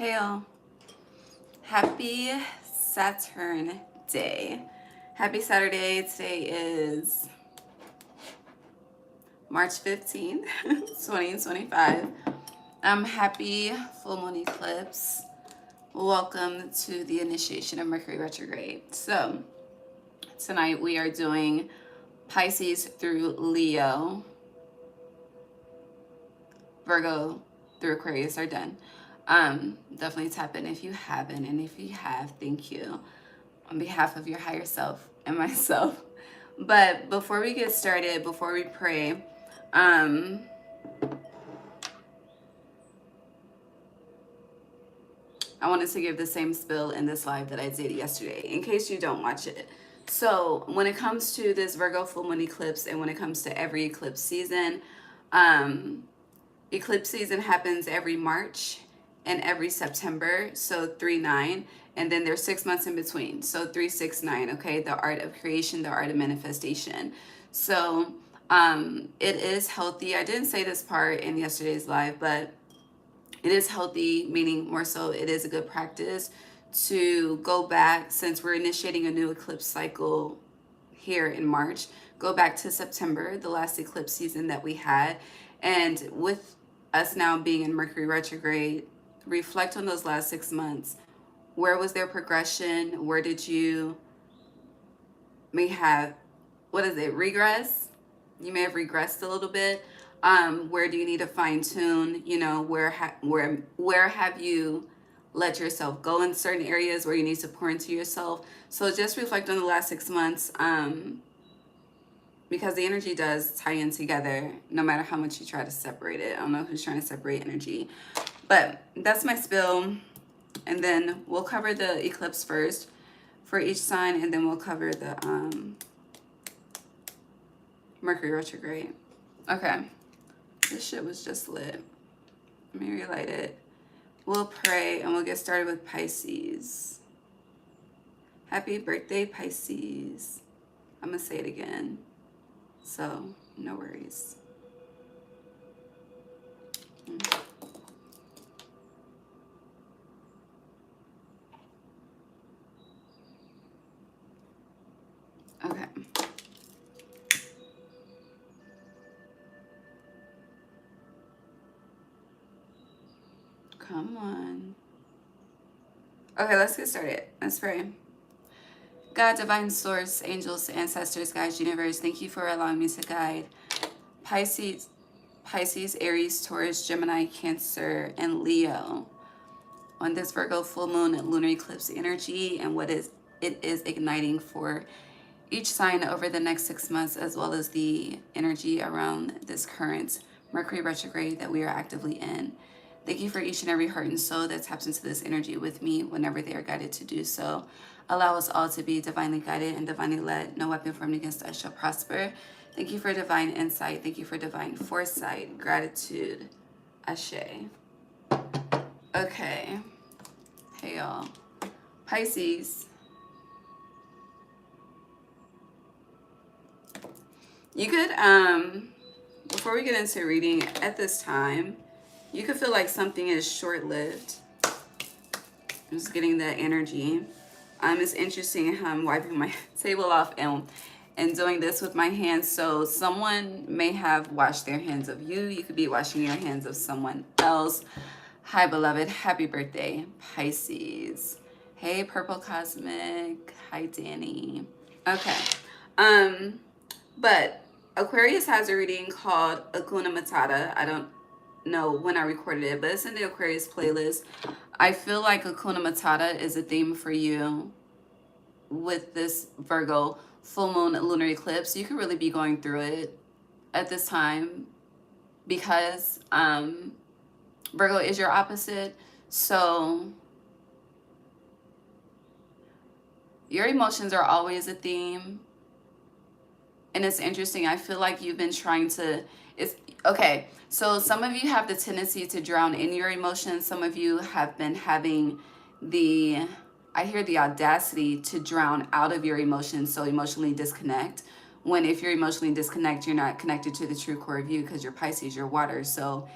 Hey y'all, happy Saturn Day. Happy Saturday. Today is March 15th, 2025. Happy full moon eclipse. Welcome to the initiation of Mercury Retrograde. So tonight we are doing Pisces through Leo. Virgo through Aquarius are done. Definitely tap in if you haven't, and if you have, thank you on behalf of your higher self and myself. But before we get started, before we pray, I wanted to give the same spill in this live that I did yesterday, in case you don't watch it. So when it comes to this Virgo full moon eclipse, and when it comes to every eclipse season, eclipse season happens every March and every September, so 3-9, and then there's 6 months in between, so 3-6-9. Okay, the art of creation, the art of manifestation. So it is healthy. I didn't say this part in yesterday's live, but it is healthy, meaning more so it is a good practice to go back, since we're initiating a new eclipse cycle here in March, go back to September, the last eclipse season that we had, and with us now being in Mercury retrograde, reflect on those last 6 months. Where was there progression? Where did you may have, regress? You may have regressed a little bit. Where do you need to fine tune? You know, where have you let yourself go in certain areas where you need to pour into yourself? So just reflect on the last 6 months. Because the energy does tie in together, no matter how much you try to separate it. I don't know who's trying to separate energy, but that's my spill. And then we'll cover the eclipse first for each sign, and then we'll cover the Mercury retrograde. Okay, this shit was just lit. Let me relight it. We'll pray and we'll get started with Pisces. Happy birthday, Pisces. I'm gonna say it again, so no worries. Okay. Come on. Okay, let's get started. Let's pray. God, divine source, angels, ancestors, guides, universe, thank you for allowing me to guide Pisces, Aries, Taurus, Gemini, Cancer, and Leo on this Virgo full moon lunar eclipse energy, and what it is igniting for each sign over the next 6 months, as well as the energy around this current Mercury retrograde that we are actively in. Thank you for each and every heart and soul that taps into this energy with me whenever they are guided to do so. Allow us all to be divinely guided and divinely led. No weapon formed against us shall prosper. Thank you for divine insight. Thank you for divine foresight. Gratitude. Ashe. Okay. Hey, y'all. Pisces. You could, before we get into reading at this time, you could feel like something is short-lived. I'm just getting that energy. It's interesting how I'm wiping my table off and doing this with my hands. So someone may have washed their hands of you. You could be washing your hands of someone else. Hi, beloved. Happy birthday, Pisces. Hey, Purple Cosmic. Hi, Danny. Okay. But Aquarius has a reading called Hakuna Matata. I don't know when I recorded it, but it's in the Aquarius playlist. I feel like Hakuna Matata is a theme for you with this Virgo full moon lunar eclipse. You could really be going through it at this time because Virgo is your opposite. So your emotions are always a theme. And it's interesting. I feel like you've been trying to, okay, so some of you have the tendency to drown in your emotions. Some of you have been having I hear the audacity to drown out of your emotions, so emotionally disconnect. When if you're emotionally disconnected, you're not connected to the true core of you because you're Pisces, you're water. So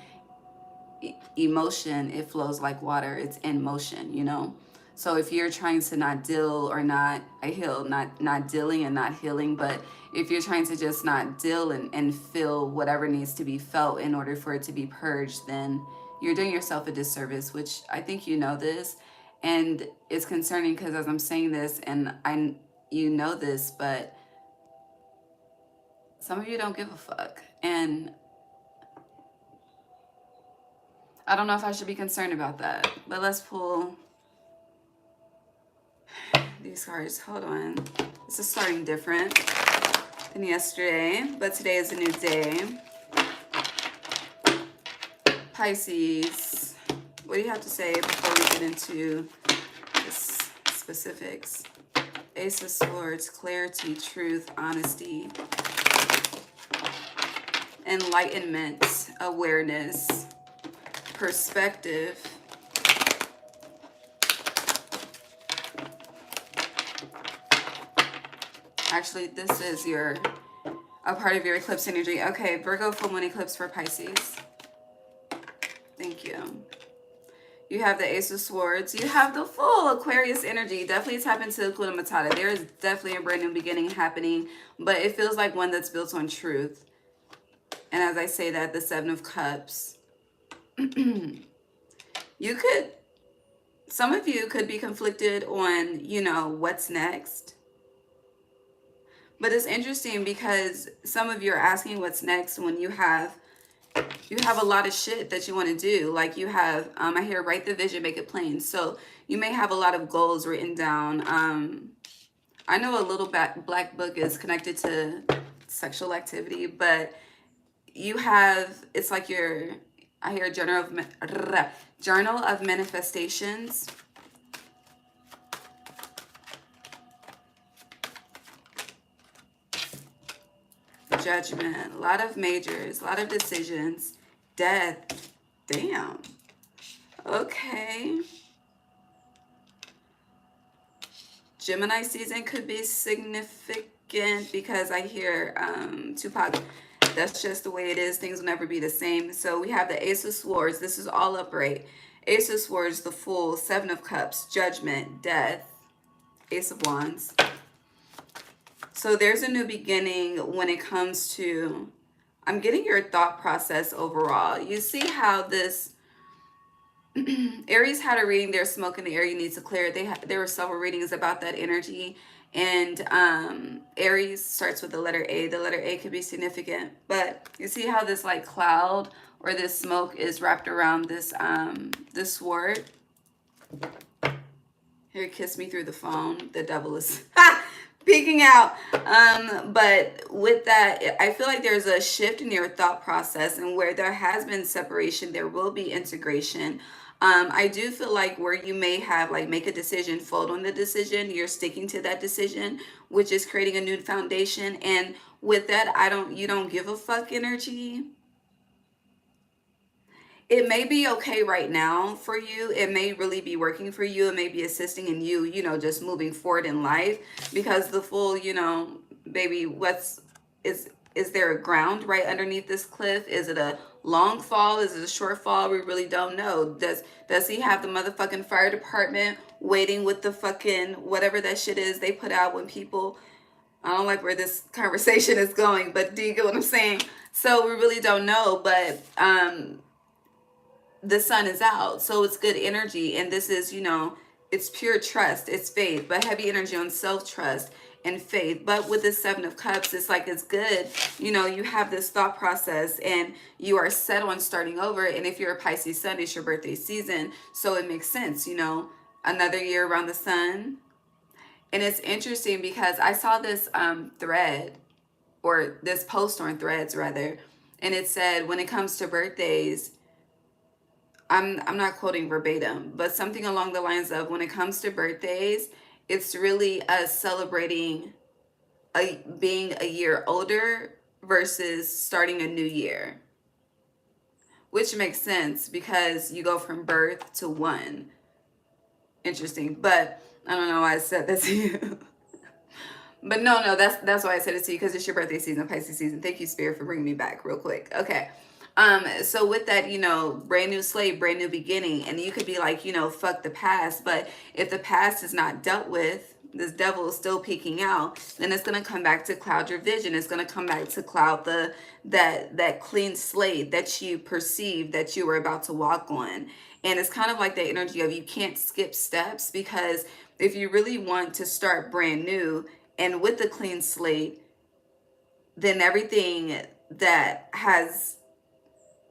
emotion, it flows like water. It's in motion, you know. So if you're trying to not deal or not heal, not dealing and not healing, but if you're trying to just not deal and feel whatever needs to be felt in order for it to be purged, then you're doing yourself a disservice, which I think you know this. And it's concerning because as I'm saying this, and you know this, but some of you don't give a fuck. And I don't know if I should be concerned about that, but let's pull these cards. Hold on. This is starting different than yesterday, but today is a new day. Pisces, what do you have to say before we get into this specifics? Ace of Swords, clarity, truth, honesty, enlightenment, awareness, perspective. Actually, this is a part of your eclipse energy. Okay, Virgo full moon eclipse for Pisces. Thank you. You have the Ace of Swords. You have the full Aquarius energy. Definitely tap into Hakuna Matata. There is definitely a brand new beginning happening, but it feels like one that's built on truth. And as I say that, the Seven of Cups. Some of you could be conflicted on, you know, what's next. But it's interesting because some of you are asking what's next when you have a lot of shit that you want to do. Like you have, I hear write the vision, make it plain. So you may have a lot of goals written down. I know a little black book is connected to sexual activity, but you have, it's like I hear journal of manifestations. Judgment, a lot of majors, a lot of decisions, death. Damn. Okay. Gemini season could be significant because I hear Tupac, that's just the way it is. Things will never be the same. So we have the Ace of Swords. This is all upright. Ace of Swords, the Fool, Seven of Cups, Judgment, Death, Ace of Wands. So there's a new beginning when it comes to, I'm getting your thought process overall. You see how this, Aries had a reading, there's smoke in the air, you need to clear it. There were several readings about that energy. And Aries starts with the letter A. The letter A could be significant. But you see how this like cloud or this smoke is wrapped around this, this sword? Here, kiss me through the phone. The devil is peeking out. But with that, I feel like there's a shift in your thought process, and where there has been separation, there will be integration. I do feel like where you may have like make a decision, fold on the decision, you're sticking to that decision, which is creating a new foundation. And with that, you don't give a fuck energy. It may be okay right now for you. It may really be working for you. It may be assisting in you, you know, just moving forward in life, because the Fool, you know, baby, is there a ground right underneath this cliff? Is it a long fall? Is it a short fall? We really don't know. Does he have the motherfucking fire department waiting with the fucking whatever that shit is they put out when people, I don't like where this conversation is going, but do you get what I'm saying? So we really don't know, but the sun is out, so it's good energy. And this is, you know, it's pure trust, it's faith, but heavy energy on self-trust and faith. But with the Seven of Cups, it's like, it's good, you know, you have this thought process and you are set on starting over. And if you're a Pisces sun, it's your birthday season, so it makes sense, you know, another year around the sun. And it's interesting because I saw this thread, or this post on Threads rather, and it said when it comes to birthdays, I'm not quoting verbatim, but something along the lines of, when it comes to birthdays, it's really us celebrating being a year older versus starting a new year, which makes sense because you go from birth to one. Interesting, but I don't know why I said that to you. But no, that's why I said it to you, because it's your birthday season, Pisces season. Thank you, Spirit, for bringing me back real quick. Okay. So with that, brand new slate, brand new beginning, and you could be like, fuck the past. But if the past is not dealt with, this devil is still peeking out, then it's gonna come back to cloud your vision. It's gonna come back to cloud that clean slate that you perceive that you were about to walk on. And it's kind of like the energy of you can't skip steps, because if you really want to start brand new and with a clean slate, then everything that has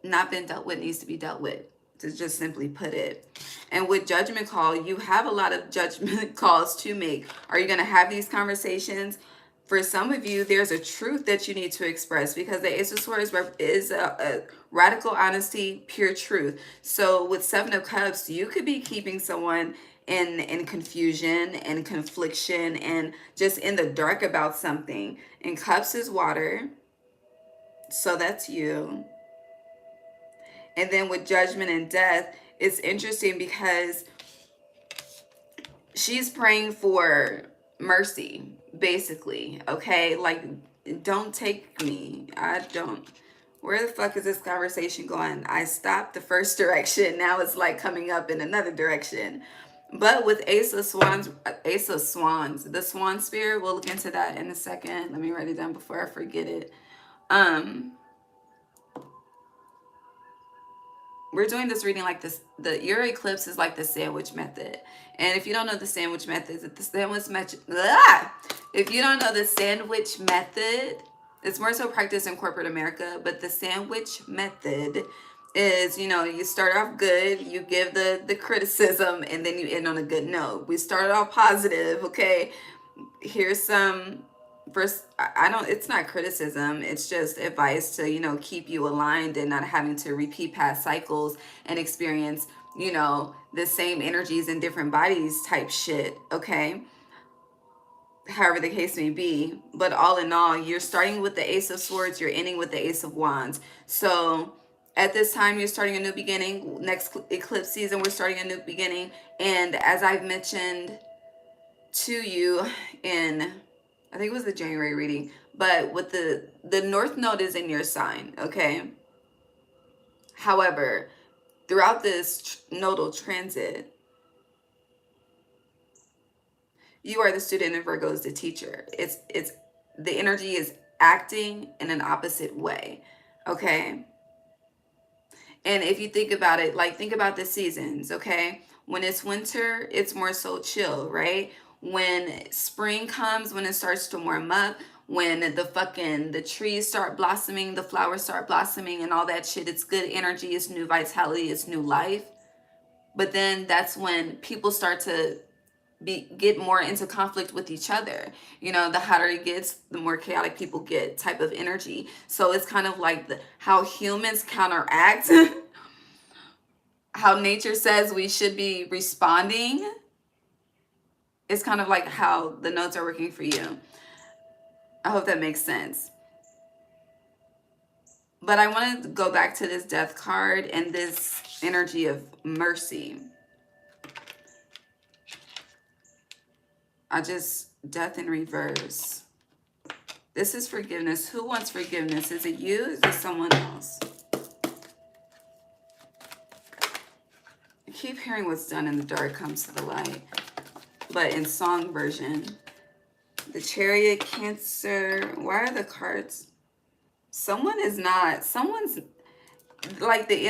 not been dealt with needs to be dealt with, to just simply put it. And with judgment call, you have a lot of judgment calls to make. Are you going to have these conversations? For some of you, there's a truth that you need to express, because the Ace of Swords is a radical honesty, pure truth. So with Seven of Cups, you could be keeping someone in confusion and confliction and just in the dark about something. And Cups is water, so that's you. And then with Judgment and Death, it's interesting because she's praying for mercy, basically. Okay, like, don't take me. Where the fuck is this conversation going? I stopped the first direction. Now it's like coming up in another direction. But with Ace of Swans, the Swan Spirit, we'll look into that in a second. Let me write it down before I forget it. We're doing this reading like this. The Lunar Eclipse is like the sandwich method. And if you don't know the sandwich method, if you don't know the sandwich method, it's more so practiced in corporate America, but the sandwich method is, you start off good, you give the criticism, and then you end on a good note. We started off positive, okay? Here's some first, it's not criticism, it's just advice to keep you aligned and not having to repeat past cycles and experience the same energies in different bodies type shit, okay? However the case may be. But all in all, you're starting with the Ace of Swords, you're ending with the Ace of Wands. So at this time, you're starting a new beginning. Next eclipse season, we're starting a new beginning. And as I've mentioned to you in, I think it was the January reading, but with the North Node is in your sign, okay? However, throughout this nodal transit, you are the student and Virgo is the teacher. It's the energy is acting in an opposite way, okay? And if you think about it, like, think about the seasons, okay? When it's winter, it's more so chill, right? When spring comes, when it starts to warm up, when the trees start blossoming, the flowers start blossoming and all that shit, it's good energy, it's new vitality, it's new life. But then that's when people start to get more into conflict with each other. The hotter it gets, the more chaotic people get type of energy. So it's kind of like how humans counteract how nature says we should be responding. It's kind of like how the notes are working for you. I hope that makes sense. But I want to go back to this Death card and this energy of mercy. Death in reverse. This is forgiveness. Who wants forgiveness? Is it you? Is it someone else? I keep hearing what's done in the dark comes to the light. But in song version. The Chariot, Cancer. Why are the cards? Someone's like the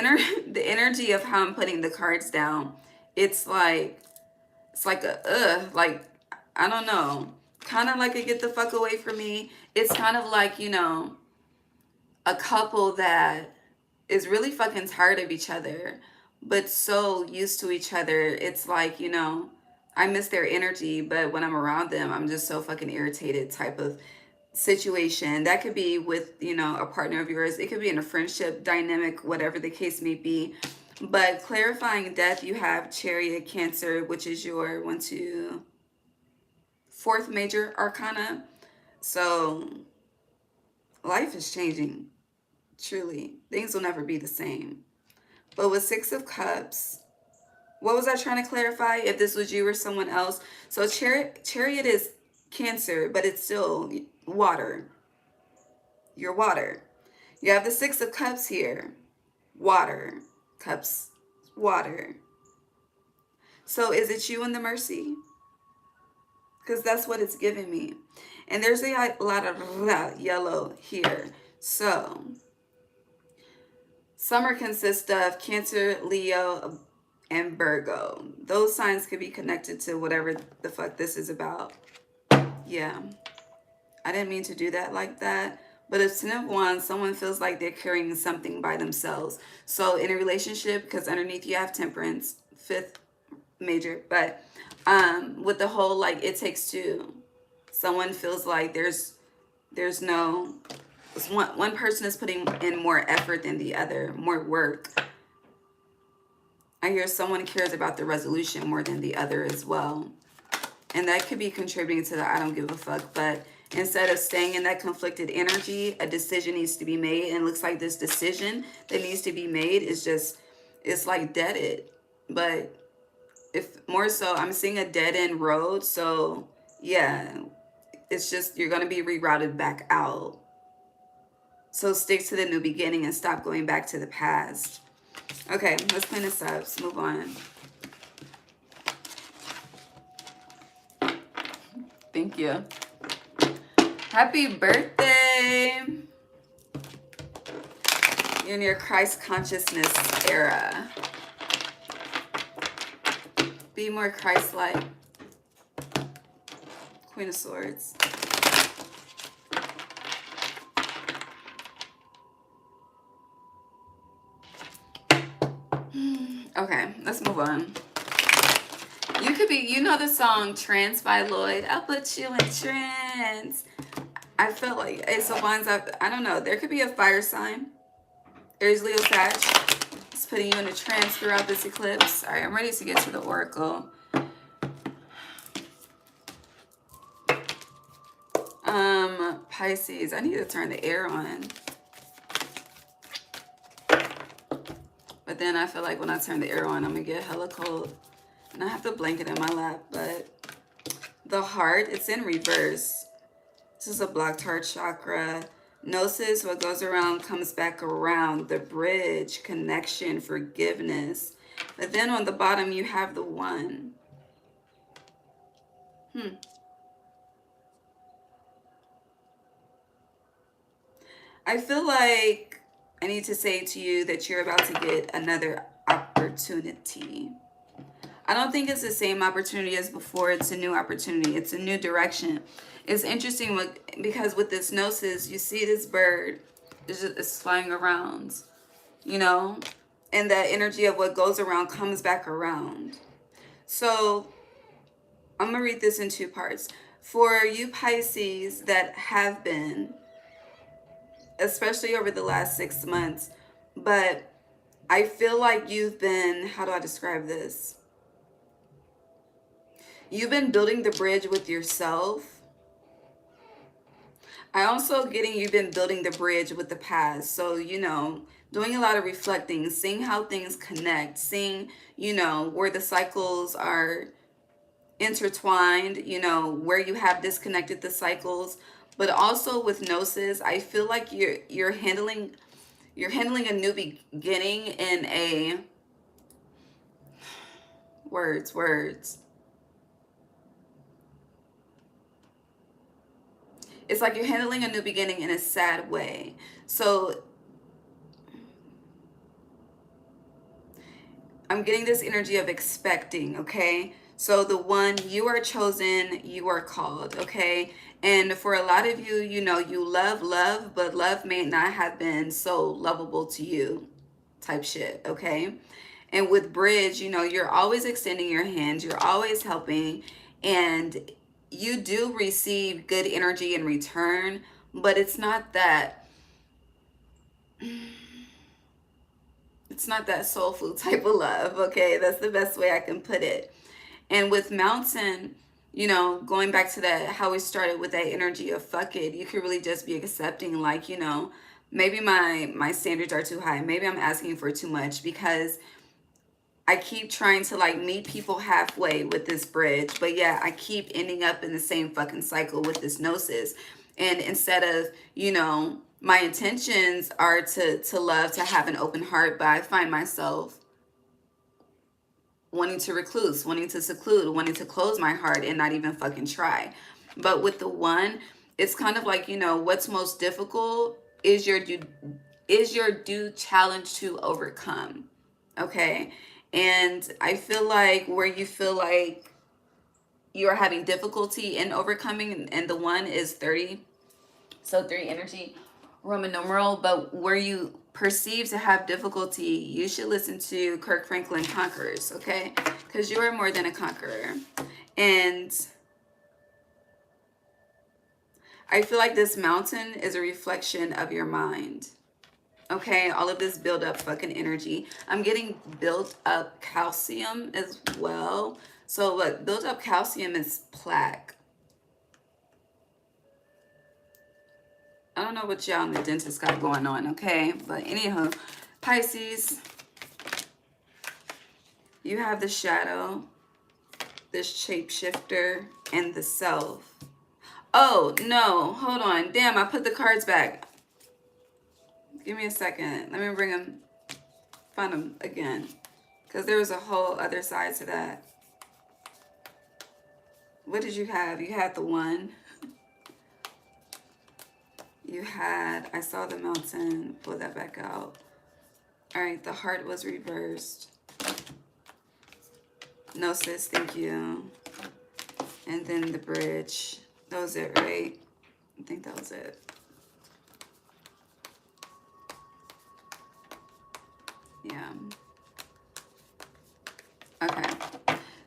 energy of how I'm putting the cards down. It's like like, I don't know, kind of like a get the fuck away from me. It's kind of like, a couple that is really fucking tired of each other, but so used to each other. It's like, I miss their energy, but when I'm around them, I'm just so fucking irritated type of situation. That could be with, a partner of yours. It could be in a friendship dynamic, whatever the case may be. But clarifying death, you have Chariot, Cancer, which is your 4th major arcana. So life is changing, truly. Things will never be the same. But with 6 of Cups, what was I trying to clarify? If this was you or someone else. So Chariot is Cancer, but it's still water. You're water. You have the 6 of Cups here. Water. Cups, water. So is it you in the Mercy? Because that's what it's giving me. And there's a lot of yellow here. So summer consists of Cancer, Leo, and Virgo. Those signs could be connected to whatever the fuck this is about. Yeah. I didn't mean to do that like that. But it's 10 of Wands, someone feels like they're carrying something by themselves. So in a relationship, because underneath you have Temperance, 5th major, but with the whole like it takes two, someone feels like there's no one person is putting in more effort than the other, more work. I hear someone cares about the resolution more than the other as well, and that could be contributing to the I don't give a fuck. But instead of staying in that conflicted energy, a decision needs to be made, and it looks like this decision that needs to be made is just, it's like deaded. But if more so, I'm seeing a dead-end road. So yeah, it's just, you're going to be rerouted back out. So stick to the new beginning and stop going back to the past. Okay, let's clean this up. Let's move on. Thank you. Happy birthday. You're in your Christ consciousness era. Be more Christ-like. Queen of Swords. Okay, let's move on. You could be, you know the song Trance by Lloyd. I'll put you in trance. I felt like Ace of Wands, I don't know. There could be a fire sign. Aries, Leo, Sag. It's putting you in a trance throughout this eclipse. All right, I'm ready to get to the oracle. Pisces. I need to turn the air on. But then I feel like when I turn the air on, I'm going to get hella cold. And I have the blanket in my lap. But the heart, it's in reverse. This is a blocked heart chakra. Gnosis, what goes around comes back around. The bridge, connection, forgiveness. But then on the bottom, you have the one. I feel like I need to say to you that you're about to get another opportunity. I don't think it's the same opportunity as before. It's a new opportunity. It's a new direction. It's interesting because with this gnosis, you see this bird is flying around, you know, and that energy of what goes around comes back around. So I'm going to read this in two parts. For you Pisces that have been, especially over the last 6 months, but I feel like you've been, how do I describe this? You've been building the bridge with yourself. I also getting you've been building the bridge with the past. So, you know, doing a lot of reflecting, seeing how things connect, seeing, you know, where the cycles are intertwined, you know, where you have disconnected the cycles. But also with gnosis, I feel like you're handling a new beginning in a words. It's like you're handling a new beginning in a sad way. So I'm getting this energy of expecting, okay? So the one, you are chosen, you are called, okay? And for a lot of you, you know, you love, but love may not have been so lovable to you type shit, okay? And with bridge, you know, you're always extending your hands, you're always helping, and you do receive good energy in return, but it's not that soul food type of love, okay? That's the best way I can put it. And with mountain, you know, going back to that, how we started with that energy of fuck it, you could really just be accepting, like, you know, maybe my standards are too high. Maybe I'm asking for too much because I keep trying to like meet people halfway with this bridge, but yeah, I keep ending up in the same fucking cycle with this gnosis. And instead of, you know, my intentions are to love, to have an open heart, but I find myself wanting to recluse, wanting to seclude, wanting to close my heart and not even fucking try. But with the one, it's kind of like, you know, what's most difficult is your due challenge to overcome. Okay? And I feel like where you feel like you're having difficulty in overcoming, and the one is 30, so 3 energy, Roman numeral, but where you perceive to have difficulty, you should listen to Kirk Franklin Conquerors, okay? Because you are more than a conqueror. And I feel like this mountain is a reflection of your mind. Okay, all of this build up fucking energy. I'm getting built up calcium as well. So look, built up calcium is plaque. I don't know what y'all in the dentist got going on, okay? But anyhow, Pisces, you have the shadow, this shapeshifter, and the self. Oh, no, hold on. Damn, I put the cards back. Give me a second. Let me bring them, find them again. Because there was a whole other side to that. What did you have? You had the one. You had, I saw the mountain. Pull that back out. All right, the heart was reversed. No, sis, thank you. And then the bridge. That was it, right? I think that was it. Yeah. Okay.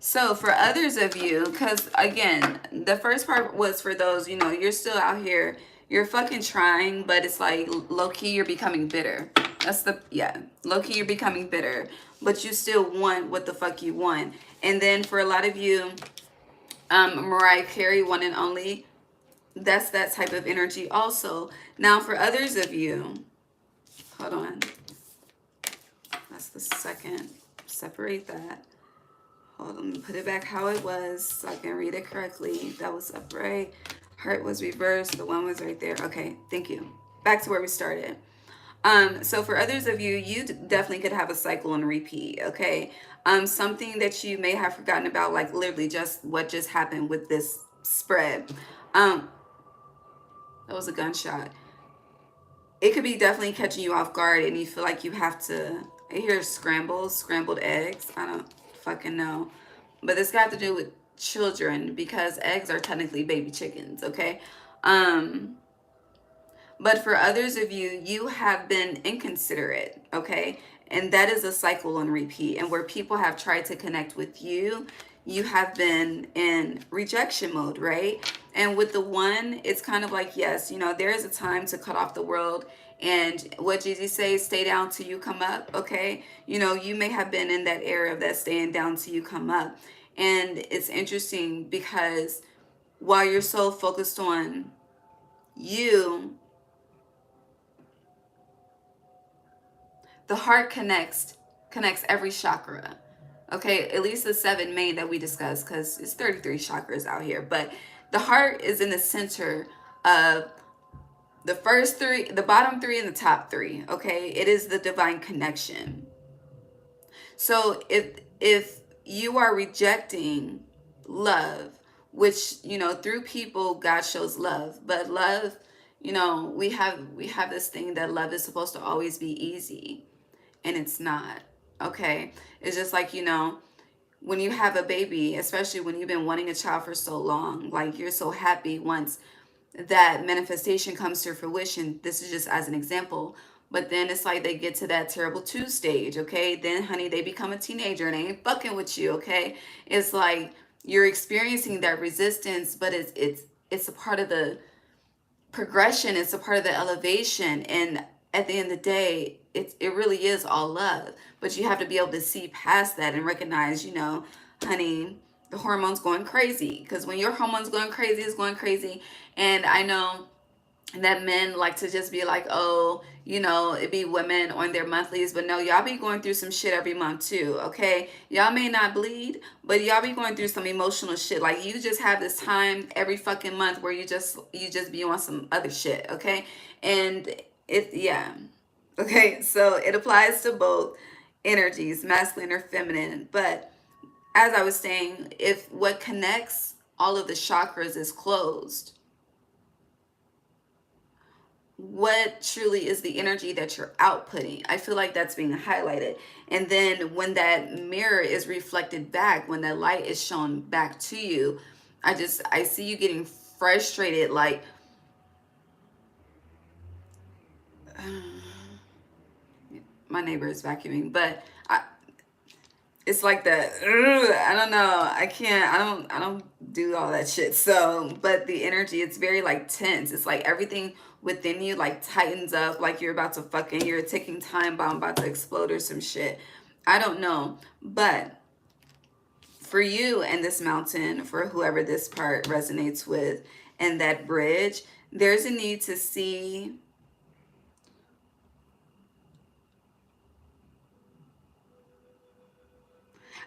So for others of you, because again, the first part was for those, you know, you're still out here, you're fucking trying, but it's like low-key you're becoming bitter. That's the, yeah, low-key you're becoming bitter, but you still want what the fuck you want. And then for a lot of you, Mariah Carey, one and only, that's that type of energy also. Now for others of you, hold on. That's the second. Separate that. Hold on, put it back how it was so I can read it correctly. That was upright. Heart was reversed. The one was right there. Okay, thank you. Back to where we started. So for others of you, you definitely could have a cycle and repeat, okay? Something that you may have forgotten about, like literally just what just happened with this spread. That was a gunshot. It could be definitely catching you off guard and you feel like you have to, I hear scrambled eggs. I don't fucking know. But this got to do with children because eggs are technically baby chickens, okay? But for others of you, you have been inconsiderate, okay? And that is a cycle and repeat. And where people have tried to connect with you, you have been in rejection mode, right? And with the one, it's kind of like, yes, you know, there is a time to cut off the world. And what Jesus says, stay down till you come up, okay? You know, you may have been in that era of that staying down till you come up. And it's interesting because while you're so focused on you, the heart connects every chakra. Okay, at least the 7 main that we discussed, because it's 33 chakras out here. But the heart is in the center of the first 3, the bottom 3, and the top 3. Okay, it is the divine connection. So if you are rejecting love, which, you know, through people God shows love, but love, you know, we have this thing that love is supposed to always be easy. And it's not, okay? It's just like, you know, when you have a baby, especially when you've been wanting a child for so long, like you're so happy once that manifestation comes to fruition. This is just as an example. But then it's like they get to that terrible 2 stage, okay? Then, honey, they become a teenager and they ain't fucking with you, okay? It's like you're experiencing that resistance, but it's a part of the progression. It's a part of the elevation. And at the end of the day, it really is all love. But you have to be able to see past that and recognize, you know, honey, the hormones going crazy. Because when your hormones going crazy, it's going crazy. And I know that men like to just be like, oh, you know, it be women on their monthlies, but no, y'all be going through some shit every month too, okay? Y'all may not bleed, but y'all be going through some emotional shit. Like, you just have this time every fucking month where you just be on some other shit, okay? And yeah. Okay, so it applies to both energies, masculine or feminine. But as I was saying, if what connects all of the chakras is closed, what truly is the energy that you're outputting? I feel like that's being highlighted. And then when that mirror is reflected back, when that light is shown back to you, I see you getting frustrated, like my neighbor is vacuuming, but it's like that. I don't know. I can't. I don't do all that shit. So, but the energy, it's very like tense. It's like everything within you like tightens up, like you're about to fucking, you're a ticking time bomb about to explode or some shit. I don't know. But for you and this mountain, for whoever this part resonates with, and that bridge, there's a need to see.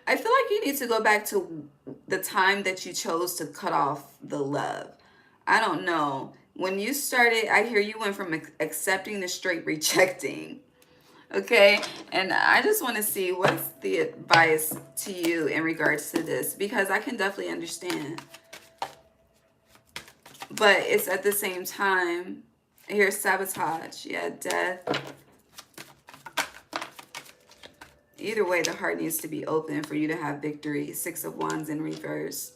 I feel like you need to go back to the time that you chose to cut off the love. I don't know. When you started, I hear you went from accepting to straight rejecting. Okay? And I just want to see what's the advice to you in regards to this, because I can definitely understand. But it's at the same time, here's sabotage. Yeah, death. Either way, the heart needs to be open for you to have victory. Six of Wands in reverse.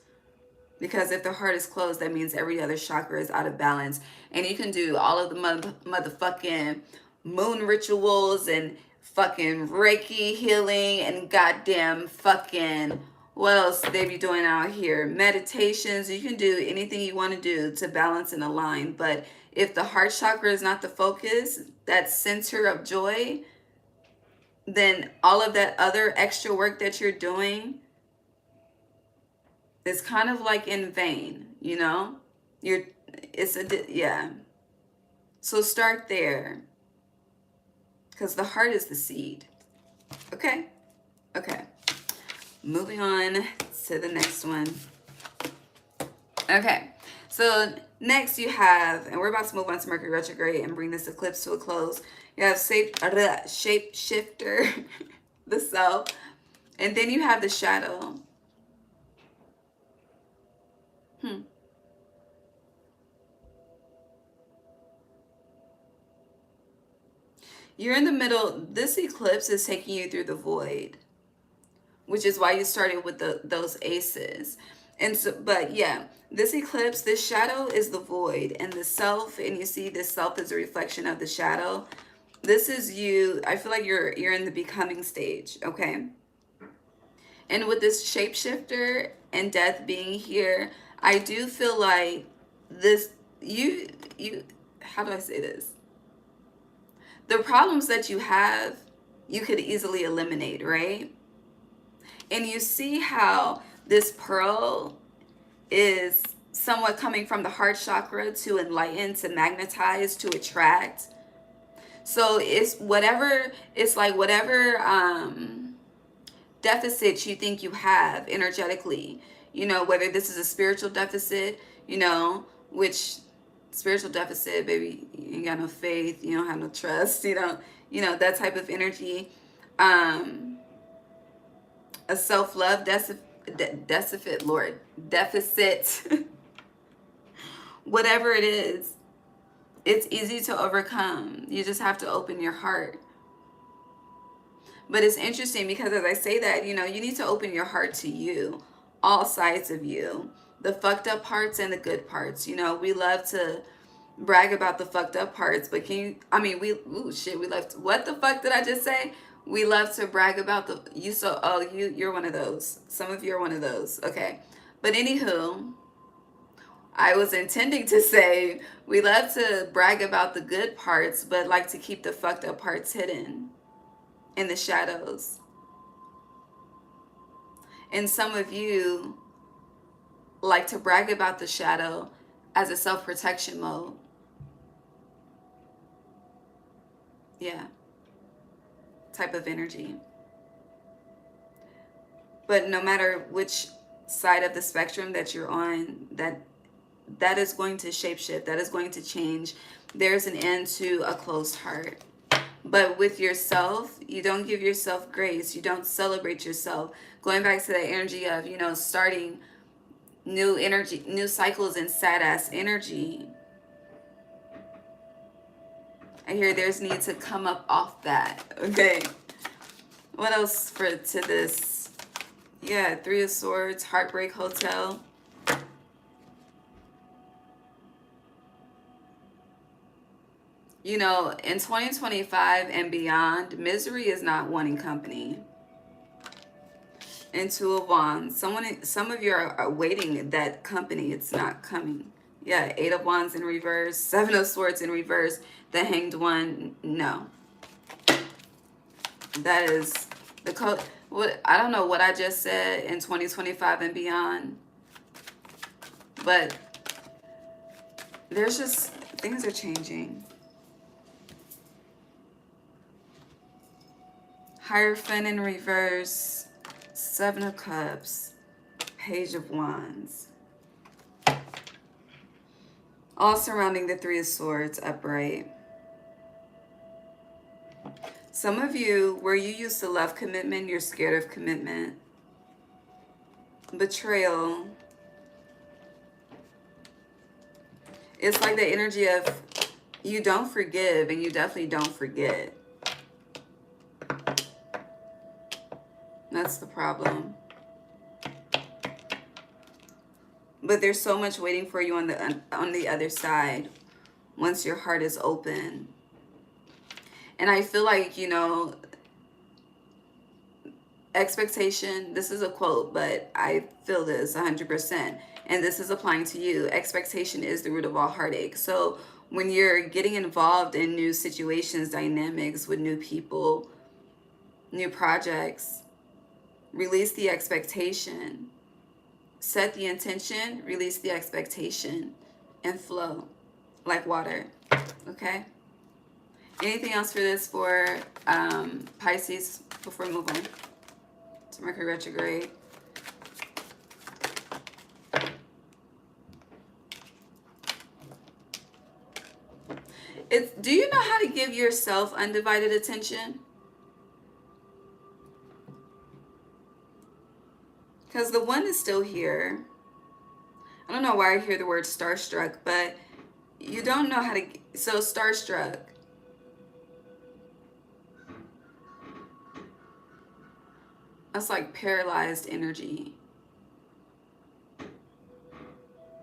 Because if the heart is closed, that means every other chakra is out of balance. And you can do all of the motherfucking moon rituals and fucking Reiki healing and goddamn fucking, what else they be doing out here? Meditations. You can do anything you want to do to balance and align. But if the heart chakra is not the focus, that center of joy, then all of that other extra work that you're doing is kind of like in vain, you know? Yeah. So start there, because the heart is the seed. Okay? Okay. Moving on to the next one. Okay. So next you have, and we're about to move on to Mercury Retrograde and bring this eclipse to a close. You have shape shifter, the self, and then you have the shadow. You're in the middle. This eclipse is taking you through the void, which is why you started with those aces. And so, but yeah, this eclipse, this shadow is the void, and the self, and you see this self is a reflection of the shadow. This is you. I feel like you're in the becoming stage, okay? And with this shapeshifter and death being here, I do feel like this, you how do I say this? The problems that you have, you could easily eliminate, right? And you see how this pearl is somewhat coming from the heart chakra to enlighten, to magnetize, to attract. So it's like whatever deficit you think you have energetically, you know, whether this is a spiritual deficit, you know, which spiritual deficit, baby, you ain't got no faith, you don't have no trust, you know, that type of energy. A self-love deficit, whatever it is, it's easy to overcome. You just have to open your heart. But it's interesting because as I say that, you know, you need to open your heart to you, all sides of you, the fucked up parts and the good parts. You know, we love to brag about the fucked up parts, but we love to, what the fuck did I just say? We love to brag about you're one of those. Some of you are one of those. Okay. But anywho, I was intending to say we love to brag about the good parts, but like to keep the fucked up parts hidden in the shadows. And some of you like to brag about the shadow as a self-protection mode. Yeah. Type of energy. But no matter which side of the spectrum that you're on, that is going to shapeshift. That is going to change. There's an end to a closed heart. But with yourself, you don't give yourself grace. You don't celebrate yourself. Going back to that energy of, you know, starting new energy, new cycles in sad ass energy. I hear there's need to come up off that. Okay. What else to this? Yeah, Three of Swords, Heartbreak Hotel. You know, in 2025 and beyond, misery is not wanting company. And Two of Wands. Some of you are awaiting that company. It's not coming. Yeah, Eight of Wands in reverse. Seven of Swords in reverse. The Hanged One. No. That is the code. What, I don't know what I just said in 2025 and beyond. But there's just, things are changing. Hierophant in reverse. Seven of Cups. Page of Wands. All surrounding the Three of Swords upright. Some of you, where you used to love commitment, you're scared of commitment. Betrayal. It's like the energy of you don't forgive and you definitely don't forget. That's the problem. But there's so much waiting for you on the other side once your heart is open. And I feel like, you know, expectation, this is a quote, but I feel this 100%. And this is applying to you. Expectation is the root of all heartache. So when you're getting involved in new situations, dynamics with new people, new projects, release the expectation. Set the intention, release the expectation, and flow like water. Okay? Anything else for this for Pisces before we move on to Mercury Retrograde? Do you know how to give yourself undivided attention? Because the one is still here. I don't know why I hear the word starstruck, but you don't know how to... So starstruck. That's like paralyzed energy.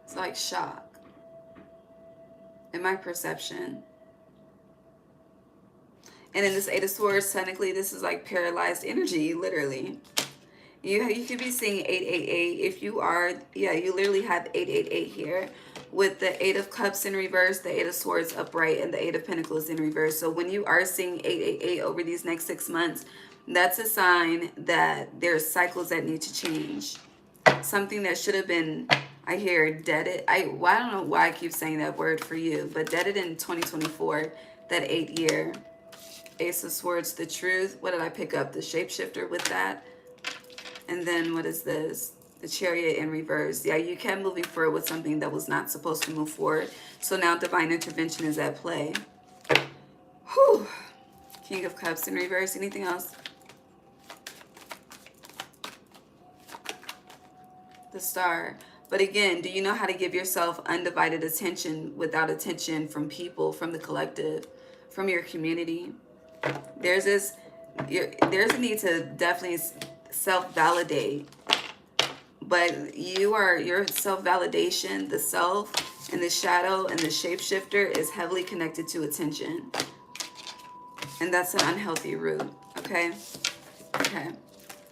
It's like shock. In my perception. And in this Eight of Swords, technically this is like paralyzed energy, literally. You could be seeing 888. If you are, yeah, you literally have 888 here with the Eight of Cups in reverse, the Eight of Swords upright, and the Eight of Pentacles in reverse. So when you are seeing 888 over these next 6 months, that's a sign that there's cycles that need to change. Something that should have been, I hear, deaded. I don't know why I keep saying that word for you, but deaded in 2024, that 8th year. Ace of Swords, the truth. What did I pick up? The shapeshifter with that. And then what is this? The Chariot in reverse. Yeah, you kept moving forward with something that was not supposed to move forward. So now divine intervention is at play. Whew. King of Cups in reverse. Anything else? The Star. But again, do you know how to give yourself undivided attention without attention from people, from the collective, from your community? There's a need to definitely self-validate, but your self-validation, the self and the shadow and the shapeshifter is heavily connected to attention, and that's an unhealthy root. Okay,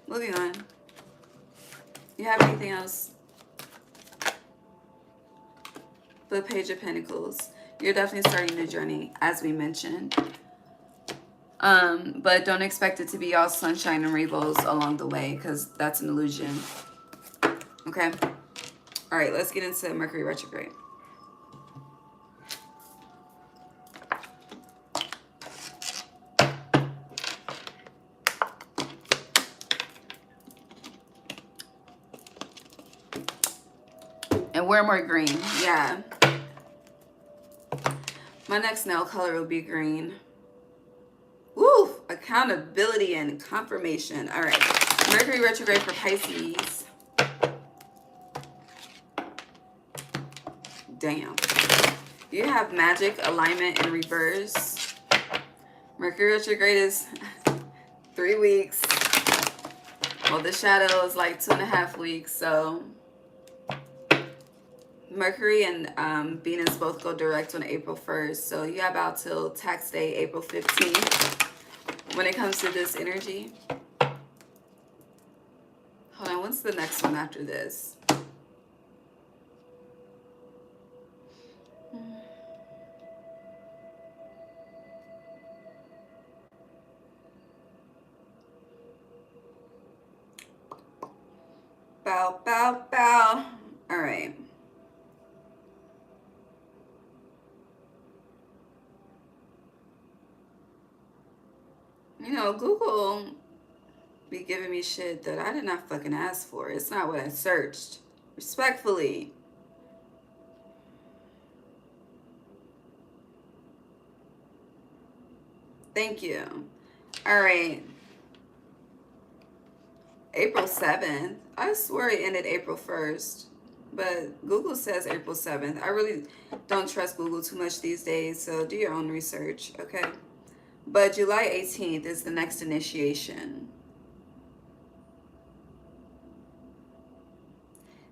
moving on. You have anything else? The Page of Pentacles. You're definitely starting the journey, as we mentioned. But don't expect it to be all sunshine and rainbows along the way, because that's an illusion. Okay? All right, let's get into Mercury Retrograde. wear more green. Yeah. My next nail color will be green. Woo! Accountability and confirmation. All right. Mercury retrograde for Pisces. Damn. You have magic alignment in reverse. Mercury retrograde is 3 weeks. Well, the shadow is like 2.5 weeks. So Mercury and Venus both go direct on April 1st. So you have out till tax day, April 15th. When it comes to this energy. Hold on, what's the next one after this? Bow, bow, bow. All right. You know, Google be giving me shit that I did not fucking ask for. It's not what I searched. Respectfully. Thank you. All right. April 7th. I swear it ended April 1st. But Google says April 7th. I really don't trust Google too much these days. So do your own research, okay? But July 18th is the next initiation.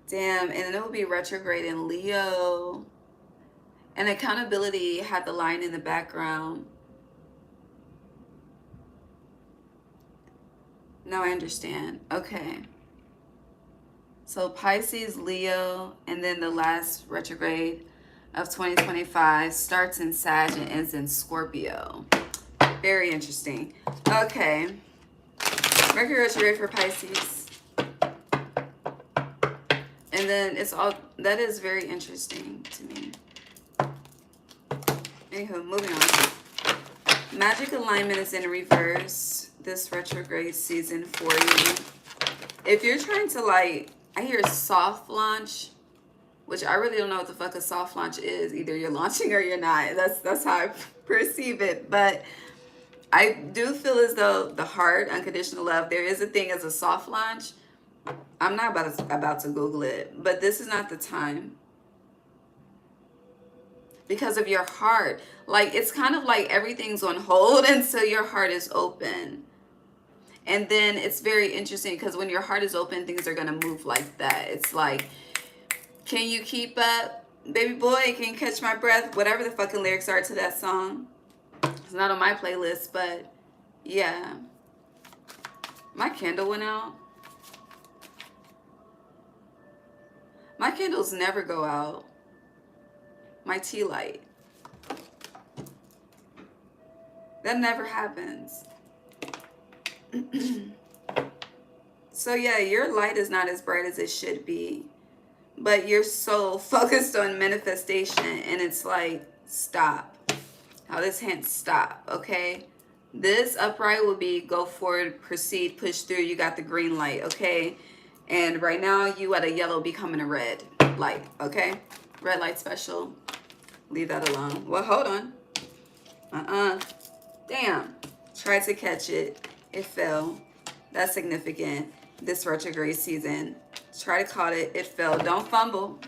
Damn, and it will be retrograde in Leo. And accountability had the line in the background. Now I understand. Okay. So Pisces, Leo, and then the last retrograde of 2025 starts in Sag and ends in Scorpio. Very interesting. Okay. Mercury retrograde for Pisces. And then it's all, that is very interesting to me. Anywho, moving on. Magic alignment is in reverse this retrograde season for you. If you're trying to like, I hear soft launch, which I really don't know what the fuck a soft launch is. Either you're launching or you're not. That's how I perceive it. But I do feel as though the heart, unconditional love, there is a thing as a soft launch. I'm not about to Google it, but this is not the time. Because of your heart. Like, it's kind of like everything's on hold until your heart is open. And then it's very interesting because when your heart is open, things are going to move like that. It's like, can you keep up? Baby boy, can you catch my breath? Whatever the fucking lyrics are to that song. It's not on my playlist, but yeah. My candle went out. My candles never go out. My tea light. That never happens. So yeah, your light is not as bright as it should be. But you're so focused on manifestation and it's like, stop. How this hand stop, okay? This upright will be go forward, proceed, push through. You got the green light, okay? And right now you at a yellow becoming a red light, okay? Red light special. Leave that alone. Well, hold on. Damn. Tried to catch it. It fell. That's significant. This retrograde season. Try to caught it. It fell. Don't fumble.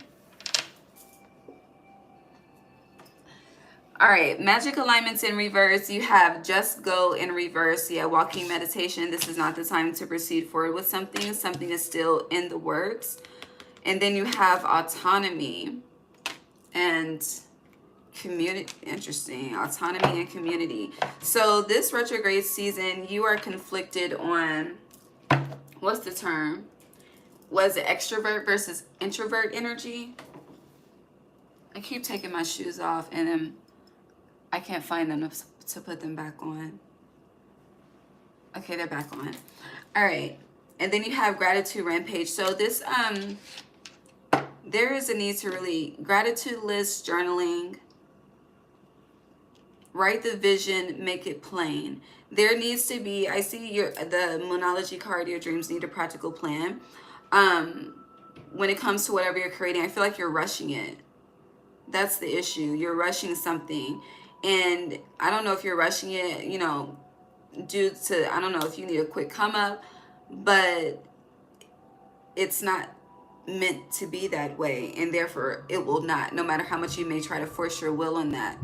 All right. Magic alignments in reverse. You have just go in reverse. Yeah, walking meditation. This is not the time to proceed forward with something. Something is still in the works. And then you have autonomy and community. Interesting. Autonomy and community. So this retrograde season, you are conflicted on, what's the term? Was it extrovert versus introvert energy? I keep taking my shoes off and then I can't find them to put them back on. Okay, they're back on. All right. And then you have gratitude rampage. So this, there is a need to really, gratitude list, journaling, write the vision, make it plain. There needs to be, I see the Moonology card, your dreams need a practical plan. when it comes to whatever you're creating, I feel like you're rushing it. That's the issue. You're rushing something. And I don't know if you're rushing it, you know, due to, I don't know if you need a quick come up, but it's not meant to be that way. And therefore, it will not, no matter how much you may try to force your will on that.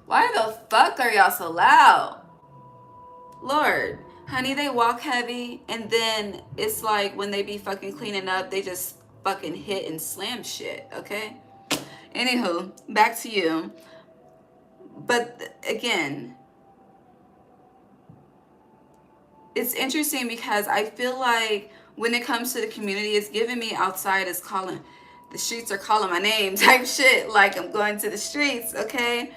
Why the fuck are y'all so loud? Lord, honey, they walk heavy, and then it's like when they be fucking cleaning up, they just fucking hit and slam shit, okay? Anywho, back to you. But again, it's interesting because I feel like when it comes to the community, it's giving me outside is calling, the streets are calling my name type shit. Like I'm going to the streets, okay?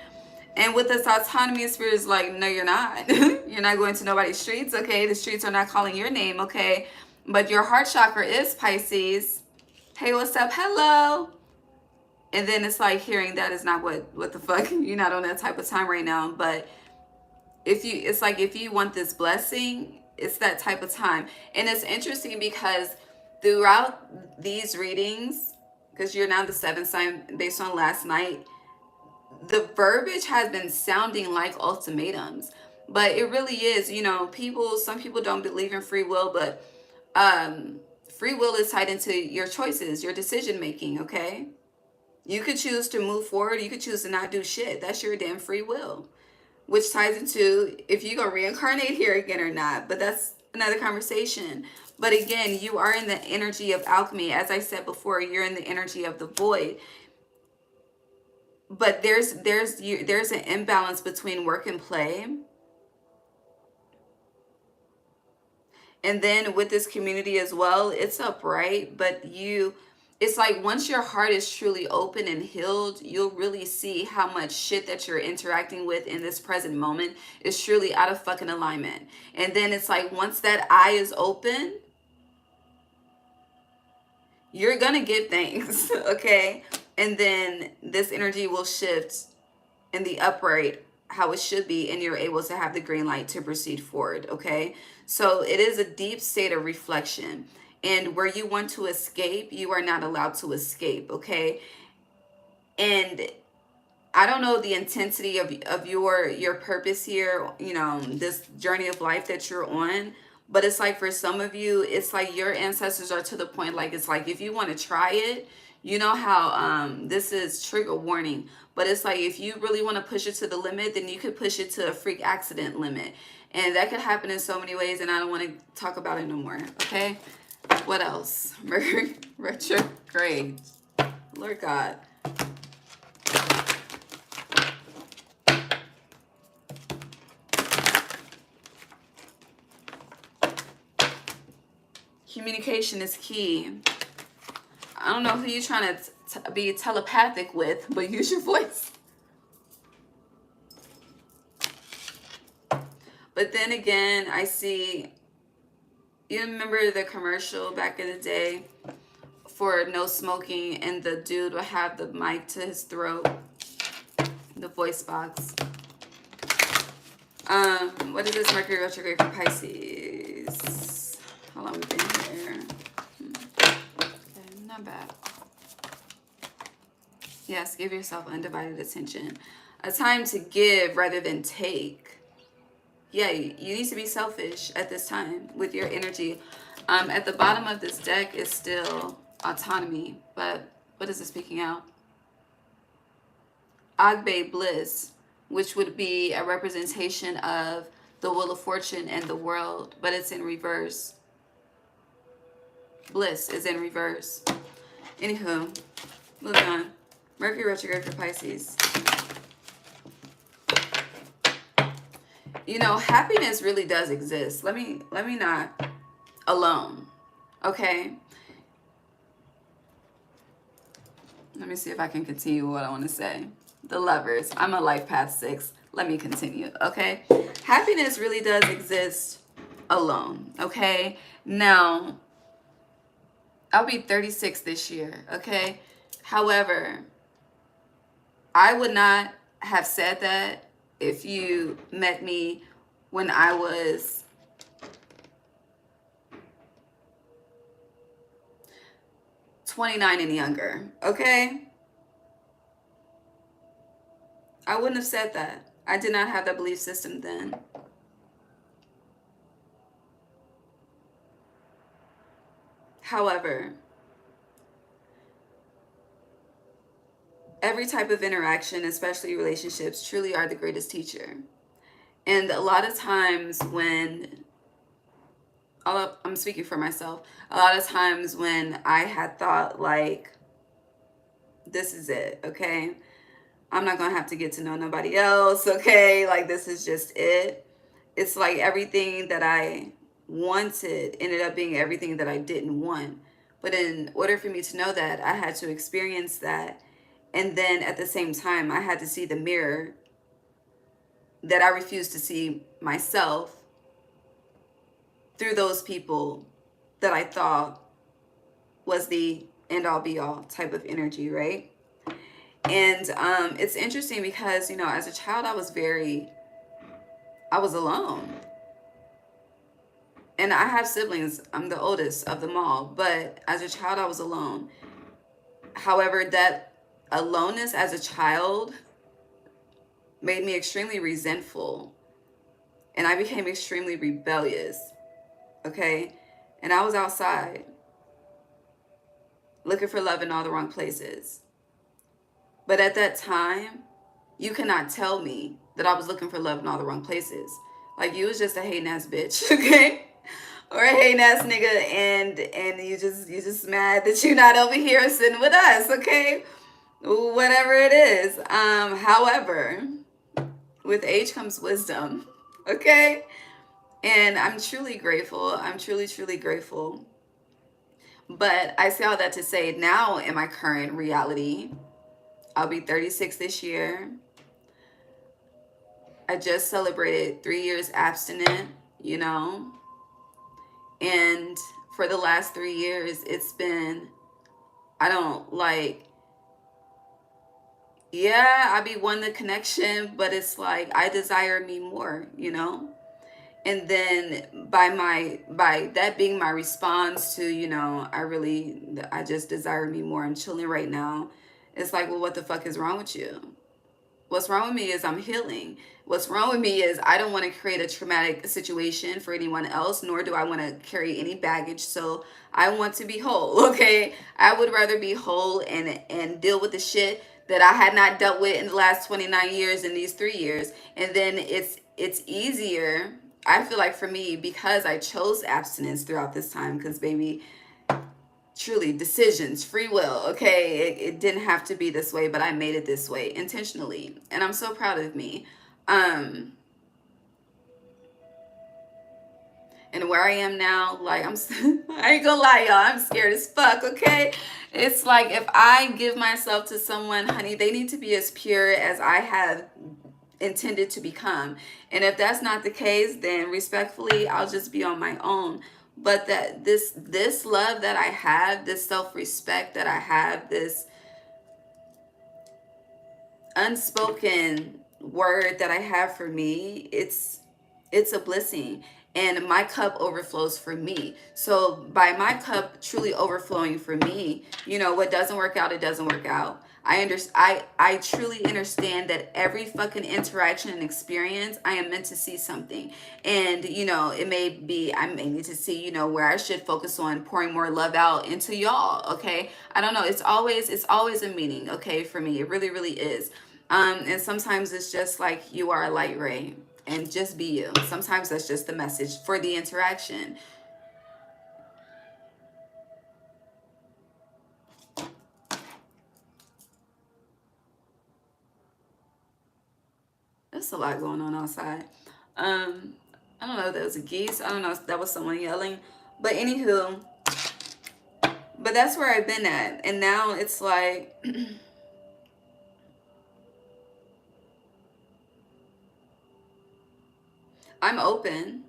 And with this autonomy spirit is like, no, you're not. You're not going to nobody's streets, okay? The streets are not calling your name, okay? But your heart chakra is Pisces. Hey, what's up? Hello. And then it's like hearing that is not what the fuck. You're not on that type of time right now. But it's like if you want this blessing, it's that type of time. And it's interesting because throughout these readings, because you're now the 7th sign based on last night, the verbiage has been sounding like ultimatums, but it really is, you know, some people don't believe in free will, but free will is tied into your choices, your decision making, okay? You could choose to move forward, you could choose to not do shit. That's your damn free will, which ties into if you're gonna reincarnate here again or not, but that's another conversation. But again, you are in the energy of alchemy. As I said before, you're in the energy of the void. But there's an imbalance between work and play. And then with this community as well, it's upright, but it's like once your heart is truly open and healed, you'll really see how much shit that you're interacting with in this present moment is truly out of fucking alignment. And then it's like once that eye is open, you're gonna get things, okay? And then this energy will shift in the upright, how it should be, and you're able to have the green light to proceed forward, okay? So it is a deep state of reflection. And where you want to escape, you are not allowed to escape, okay? And I don't know the intensity of your purpose here, you know, this journey of life that you're on. But it's like for some of you, it's like your ancestors are to the point, like it's like if you want to try it, you know how this is trigger warning, but it's like if you really want to push it to the limit, then you could push it to a freak accident limit. And that could happen in so many ways, and I don't want to talk about it no more, okay? What else? Mercury Retrograde. Lord God. Communication is key. I don't know who you're trying to be telepathic with, but use your voice. But then again, I see, you remember the commercial back in the day for no smoking, and the dude would have the mic to his throat, the voice box. What is this? Mercury retrograde for Pisces. How long have we been here? Okay, not bad. Yes, give yourself undivided attention. A time to give rather than take. Yeah, you need to be selfish at this time with your energy. At the bottom of this deck is still autonomy, but what is it speaking out? Agbe bliss, which would be a representation of the wheel of fortune and the world, but it's in reverse. Bliss is in reverse. Anywho, moving on. Mercury retrograde for Pisces. You know, happiness really does exist. Let me not alone. Okay? Let me see if I can continue what I want to say. The Lovers. I'm a life path 6. Let me continue. Okay? Happiness really does exist alone. Okay? Now, I'll be 36 this year. Okay? However, I would not have said that if you met me when I was 29 and younger, okay? I wouldn't have said that. I did not have that belief system then. However, every type of interaction, especially relationships, truly are the greatest teacher. And a lot of times when, I'm speaking for myself, a lot of times when I had thought like, this is it, okay? I'm not gonna have to get to know nobody else, okay? Like, this is just it. It's like everything that I wanted ended up being everything that I didn't want. But in order for me to know that, I had to experience that. And then at the same time, I had to see the mirror that I refused to see myself through those people that I thought was the end all be all type of energy, right? And it's interesting because, you know, as a child, I was alone. And I have siblings. I'm the oldest of them all. But as a child, I was alone. However, that aloneness as a child made me extremely resentful. And I became extremely rebellious. Okay? And I was outside looking for love in all the wrong places. But at that time, you cannot tell me that I was looking for love in all the wrong places. Like, you was just a hating ass bitch, okay? Or a hating ass nigga, and you just mad that you're not over here sitting with us, okay? Whatever it is. However, with age comes wisdom, okay? And I'm truly grateful. I'm truly, truly grateful. But I say all that to say, now in my current reality, I'll be 36 this year. I just celebrated 3 years abstinent, you know. And for the last 3 years, it's been, I be wanting the connection, but it's like, I desire me more, you know. And then by that being my response to, you know, I just desire me more. I'm chilling right now. It's like, well, what the fuck is wrong with you? What's wrong with me is I'm healing. What's wrong with me is I don't want to create a traumatic situation for anyone else, nor do I want to carry any baggage. So I want to be whole, okay? I would rather be whole and deal with the shit that I had not dealt with in the last 29 years in these 3 years. And then it's easier, I feel like, for me, because I chose abstinence throughout this time, because baby, truly, decisions, free will, okay? It didn't have to be this way, but I made it this way intentionally. And I'm so proud of me. And where I am now, like, I ain't gonna lie, y'all, I'm scared as fuck, okay? It's like, if I give myself to someone, honey, they need to be as pure as I have intended to become. And if that's not the case, then respectfully, I'll just be on my own. But that this love that I have, this self-respect that I have, this unspoken word that I have for me, it's a blessing. And my cup overflows for me. So by my cup truly overflowing for me, you know, what doesn't work out, it doesn't work out. I truly understand that every fucking interaction and experience, I am meant to see something. And, you know, it may be, I may need to see, you know, where I should focus on pouring more love out into y'all, okay? I don't know. It's always a meaning, okay, for me. It really, really is. And sometimes it's just like, you are a light ray, and just be you. Sometimes that's just the message for the interaction. There's a lot going on outside. I don't know if that was a geese. I don't know if that was someone yelling. But anywho, but that's where I've been at. And now it's like, I'm open,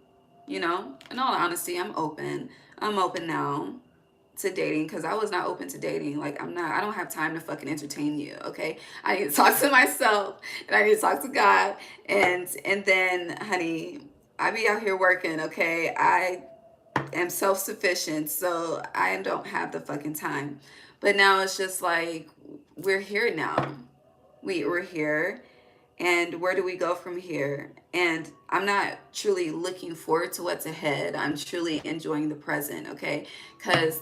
you know. In all honesty, I'm open. I'm open now to dating, because I was not open to dating. Like, I don't have time to fucking entertain you, okay? I need to talk to myself, and I need to talk to God, and then, honey, I be out here working, okay? I am self-sufficient, so I don't have the fucking time. But now it's just like, we're here now. We're here. And where do we go from here? And I'm not truly looking forward to what's ahead. I'm truly enjoying the present, okay? Because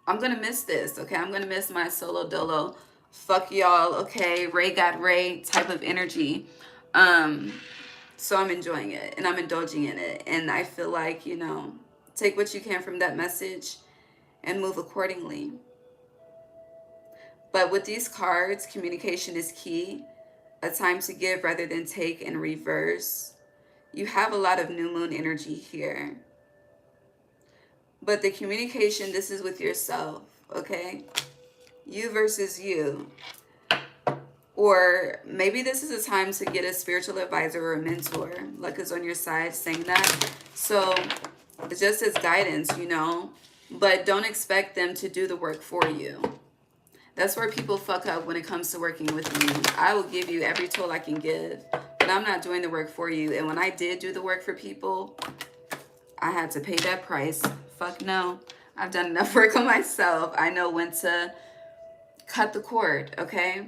I'm going to miss this, okay? I'm going to miss my solo dolo, fuck y'all, okay? Ray got Ray type of energy. So I'm enjoying it and I'm indulging in it. And I feel like, you know, take what you can from that message and move accordingly. But with these cards, communication is key. A time to give rather than take in reverse. You have a lot of new moon energy here. But the communication, this is with yourself, okay? You versus you. Or maybe this is a time to get a spiritual advisor or a mentor. Luck is on your side saying that. So it's just as guidance, you know. But don't expect them to do the work for you. That's where people fuck up when it comes to working with me. I will give you every tool I can give, but I'm not doing the work for you. And when I did do the work for people, I had to pay that price. Fuck no. I've done enough work on myself. I know when to cut the cord, okay?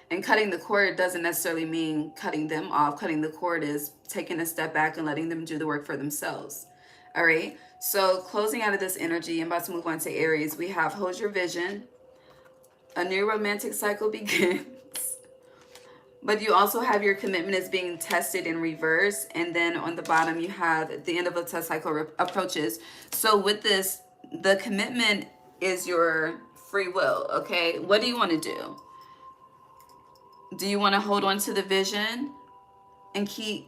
And cutting the cord doesn't necessarily mean cutting them off. Cutting the cord is taking a step back and letting them do the work for themselves. All right? So closing out of this energy, I'm about to move on to Aries. We have hold your vision. A new romantic cycle begins. But you also have your commitment is being tested in reverse. And then on the bottom, you have the end of a test cycle approaches. So with this, the commitment is your free will, okay? What do you want to do? Do you want to hold on to the vision and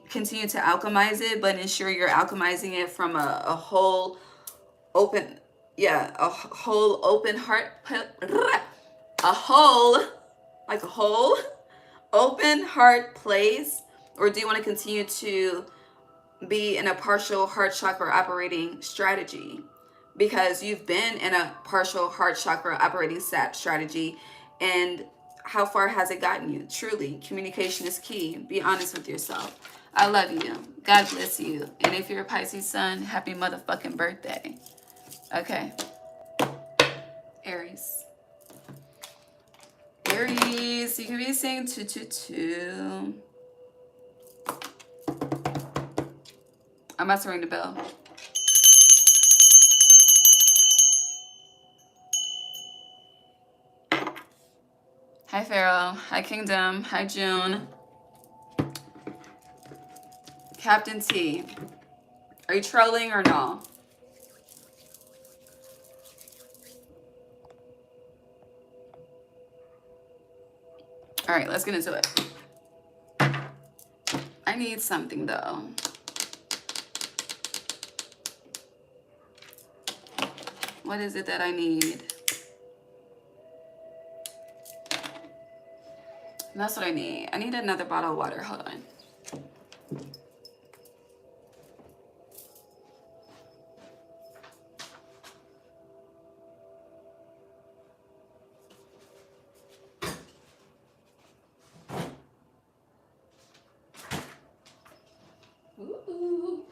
continue to alchemize it, but ensure you're alchemizing it from a whole open, a whole open heart, open heart place? Or do you want to continue to be in a partial heart chakra operating strategy? Because you've been in a partial heart chakra operating strategy, and how far has it gotten you? Truly, communication is key. Be honest with yourself. I love you. God bless you. And if you're a Pisces sun, happy motherfucking birthday. Okay. Aries. Aries, you can be saying 222. I'm about to ring the bell. Hi, Pharaoh. Hi, Kingdom. Hi, June. Captain T. Are you trolling or no? All right, let's get into it. I need something, though. What is it that I need? That's what I need. I need another bottle of water. Hold on. Ooh.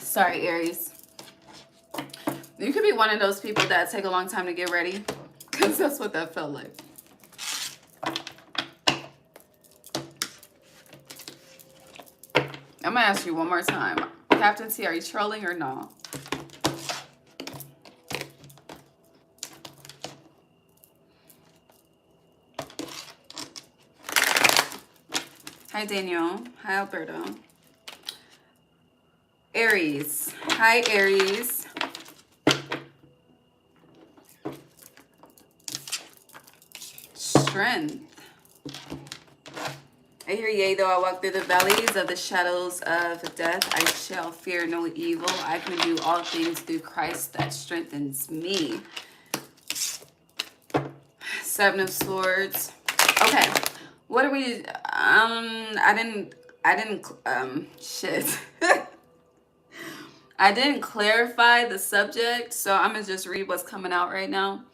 Sorry, Aries. You could be one of those people that take a long time to get ready, because that's what that felt like. I'm going to ask you one more time. Captain T, are you trolling or no? Hi, Daniel. Hi, Alberto. Aries. Hi, Aries. Strength. I hear, yea, though I walk through the valleys of the shadows of death, I shall fear no evil. I can do all things through Christ that strengthens me. Seven of Swords. Okay. What are we, shit. I didn't clarify the subject, so I'm gonna just read what's coming out right now.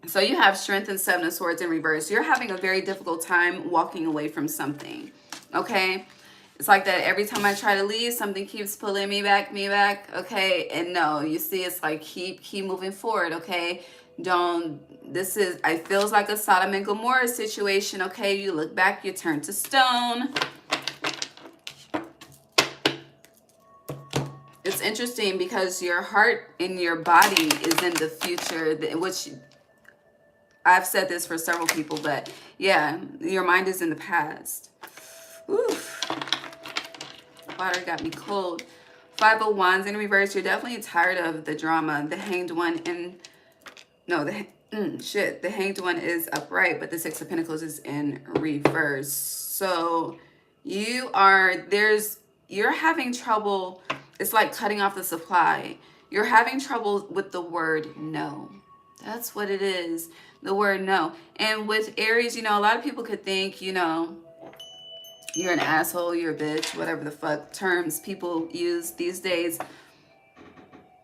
So you have Strength and Seven of Swords in reverse. You're having a very difficult time walking away from something, okay? It's like that every time I try to leave, something keeps pulling me back, okay? And no, you see, it's like keep moving forward, okay? It feels like a Sodom and Gomorrah situation, okay? You look back, you turn to stone. It's interesting because your heart and your body is in the future, which I've said this for several people, but yeah, your mind is in the past. Oof. Water got me cold. Five of Wands in reverse. You're definitely tired of the drama. The Hanged One the Hanged One is upright, but the Six of Pentacles is in reverse. So you're having trouble. It's like cutting off the supply. You're having trouble with the word no. That's what it is. The word no. And with Aries, a lot of people could think, you're an asshole, you're a bitch, whatever the fuck terms people use these days.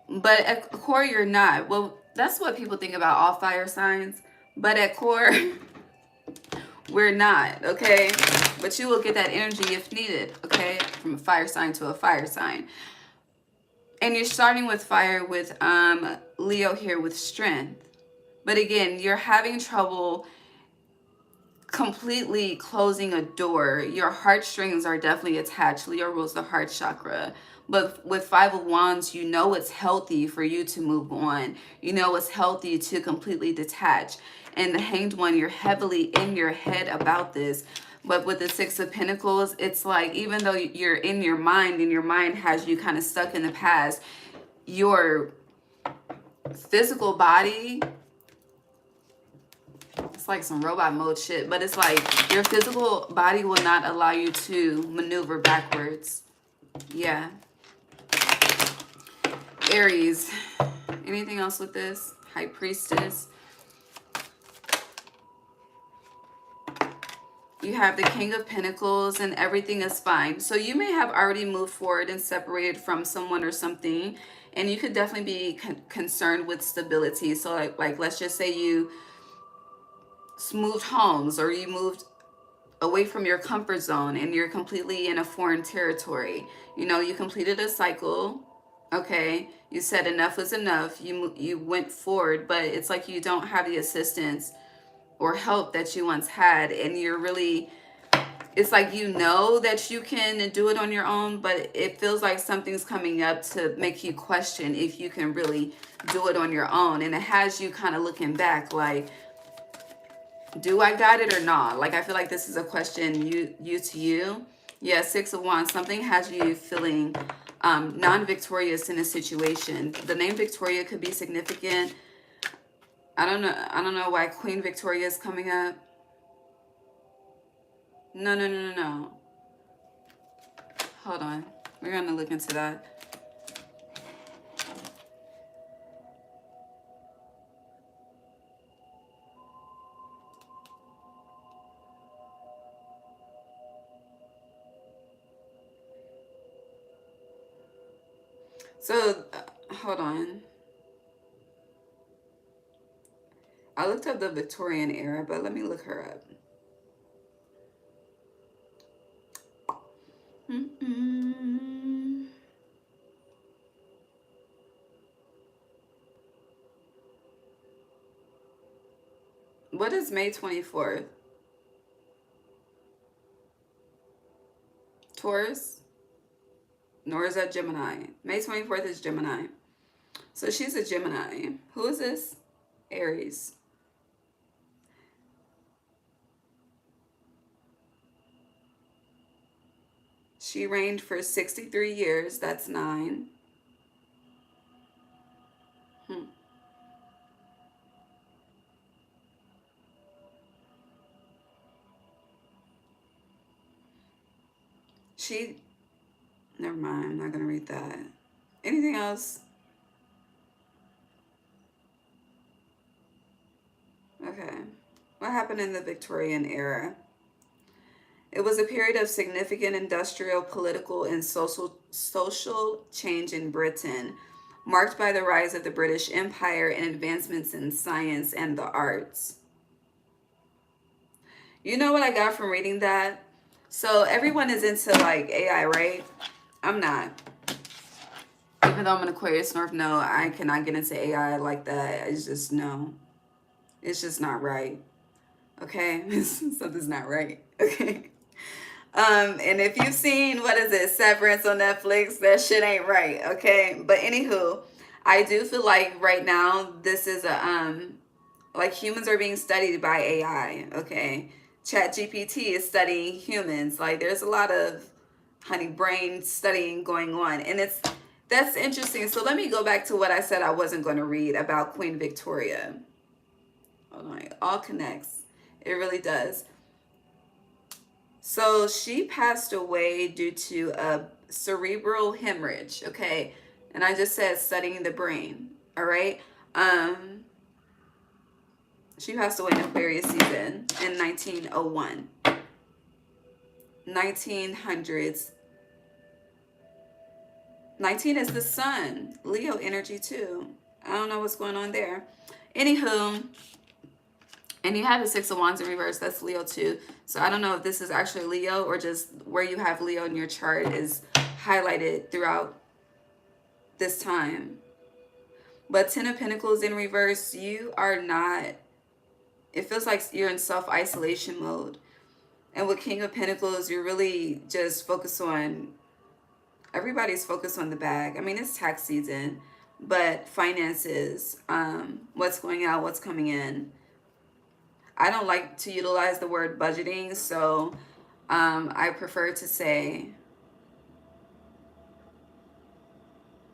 But at core, you're not. Well, that's what people think about all fire signs. But at core, we're not, okay? But you will get that energy if needed, okay? From a fire sign to a fire sign. And you're starting with fire with Leo here with strength. But again, you're having trouble completely closing a door. Your heartstrings are definitely attached. Leo rules the heart chakra. But with Five of Wands, it's healthy for you to move on. It's healthy to completely detach. And the Hanged One, you're heavily in your head about this. But with the Six of Pentacles, it's like, even though you're in your mind and your mind has you kind of stuck in the past, your physical body, it's like some robot mode shit, but it's like your physical body will not allow you to maneuver backwards. Yeah. Aries. Anything else with this? High Priestess. You have the King of Pentacles and everything is fine. So you may have already moved forward and separated from someone or something. And you could definitely be concerned with stability. So like let's just say you moved homes or you moved away from your comfort zone and you're completely in a foreign territory. You completed a cycle, okay? You said enough was enough. You went forward, but it's like you don't have the assistance or help that you once had, and it's like that you can do it on your own, but it feels like something's coming up to make you question if you can really do it on your own, and it has you kind of looking back like, do I got it or not? Like, I feel like this is a question you to you. Yeah, Six of Wands. Something has you feeling non-victorious in a situation. The name Victoria could be significant. I don't know why Queen Victoria is coming up. No. Hold on. We're going to look into that. So, hold on. I looked up the Victorian era, but let me look her up. What is May 24th? Taurus? Nor is that Gemini. May 24th is Gemini. So she's a Gemini. Who is this? Aries. She reigned for 63 years. That's 9. Never mind. I'm not going to read that. Anything else? What happened in the Victorian era? It was a period of significant industrial, political, and social change in Britain, marked by the rise of the British Empire and advancements in science and the arts. You know what I got from reading that? So everyone is into like AI, right? I'm not. Even though I'm an Aquarius North, no, I cannot get into AI like that. It's just no. It's just not right. Okay? Something's not right. Okay? And if you've seen, what is it, Severance on Netflix, that shit ain't right, okay? But anywho, I do feel like right now this is a like humans are being studied by AI, okay? ChatGPT is studying humans. Like there's a lot of honey brain studying going on, and that's interesting. So let me go back to what I said I wasn't going to read about Queen Victoria. Hold on, it all connects. It really does. So she passed away due to a cerebral hemorrhage, okay? And I just said studying the brain, all right? She passed away in Aquarius season in 1901. 1900s. 19 is the sun. Leo energy too. I don't know what's going on there. Anywho, and you have the Six of Wands in reverse. That's Leo too. So I don't know if this is actually Leo or just where you have Leo in your chart is highlighted throughout this time. But Ten of Pentacles in reverse, you are not, it feels like you're in self-isolation mode. And with King of Pentacles, you're really just focused on, everybody's focused on the bag. I mean, it's tax season, but finances, what's going out, what's coming in. I don't like to utilize the word budgeting, so I prefer to say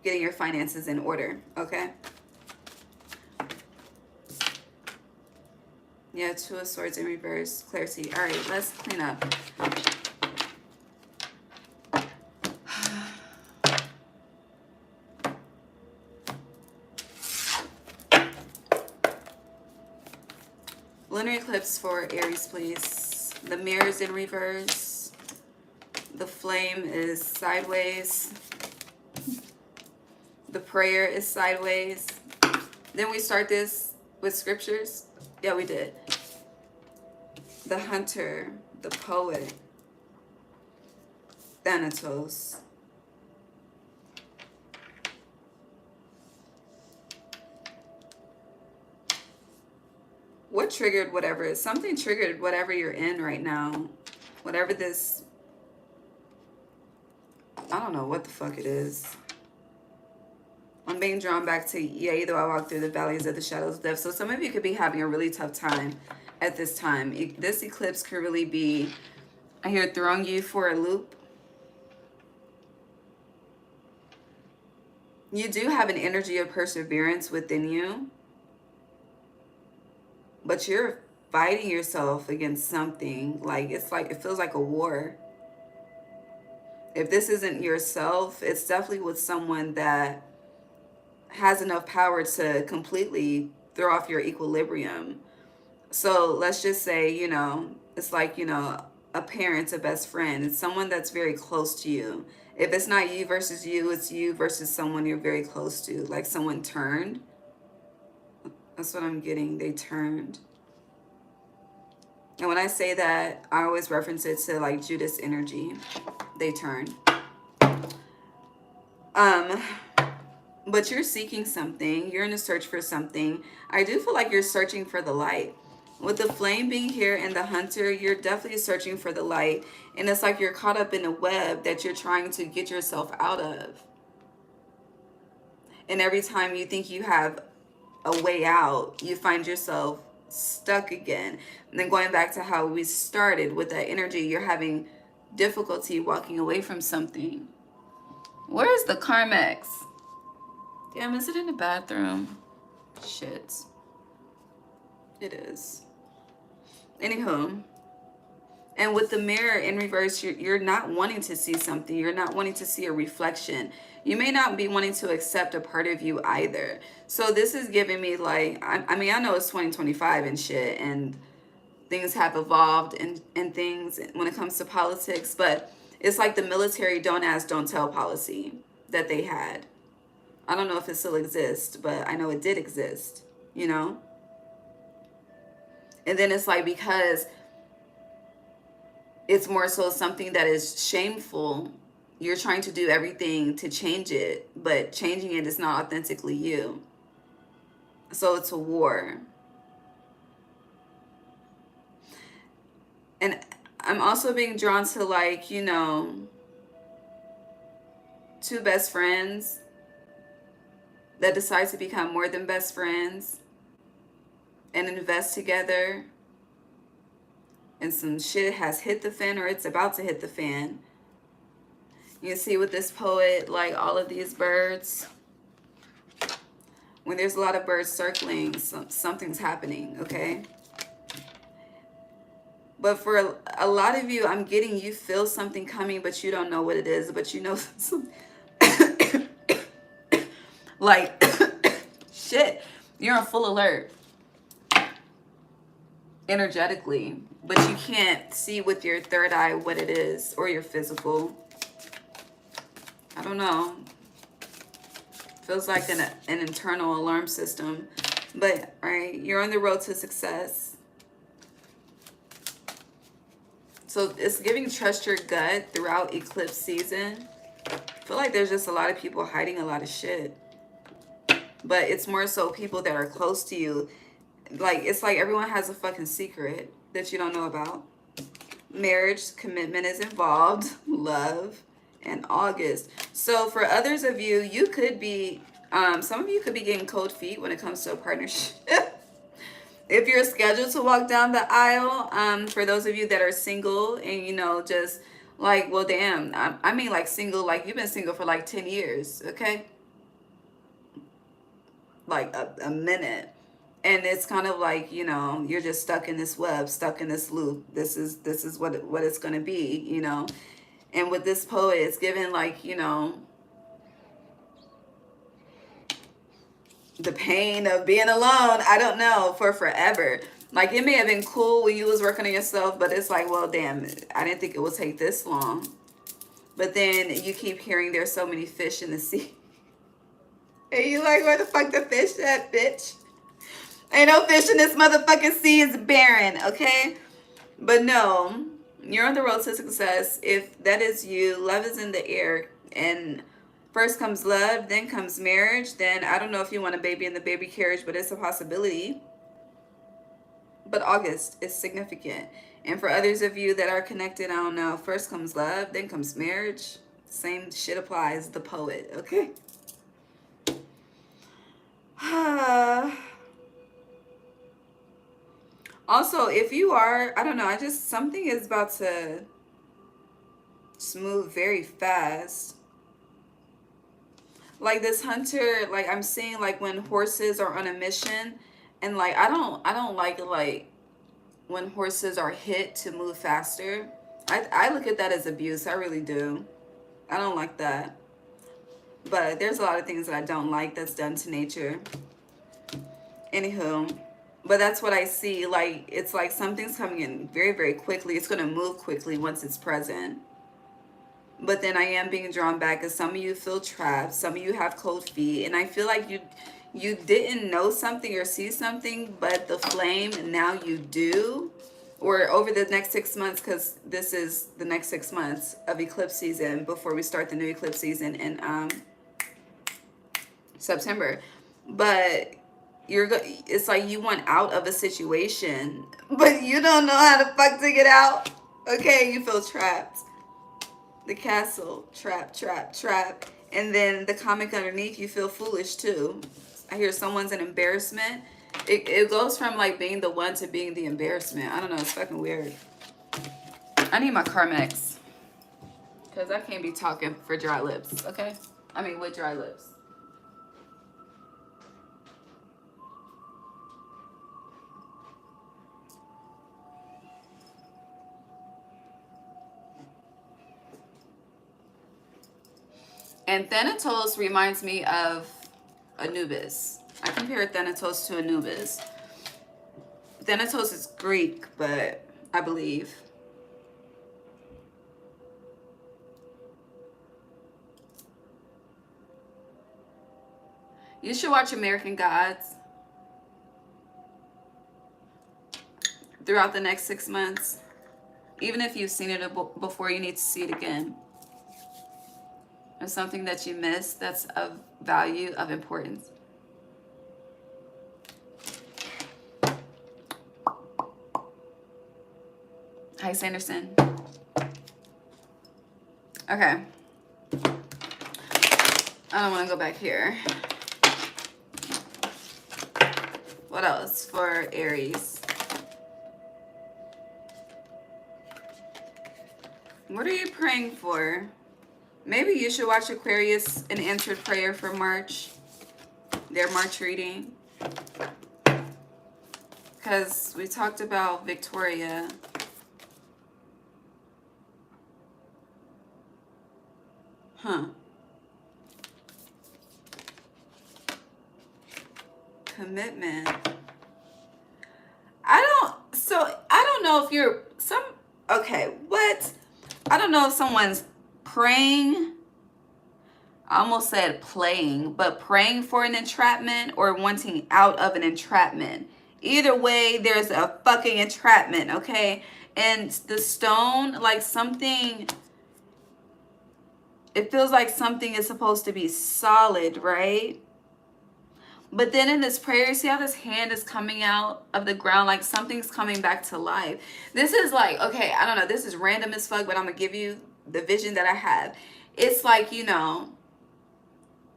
getting your finances in order, okay? Yeah, Two of Swords in reverse, clarity. All right, let's clean up. Lunar Eclipse for Aries, please. The mirror is in reverse. The flame is sideways. The prayer is sideways. Then we start this with scriptures. Yeah, we did. The hunter, the poet, Thanatos. What triggered whatever? Something triggered whatever you're in right now. Whatever this, I don't know what the fuck it is. I'm being drawn back to, yea, though I walk through the valleys of the shadows of death. So some of you could be having a really tough time at this time. This eclipse could really be, I hear, throwing you for a loop. You do have an energy of perseverance within you, but you're fighting yourself against something. Like it feels like a war. If this isn't yourself, it's definitely with someone that has enough power to completely throw off your equilibrium. So let's just say, you know, it's like, you know, a parent, a best friend. It's someone that's very close to you. If it's not you versus you, it's you versus someone you're very close to. Like someone turned. That's what I'm getting. They turned. And when I say that, I always reference it to like Judas energy. They turned. But you're seeking something. You're in a search for something. I do feel like you're searching for the light. With the flame being here and the hunter, you're definitely searching for the light. And it's like you're caught up in a web that you're trying to get yourself out of. And every time you think you have a way out, you find yourself stuck again. And then going back to how we started with that energy, you're having difficulty walking away from something. Where is the Carmex? Damn, is it in the bathroom? Shit. It is. Anywho. And with the mirror in reverse, you're not wanting to see something. You're not wanting to see a reflection. You may not be wanting to accept a part of you either. So this is giving me like, I mean, I know it's 2025 and shit. And things have evolved and things when it comes to politics, but it's like the military don't ask, don't tell policy that they had. I don't know if it still exists, but I know it did exist, you know? And then it's like, because it's more so something that is shameful, you're trying to do everything to change it, but changing it is not authentically you. So it's a war. And I'm also being drawn to, like, you know, two best friends that decide to become more than best friends and invest together, and some shit has hit the fan or it's about to hit the fan. You see with this poet, like all of these birds, when there's a lot of birds circling, something's happening, okay? But for a lot of you, I'm getting, you feel something coming, but you don't know what it is, but you know something. Like, shit, you're on full alert energetically, but you can't see with your third eye what it is, or your physical. I don't know. Feels like an internal alarm system. But, right, you're on the road to success. So it's giving trust your gut throughout eclipse season. I feel like there's just a lot of people hiding a lot of shit. But it's more so people that are close to you. Like, it's like everyone has a fucking secret that you don't know about. Marriage, commitment is involved. Love, and August. So for others of you, you could be, some of you could be getting cold feet when it comes to a partnership. If you're scheduled to walk down the aisle, for those of you that are single and, you know, just like, well, damn, I mean, like single, like you've been single for like 10 years, okay? Like a minute. And it's kind of like, you know, you're just stuck in this web, stuck in this loop. This is what it's going to be, you know? And with this poet, it's given like, you know, the pain of being alone, I don't know, for forever. Like, it may have been cool when you was working on yourself, but it's like, well, damn, I didn't think it would take this long. But then you keep hearing there's so many fish in the sea. And you like, where the fuck the fish at, bitch? Ain't no fish in this motherfucking sea, is barren, okay? But no, you're on the road to success. If that is you, love is in the air. And first comes love, then comes marriage. Then I don't know if you want a baby in the baby carriage, but it's a possibility. But August is significant. And for others of you that are connected, I don't know, first comes love, then comes marriage. Same shit applies, the poet, okay? Also, if you are, I don't know, something is about to move very fast. Like this hunter, like I'm seeing like when horses are on a mission, and like I don't like when horses are hit to move faster. I look at that as abuse. I really do. I don't like that. But there's a lot of things that I don't like that's done to nature. Anywho, but that's what I see. Like, it's like something's coming in very, very quickly. It's going to move quickly once it's present. But then I am being drawn back because some of you feel trapped. Some of you have cold feet. And I feel like you didn't know something or see something, but the flame, now you do. Or over the next 6 months, because this is the next 6 months of eclipse season before we start the new eclipse season in September. But it's like you want out of a situation, but you don't know how to fuck to get out. Okay, you feel trapped. The castle, trap, trap, trap. And then the comic underneath, you feel foolish too. I hear someone's an embarrassment. It goes from like being the one to being the embarrassment. I don't know, it's fucking weird. I need my Carmex, because I can't be talking for dry lips, okay? I mean, with dry lips. And Thanatos reminds me of Anubis. I compare Thanatos to Anubis. Thanatos is Greek, but I believe. You should watch American Gods throughout the next 6 months. Even if you've seen it before, you need to see it again. There's something that you missed that's of value, of importance. Hi, Sanderson. Okay. I don't want to go back here. What else for Aries? What are you praying for? Maybe you should watch Aquarius, an answered prayer for March. Their March reading. Because we talked about Victoria. Huh. Commitment. I don't know if you're okay, what? I don't know if someone's praying, I almost said playing, but praying for an entrapment or wanting out of an entrapment. Either way, there's a fucking entrapment, okay? And the stone, like something, it feels like something is supposed to be solid, right? But then in this prayer, see how this hand is coming out of the ground, like something's coming back to life. This is like, okay, I don't know, this is random as fuck, but I'm gonna give you the vision that I have. It's like, you know,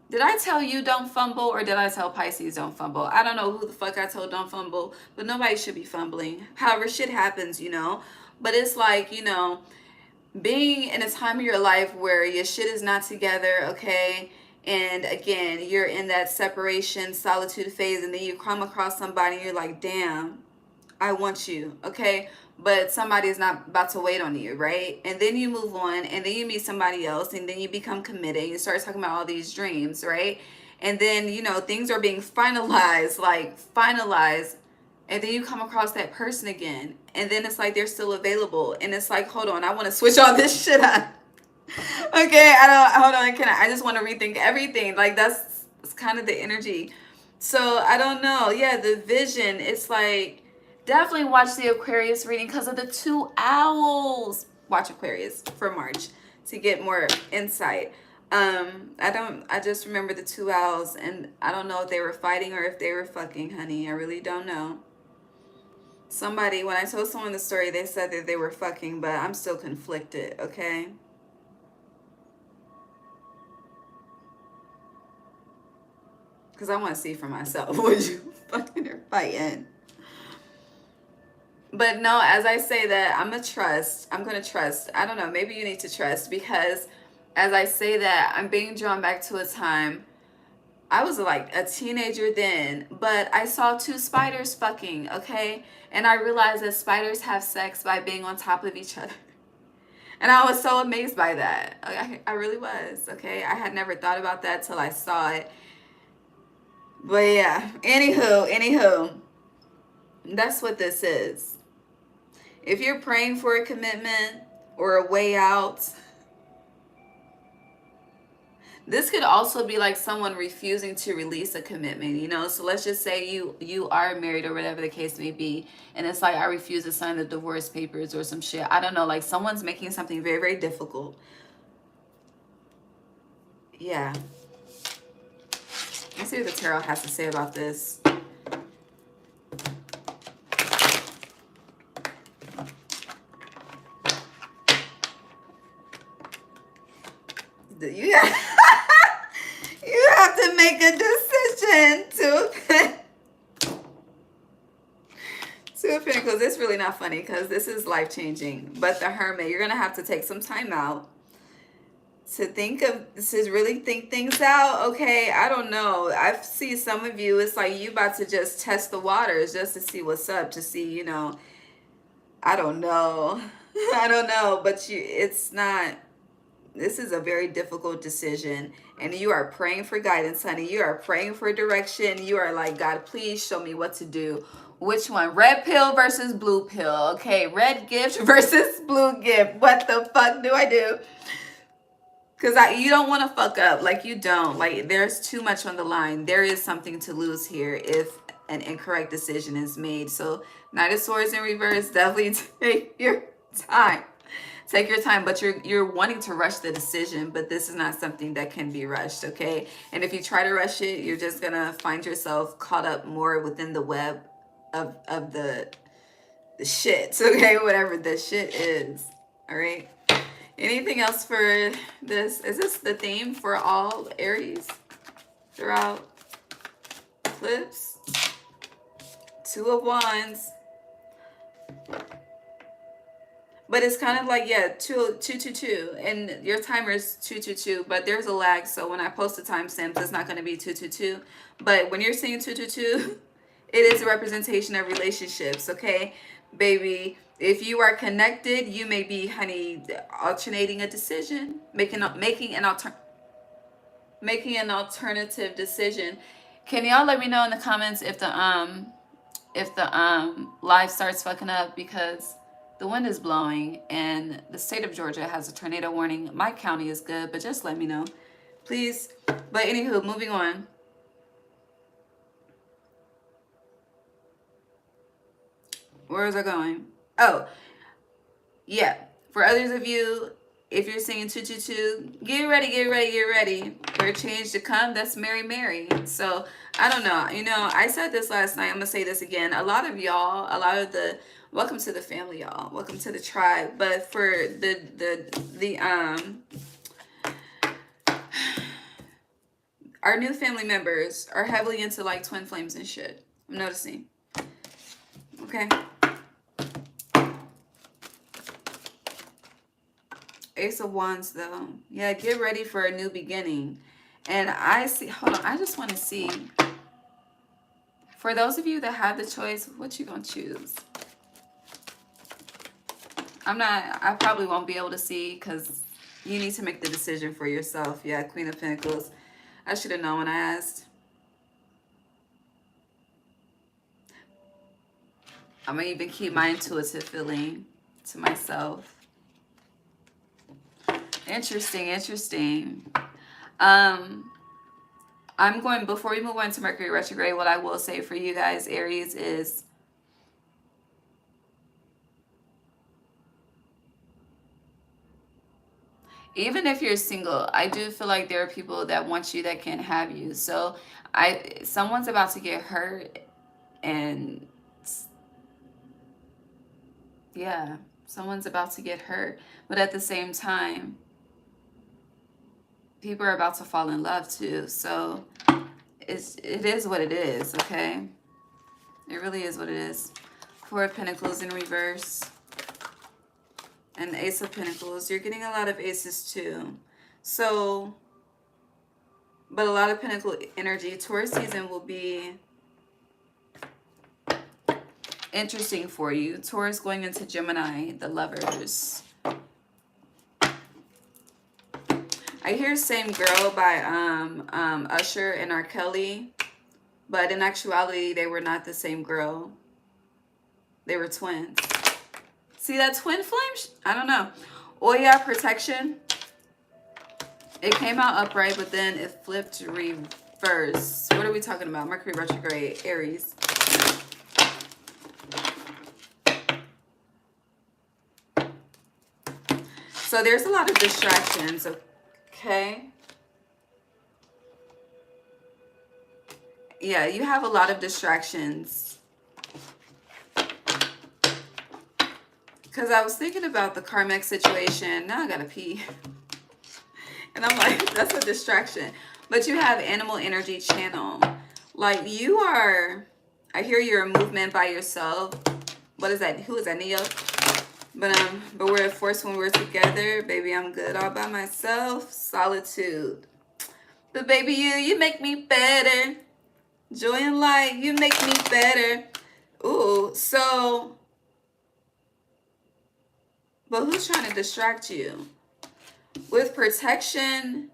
did I tell you don't fumble, or did I tell Pisces don't fumble? I don't know who the fuck I told don't fumble, but nobody should be fumbling. However, shit happens, you know. But it's like, you know, being in a time of your life where your shit is not together, okay? And again, you're in that separation, solitude phase, and then you come across somebody and you're like, damn, I want you, okay? But somebody's not about to wait on you, right? And then you move on, and then you meet somebody else, and then you become committed. You start talking about all these dreams, right? And then, you know, things are being finalized, and then you come across that person again, and then it's like they're still available, and it's like, hold on, I want to switch all this shit up. Okay, I just want to rethink everything. Like that's kind of the energy. So I don't know. Yeah, the vision, it's like, definitely watch the Aquarius reading because of the 2 owls. Watch Aquarius for March to get more insight. I just remember the 2 owls, and I don't know if they were fighting or if they were fucking, honey. I really don't know. Somebody, when I told someone the story, they said that they were fucking, but I'm still conflicted, okay? Because I want to see for myself. Would you fucking or fighting? But no, as I say that, I'm going to trust. I don't know. Maybe you need to trust, because as I say that, I'm being drawn back to a time. I was like a teenager then, but I saw 2 spiders fucking, okay? And I realized that spiders have sex by being on top of each other. And I was so amazed by that. I really was, okay? I had never thought about that till I saw it. But yeah, anywho, that's what this is. If you're praying for a commitment or a way out, this could also be like someone refusing to release a commitment, you know? So let's just say you are married or whatever the case may be, and it's like, I refuse to sign the divorce papers or some shit. I don't know, like someone's making something very, very difficult. Yeah. Let's see what the tarot has to say about this. You have to make a decision to Two of Pentacles. It's really not funny because this is life-changing. But the Hermit, you're going to have to take some time out to really think things out. Okay, I don't know. I see some of you, it's like you about to just test the waters just to see what's up, to see, you know, I don't know. I don't know, but it's not, this is a very difficult decision, and you are praying for guidance, honey. You are praying for direction. You are like, God, please show me what to do. Which one? Red pill versus blue pill. Okay, red gift versus blue gift. What the fuck do I do? Because you don't want to fuck up. Like, you don't. Like, there's too much on the line. There is something to lose here if an incorrect decision is made. So, Knight of Swords in reverse, definitely take your time. Take your time, but you're wanting to rush the decision, but this is not something that can be rushed, okay? And if you try to rush it, you're just going to find yourself caught up more within the web of the shit, okay? Whatever the shit is, all right? Anything else for this? Is this the theme for all Aries throughout eclipse? Two of Wands. But it's kind of like, yeah, 222, and your timer is 222, but there's a lag, so when I post the timestamps, it's not going to be 222. But when you're seeing 222, it is a representation of relationships, okay? Baby, if you are connected, you may be, honey, alternating a decision, making an alternative decision. Can y'all let me know in the comments if the live starts fucking up, because the wind is blowing and the state of Georgia has a tornado warning. My county is good, but just let me know, please. But anywho, moving on. Where was I going? Oh, yeah. For others of you, if you're singing 222, get ready for a change to come. That's Mary Mary. So I don't know. You know, I said this last night. I'm gonna say this again. A lot of y'all, welcome to the family, y'all. Welcome to the tribe. But for our new family members are heavily into like twin flames and shit. I'm noticing. Okay. Ace of Wands, though. Yeah, get ready for a new beginning. And I see, hold on, I just want to see. For those of you that have the choice, what you gonna choose? I probably won't be able to see because you need to make the decision for yourself. Yeah, Queen of Pentacles. I should have known when I asked. I'm gonna even keep my intuitive feeling to myself. Interesting. I'm going, before we move on to Mercury Retrograde, what I will say for you guys, Aries, is even if you're single, I do feel like there are people that want you that can't have you. So someone's about to get hurt, and yeah, someone's about to get hurt. But at the same time, people are about to fall in love too. So it is what it is, okay? It really is what it is. Four of Pentacles in reverse. And Ace of Pentacles. You're getting a lot of aces too. So, but a lot of Pentacle energy. Taurus season will be interesting for you. Taurus going into Gemini, the Lovers. I hear Same Girl by Usher and R. Kelly, but in actuality, they were not the same girl. They were twins. See that twin flame? I don't know. Oya, Protection. It came out upright, but then it flipped reverse. What are we talking about? Mercury Retrograde, Aries. So there's a lot of distractions, okay? Yeah, you have a lot of distractions. Because I was thinking about the karmic situation. Now I gotta pee. And I'm like, that's a distraction. But you have animal energy channel. Like, you are, I hear you're a movement by yourself. What is that? Who is that, Neo? But we're a force when we're together. Baby, I'm good all by myself. Solitude. But baby, you make me better. Joy and light, you make me better. Ooh, so, but who's trying to distract you? With protection,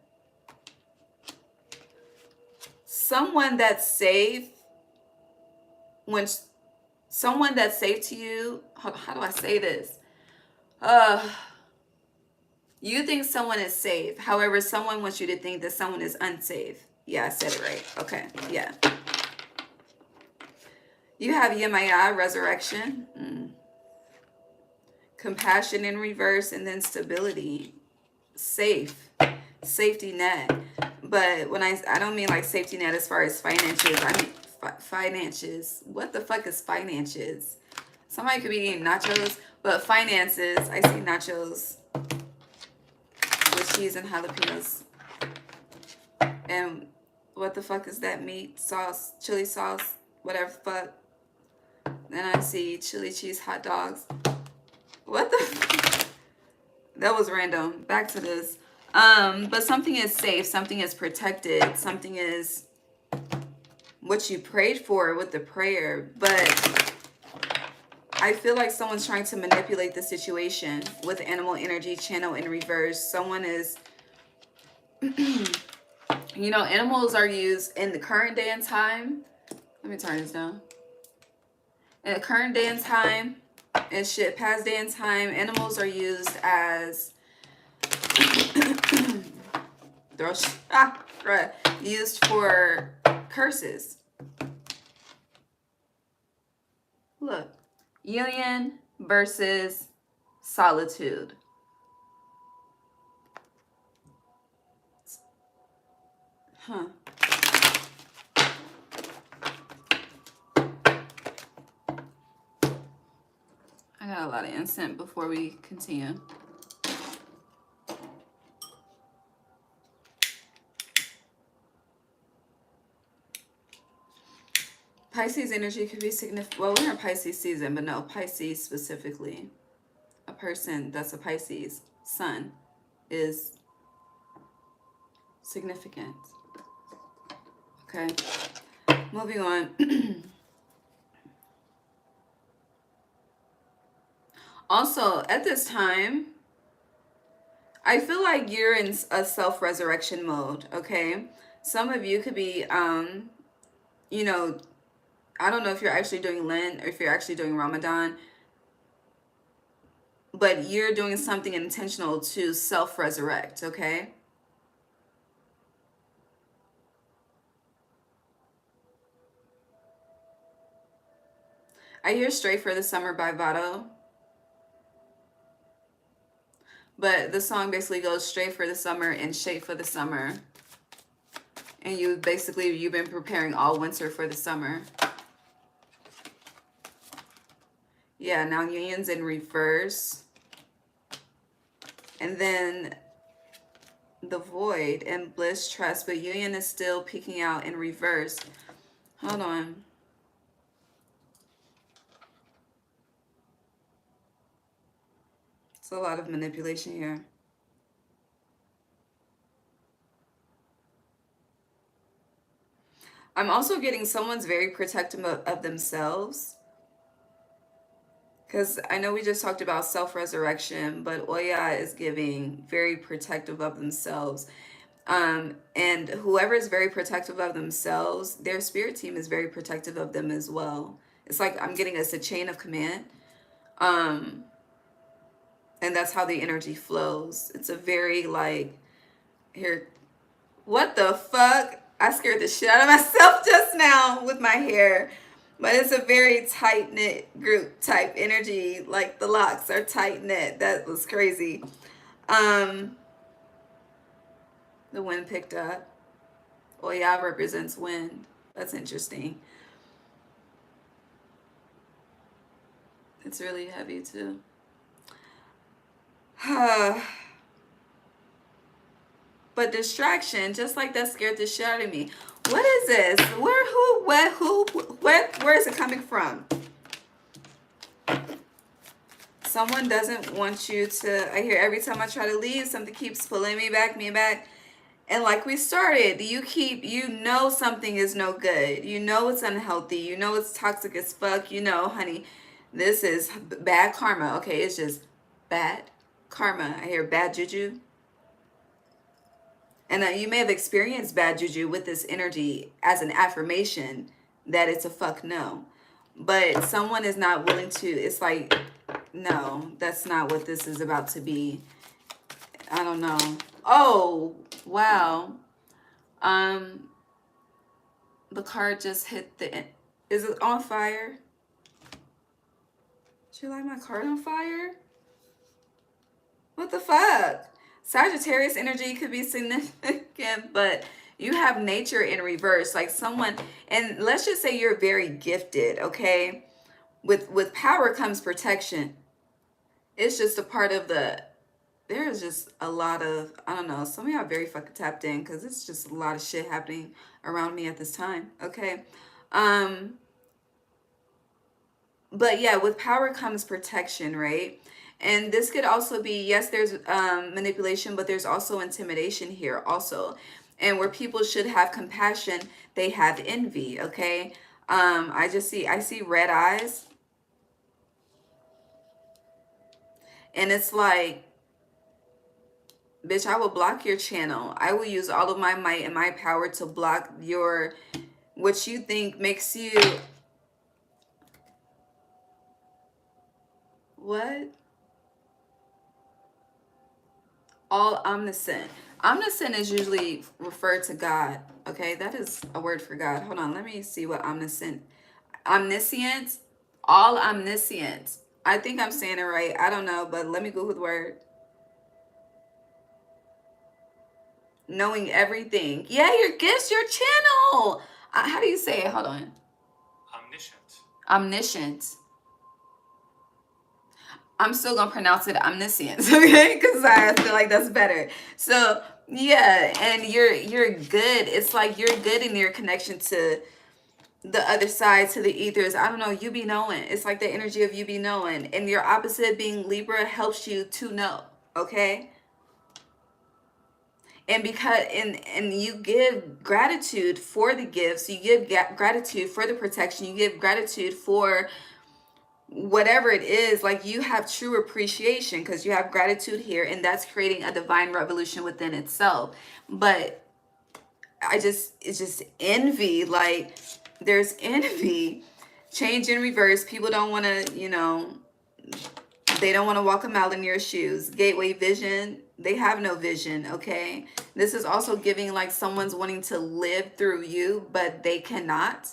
someone that's safe when someone that's safe to you. How do I say this? You think someone is safe. However, someone wants you to think that someone is unsafe. Yeah, I said it right. Okay, yeah. You have Yemaya, resurrection. Compassion in reverse, and then stability. Safe. Safety net. But when I don't mean like safety net as far as finances. I mean finances. What the fuck is finances? Somebody could be eating nachos, but finances, I see nachos with cheese and jalapenos. And what the fuck is that meat? Sauce, chili sauce, whatever the fuck. Then I see chili cheese hot dogs. What the? That was random. Back to this. But something is safe. Something is protected. Something is what you prayed for with the prayer. But I feel like someone's trying to manipulate the situation with animal energy channel in reverse. Someone is, you know, animals are used in the current day and time. Let me turn this down. In the current day and time, and shit, past day and time, animals are used as used for curses. Look, union versus solitude. Huh. I got a lot of incense before we continue. Pisces energy could be significant. Well, we're in Pisces season, but no, Pisces specifically. A person that's a Pisces sun is significant. Okay, moving on. Also, at this time, I feel like you're in a self-resurrection mode, okay? Some of you could be, you know, I don't know if you're actually doing Lent or if you're actually doing Ramadan, but you're doing something intentional to self-resurrect, okay? I hear Straight for the Summer by Vado. But the song basically goes straight for the summer and shake for the summer. And you've been preparing all winter for the summer. Yeah, now union's in reverse. And then the void and bliss trust, but union is still peeking out in reverse. Hold on. It's a lot of manipulation here. I'm also getting someone's very protective of themselves. Because I know we just talked about self-resurrection, but Oya is giving very protective of themselves. And whoever is very protective of themselves, their spirit team is very protective of them as well. It's like I'm getting us a chain of command. And that's how the energy flows. It's a very like, here, what the fuck? I scared the shit out of myself just now with my hair. But it's a very tight-knit group type energy. Like the locks are tight-knit. That was crazy. The wind picked up. Oya represents wind. That's interesting. It's really heavy too. But distraction, just like that scared the shit out of me. What is this? Where is it coming from? Someone doesn't want you to, I hear every time I try to leave, something keeps pulling me back. And like we started, you know something is no good. You know it's unhealthy. You know it's toxic as fuck. You know, honey, this is bad karma. Okay, it's just bad karma. I hear bad juju. And you may have experienced bad juju with this energy as an affirmation that it's a fuck no. but someone is not willing to, it's like, no, that's not what this is about to be. I don't know. Oh, wow. The card just hit the, is it on fire? Did you light my card on fire? What the fuck? Sagittarius energy could be significant, but you have nature in reverse. Like someone, and let's just say you're very gifted, okay? With power comes protection. It's just a part of the, there's just a lot of, I don't know, some of y'all very fucking tapped in because it's just a lot of shit happening around me at this time, okay? But yeah, with power comes protection, right? And this could also be, yes, there's manipulation, but there's also intimidation here also. And where people should have compassion, they have envy, okay? I see red eyes. And it's like, bitch, I will block your channel. I will use all of my might and my power to block your, what you think makes you, what? All omniscient. Omniscient is usually referred to God. Okay, that is a word for God. Hold on, let me see what omniscient. Omniscient, all omniscient. I think I'm saying it right. I don't know, but let me Google the word. Knowing everything. Yeah, your gifts, your channel. How do you say it? Hold on. Omniscient. Omniscient. I'm still gonna pronounce it omniscience, okay? Because I feel like that's better. So yeah, and you're good. It's like you're good in your connection to the other side, to the ethers. I don't know, you be knowing. It's like the energy of you be knowing. And your opposite being Libra helps you to know, okay? And because and you give gratitude for the gifts, you give gratitude for the protection, you give gratitude for whatever it is. Like you have true appreciation because you have gratitude here, and that's creating a divine revolution within itself. But it's just envy. Like there's envy. Change in reverse. People don't want to, they don't want to walk a mile in your shoes. Gateway vision, they have no vision, okay? This is also giving like someone's wanting to live through you, but they cannot.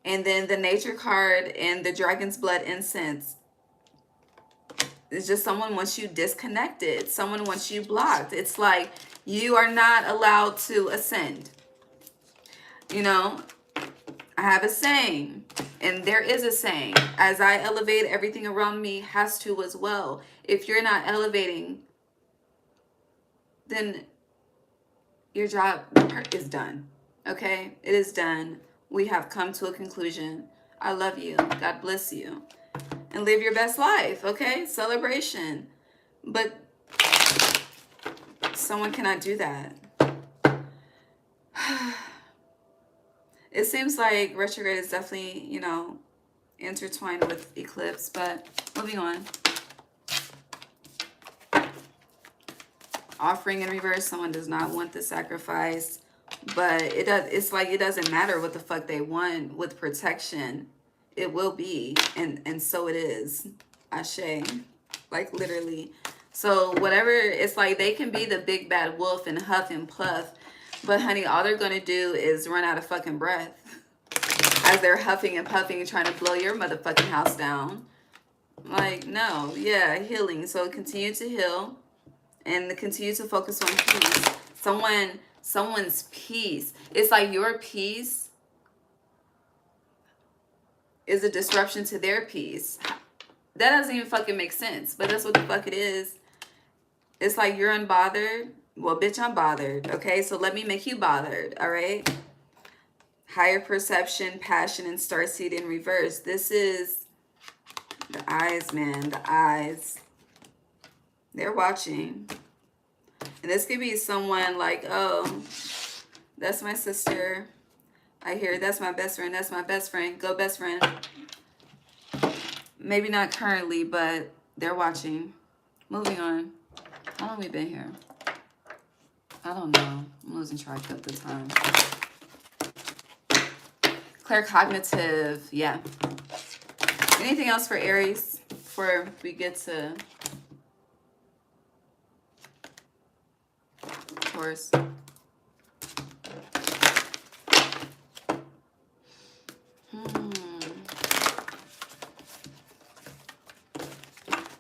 And then the nature card and the dragon's blood incense. It's just someone wants you disconnected. Someone wants you blocked. It's like you are not allowed to ascend. I have a saying, and there is a saying, as I elevate, everything around me has to as well. If you're not elevating, then your job is done. Okay? It is done. We have come to a conclusion. I love you. God bless you. And live your best life, okay? Celebration. But someone cannot do that. It seems like retrograde is definitely, intertwined with eclipse, but moving on. Offering in reverse, someone does not want the sacrifice, but it's like it doesn't matter what the fuck they want with protection. It will be, and so it is. Ashe. Like literally. So whatever, it's like they can be the big bad wolf and huff and puff, but honey, all they're gonna do is run out of fucking breath as they're huffing and puffing and trying to blow your motherfucking house down. Like, no, yeah, healing. So continue to heal and continue to focus on peace. Someone's peace. It's like your peace is a disruption to their peace. That doesn't even fucking make sense, but that's what the fuck it is. It's like you're unbothered. Well, bitch, I'm bothered. Okay, so let me make you bothered. All right. Higher perception, passion, and starseed in reverse. This is the eyes, man. The eyes. They're watching. And this could be someone like, oh, that's my sister. I hear that's my best friend. That's my best friend. Go best friend. Maybe not currently, but they're watching. Moving on. How long we been here? I don't know. I'm losing track of the time. Claircognitive, yeah. Anything else for Aries before we get to Taurus? I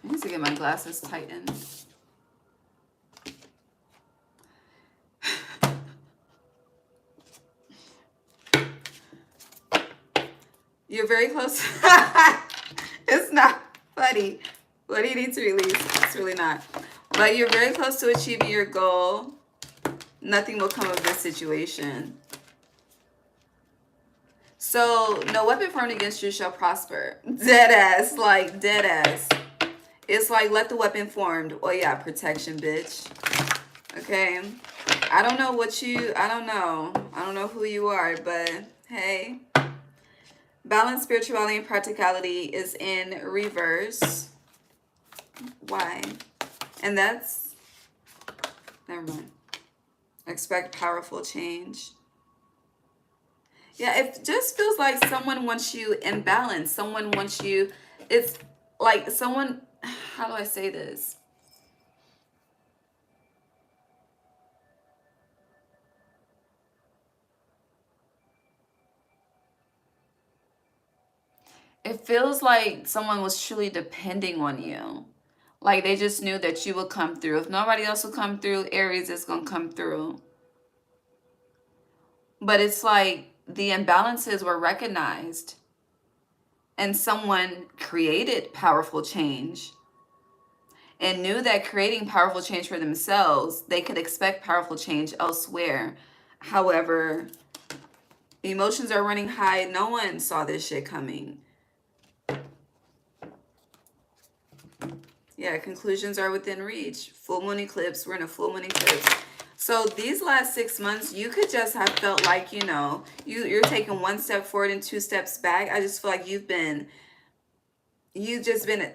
need to get my glasses tightened. You're very close. It's not funny. What do you need to release? It's really not. But you're very close to achieving your goal. Nothing will come of this situation. So, no weapon formed against you shall prosper. Dead ass. Like, dead ass. It's like, let the weapon formed. Oh, yeah, protection, bitch. Okay? I don't know what you... I don't know who you are, but hey... Balance, spirituality, and practicality is in reverse. Why? And that's... Never mind. Expect powerful change. Yeah, it just feels like someone wants you in balance. Someone wants you... It's like someone... How do I say this? It feels like someone was truly depending on you. Like they just knew that you would come through. If nobody else will come through, Aries is going to come through. But it's like the imbalances were recognized. And someone created powerful change. And knew that creating powerful change for themselves, they could expect powerful change elsewhere. However, emotions are running high. No one saw this shit coming. Yeah, conclusions are within reach. Full moon eclipse. We're in a full moon eclipse. So these last 6 months, you could just have felt like, you know, you're taking 1 step forward and 2 steps back. I just feel like you've just been,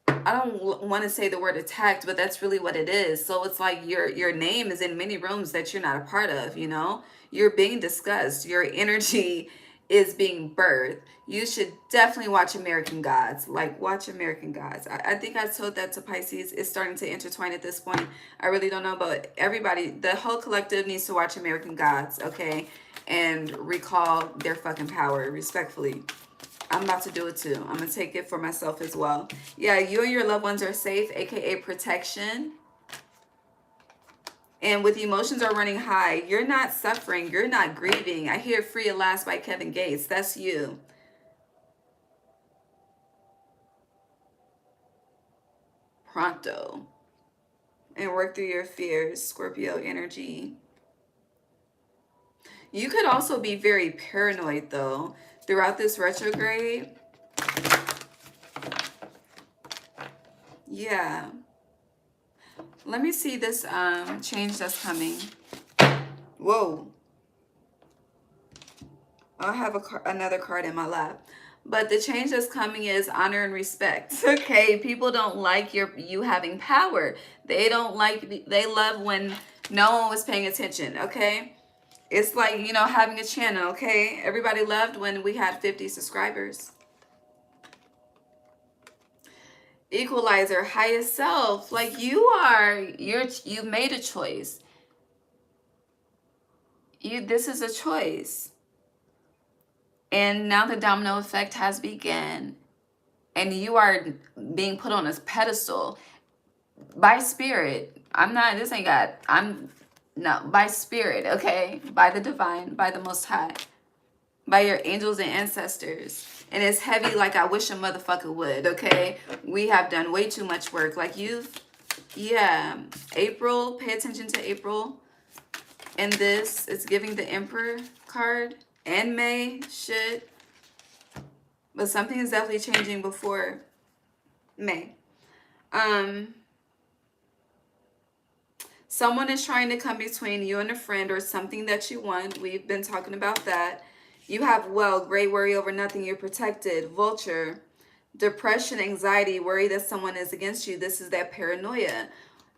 I don't want to say the word attacked, but that's really what it is. So it's like your name is in many rooms that you're not a part of, you know? You're being discussed. Your energy is being birthed. You should definitely watch American Gods. Like, watch American Gods. I think I told that to Pisces. It's starting to intertwine at this point. I really don't know, but everybody, the whole collective needs to watch American Gods, okay? And recall their fucking power, respectfully. I'm about to do it too. I'm going to take it for myself as well. Yeah, you and your loved ones are safe, aka protection. And with emotions are running high, you're not suffering. You're not grieving. I hear Free at Last by Kevin Gates. That's you. Pronto. And work through your fears, Scorpio energy. You could also be very paranoid, though, throughout this retrograde. Yeah. Let me see this change that's coming. Whoa. I'll have another card in my lap. But the change that's coming is honor and respect. Okay, people don't like you having power. They love when no one was paying attention, okay? It's like, you know, having a channel, okay? Everybody loved when we had 50 subscribers. Equalizer, highest self. Like you've made a choice. This is a choice. And now the domino effect has begun. And you are being put on a pedestal by spirit. By spirit, okay? By the divine, by the Most High. By your angels and ancestors. And it's heavy like I wish a motherfucker would, okay? We have done way too much work. Like April, pay attention to April. And this, it's giving the Emperor card. And May, shit. But something is definitely changing before May. Someone is trying to come between you and a friend or something that you want. We've been talking about that. You have, great worry over nothing. You're protected. Vulture. Depression, anxiety, worry that someone is against you. This is that paranoia.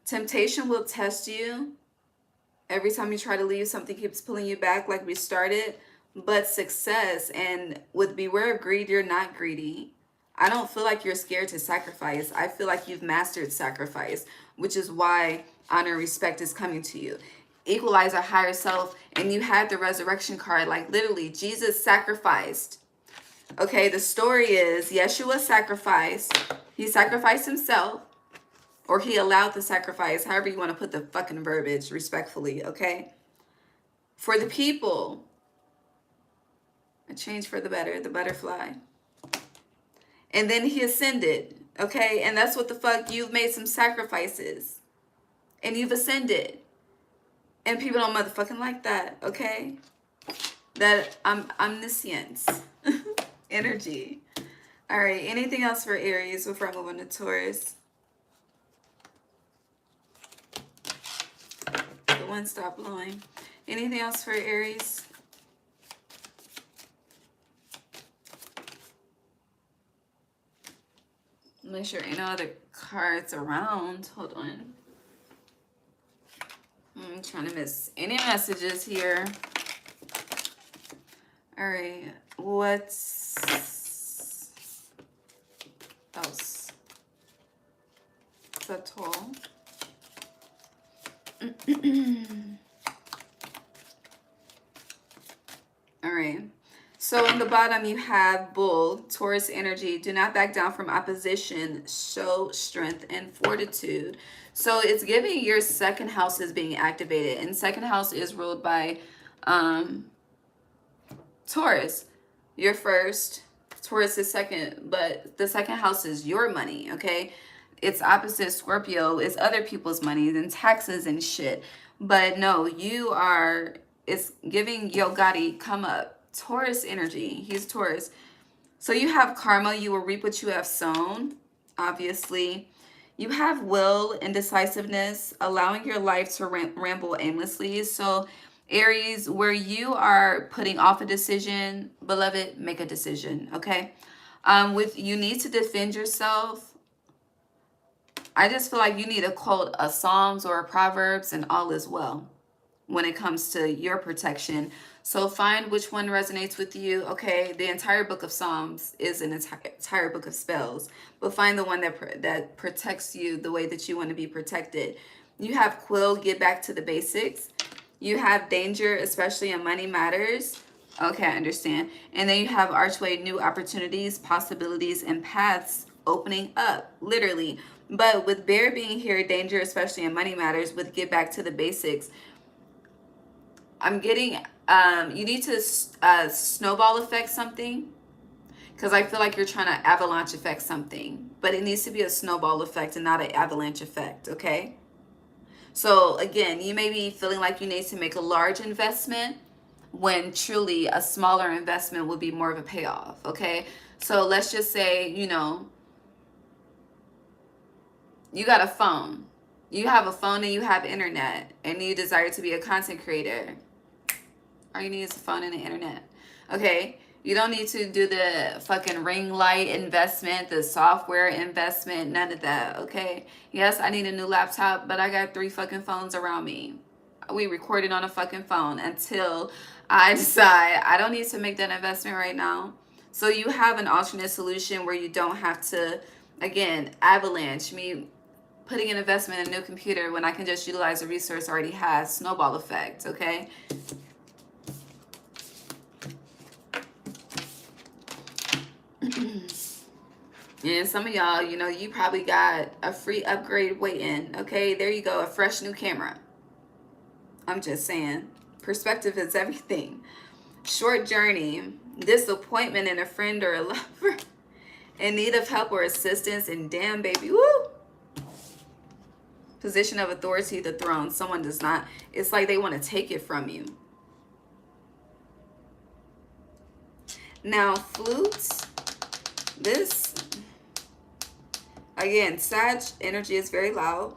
Temptation will test you. Every time you try to leave, something keeps pulling you back like we started. but success. And with beware of greed, you're not greedy. I don't feel like you're scared to sacrifice. I feel like you've mastered sacrifice, which is why honor and respect is coming to you. Equalize a higher self, and you had the resurrection card. Like literally, Jesus sacrificed. Okay, the story is Yeshua sacrificed. He sacrificed himself, or he allowed the sacrifice, however you want to put the fucking verbiage, respectfully, okay? For the people. A change for the better, the butterfly. And then he ascended, okay? And that's what the fuck, you've made some sacrifices. And you've ascended. And people don't motherfucking like that, okay? That omniscience energy. All right, anything else for Aries before I move on to Taurus? The one stop blowing. Anything else for Aries? Make sure ain't no other cards around. Hold on. I'm trying to miss any messages here. All right, what's else? The toll. All right. So in the bottom you have Bull, Taurus energy. Do not back down from opposition. Show strength and fortitude. So it's giving your second house is being activated. And second house is ruled by Taurus. Your first, Taurus is second, but the second house is your money, okay? It's opposite Scorpio. It's other people's money than taxes and shit. But no, you are, it's giving Yo Gotti come up. Taurus energy. He's Taurus. So you have karma. You will reap what you have sown, obviously. You have will, indecisiveness, allowing your life to ramble aimlessly. So Aries, where you are putting off a decision, beloved, make a decision, okay? You need to defend yourself. I just feel like you need a quote, a Psalms or a Proverbs, and all is well when it comes to your protection. So find which one resonates with you. Okay, the entire book of Psalms is an entire book of spells, but find the one that protects you the way that you want to be protected. You have Quill, get back to the basics. You have danger, especially in money matters. Okay, I understand. And then you have Archway, new opportunities, possibilities, and paths opening up, literally. But with Bear being here, danger, especially in money matters, with get back to the basics, I'm getting, you need to snowball effect something, because I feel like you're trying to avalanche effect something, but it needs to be a snowball effect and not an avalanche effect, okay? So again, you may be feeling like you need to make a large investment when truly a smaller investment would be more of a payoff, okay? So let's just say, you know, you got a phone. You have a phone and you have internet, and you desire to be a content creator. All you need is a phone and the internet. Okay? You don't need to do the fucking ring light investment, the software investment, none of that, okay? Yes, I need a new laptop, but I got 3 fucking phones around me. We recorded on a fucking phone until I decide I don't need to make that investment right now. So you have an alternate solution where you don't have to, again, avalanche me putting an investment in a new computer when I can just utilize a resource I already have. Snowball effect, okay? And some of y'all, you know, you probably got a free upgrade waiting. Okay, there you go, a fresh new camera. I'm just saying, perspective is everything. Short journey, disappointment in a friend or a lover, in need of help or assistance, and damn, baby, woo! Position of authority, the throne. Someone does not, it's like they want to take it from you. Now, flutes, this, again, Sag energy is very loud.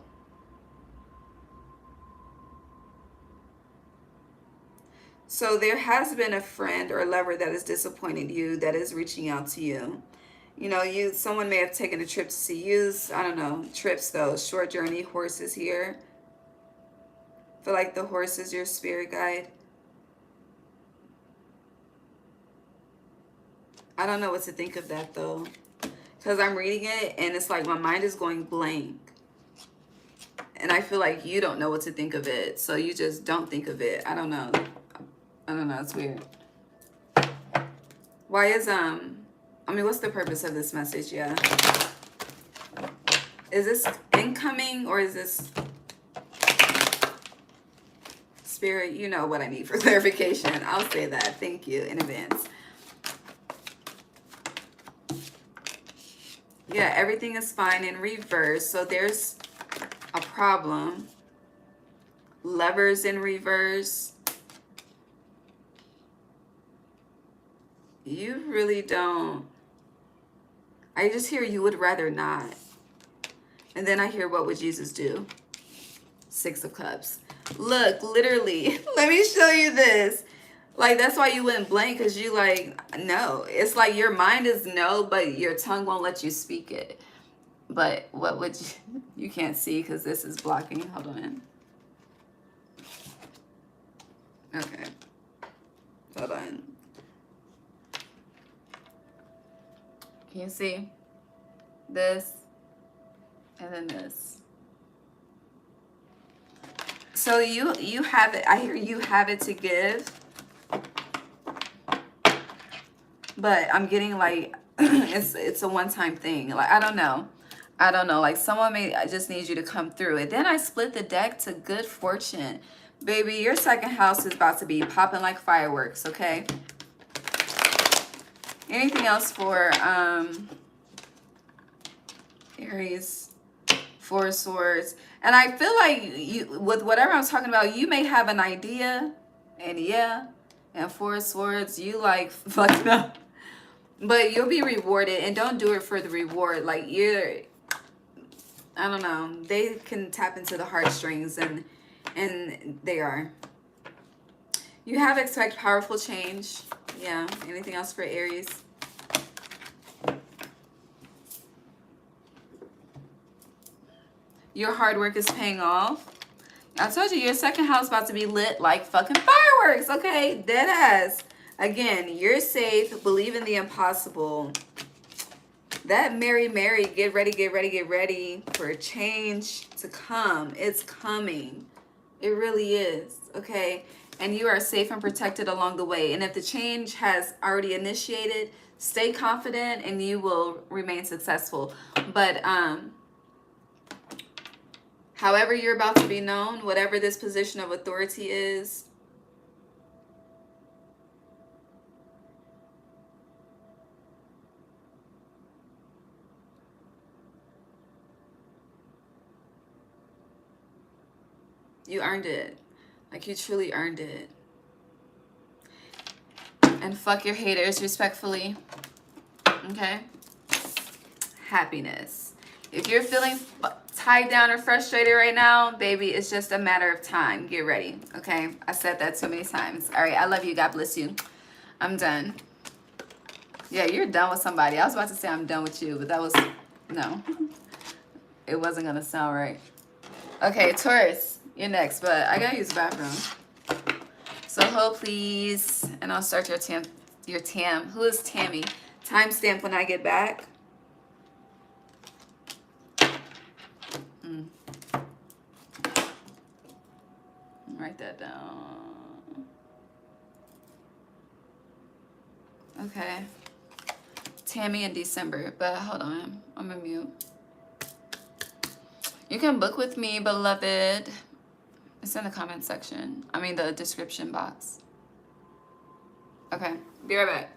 So there has been a friend or lover that has disappointed you, that is reaching out to you. You know, someone may have taken a trip to see you. I don't know, trips though, short journey, horses here. I feel like the horse is your spirit guide. I don't know what to think of that though. Because I'm reading it and it's like my mind is going blank. And I feel like you don't know what to think of it. So you just don't think of it. I don't know. I don't know. It's weird. Why is, I mean, what's the purpose of this message? Yeah. Is this incoming or is this spirit? You know what I need for clarification. I'll say that. Thank you in advance. Yeah, everything is fine in reverse. So there's a problem. Lovers in reverse. You really don't. I just hear you would rather not. And then I hear, what would Jesus do? 6 of Cups. Look, literally, let me show you this. Like, that's why you went blank, because you like, no. It's like your mind is no, but your tongue won't let you speak it. But what would you can't see because this is blocking. Hold on. Okay. Hold on. Can you see? This. And then this. So you have it. I hear you have it to give. But I'm getting like it's a one-time thing. Like I don't know. Like someone may just need you to come through. And then I split the deck to good fortune. Baby, your second house is about to be popping like fireworks, okay? Anything else for Aries? 4 of Swords. And I feel like you, with whatever I'm talking about, you may have an idea. And yeah. And 4 of Swords, you like fucking up. But you'll be rewarded. And don't do it for the reward. Like you're, I don't know. They can tap into the heartstrings and they are. You have expect powerful change. Yeah. Anything else for Aries? Your hard work is paying off. I told you, your second house about to be lit like fucking fireworks, okay? Dead ass. Again, you're safe. Believe in the impossible. That Mary, get ready, get ready, get ready for a change to come. It's coming. It really is, okay? And you are safe and protected along the way. And if the change has already initiated, stay confident and you will remain successful. But, however you're about to be known, whatever this position of authority is, you earned it. Like you truly earned it. And fuck your haters respectfully. Okay? Happiness. If you're feeling tied down or frustrated right now, baby, it's just a matter of time. Get ready. Okay? I said that too many times. All right. I love you. God bless you. I'm done. Yeah, you're done with somebody. I was about to say I'm done with you, but that was, no. It wasn't going to sound right. Okay, Taurus, you're next, but I gotta use the bathroom. So hold please, and I'll start your Tam. Who is Tammy? Timestamp when I get back. Write that down. Okay. Tammy in December, but hold on, I'm gonna mute. You can book with me, beloved. It's in the comment section. I mean the description box. Okay, be right back.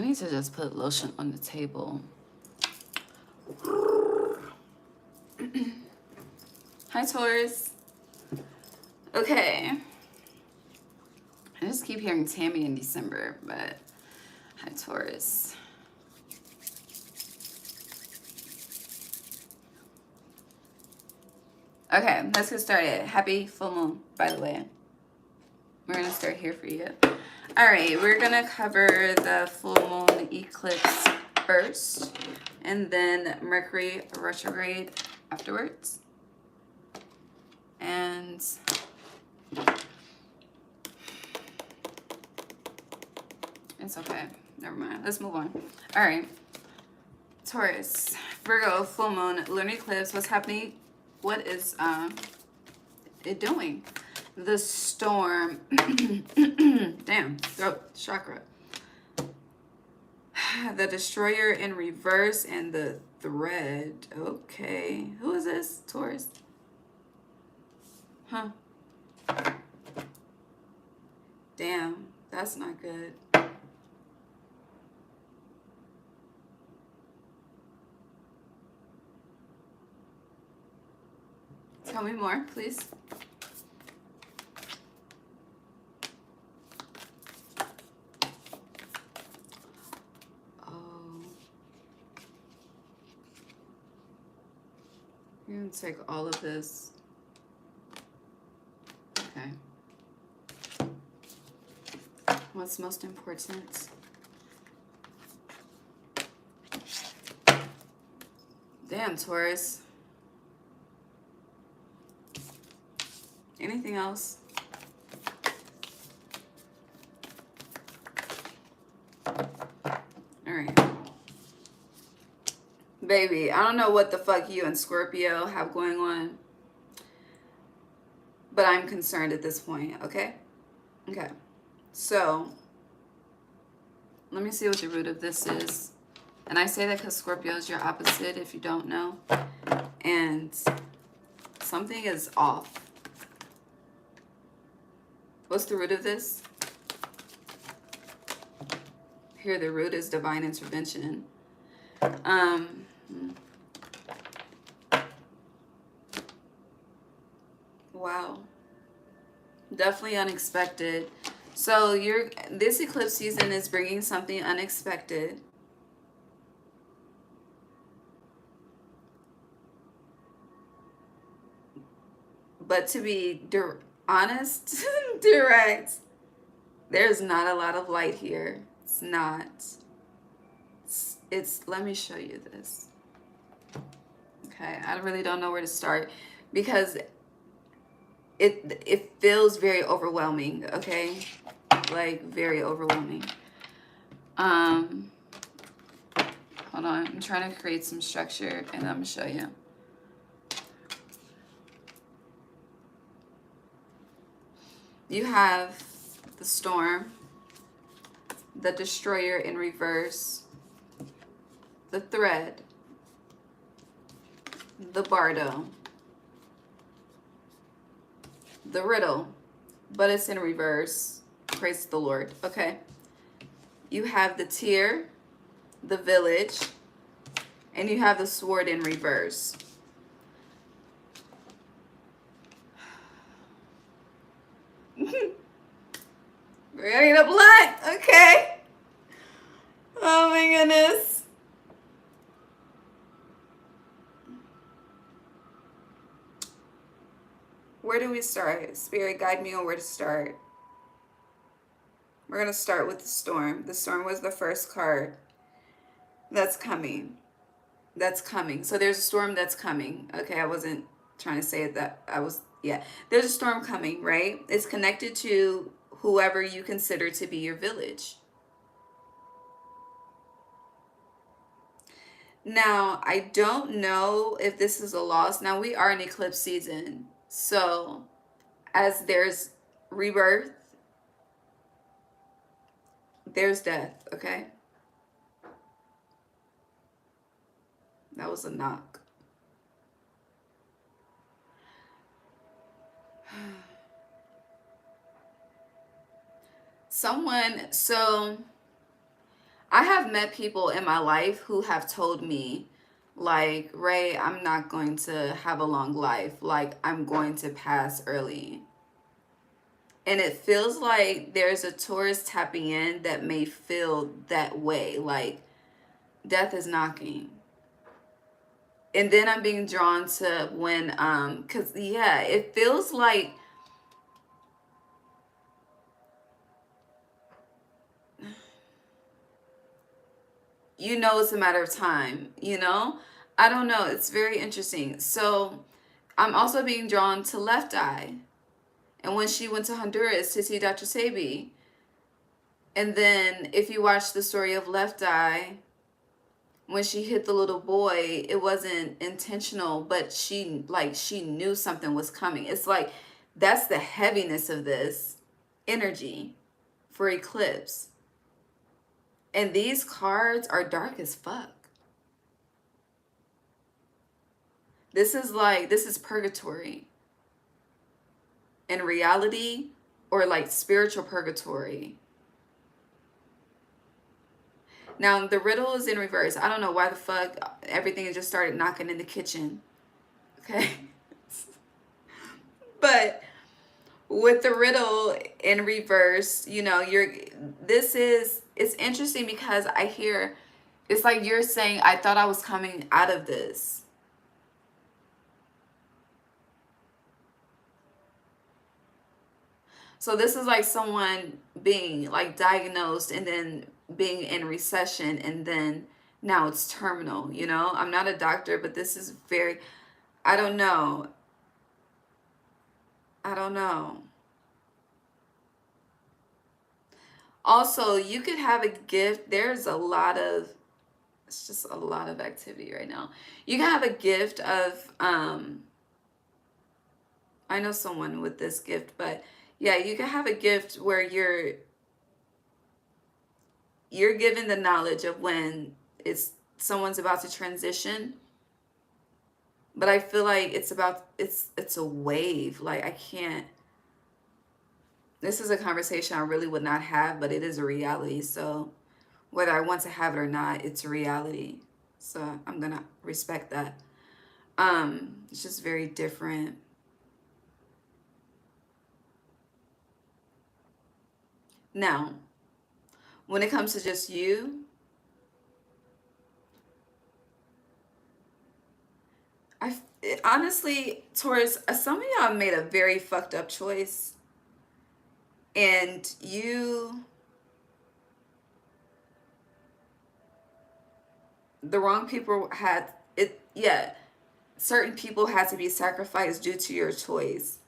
need to just put lotion on the table. Hi, Taurus. Okay. I just keep hearing Tammy in December, but hi, Taurus. Okay, let's get started. Happy full moon, by the way. We're going to start here for you. All right, we're going to cover the full moon eclipse first, and then Mercury Retrograde afterwards. And it's okay. Never mind. Let's move on. All right. Taurus, Virgo, full moon, lunar eclipse. What's happening? What is it doing? The storm. Damn, throat chakra. The destroyer in reverse and the thread. Okay. Who is this? Taurus? Huh. Damn, that's not good. Tell me more, please. Oh. You're going to take all of this. Okay. What's most important? Damn, Taurus. Anything else? Alright. Baby, I don't know what the fuck you and Scorpio have going on, but I'm concerned at this point, okay? Okay. So, let me see what the root of this is. And I say that because Scorpio is your opposite, if you don't know. And something is off. What's the root of this? Here, the root is divine intervention. Wow. Definitely unexpected. So this eclipse season is bringing something unexpected. But to be honest, direct, there's not a lot of light here. It's not. Let me show you this. Okay, I really don't know where to start because it feels very overwhelming, okay? Like very overwhelming. Hold on, I'm trying to create some structure and I'm gonna show you. You have the storm, the destroyer in reverse, the thread, the bardo, the riddle, but it's in reverse. Praise the Lord. Okay. You have the tear, the village, and you have the sword in reverse. We're getting a blunt. Okay. Oh my goodness. Where do we start? Spirit, guide me on where to start. We're going to start with the storm. The storm was the first card. That's coming. That's coming. So there's a storm that's coming. Okay, I wasn't trying to say it that I was, yeah. There's a storm coming, right? It's connected to whoever you consider to be your village. Now, I don't know if this is a loss. Now, we are in eclipse season. So, as there's rebirth, there's death, okay? That was a knock. So I have met people in my life who have told me, like, Ray, I'm not going to have a long life. Like, I'm going to pass early. And it feels like there's a Taurus tapping in that may feel that way. Like, death is knocking. And then I'm being drawn to when, because, yeah, it feels like, you know, it's a matter of time, you know? I don't know. It's very interesting. So I'm also being drawn to Left Eye. And when she went to Honduras to see Dr. Sebi. And then if you watch the story of Left Eye, when she hit the little boy, it wasn't intentional, but she knew something was coming. It's like, that's the heaviness of this energy for eclipse. And these cards are dark as fuck. This is purgatory in reality, or like spiritual purgatory. Now the riddle is in reverse. I don't know why the fuck everything just started knocking in the kitchen. Okay. But with the riddle in reverse, you know, it's interesting because I hear, it's like you're saying, I thought I was coming out of this. So this is like someone being like diagnosed and then being in recession, and then now it's terminal, you know? I'm not a doctor, but this is very, I don't know. I don't know. Also, you could have a gift. There's a lot of, it's just a lot of activity right now. You can have a gift of, I know someone with this gift, but yeah, you can have a gift where you're given the knowledge of when someone's about to transition. But I feel like it's a wave. Like, I can't, this is a conversation I really would not have, but it is a reality. So whether I want to have it or not, it's a reality. So I'm gonna respect that. It's just very different. Now, when it comes to just you, honestly, Taurus, some of y'all made a very fucked up choice. And the wrong people had it. Yeah, certain people had to be sacrificed due to your choice.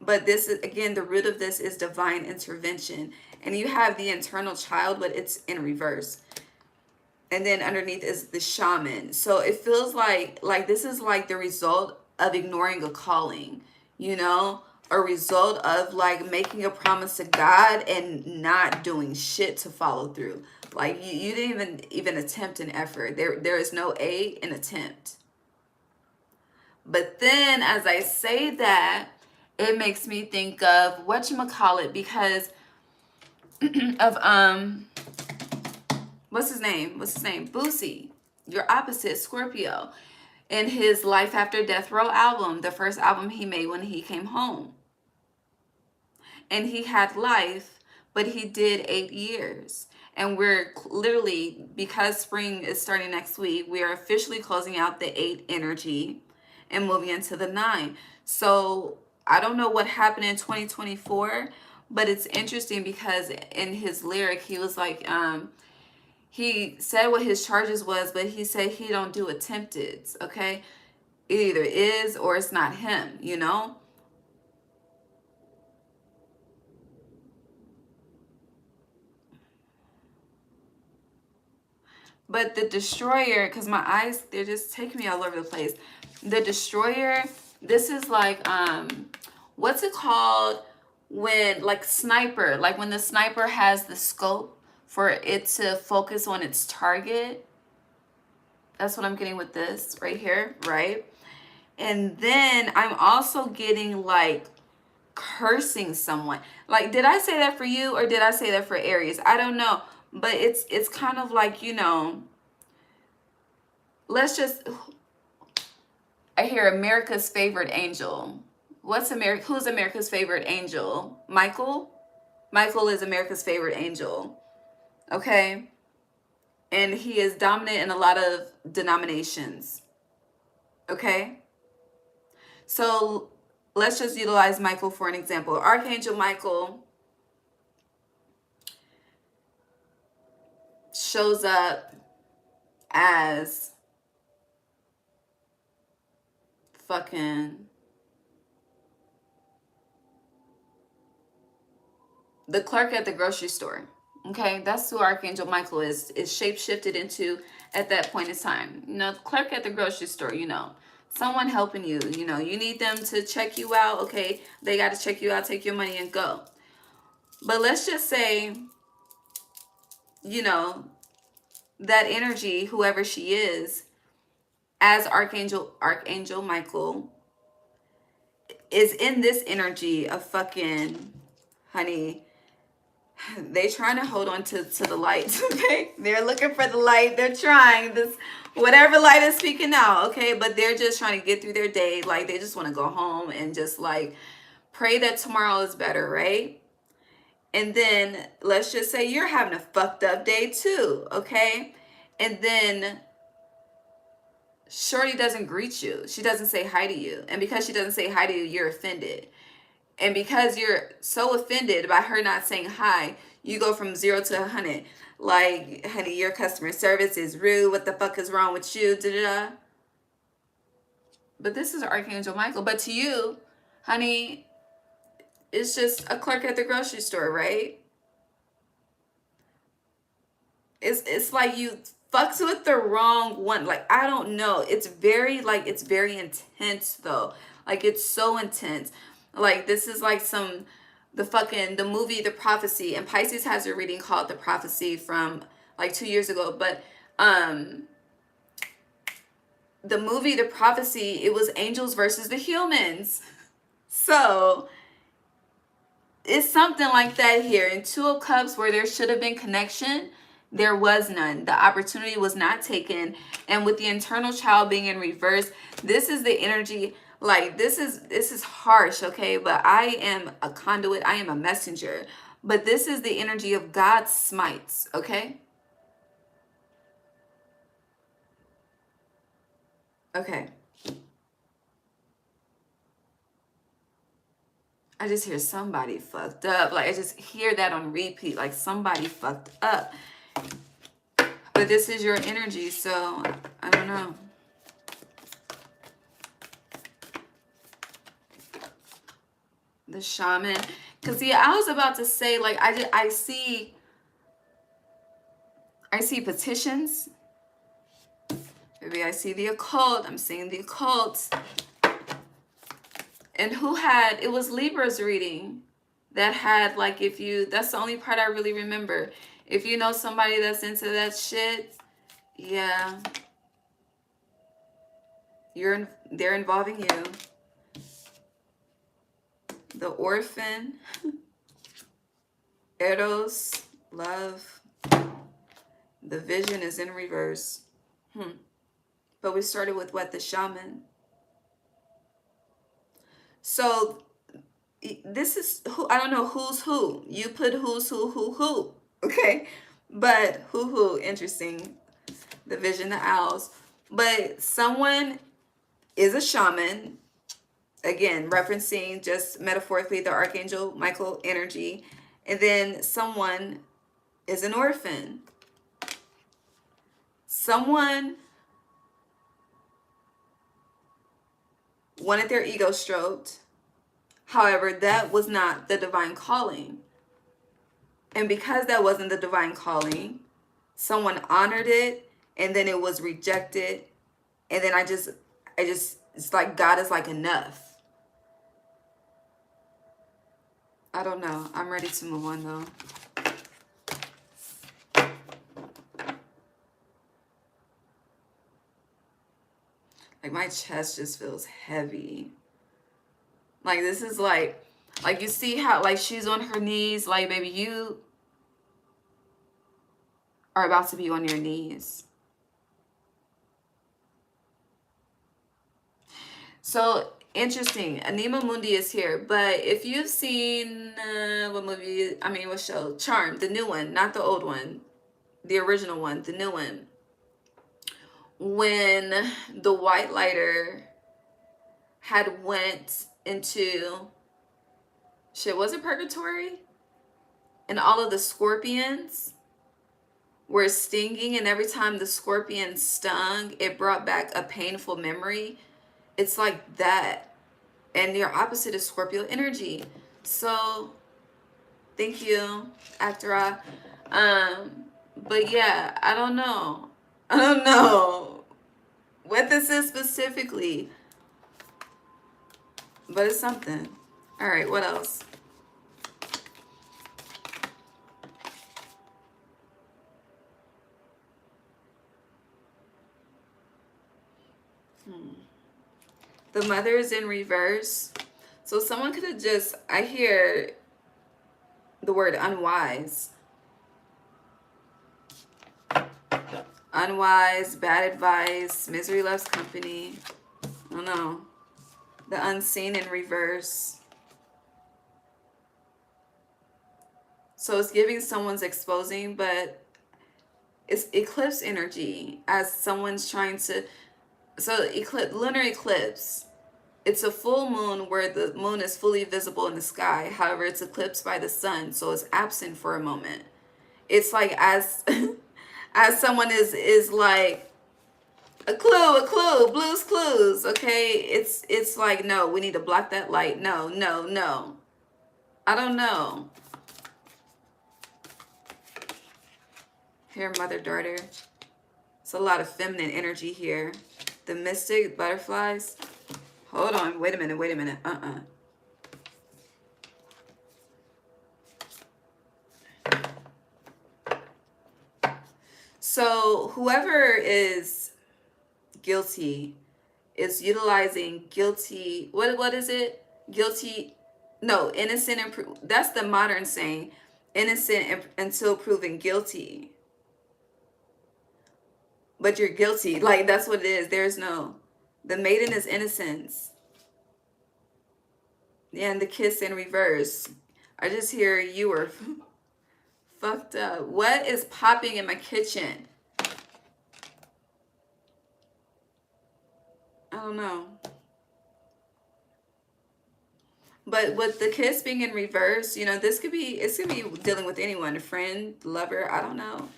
But this is, again, the root of this is divine intervention. And you have the internal child, but it's in reverse. And then underneath is the shaman. So it feels like this is like the result of ignoring a calling, you know? A result of like making a promise to God and not doing shit to follow through. Like you didn't even attempt an effort. There is no A in attempt. But then as I say that, it makes me think of whatchamacallit, because of what's his name? Boosie, your opposite, Scorpio, in his Life After Death Row album, the first album he made when he came home. And he had life, but he did 8 years. And we're literally, because spring is starting next week, we are officially closing out the 8 energy and moving into the 9. So I don't know what happened in 2024, but it's interesting because in his lyric, he was like, he said what his charges was, but he said he don't do attempteds, okay? It either is or it's not him, you know? But the destroyer, because my eyes, they're just taking me all over the place. The destroyer, this is like, what's it called when, like sniper, like when the sniper has the scope for it to focus on its target. That's what I'm getting with this right here, right? And then I'm also getting like cursing someone. Like, did I say that for you or did I say that for Aries? I don't know. But it's kind of like, you know, let's just, I hear America's favorite angel. Who's America's favorite angel? Michael? Michael is America's favorite angel. Okay? And he is dominant in a lot of denominations. Okay? So let's just utilize Michael for an example. Archangel Michael shows up as fucking the clerk at the grocery store. Okay, that's who Archangel Michael is shape-shifted into at that point in time. You know, the clerk at the grocery store, you know, someone helping you, you know, you need them to check you out. Okay, they got to check you out, take your money and go. But let's just say, you know, that energy, whoever she is, as Archangel Michael, is in this energy of fucking, honey, they trying to hold on to the light, okay? They're looking for the light. They're trying this, whatever light is speaking out, okay? But they're just trying to get through their day. Like, they just want to go home and just, like, pray that tomorrow is better, right? And then let's just say you're having a fucked up day too, okay? And then Shorty doesn't greet you. She doesn't say hi to you. And because she doesn't say hi to you, you're offended. And because you're so offended by her not saying hi, you go from 0 to 100. Like, honey, your customer service is rude. What the fuck is wrong with you? Da-da-da. But this is Archangel Michael. But to you, honey, it's just a clerk at the grocery store, right? It's like you fucks with the wrong one. Like, I don't know. It's very intense though. Like, it's so intense. Like, this is like the movie The Prophecy, and Pisces has a reading called The Prophecy from like 2 years ago. But the movie The Prophecy, it was angels versus the humans. So it's something like that here. In Two of Cups, where there should have been connection, there was none. The opportunity was not taken. And with the internal child being in reverse, this is the energy. Like, this is harsh, okay? But I am a conduit. I am a messenger. But this is the energy of God smites, okay? Okay. I just hear somebody fucked up. Like, I just hear that on repeat. Like, somebody fucked up. But this is your energy, so I don't know. The shaman. Because, see, I was about to say, like, I see petitions. Maybe I see the occult. I'm seeing the occult. And it was Libra's reading that had, like, that's the only part I really remember. If you know somebody that's into that shit, yeah, they're involving you. The orphan, Eros, love. The vision is in reverse. But we started with what? The shaman. So this is who, I don't know who's who. You put who's who. Okay. But who, interesting. The vision, the owls. But someone is a shaman. Again, referencing just metaphorically the Archangel Michael energy. And then someone is an orphan. Someone wanted their ego stroked. However, that was not the divine calling. And because that wasn't the divine calling, someone honored it, and then it was rejected. And then I just, it's like God is like, enough. I don't know. I'm ready to move on though. Like, my chest just feels heavy. Like, this is like you see how, like, she's on her knees. Like, baby, you are about to be on your knees. So interesting. Anima Mundi is here. But if you've seen what show? Charmed, the new one, not the old one. The original one, the new one. When the white lighter had went into was it purgatory? And all of the scorpions were stinging, and every time the scorpion stung, it brought back a painful memory. It's like that. And your opposite is Scorpio energy. So thank you, Actora. But yeah, I don't know what this is specifically, but it's something. All right, what else? The Mother is in reverse. So someone could have just, I hear the word unwise. Unwise, bad advice, misery loves company. I don't know. The Unseen in reverse. So it's giving someone's exposing, but it's eclipse energy as someone's trying to. So lunar eclipse, it's a full moon where the moon is fully visible in the sky. However, it's eclipsed by the sun, so it's absent for a moment. It's like as as someone is like a clue, Blue's Clues, okay? It's like, no, we need to block that light. No. I don't know. Here, mother, daughter. It's a lot of feminine energy here. The Mystic, butterflies. Hold on, wait a minute. So whoever is guilty is utilizing guilty, what is it? Guilty, no, innocent, that's the modern saying, innocent until proven guilty. But you're guilty, like that's what it is. There's no, the maiden is innocence. Yeah, and the kiss in reverse. I just hear you were fucked up. What is popping in my kitchen? I don't know. But with the kiss being in reverse, you know, it's gonna be dealing with anyone, a friend, lover, I don't know.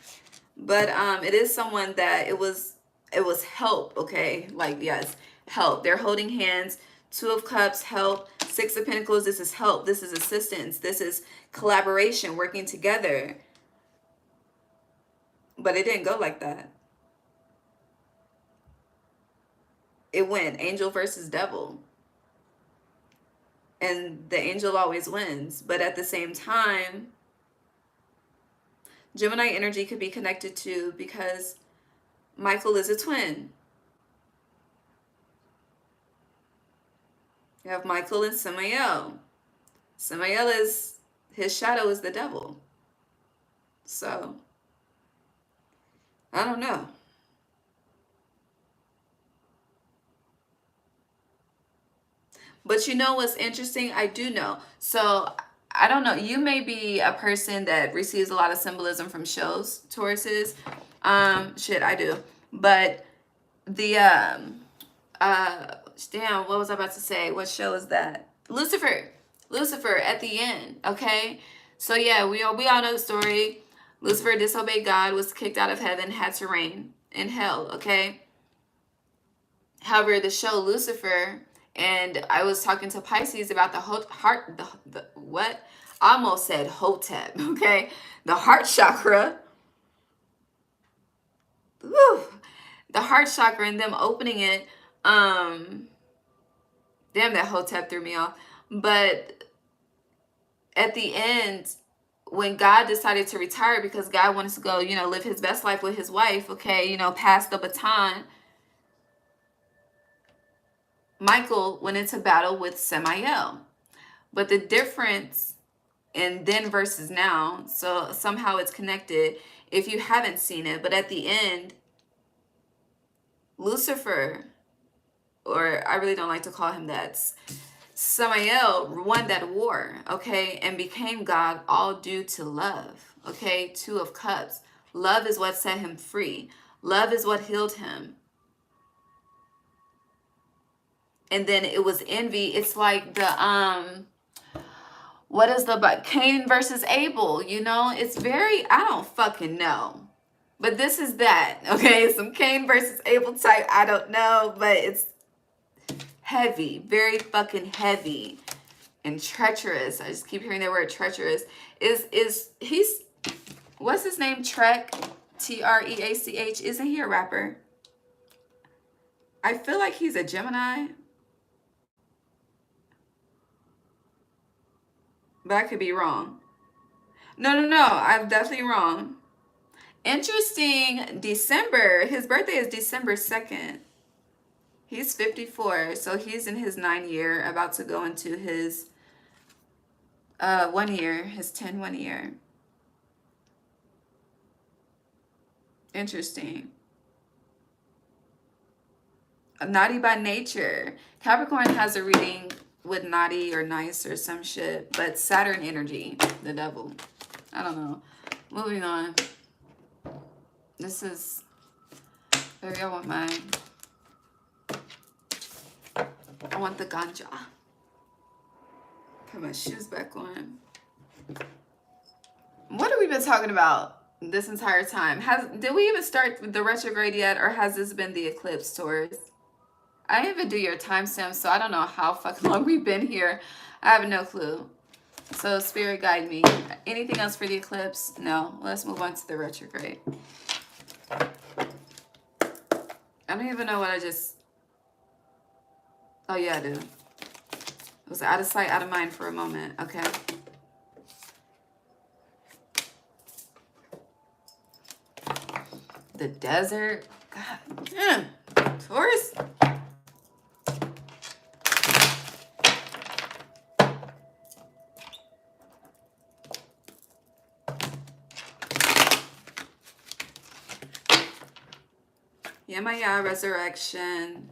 But it is someone that it was help, okay? Like, yes, help. They're holding hands. 2 of Cups, help. 6 of Pentacles, this is help. This is assistance. This is collaboration, working together. But it didn't go like that. It went angel versus devil. And the angel always wins. But at the same time, Gemini energy could be connected to, because Michael is a twin. You have Michael and Samael. Samael is, his shadow is the devil. So, I don't know. But you know what's interesting? I do know. So, I don't know. You may be a person that receives a lot of symbolism from shows, Tauruses. I do. But the, damn, what was I about to say? What show is that? Lucifer at the end, okay? So yeah, we all know the story. Lucifer disobeyed God, was kicked out of heaven, had to reign in hell, okay? However, the show Lucifer, and I was talking to Pisces about the what? I almost said Hotep, okay? The heart chakra. Whew. The heart chakra and them opening it. Damn, that Hotep threw me off. But at the end, when God decided to retire because God wanted to go, you know, live his best life with his wife, okay, you know, pass the baton, Michael went into battle with Samael. But the difference in then versus now, so somehow it's connected, if you haven't seen it. But at the end, Lucifer, or I really don't like to call him that, Samael won that war, okay, and became God, all due to love, okay? Two of Cups. Love is what set him free. Love is what healed him. And then it was envy. It's like the what is the Cain versus Abel, you know? It's very, I don't fucking know. But this is that, okay? Some Cain versus Abel type, I don't know, but it's heavy, very fucking heavy and treacherous. I just keep hearing that word treacherous. He's, what's his name? Trek, T-R-E-A-C-H. Isn't he a rapper? I feel like he's a Gemini. But I could be wrong. No, I'm definitely wrong. Interesting, December. His birthday is December 2nd. He's 54, so he's in his 9th year, about to go into his 1 year, his 1 year. Interesting. Naughty by nature. Capricorn has a reading with naughty or nice or some shit, but Saturn energy, the devil. I don't know. Moving on. This is, maybe I want my, I want the ganja. Put my shoes back on. What have we been talking about this entire time? Did we even start the retrograde yet, or has this been the eclipse, Taurus? I didn't even do your timestamp, so I don't know how fucking long we've been here. I have no clue. So spirit guide me. Anything else for the eclipse? No. Let's move on to the retrograde. I don't even know what I just... Oh yeah, I do. It was out of sight, out of mind for a moment. Okay. The desert. God damn. Taurus. Yeah, resurrection.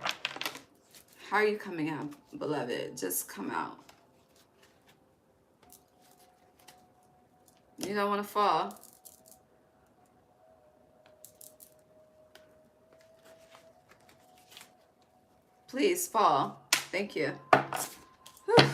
How are you coming out, beloved? Just come out. You don't want to fall. Please fall. Thank you. Whew.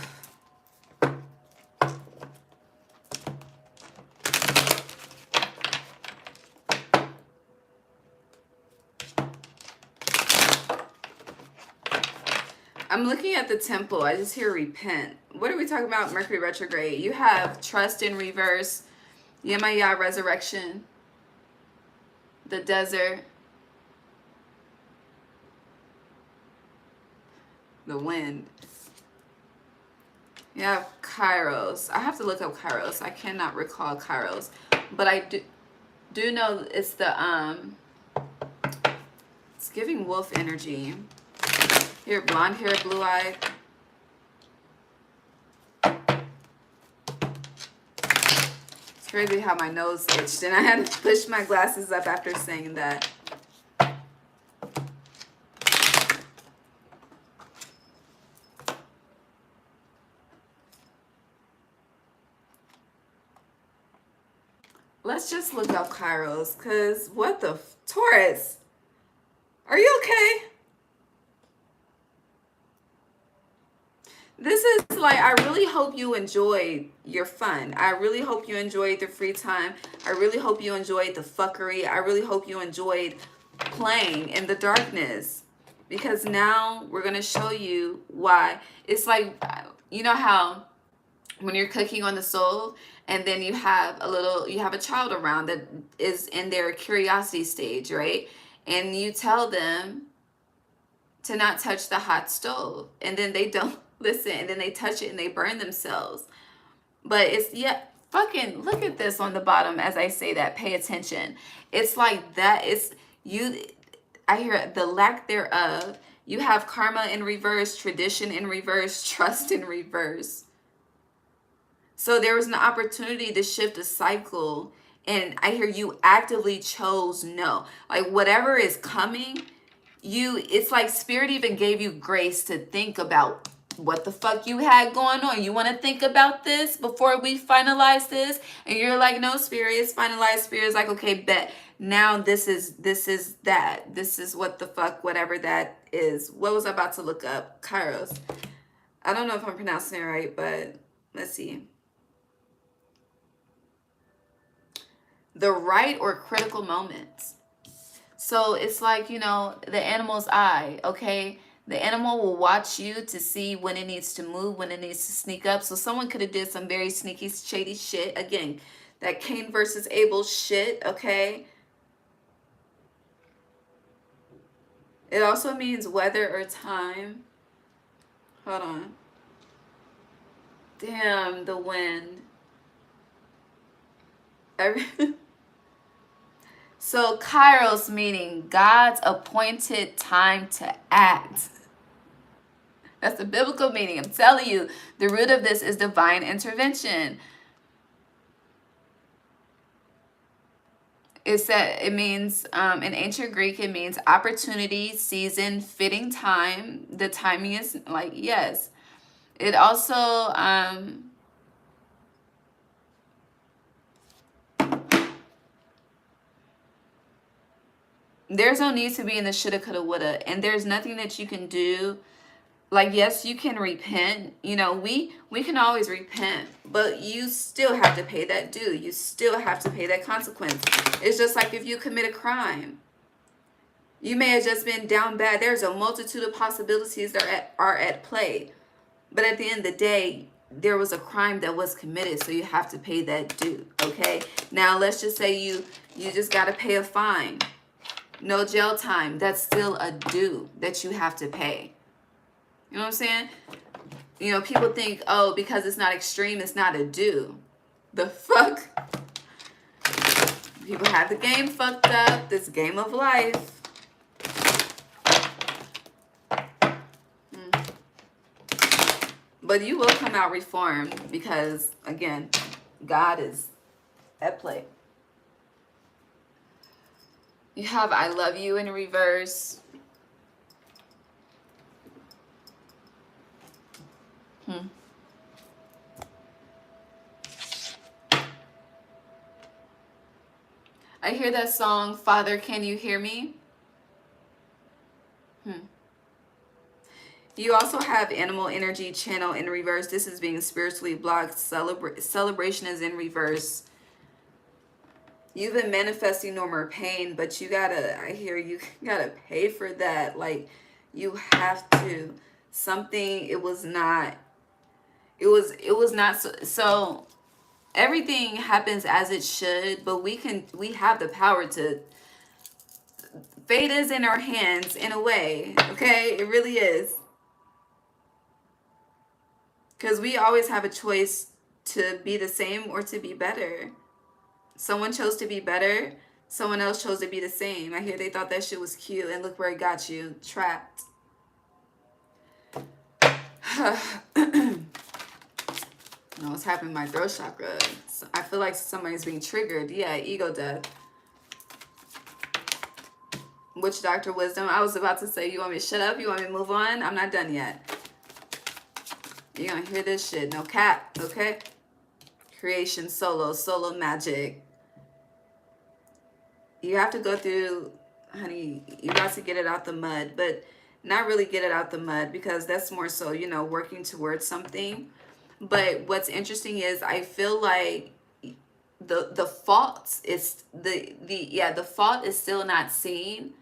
I'm looking at the temple. I just hear repent. What are we talking about? Mercury retrograde. You have trust in reverse. Yemaya resurrection. The desert. The wind. You have Kairos. I have to look up Kairos. I cannot recall Kairos. But I do know it's the it's giving wolf energy. Here, blonde hair, blue eye. It's crazy how my nose itched and I had to push my glasses up after saying that. Let's just look up Kairos, because what the Taurus? Are you okay? This is like, I really hope you enjoyed your fun. I really hope you enjoyed the free time. I really hope you enjoyed the fuckery. I really hope you enjoyed playing in the darkness. Because now we're going to show you why. It's like, you know how when you're cooking on the stove and then you have a child around that is in their curiosity stage, right? And you tell them to not touch the hot stove, and then they don't listen, and then they touch it and they burn themselves. But it's, yeah, fucking look at this on the bottom as I say that. Pay attention. It's like that. It's you. I hear the lack thereof. You have karma in reverse, tradition in reverse, trust in reverse. So there was an opportunity to shift a cycle and I hear you actively chose no. Like whatever is coming, it's like Spirit even gave you grace to think about what the fuck you had going on. You want to think about this before we finalize this? And you're like, no, Spirit, it's finalized. Spirit's like, okay, bet. Now this is that. This is what the fuck, whatever that is. What was I about to look up? Kairos. I don't know if I'm pronouncing it right, but let's see. The right or critical moments. So it's like, you know, the animal's eye, okay? The animal will watch you to see when it needs to move, when it needs to sneak up. So someone could have did some very sneaky, shady shit. Again, that Cain versus Abel shit, okay? It also means weather or time. Hold on. Damn, the wind. So Kairos meaning God's appointed time to act. That's the biblical meaning. I'm telling you, the root of this is divine intervention. It means, in ancient Greek, it means opportunity, season, fitting time. The timing is like, yes. It also, there's no need to be in the shoulda, coulda, woulda. And there's nothing that you can do. Like, yes, you can repent. You know, we can always repent, but you still have to pay that due. You still have to pay that consequence. It's just like if you commit a crime. You may have just been down bad. There's a multitude of possibilities that are at play. But at the end of the day, there was a crime that was committed, so you have to pay that due, okay? Now, let's just say you just got to pay a fine. No jail time. That's still a due that you have to pay. You know what I'm saying? You know, people think, oh, because it's not extreme, it's not a due. The fuck? People have the game fucked up. This game of life. But you will come out reformed because, again, God is at play. You have I love you in reverse. I hear that song, Father, Can You Hear Me? You also have animal energy channel in reverse. This is being spiritually blocked. Celebration is in reverse. You've been manifesting no more pain, but you gotta, I hear you gotta pay for that. Like, you have to. Something, it was not so everything happens as it should, but we have the power to, fate is in our hands in a way, okay? It really is. Because we always have a choice to be the same or to be better. Someone chose to be better. Someone else chose to be the same. I hear they thought that shit was cute, and look where it got you. Trapped. No, what's happening in my throat chakra? I feel like somebody's being triggered. Yeah, ego death. Witch Doctor Wisdom. I was about to say, you want me to shut up? You want me to move on? I'm not done yet. You're going to hear this shit. No cap, okay? Creation, solo magic. You have to go through, honey, you got to get it out the mud. But not really get it out the mud, because that's more so, you know, working towards something. But what's interesting is I feel like the fault is the fault is still not seen,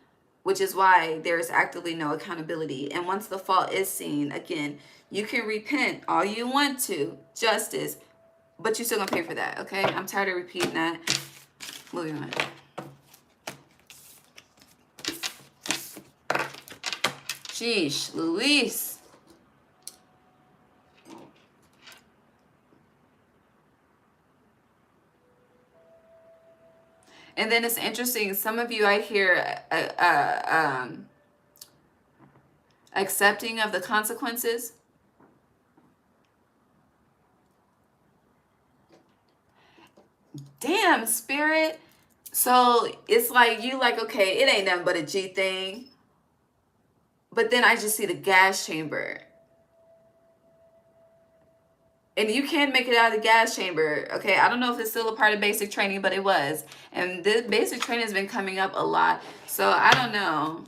which is why there is actively no accountability. And once the fault is seen, again, you can repent all you want to, justice, but you're still gonna pay for that, okay? I'm tired of repeating that. Moving on. Sheesh, Luis. And then it's interesting, some of you I hear accepting of the consequences. Damn, Spirit. So it's like you like, okay, it ain't nothing but a G thing. But then I just see the gas chamber. And you can make it out of the gas chamber. Okay, I don't know if it's still a part of basic training, but it was. And this basic training has been coming up a lot. So I don't know.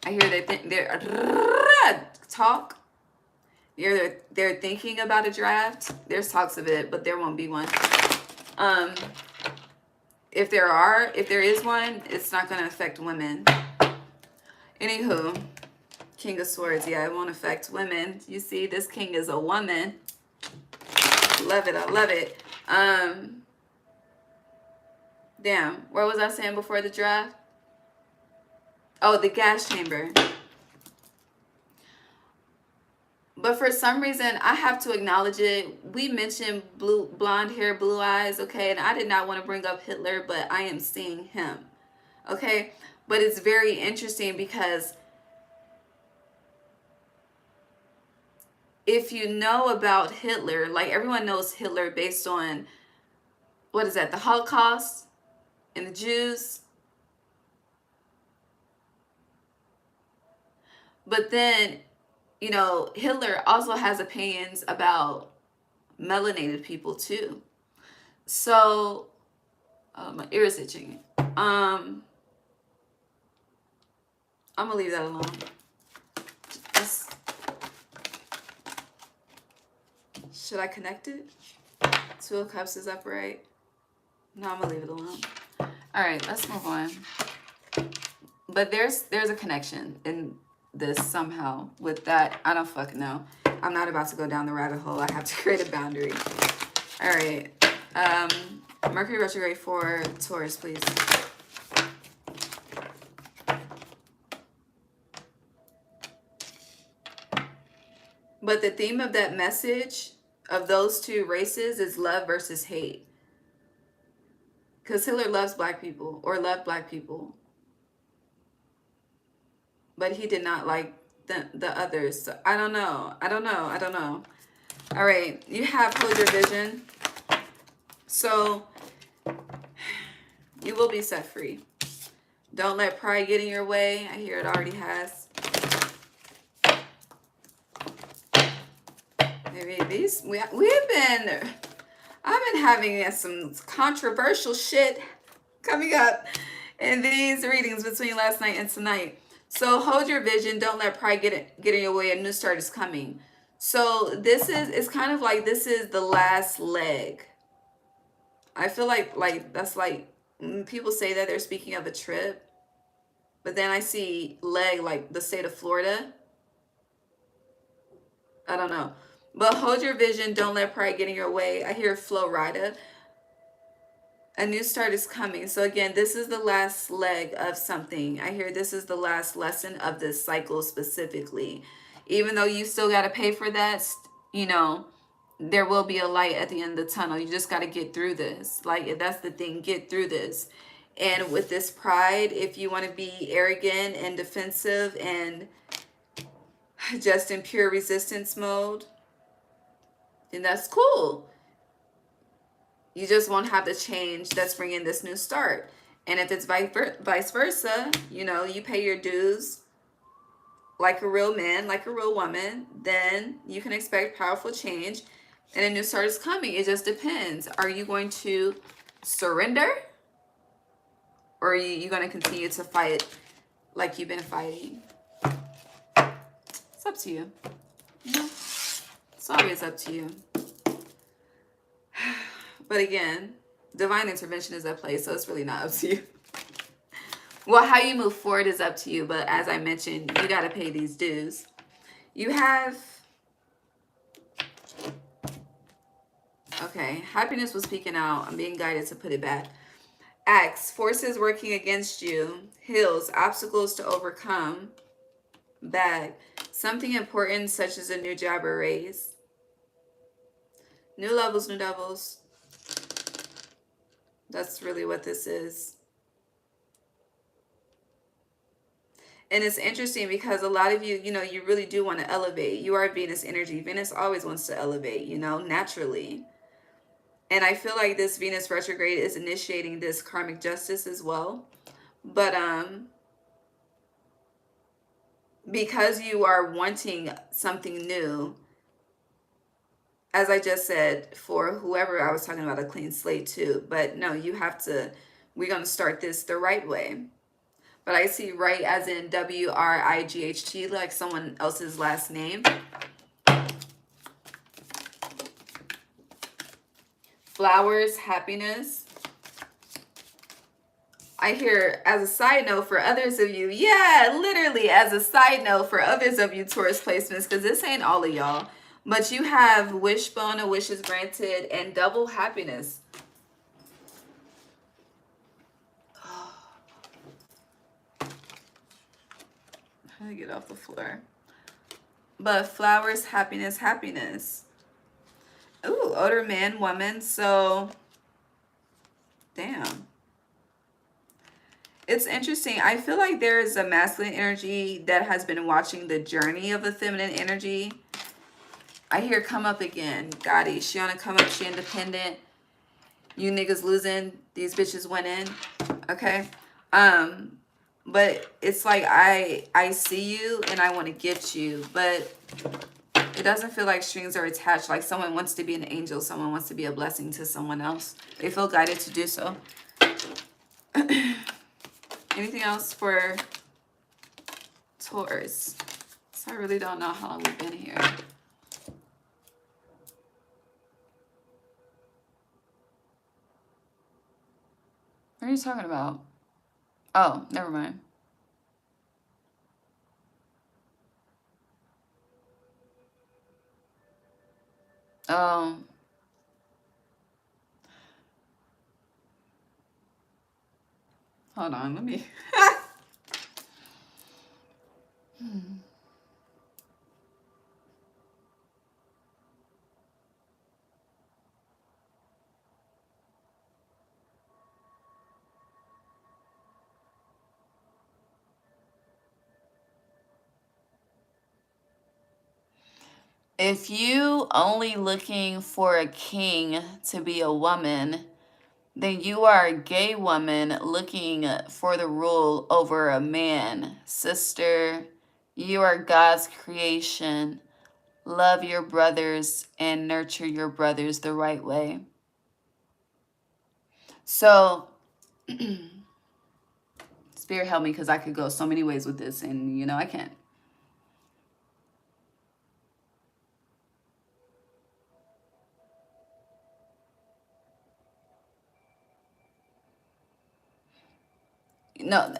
I hear they're talk. They're thinking about a draft. There's talks of it, but there won't be one. If there is one, it's not going to affect women. Anywho, King of Swords, yeah, it won't affect women. You see, this king is a woman. Love it, I love it. Damn, what was I saying before the draft? Oh, the gas chamber. But for some reason, I have to acknowledge it. We mentioned blonde hair, blue eyes, okay? And I did not want to bring up Hitler, but I am seeing him, okay? But it's very interesting because if you know about Hitler, like everyone knows Hitler based on, what is that, the Holocaust and the Jews? But then, you know, Hitler also has opinions about melanated people too. So, my ear is itching. I'm gonna leave that alone. Should I connect it? Two of Cups is upright. No, I'm gonna leave it alone. All right, let's move on. But there's a connection in this somehow with that. I don't fucking know. I'm not about to go down the rabbit hole. I have to create a boundary. All right. Mercury Retrograde for Taurus, please. But the theme of that message of those two races is love versus hate. Because Hitler loves black people, or loved black people. But he did not like the others. So I don't know. All right. You have hold your vision. So you will be set free. Don't let pride get in your way. I hear it already has. Maybe I've been having some controversial shit coming up in these readings between last night and tonight. So hold your vision. Don't let pride get in your way. A new start is coming. So it's kind of like this is the last leg. I feel like that's like people say that they're speaking of a trip, but then I see leg like the state of Florida. I don't know. But hold your vision. Don't let pride get in your way. I hear Flo Rida. A new start is coming. So again, this is the last leg of something. I hear this is the last lesson of this cycle specifically. Even though you still got to pay for that, you know, there will be a light at the end of the tunnel. You just got to get through this. Like, that's the thing. Get through this. And with this pride, if you want to be arrogant and defensive and just in pure resistance mode, then that's cool. You just won't have the change that's bringing this new start. And if it's vice versa, you know, you pay your dues like a real man, like a real woman, then you can expect powerful change and a new start is coming. It just depends. Are you going to surrender? Or are you going to continue to fight like you've been fighting? It's up to you. It's always up to you. But again, divine intervention is at play, so it's really not up to you. Well, how you move forward is up to you, but as I mentioned, you got to pay these dues. You have... Okay, happiness was speaking out. I'm being guided to put it back. Axe, forces working against you. Hills, obstacles to overcome. Bag, something important such as a new job or raise. New levels, new devils. That's really what this is. And it's interesting because a lot of you, you know, you really do want to elevate. You are Venus energy. Venus always wants to elevate, you know, naturally. And I feel like this Venus retrograde is initiating this karmic justice as well. But because you are wanting something new, as I just said, for whoever, I was talking about a clean slate too. But no, you have to, we're going to start this the right way. But I see right as in W-R-I-G-H-T, like someone else's last name. Flowers, happiness. I hear, as a side note for others of you, yeah, literally as a side note for others of you Taurus placements, because this ain't all of y'all, but you have wishbone, a wish is granted, and double happiness. Oh. How do I get off the floor? But flowers, happiness, happiness. Ooh, older man, woman, so damn. It's interesting. I feel like there is a masculine energy that has been watching the journey of the feminine energy. I hear come up again. Gotti, she on a come up, she independent. You niggas losing, these bitches winning. Okay? But it's like I see you and I want to get you, but it doesn't feel like strings are attached. Like someone wants to be an angel, someone wants to be a blessing to someone else. They feel guided to do so. Anything else for Taurus? So I really don't know how long we've been here. What are you talking about? Oh, never mind. Hold on, let me... If you only looking for a king to be a woman, then you are a gay woman looking for the rule over a man. Sister, you are God's creation. Love your brothers and nurture your brothers the right way. So, Spirit help me, because I could go so many ways with this, and you know I can't. No,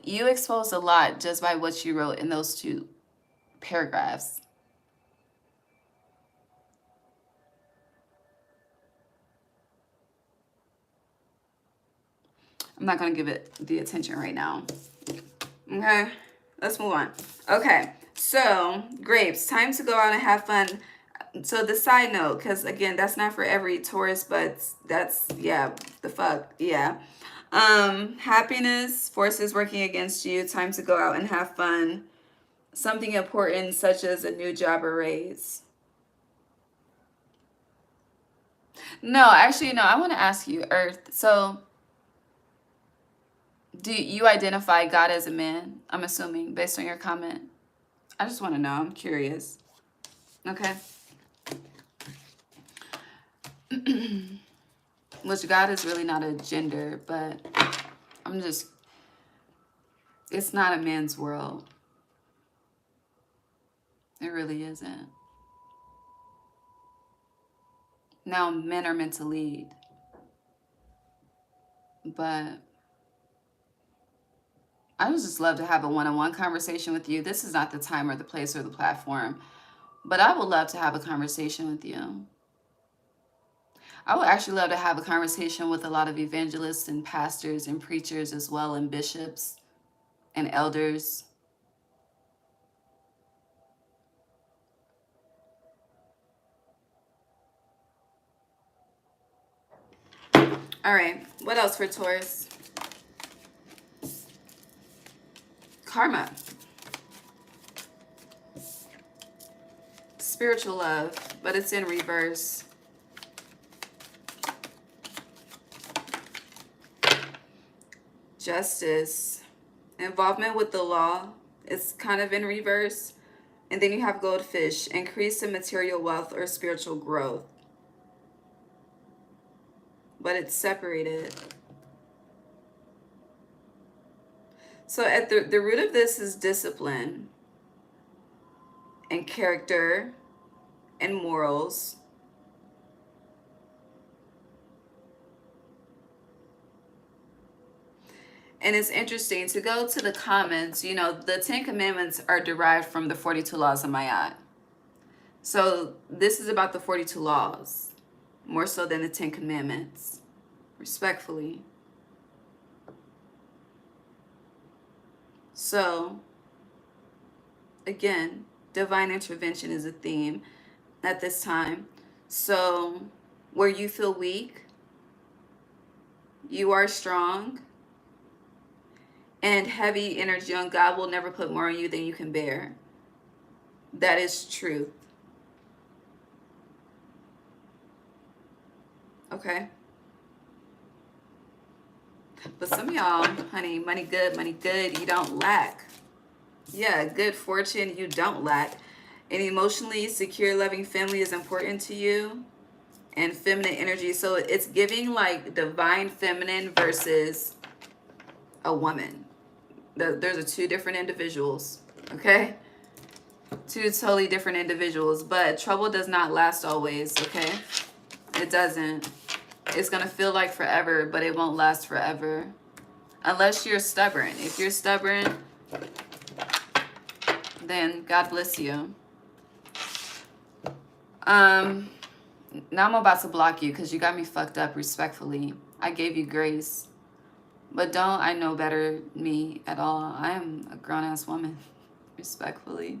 you exposed a lot just by what you wrote in those 2 paragraphs. I'm not going to give it the attention right now. Okay, let's move on. Okay, so grapes, time to go out and have fun. So the side note, because again, that's not for every Taurus, but that's, yeah, the fuck, yeah. Happiness, forces working against you, time to go out and have fun. Something important such as a new job or raise. No, actually, no, I want to ask you, Earth. So do you identify God as a man? I'm assuming, based on your comment. I just want to know. I'm curious. Okay. Which God is really not a gender, but I'm just, it's not a man's world. It really isn't. Now, men are meant to lead. But I would just love to have a one-on-one conversation with you. This is not the time or the place or the platform, but I would love to have a conversation with you. I would actually love to have a conversation with a lot of evangelists and pastors and preachers as well, and bishops and elders. All right, what else for Taurus? Karma. Spiritual love, but it's in reverse. Justice. Involvement with the law is kind of in reverse. And then you have Goldfish. Increase in material wealth or spiritual growth. But it's separated. So at the root of this is discipline and character and morals. And it's interesting to go to the comments. You know, the 10 Commandments are derived from the 42 laws of Ma'at. So this is about the 42 laws, more so than the 10 Commandments, respectfully. So, again, divine intervention is a theme at this time. So, where you feel weak, you are strong. And heavy energy on God will never put more on you than you can bear. That is truth. Okay? But some of y'all, honey, money good, you don't lack. Yeah, good fortune, you don't lack. An emotionally secure, loving family is important to you. And feminine energy. So it's giving like divine feminine versus a woman. There's two different individuals, okay? Two totally different individuals, but trouble does not last always, okay? It doesn't. It's gonna feel like forever, but it won't last forever. Unless you're stubborn. If you're stubborn, then God bless you. Now I'm about to block you because you got me fucked up respectfully. I gave you grace. But don't I know better me at all. I am a grown-ass woman, respectfully.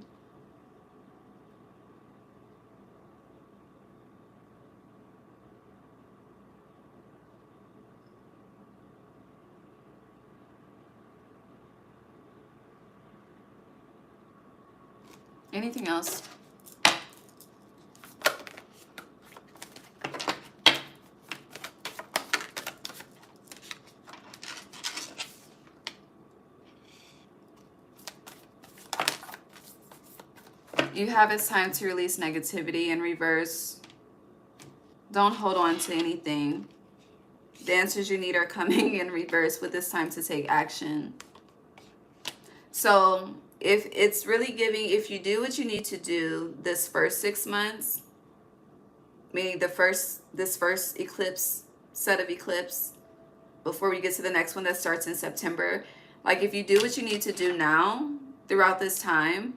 Anything else? You have it's time to release negativity in reverse. Don't hold on to anything. The answers you need are coming in reverse, but it's time to take action. So if it's really giving, if you do what you need to do this first 6 months, meaning this first eclipse, set of eclipse, before we get to the next one that starts in September, like if you do what you need to do now throughout this time,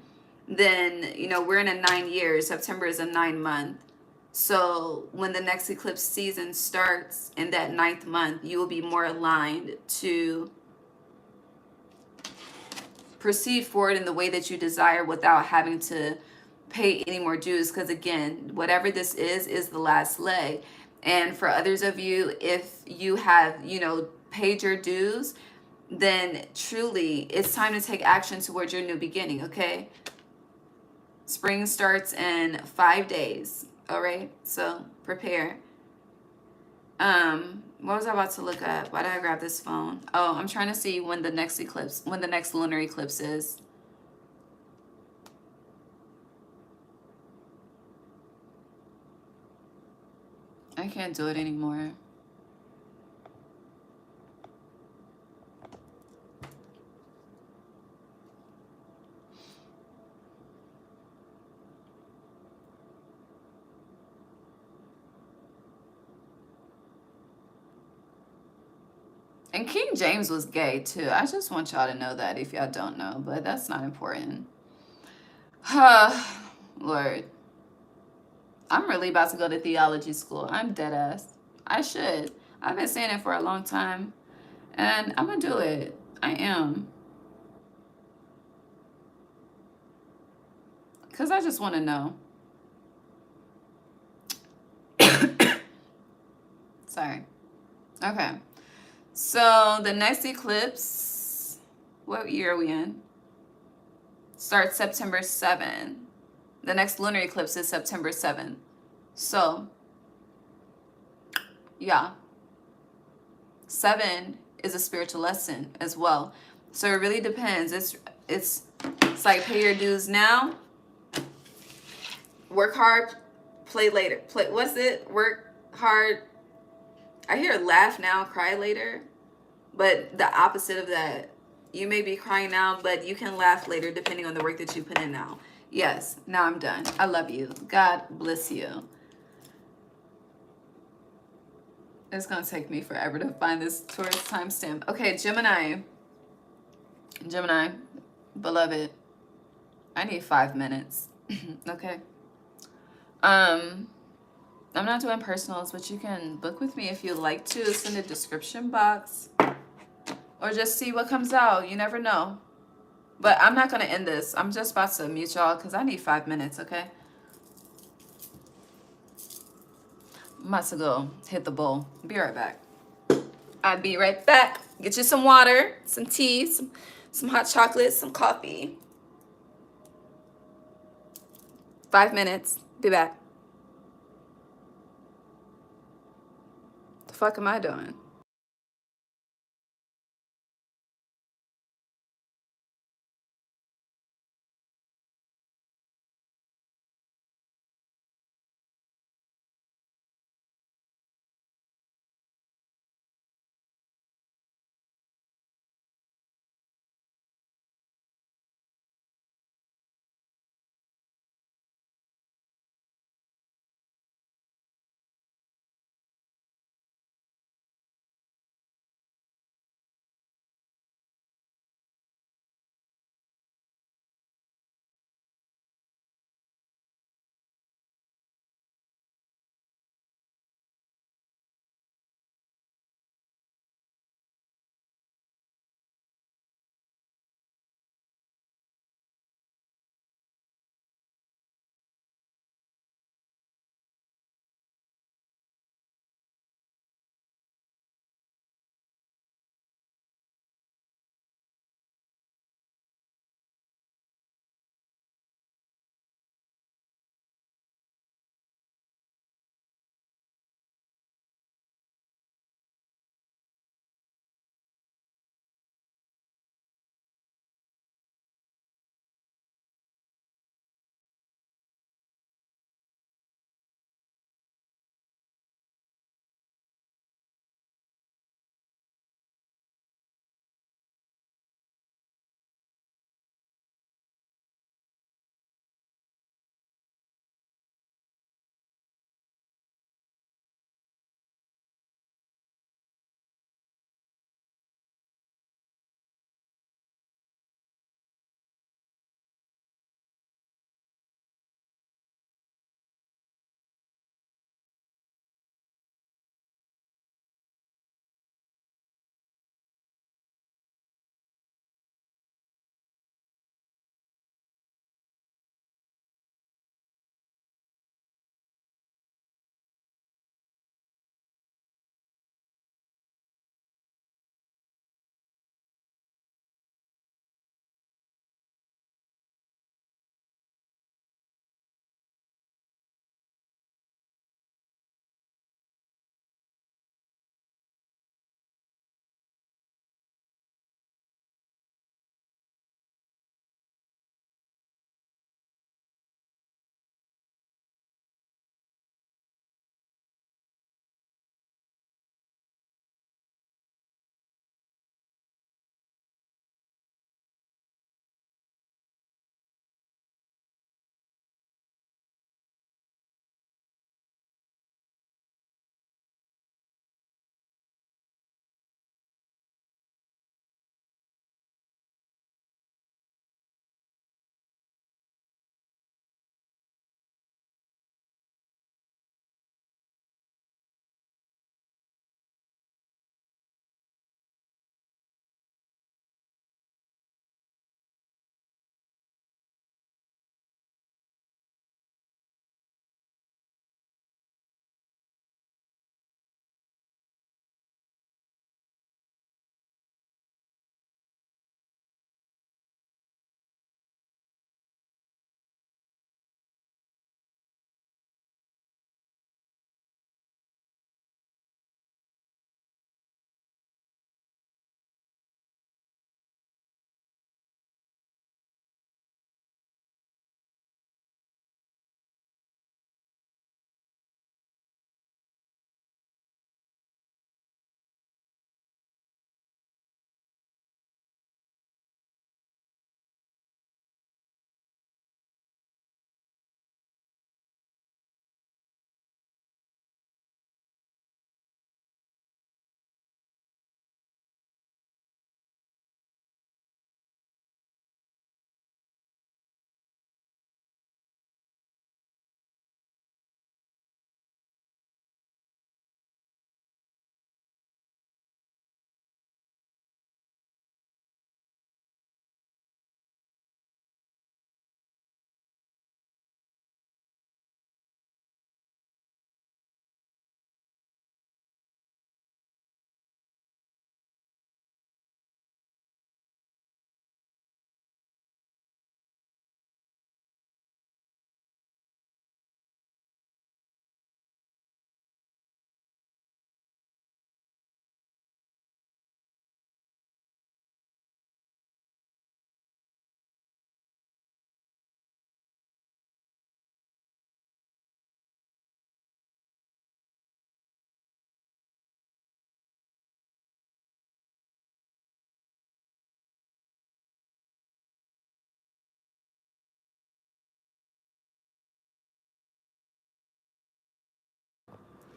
then, you know, we're in a 9 years. September is a 9-month. So when the next eclipse season starts in that 9th month, you will be more aligned to proceed forward in the way that you desire without having to pay any more dues. Because again, whatever this is the last leg. And for others of you, if you have, you know, paid your dues, then truly it's time to take action towards your new beginning, okay? Spring starts in 5 days. All right, so prepare. What was I about to look up? Why did I grab this phone? Oh, I'm trying to see when the next eclipse, when the next lunar eclipse is. I can't do it anymore. And King James was gay too. I just want y'all to know that if y'all don't know, but that's not important. Lord. I'm really about to go to theology school. I'm dead ass. I should. I've been saying it for a long time. And I'm going to do it. I am. Because I just want to know. Sorry. Okay. So the next eclipse, what year are we in? Starts September 7th. The next lunar eclipse is September 7th. So, yeah. 7 is a spiritual lesson as well. So it really depends. It's like pay your dues now, work hard, play later. Play, what's it? Work hard. I hear laugh now, cry later. But the opposite of that. You may be crying now, but you can laugh later depending on the work that you put in now. Yes, now I'm done. I love you. God bless you. It's going to take me forever to find this Taurus timestamp. Okay, Gemini. Gemini, beloved, I need 5 minutes. Okay. I'm not doing personals, but you can book with me if you'd like to. It's in the description box. Or just see what comes out. You never know. But I'm not going to end this. I'm just about to mute y'all because I need 5 minutes, okay? I'm about to go hit the bowl. Be right back. I'll be right back. Get you some water, some tea, some hot chocolate, some coffee. 5 minutes. Be back. The fuck am I doing?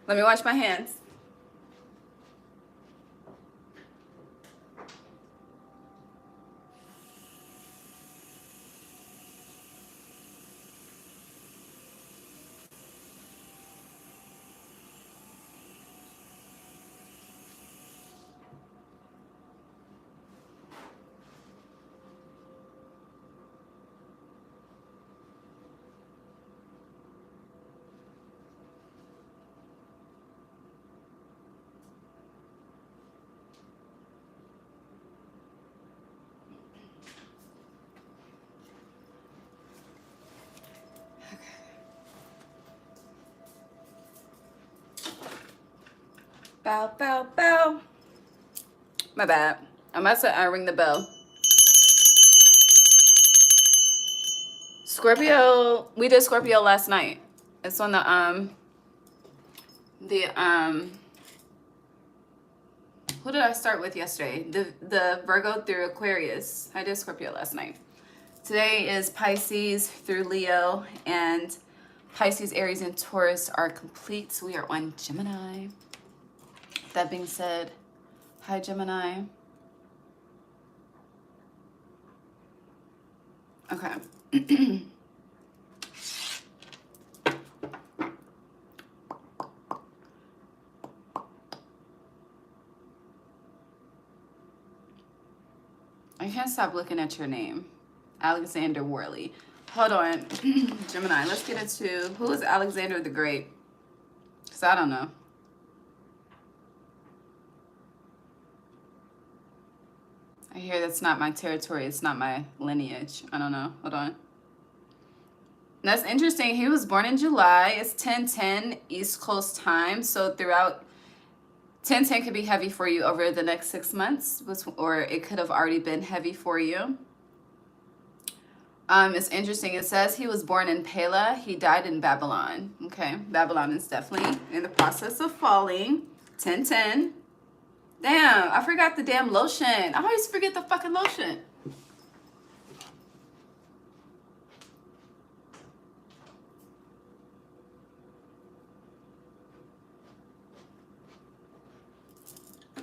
Let me wash my hands. Bow, bow, bow. My bad. I'm about to ring the bell. Scorpio, we did Scorpio last night. It's on the who did I start with yesterday? The Virgo through Aquarius. I did Scorpio last night. Today is Pisces through Leo, and Pisces, Aries, and Taurus are complete. We are on Gemini. That being said, hi Gemini. Okay. I can't stop looking at your name. Alexander Worley. Hold on. Gemini, let's get into who is Alexander the Great? Because I don't know. I hear that's not my territory. It's not my lineage. I don't know. Hold on. That's interesting. He was born in July. It's 10:10 East Coast time. So throughout 10:10 could be heavy for you over the next 6 months, or it could have already been heavy for you. It's interesting. It says he was born in Pella. He died in Babylon. Okay, Babylon is definitely in the process of falling. 10:10. Damn, I forgot the damn lotion. I always forget the fucking lotion.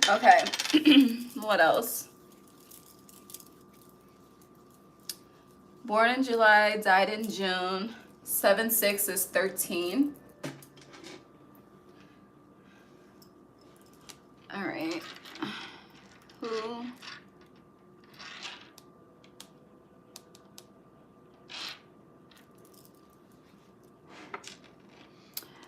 Okay, what else? Born in July, died in June. 7/6 is 13. All right. Who?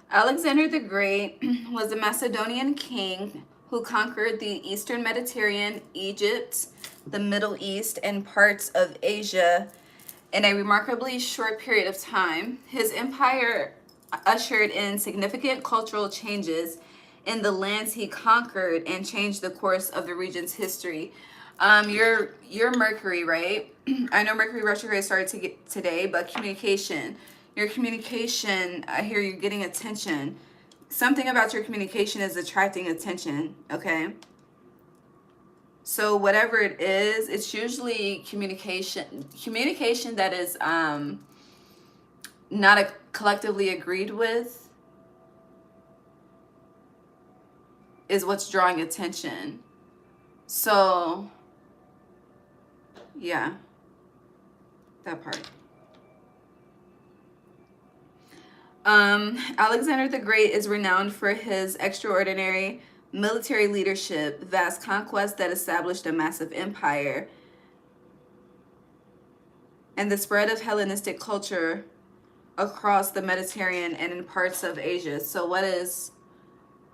Alexander the Great was a Macedonian king who conquered the Eastern Mediterranean, Egypt, the Middle East, and parts of Asia in a remarkably short period of time. His empire ushered in significant cultural changes in the lands he conquered and changed the course of the region's history. You're Mercury, right? I know Mercury Retrograde started today, but communication. Your communication, I hear you're getting attention. Something about your communication is attracting attention, okay? So whatever it is, it's usually communication that is not collectively agreed with is what's drawing attention. So yeah, that part. Alexander the Great is renowned for his extraordinary military leadership, vast conquests that established a massive empire, and the spread of Hellenistic culture across the Mediterranean and in parts of Asia. So what is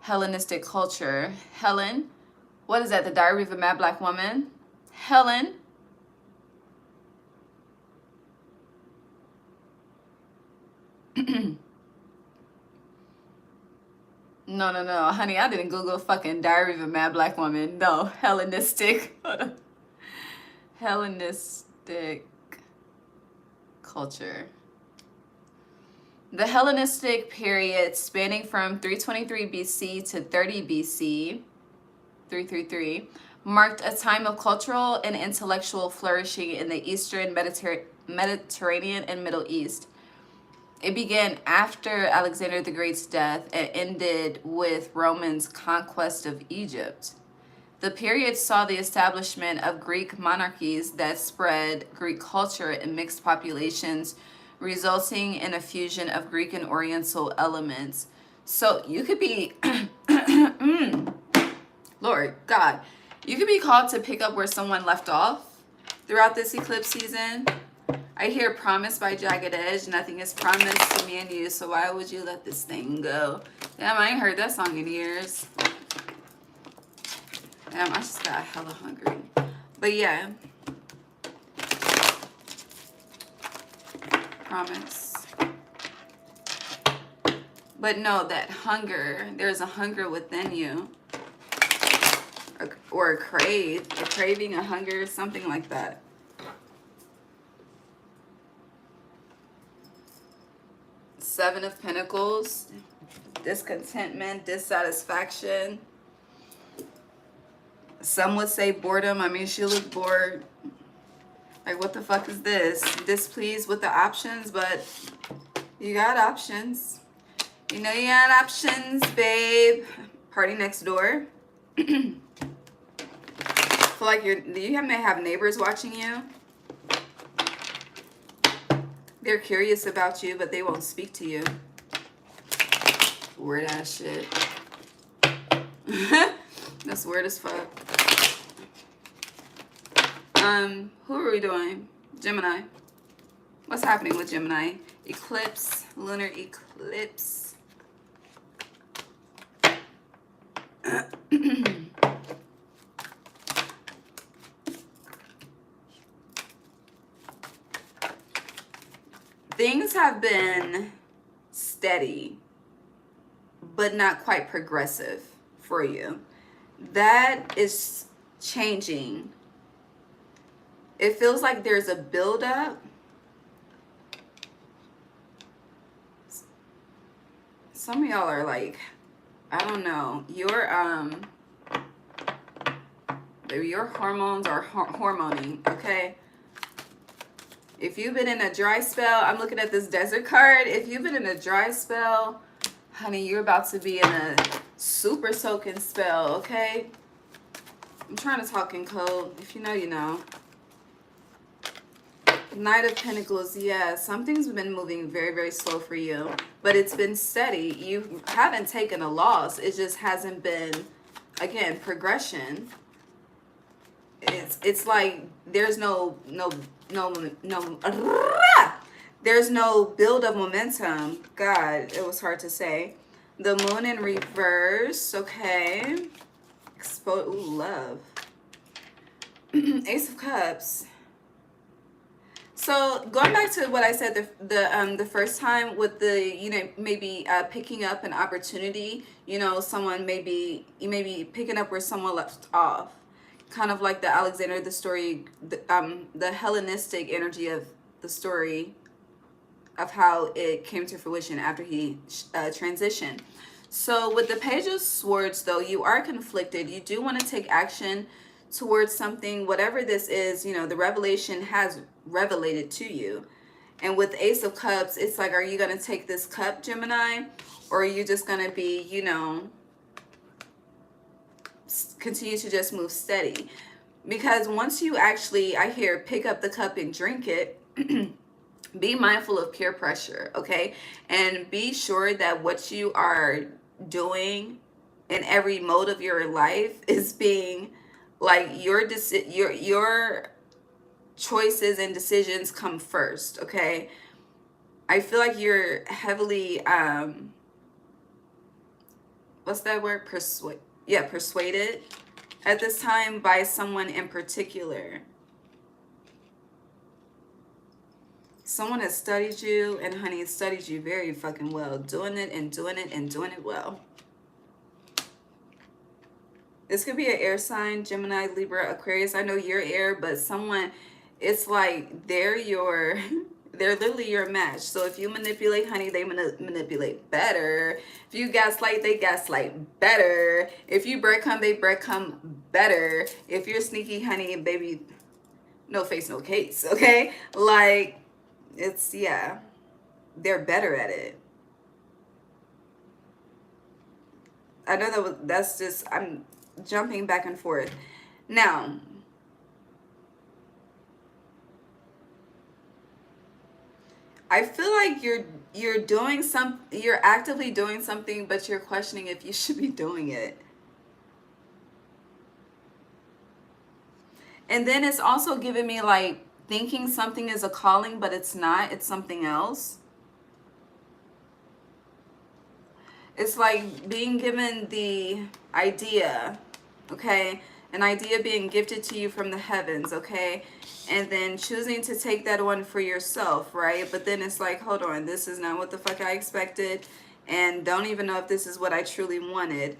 Hellenistic culture? Helen, what is that? The Diary of a Mad Black Woman? Helen. No, honey, I didn't Google fucking Diary of a Mad Black Woman. No, Hellenistic. Hellenistic culture. The Hellenistic period, spanning from 323 BC to 30 BC, 333, marked a time of cultural and intellectual flourishing in the Eastern Mediterranean and Middle East. It began after Alexander the Great's death and ended with Romans' conquest of Egypt. The period saw the establishment of Greek monarchies that spread Greek culture in mixed populations, resulting in a fusion of Greek and Oriental elements. So you could be, Lord God, you could be called to pick up where someone left off throughout this eclipse season. I hear promise by Jagged Edge. Nothing is promised to me and you, so why would you let this thing go? Damn, I ain't heard that song in years. Damn, I just got hella hungry. But yeah. Promise. But no, that hunger, there's a hunger within you. Or a craving, a hunger, something like that. Seven of Pentacles, discontentment, dissatisfaction. Some would say boredom. I mean, she looked bored. Like, what the fuck is this? Displeased with the options, but you got options. You know you got options, babe. Party next door. Feel like you may have neighbors watching you. They're curious about you, but they won't speak to you. Weird ass shit. That's weird as fuck. Who are we doing? Gemini. What's happening with Gemini? Eclipse, lunar eclipse. Things have been steady, but not quite progressive for you. That is changing. It feels like there's a buildup. Some of y'all are like, I don't know, your hormones are hormoning, okay? If you've been in a dry spell, I'm looking at this desert card. If you've been in a dry spell, honey, you're about to be in a super soaking spell, okay? I'm trying to talk in code. If you know, you know. Knight of Pentacles, yeah, something's been moving very, very slow for you, but it's been steady. You haven't taken a loss. It just hasn't been, again, progression. It's like there's no there's no build of momentum. God, it was hard to say. The moon in reverse, okay. Love. Ace of Cups. So going back to what I said the first time with the, maybe picking up an opportunity, someone you may be picking up where someone left off. Kind of like the Alexander, the story, the Hellenistic energy of the story of how it came to fruition after he transitioned. So with the Page of Swords, though, you are conflicted. You do want to take action towards something, whatever this is, the revelation has revelated to you. And with Ace of Cups, it's like, are you going to take this cup, Gemini? Or are you just going to be, continue to just move steady? Because once you actually, I hear, pick up the cup and drink it, be mindful of peer pressure, okay? And be sure that what you are doing in every mode of your life is being like your choices and decisions come first, okay? I feel like you're heavily what's that word? Persuaded at this time by someone in particular. Someone has studied you, and honey, has studied you very fucking well, doing it and doing it and doing it well. This could be an air sign, Gemini, Libra, Aquarius. I know you're air, but someone, it's like they're literally your match. So if you manipulate, honey, they manipulate better. If you gaslight, they gaslight better. If you breadcrumb, they breadcrumb better. If you're sneaky, honey, baby, no face, no case, okay? Like, it's, yeah. they're better at it. I know that's just, I'm jumping back and forth. Now, I feel like you're actively doing something, but you're questioning if you should be doing it. And then it's also giving me like thinking something is a calling, but it's not, it's something else. It's like being given the idea, okay? An idea being gifted to you from the heavens, okay? And then choosing to take that one for yourself, right? But then it's like, hold on, this is not what the fuck I expected, and don't even know if this is what I truly wanted.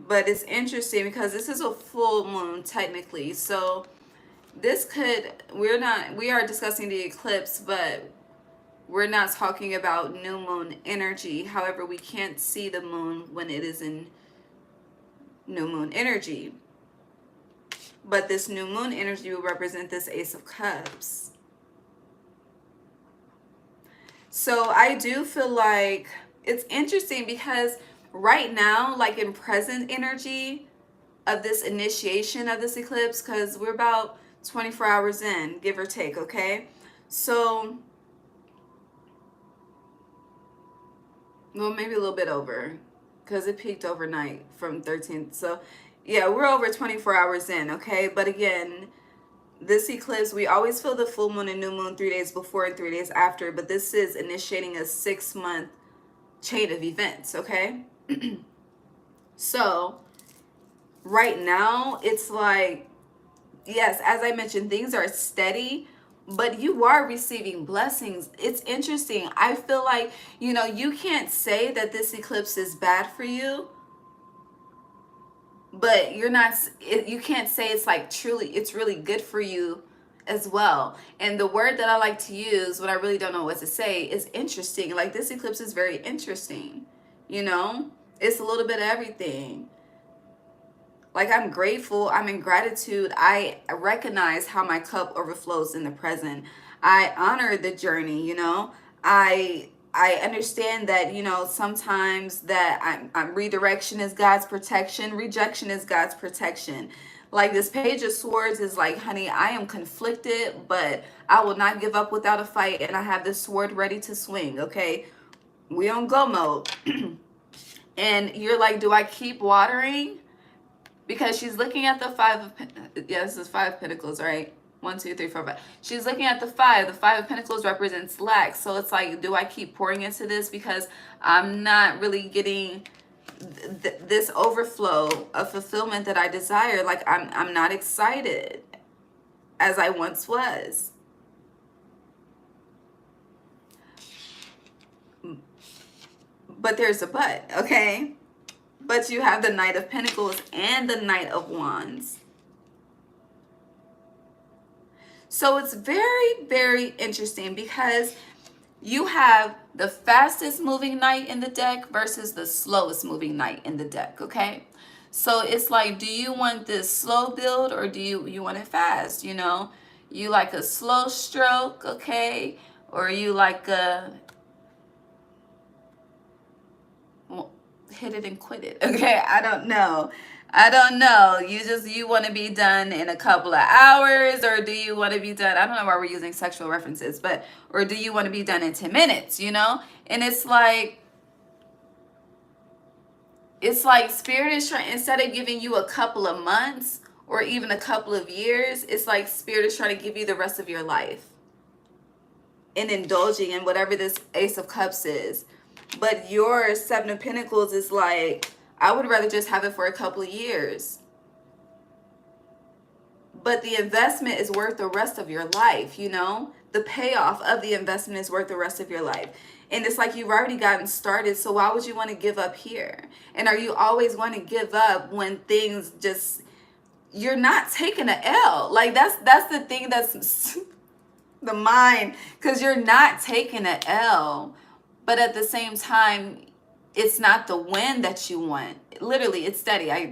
But it's interesting because this is a full moon technically. So this could, we are discussing the eclipse, but we're not talking about new moon energy. However, we can't see the moon when it is in new moon energy. But this new moon energy will represent this Ace of Cups. So I do feel like it's interesting because right now, like in present energy of this initiation of this eclipse, because we're about 24 hours in, give or take, okay? So, well, maybe a little bit over, because it peaked overnight from 13th. So, yeah, we're over 24 hours in, okay? But again, this eclipse, we always feel the full moon and new moon 3 days before and 3 days after, but this is initiating a 6-month chain of events, okay? So, right now, it's like, yes, as I mentioned, things are steady, but you are receiving blessings. It's interesting. I feel like, you can't say that this eclipse is bad for you, but you can't say it's like truly, it's really good for you as well. And the word that I like to use when I really don't know what to say is interesting. Like, this eclipse is very interesting, it's a little bit of everything. Like, I'm grateful, I'm in gratitude, I recognize how my cup overflows in the present. I honor the journey, I understand that, sometimes that I'm redirection is God's protection, rejection is God's protection. Like, this Page of Swords is like, honey, I am conflicted, but I will not give up without a fight, and I have this sword ready to swing, okay? We on go mode. And you're like, do I keep watering? Because she's looking at the this is 5 Pentacles, right? 1, 2, 3, 4, 5. She's looking at the 5. The 5 of Pentacles represents lack. So it's like, do I keep pouring into this because I'm not really getting this overflow of fulfillment that I desire? Like, I'm not excited as I once was. But there's a but, okay? But you have the Knight of Pentacles and the Knight of Wands. So it's very, very interesting because you have the fastest moving knight in the deck versus the slowest moving knight in the deck, okay? So it's like, do you want this slow build or do you want it fast, You like a slow stroke, okay? Or you like a... hit it and quit it, okay? I don't know. You want to be done in a couple of hours, or do you want to be done, I don't know why we're using sexual references, but, or do you want to be done in 10 minutes, And it's like Spirit is trying, instead of giving you a couple of months or even a couple of years, it's like Spirit is trying to give you the rest of your life and indulging in whatever this Ace of Cups is. But your 7 of Pentacles is like, I would rather just have it for a couple of years. But the investment is worth the rest of your life, The payoff of the investment is worth the rest of your life. And it's like, you've already gotten started, so why would you want to give up here? And are you always going to give up when things just, you're not taking an L? Like, that's the thing, that's the mind, because you're not taking an L. But at the same time, it's not the win that you want. Literally, it's steady. I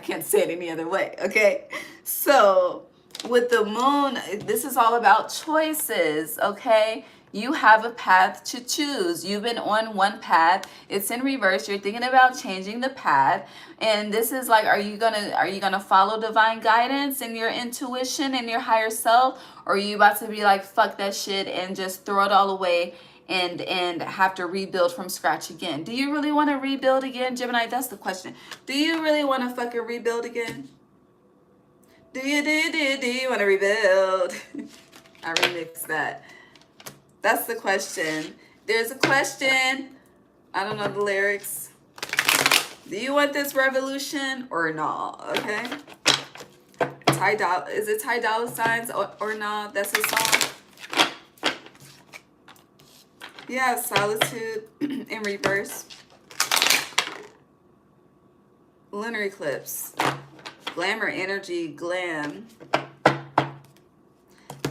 can't say it any other way, okay? So with the moon, this is all about choices, okay? You have a path to choose. You've been on one path. It's in reverse. You're thinking about changing the path. And this is like, are you gonna follow divine guidance and your intuition and your higher self? Or are you about to be like, fuck that shit and just throw it all away and have to rebuild from scratch again? Do you really want to rebuild again, Gemini? That's the question. Do you really want to fucking rebuild again? Do you want to rebuild? I remixed that. That's the question. There's a question. I don't know the lyrics. Do you want this revolution or not? Okay. Is it Ty Dolla Signs or not? That's his song. Yeah, Solitude in reverse. Lunar Eclipse. Glamour energy, glam.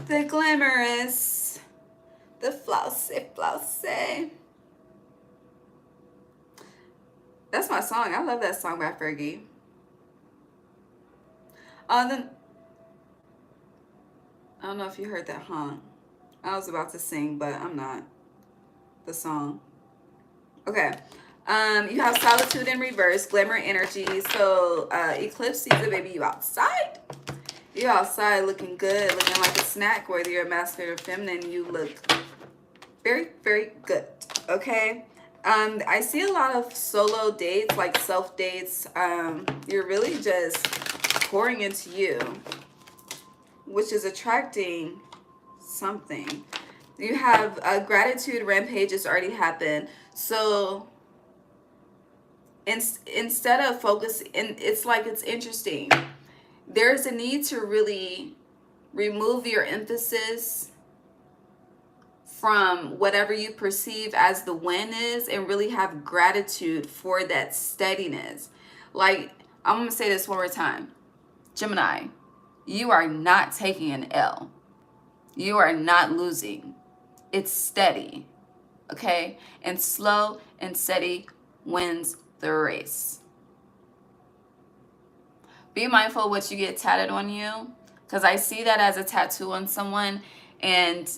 The glamorous. The flossy. That's my song. I love that song by Fergie. I don't know if you heard that, huh? I was about to sing, but I'm not. The song. Okay. You have Solitude in reverse, glamour energy. So eclipse season, baby, you outside. You outside looking good, looking like a snack, whether you're masculine or feminine, you look very, very good. Okay. I see a lot of solo dates, like self dates. You're really just pouring into you, which is attracting something. You have a gratitude rampage has already happened. So instead of focusing, it's like, it's interesting. There's a need to really remove your emphasis from whatever you perceive as the win is and really have gratitude for that steadiness. Like, I'm going to say this one more time. Gemini, you are not taking an L. You are not losing. It's steady, okay? And slow and steady wins the race. Be mindful what you get tatted on you, because I see that as a tattoo on someone, and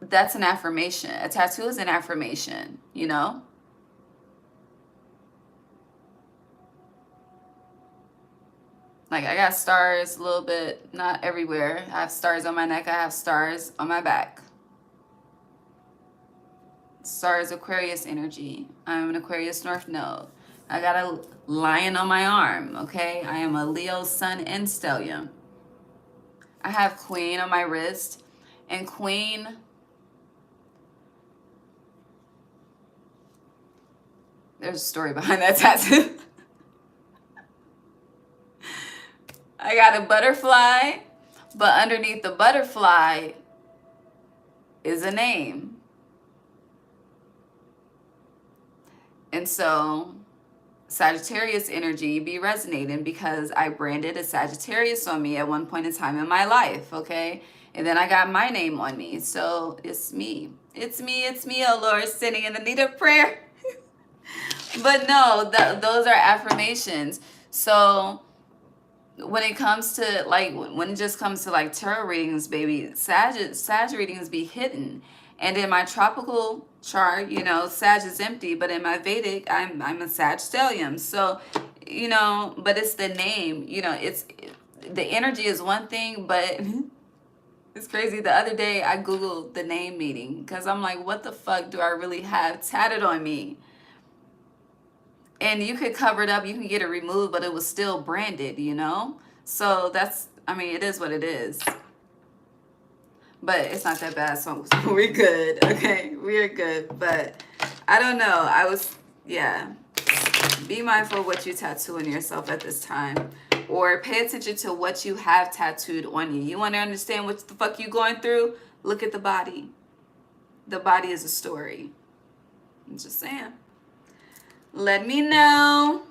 that's an affirmation. A tattoo is an affirmation, you know? Like, I got stars a little bit, not everywhere. I have stars on my neck. I have stars on my back. Stars, Aquarius energy. I'm an Aquarius North Node. I got a lion on my arm, okay? I am a Leo sun and stellium. I have Queen on my wrist. And Queen, there's a story behind that tattoo. I got a butterfly, but underneath the butterfly is a name. And so Sagittarius energy be resonating because I branded a Sagittarius on me at one point in time in my life, okay? And then I got my name on me. So it's me. It's me, oh Lord, sitting in the need of prayer. But no, those are affirmations. So when it comes to, like, when it just comes to like tarot readings, baby, Sag readings be hidden. And in my tropical chart, you know, Sag is empty, but in my Vedic, I'm a Sag stellium. So, you know, but it's the name, you know, it's the energy is one thing, but it's crazy. The other day I Googled the name meaning because I'm like, what the fuck do I really have tatted on me? And you could cover it up, you can get it removed, but it was still branded, you know? So that's, I mean, it is what it is. But it's not that bad, so we're good, okay? We're good, but I don't know. Yeah. Be mindful of what you tattoo on yourself at this time. Or pay attention to what you have tattooed on you. You want to understand what the fuck you're going through? Look at the body. The body is a story. I'm just saying. Let me know.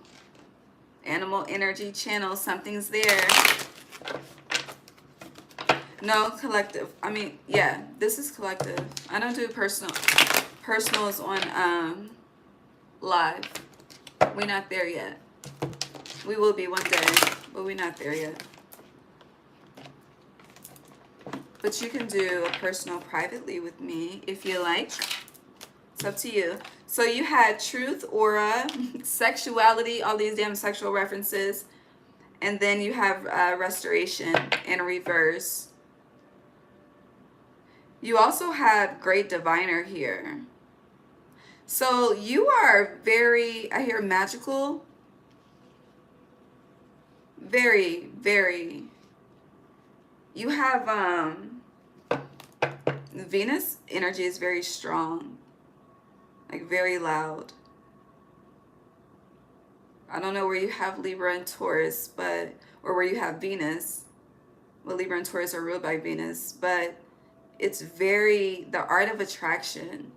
Animal energy channel, something's there. No, collective. I mean, yeah, this is collective. I don't do personals on live. We're not there yet. We will be one day, but we're not there yet. But you can do a personal privately with me if you like. It's up to you. So you had truth, aura, sexuality, all these damn sexual references. And then you have restoration in reverse. You also had great diviner here. So you are very, I hear magical. Very, very. You have Venus energy is very strong. Like very loud. I don't know where you have Libra and Taurus, but, or where you have Venus. Well, Libra and Taurus are ruled by Venus, but it's very, the art of attraction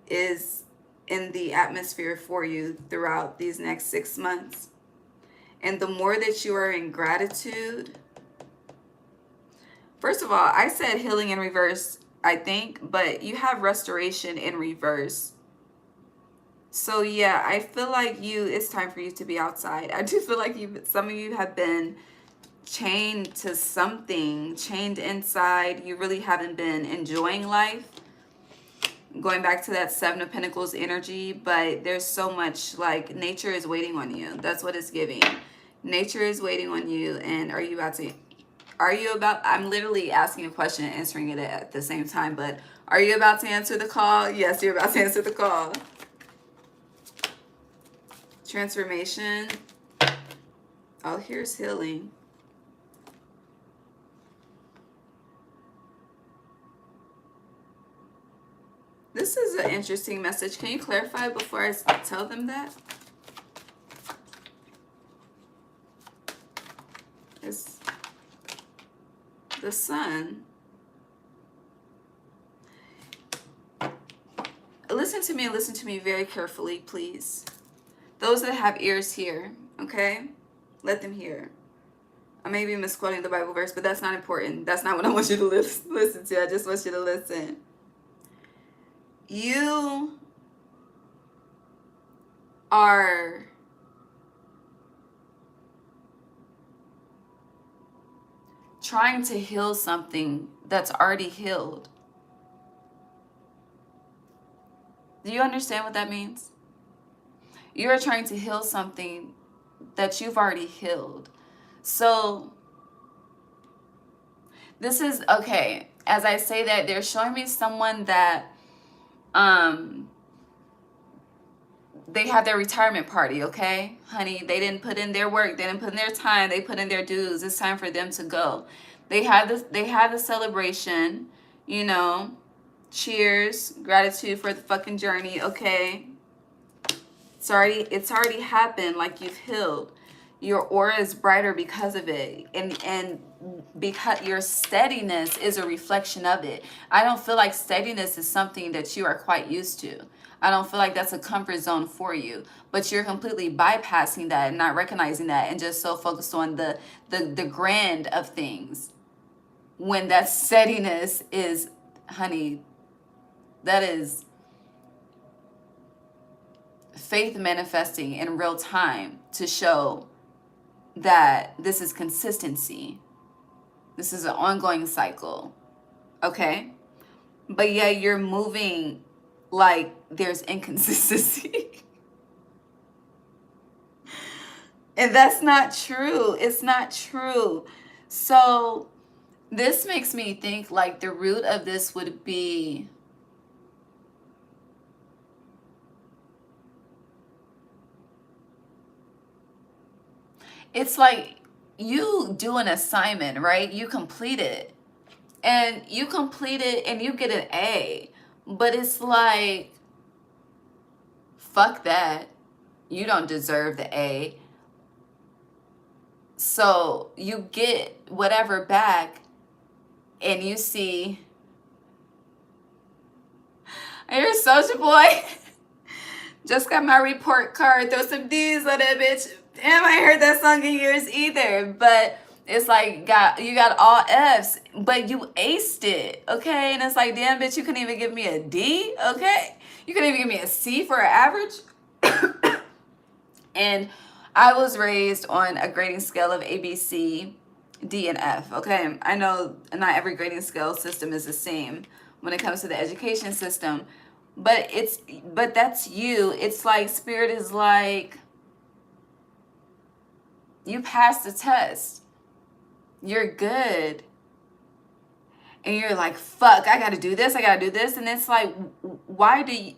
is in the atmosphere for you throughout these next 6 months. And the more that you are in gratitude, first of all, I said healing in reverse, I think, but you have restoration in reverse. So yeah, I feel like it's time for you to be outside. I do feel like some of you have been chained to something, chained inside. You really haven't been enjoying life. Going back to that Seven of Pentacles energy, but there's so much, like, nature is waiting on you. That's what it's giving. Nature is waiting on you. And I'm literally asking a question and answering it at the same time, but are you about to answer the call? Yes, you're about to answer the call. Transformation. Oh, here's healing. This is an interesting message. Can you clarify before I tell them that? It's the sun. Listen to me and listen to me very carefully, please. Those that have ears hear, okay? Let them hear. I may be misquoting the Bible verse, but that's not important. That's not what I want you to listen to. I just want you to listen. You are trying to heal something that's already healed. Do you understand what that means? You are trying to heal something that you've already healed. So this is, okay, as I say that, they're showing me someone that they have their retirement party, okay? Honey, they didn't put in their work, they didn't put in their time, they put in their dues. It's time for them to go. They had the celebration, you know. Cheers, gratitude for the fucking journey, okay? It's already happened, like you've healed. Your aura is brighter because of it. And because your steadiness is a reflection of it. I don't feel like steadiness is something that you are quite used to. I don't feel like that's a comfort zone for you. But you're completely bypassing that and not recognizing that and just so focused on the grand of things. When that steadiness is, honey, that is faith manifesting in real time to show that this is consistency. This is an ongoing cycle. Okay? But yeah, you're moving like there's inconsistency. And that's not true. It's not true. So this makes me think like the root of this would be it's like you do an assignment, right? You complete it. And you complete it and you get an A. But it's like, fuck that. You don't deserve the A. So you get whatever back and you see, you're a social boy. Just got my report card. Throw some D's on that bitch. Damn, I ain't heard that song in years either. But it's like, you got all F's, but you aced it, okay? And it's like, damn, bitch, you couldn't even give me a D, okay? You couldn't even give me a C for an average. And I was raised on a grading scale of A, B, C, D, and F. Okay, I know not every grading scale system is the same when it comes to the education system, but that's you. It's like spirit is like, you passed the test, you're good, and you're like, fuck, I gotta do this, and it's like, why?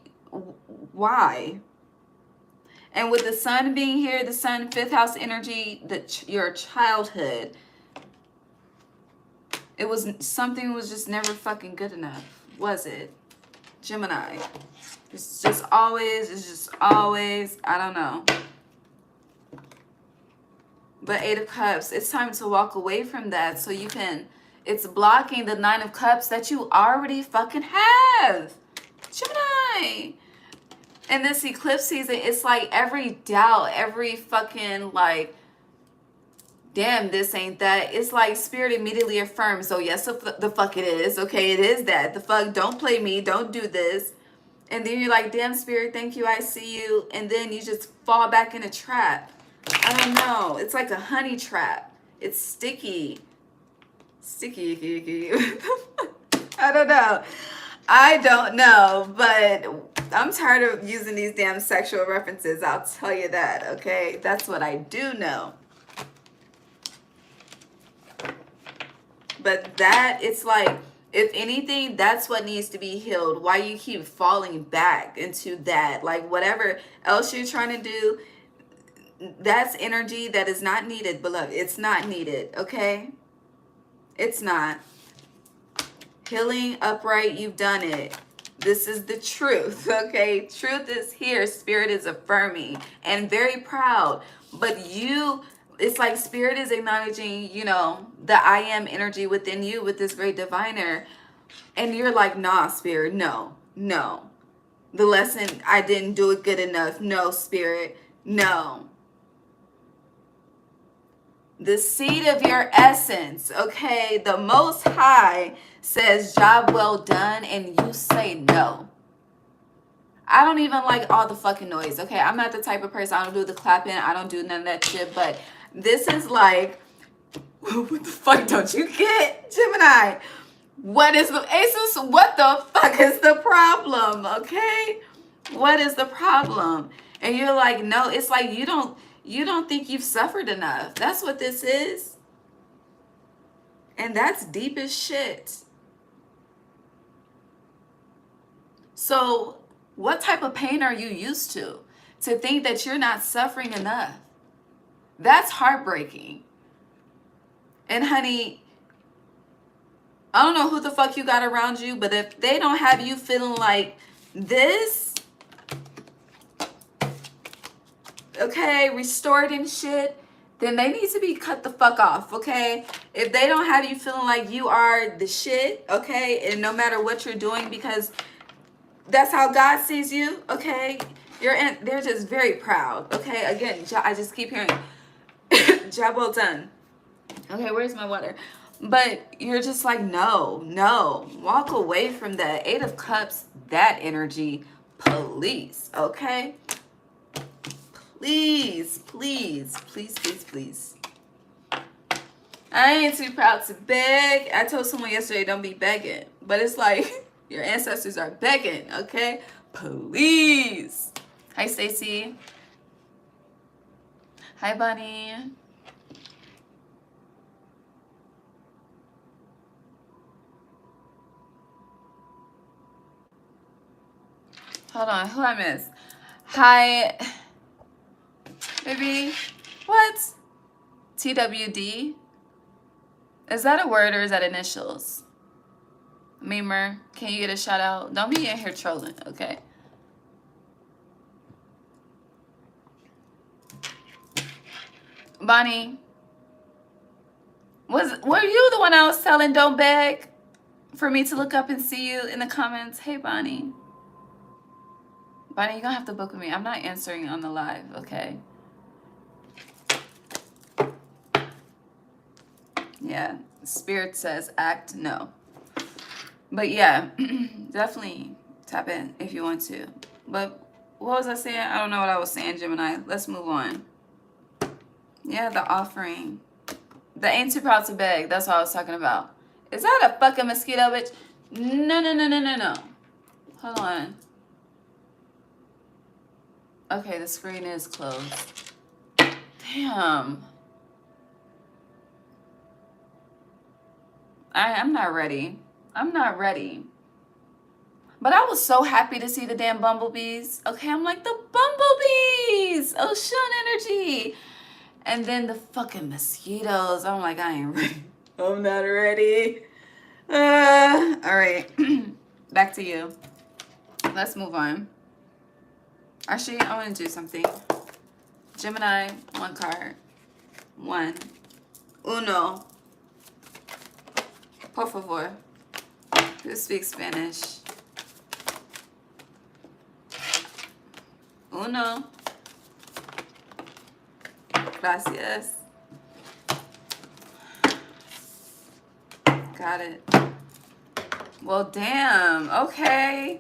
And with the sun being here, the sun, 5th house energy, your childhood, something was just never fucking good enough, was it? Gemini. It's just always, I don't know. But 8 of Cups, it's time to walk away from that so you can, it's blocking the 9 of Cups that you already fucking have. Gemini. And this eclipse season, it's like every doubt, every fucking like, damn, this ain't that. It's like spirit immediately affirms, so yes, the fuck it is. Okay, it is that. The fuck, don't play me, don't do this. And then you're like, damn, spirit, thank you, I see you. And then you just fall back in a trap. I don't know. It's like a honey trap. It's sticky. Sticky. I don't know, but I'm tired of using these damn sexual references. I'll tell you that, okay? That's what I do know. But that, it's like, if anything, that's what needs to be healed. Why you keep falling back into that. Like, whatever else you're trying to do, that's energy that is not needed, beloved. It's not needed, okay? It's not. Healing upright, you've done it. This is the truth, okay? Truth is here. Spirit is affirming and very proud. But you, it's like spirit is acknowledging, you know, the I am energy within you with this great diviner. And you're like, nah, spirit, no. The lesson, I didn't do it good enough. No, spirit, no. The seed of your essence, okay? The Most High says, job well done, and you say no. I don't even like all the fucking noise, okay? I'm not the type of person, I don't do the clapping, I don't do none of that shit, but this is like, what the fuck don't you get, Gemini? What is the Aces? What the fuck is the problem, okay? What is the problem? And you're like, no, it's like you don't think you've suffered enough. That's what this is. And that's deep as shit. So what type of pain are you used to think that you're not suffering enough? That's heartbreaking. And honey, I don't know who the fuck you got around you, but if they don't have you feeling like this, okay, restored and shit, then they need to be cut the fuck off, okay? If they don't have you feeling like you are the shit, okay, and no matter what you're doing, because that's how God sees you, okay? They're just very proud, okay? Again, I just keep hearing, job well done. Okay, where's my water? But you're just like, no. Walk away from that. 8 of Cups, that energy, police, okay? Please. I ain't too proud to beg. I told someone yesterday, don't be begging. But it's like, your ancestors are begging, okay? Please. Hi, Stacy. Hi, Bunny. Hold on, who I missed? Hi, baby. What? TWD? Is that a word or is that initials? Memer, can you get a shout out? Don't be in here trolling, okay? Bonnie, were you the one I was telling don't beg for me to look up and see you in the comments? Hey, Bonnie. Bonnie, you're gonna have to book with me. I'm not answering on the live, okay? Yeah, Spirit says act no. But yeah, definitely tap in if you want to. But what was I saying? I don't know what I was saying, Gemini. Let's move on. Yeah, the offering. The ain't too proud to beg. That's what I was talking about. Is that a fucking mosquito, bitch? No, no, no, no, no, no. Hold on. Okay, the screen is closed. Damn. I'm not ready. I'm not ready. But I was so happy to see the damn bumblebees. Okay, I'm like, the bumblebees! Oh, Ocean energy. And then the fucking mosquitoes. I'm like, I ain't ready. I'm not ready. All right. Back to you. Let's move on. Actually, I want to do something. Gemini, one card. One. Uno. Por favor. Who speaks Spanish? Uno. Gracias. Got it. Well, damn. Okay.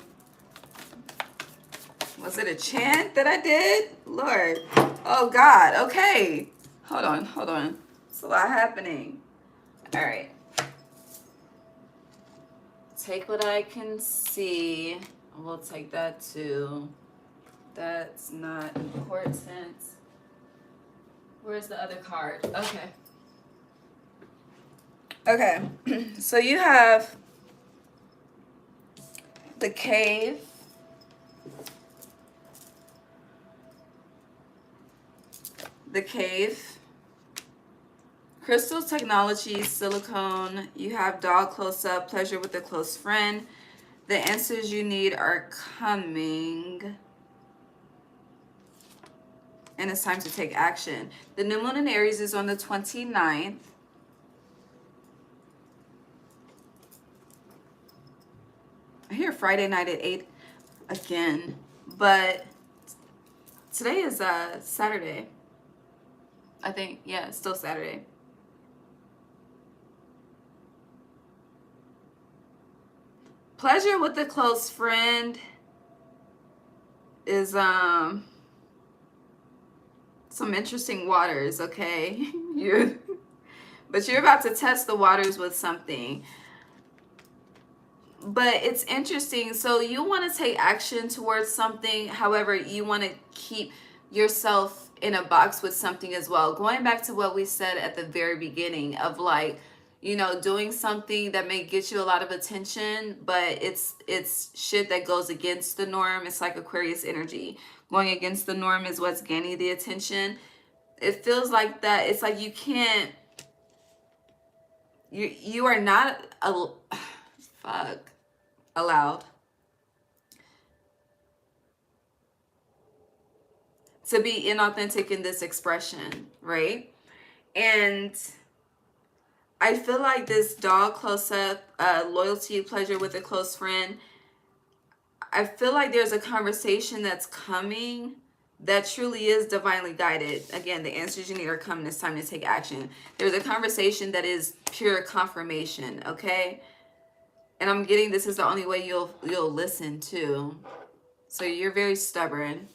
Was it a chant that I did? Lord. Oh, God. Okay. Hold on. Hold on. It's a lot happening. All right. Take what I can see. We'll take that too. That's not important. Where's the other card? Okay. Okay. So you have the cave. The cave. Crystal technology, silicone. You have dog close up, pleasure with a close friend. The answers you need are coming. And it's time to take action. The new moon in Aries is on the 29th. I hear Friday night at 8 again. But today is Saturday. I think, yeah, it's still Saturday. Pleasure with a close friend is some interesting waters, okay? But you're about to test the waters with something. But it's interesting. So you want to take action towards something. However, you want to keep yourself in a box with something as well. Going back to what we said at the very beginning of like, you know, doing something that may get you a lot of attention, but it's shit that goes against the norm. It's like Aquarius energy. Going against the norm is what's gaining the attention. It feels like that. It's like you can't, you are not allowed to be inauthentic in this expression, right? And I feel like this dog close up, loyalty, pleasure with a close friend, I feel like there's a conversation that's coming that truly is divinely guided. Again, the answers you need are coming. It's time to take action. There's a conversation that is pure confirmation, okay? And I'm getting this is the only way you'll listen to. So you're very stubborn.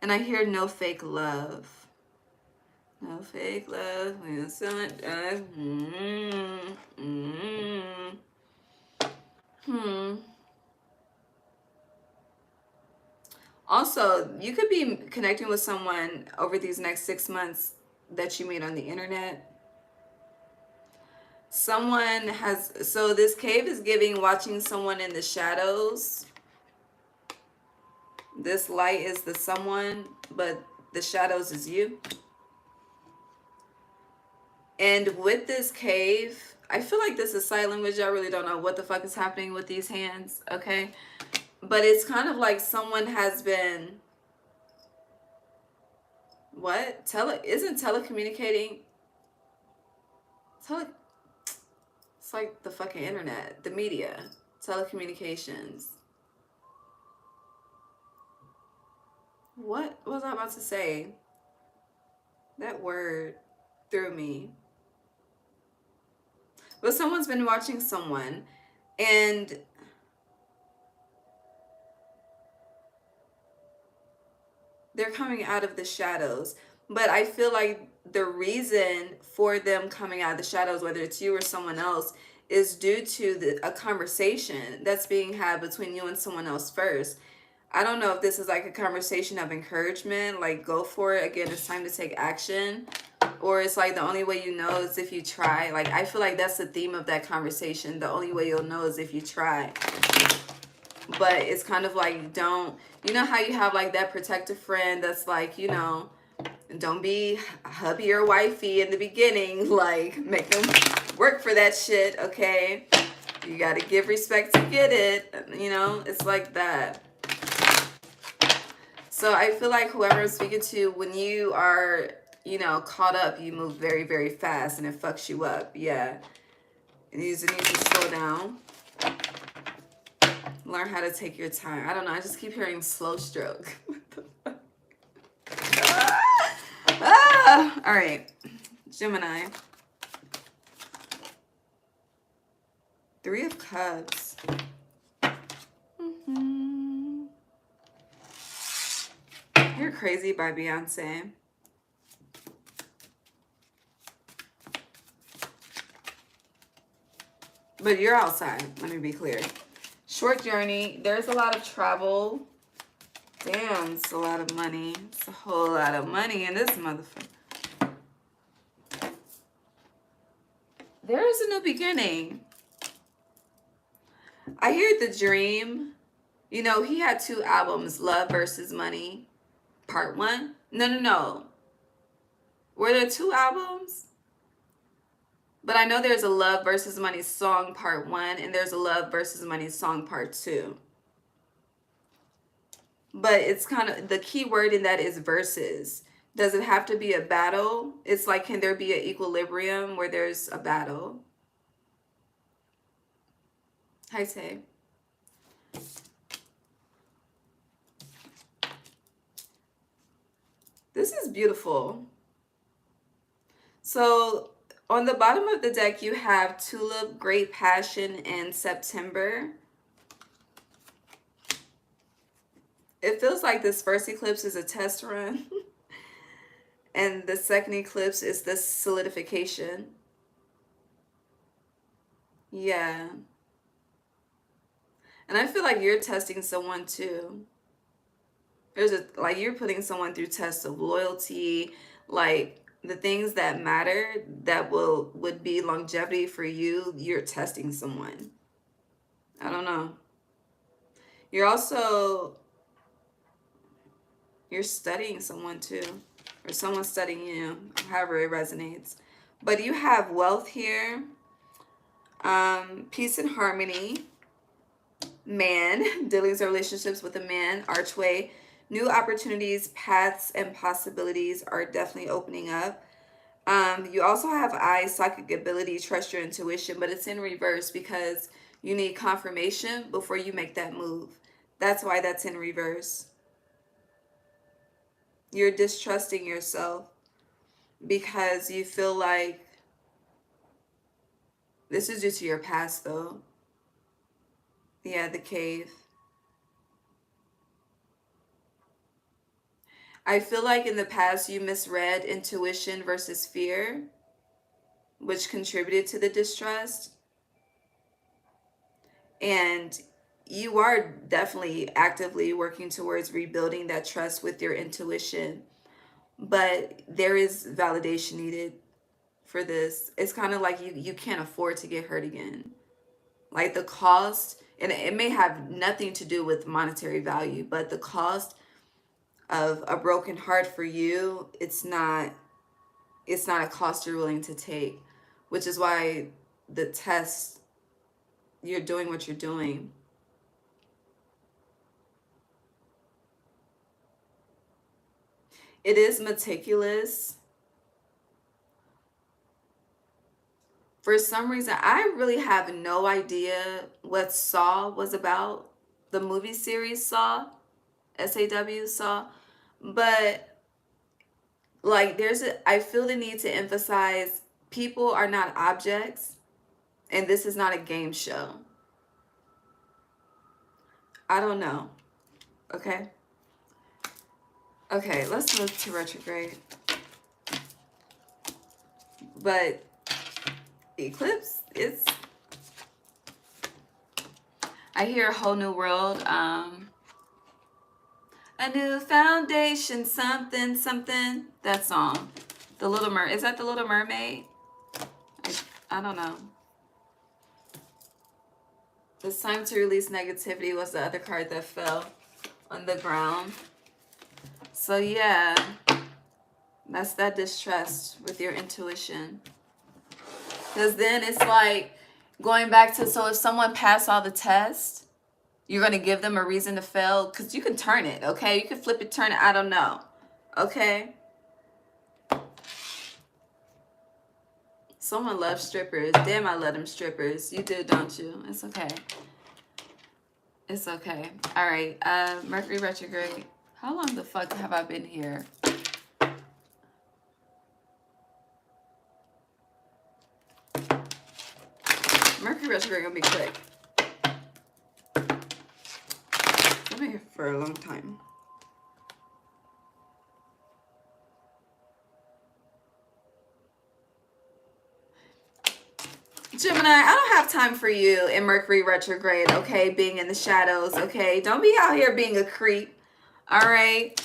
And I hear no fake love. No fake love. We're selling drugs. Also, you could be connecting with someone over these next 6 months that you meet on the internet. Someone has, so this cave is giving watching someone in the shadows. This light is the someone, but the shadows is you. And with this cave, I feel like this is sign language. I really don't know what the fuck is happening with these hands, okay? But it's kind of like someone has been, what? Isn't telecommunicating? It's like the fucking internet, the media, telecommunications. What was I about to say? That word threw me. But someone's been watching someone, and They're coming out of the shadows. But I feel like the reason for them coming out of the shadows, whether it's you or someone else, is due to a conversation that's being had between you and someone else first. I don't know if this is like a conversation of encouragement, like go for it. Again, it's time to take action. Or it's like the only way you know is if you try. Like I feel like that's the theme of that conversation. The only way you'll know is if you try. But it's kind of like don't, you know how you have like that protective friend that's like, you know, don't be hubby or wifey in the beginning. Like make them work for that shit, okay? You got to give respect to get it. You know, it's like that. So I feel like whoever I'm speaking to, when you are, you know, caught up, you move very, very fast and it fucks you up. Yeah. You need to slow down. Learn how to take your time. I don't know. I just keep hearing slow stroke. All right. Gemini. 3 of Cups. You're Crazy by Beyonce. But you're outside, let me be clear. Short journey. There's a lot of travel. Damn, it's a lot of money. It's a whole lot of money in this motherfucker. There is a new beginning. I hear The Dream. You know, he had 2 albums, Love versus Money, Part 1. No. Were there 2 albums? But I know there's a Love versus Money song Part 1 and there's a Love versus Money song Part 2. But it's kind of, the key word in that is versus. Does it have to be a battle? It's like, can there be an equilibrium where there's a battle? Hi, Tay. This is beautiful. So on the bottom of the deck, you have Tulip, Great Passion, and September. It feels like this first eclipse is a test run. And the second eclipse is the solidification. Yeah. And I feel like you're testing someone too. Like you're putting someone through tests of loyalty, like the things that matter that would be longevity for you, you're testing someone. I don't know. You're studying someone too, or someone's studying you, however it resonates. But you have wealth here, peace and harmony, man, dealings or relationships with a man, archway, new opportunities, paths, and possibilities are definitely opening up. You also have eyes, psychic ability, trust your intuition, but it's in reverse because you need confirmation before you make that move. That's why that's in reverse. You're distrusting yourself because you feel like, this is due to your past though. Yeah, the cave. I feel like in the past you misread intuition versus fear, which contributed to the distrust. And you are definitely actively working towards rebuilding that trust with your intuition. But there is validation needed for this. It's kind of like you can't afford to get hurt again. Like the cost, and it may have nothing to do with monetary value, but the cost of a broken heart for you, it's not a cost you're willing to take, which is why the test, you're doing what you're doing. It is meticulous. For some reason, I really have no idea what Saw was about. The movie series Saw, SAW, Saw. But like I feel the need to emphasize people are not objects and this is not a game show. I don't know. Okay. Okay, let's move to retrograde. But eclipse, it's, I hear a whole new world. A new foundation, something, something. That song. The Little Mermaid. Is that the Little Mermaid? I don't know. It's time to release negativity was the other card that fell on the ground. So yeah, that's that distrust with your intuition. Because then it's like going back to, so if someone passed all the tests, you're going to give them a reason to fail? Because you can turn it, okay? You can flip it, turn it, I don't know, okay? Someone loves strippers. Damn, I love them strippers. You do, don't you? It's okay. It's okay. All right, Mercury retrograde. How long the fuck have I been here? Mercury retrograde gonna be quick. I've been here for a long time. Gemini, I don't have time for you in Mercury retrograde, okay? Being in the shadows, okay? Don't be out here being a creep, all right?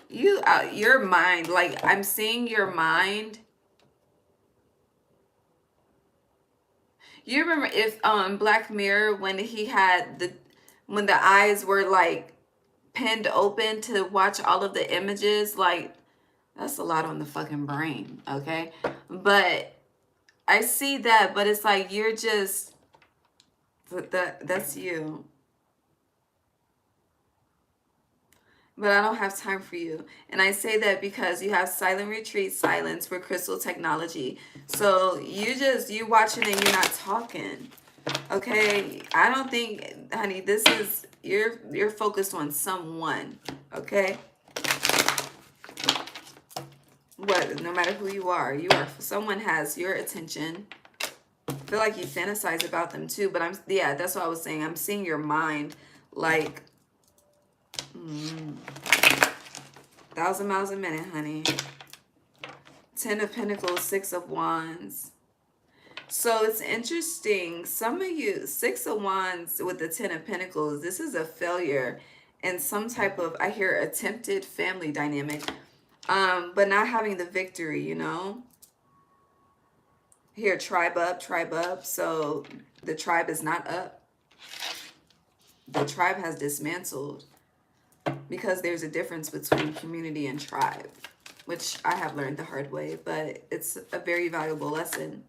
Your mind, like, I'm seeing your mind. You remember if Black Mirror, when he had when the eyes were like pinned open to watch all of the images, like, that's a lot on the fucking brain, okay? But I see that, but it's like you're just, that's you. But I don't have time for you. And I say that because you have silent retreat, silence for crystal technology. So you watching and you're not talking. Okay? I don't think, honey, this is, you're focused on someone. Okay? What, no matter who you are, someone has your attention. I feel like you fantasize about them too, but yeah, that's what I was saying. I'm seeing your mind like 1,000 miles a minute, honey. 10 of Pentacles, 6 of Wands. So it's interesting. Some of you, 6 of Wands with the 10 of Pentacles, this is a failure in some type of, I hear, attempted family dynamic. But not having the victory, you know? Here, tribe up, tribe up. So the tribe is not up. The tribe has dismantled, because there's a difference between community and tribe, which I have learned the hard way, but it's a very valuable lesson.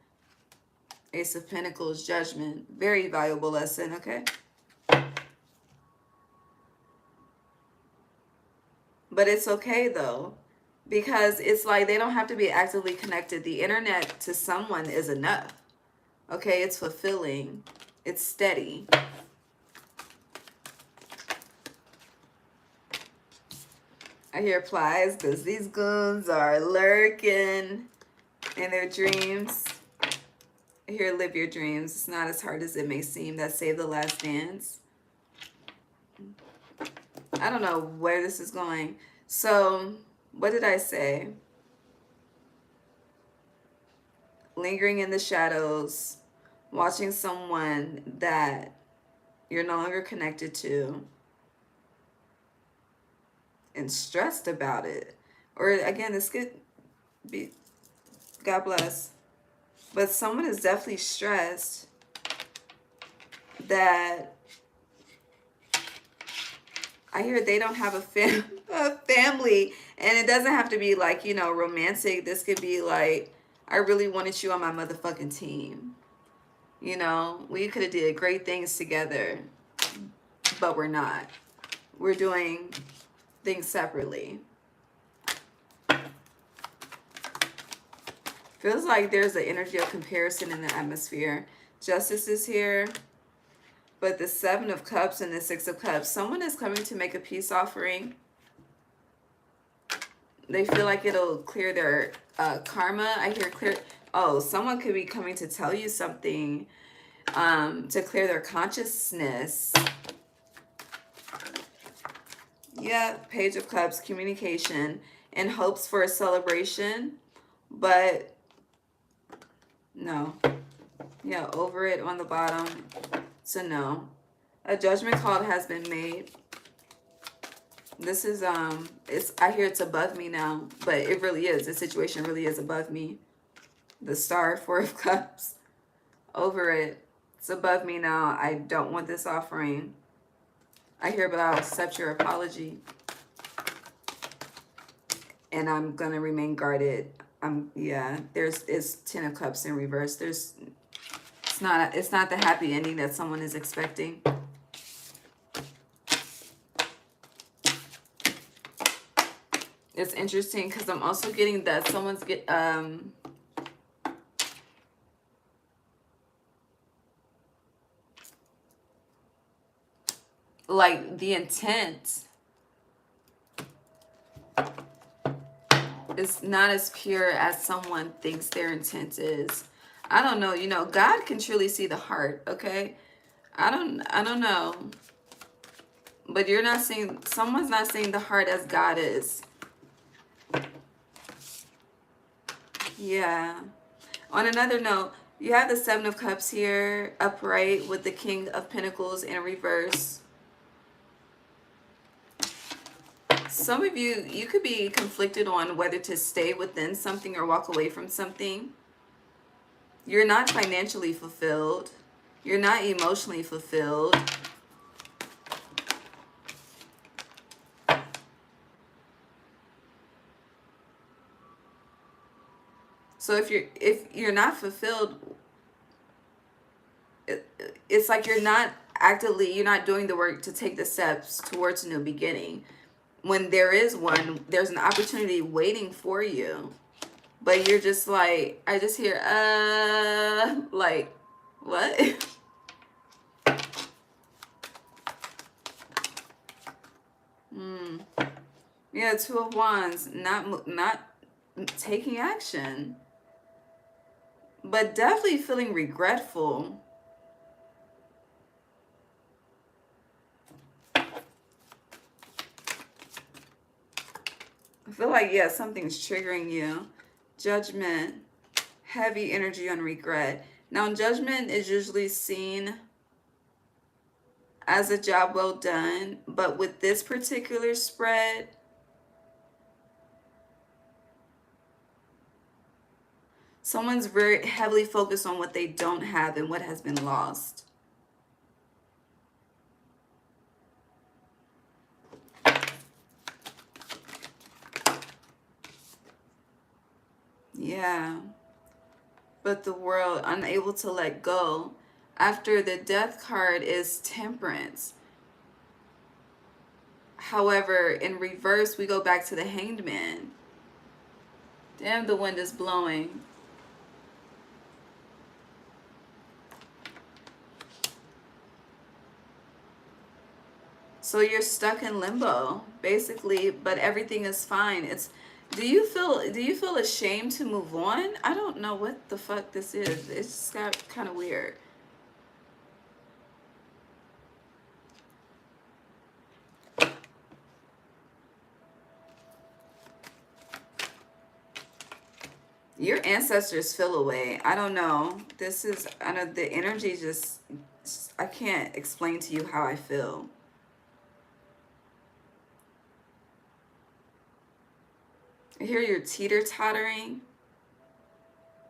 Ace of Pentacles, Judgment, very valuable lesson, okay? But it's okay though, because it's like they don't have to be actively connected. The internet to someone is enough, okay? It's fulfilling, it's steady. I hear plies because these goons are lurking in their dreams. I hear live your dreams. It's not as hard as it may seem. That Save the Last Dance. I don't know where this is going. So, what did I say? Lingering in the shadows. Watching someone that you're no longer connected to. And stressed about it. Or again, this could be, God bless. But someone is definitely stressed that I hear they don't have a family. And it doesn't have to be like, you know, romantic. This could be like, I really wanted you on my motherfucking team. You know, we could have did great things together, but we're not. We're doing things separately. Feels like there's an energy of comparison in the atmosphere. Justice is here. But the 7 of Cups and the 6 of Cups. Someone is coming to make a peace offering. They feel like it'll clear their karma. I hear clear. Oh, someone could be coming to tell you something to clear their consciousness. Yeah, Page of Cups, communication, and hopes for a celebration, but no. Yeah, over it on the bottom. So no. A judgment call has been made. This is I hear it's above me now, but it really is. The situation really is above me. The Star, Four of Cups. Over it. It's above me now. I don't want this offering. I hear, but I'll accept your apology. And I'm gonna remain guarded. Yeah, it's Ten of Cups in reverse. It's not the happy ending that someone is expecting. It's interesting because I'm also getting that someone's like the intent is not as pure as someone thinks their intent is. I don't know, you know, God can truly see the heart, okay? I don't know. But you're not seeing, someone's not seeing the heart as God is. Yeah. On another note, you have the Seven of Cups here, upright, with the King of Pentacles in reverse. Some of you could be conflicted on whether to stay within something or walk away from something. You're not financially fulfilled. You're not emotionally fulfilled. So if you're not fulfilled, it's like you're not doing the work to take the steps towards a new beginning. When there is one, there's an opportunity waiting for you. But you're just like, I just hear, like, what? Yeah, Two of Wands, not taking action. But definitely feeling regretful. I feel like, yeah, something's triggering you. Judgment, heavy energy on regret. Now, judgment is usually seen as a job well done, but with this particular spread, someone's very heavily focused on what they don't have and what has been lost. Yeah. But the world unable to let go. After the Death card is Temperance. However, in reverse, we go back to the Hanged Man. Damn, the wind is blowing. So you're stuck in limbo, basically, but everything is fine. Do you feel ashamed to move on? I don't know what the fuck this is. It's just got kind of weird. Your ancestors feel away. I don't know. I know the energy just, I can't explain to you how I feel. I hear you're teeter-tottering.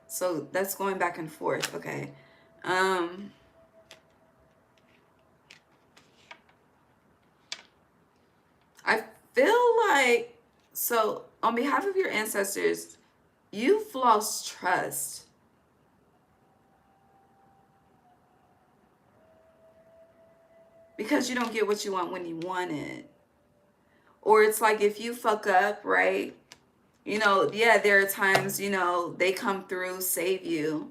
So that's going back and forth. Okay. I feel like, so on behalf of your ancestors, you've lost trust. Because you don't get what you want when you want it. Or it's like if you fuck up, right? You know, yeah, there are times, you know, they come through, save you.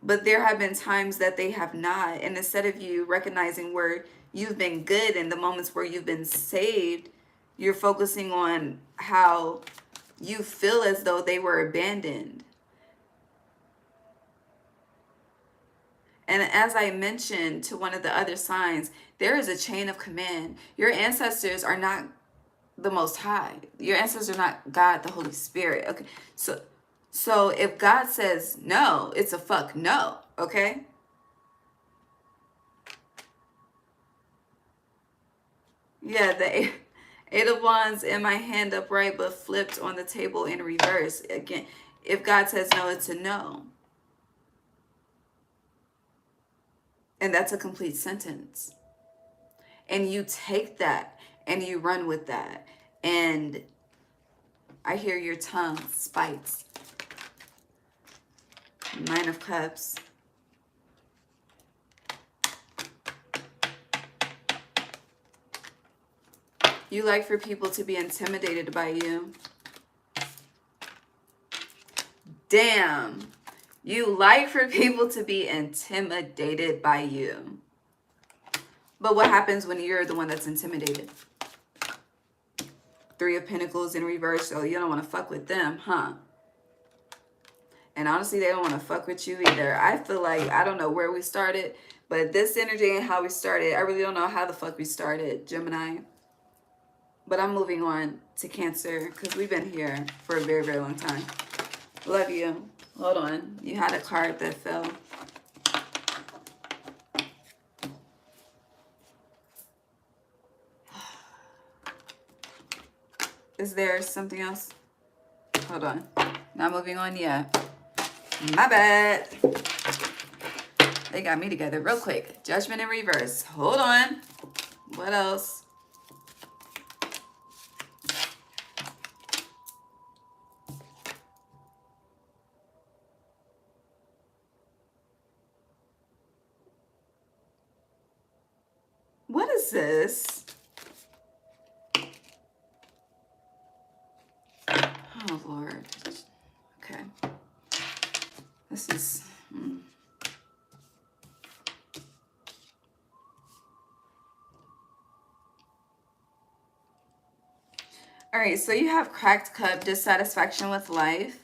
But there have been times that they have not. And instead of you recognizing where you've been good and the moments where you've been saved, you're focusing on how you feel as though they were abandoned. And as I mentioned to one of the other signs, there is a chain of command. Your ancestors are not the Most High. Your ancestors are not God, the Holy Spirit. Okay, so if God says no, it's a fuck no. Okay. Yeah, the Eight of Wands in my hand upright, but flipped on the table in reverse. Again, if God says no, it's a no. And that's a complete sentence. And you take that and you run with that. And I hear your tongue spikes. Nine of Cups. You like for people to be intimidated by you. Damn. You like for people to be intimidated by you. But what happens when you're the one that's intimidated? Three of Pentacles in reverse, so you don't want to fuck with them, huh? And honestly, they don't want to fuck with you either. I feel like, I don't know where we started, but this energy and how we started, I really don't know how the fuck we started, Gemini. But I'm moving on to Cancer because we've been here for a very, very long time. Love you. Hold on. You had a card that fell. Is there something else? Hold on. Not moving on yet. My bad. They got me together real quick. Judgment in reverse. Hold on. What else? What is this? Oh, Lord. Okay. This is... All right, so you have cracked cup, dissatisfaction with life.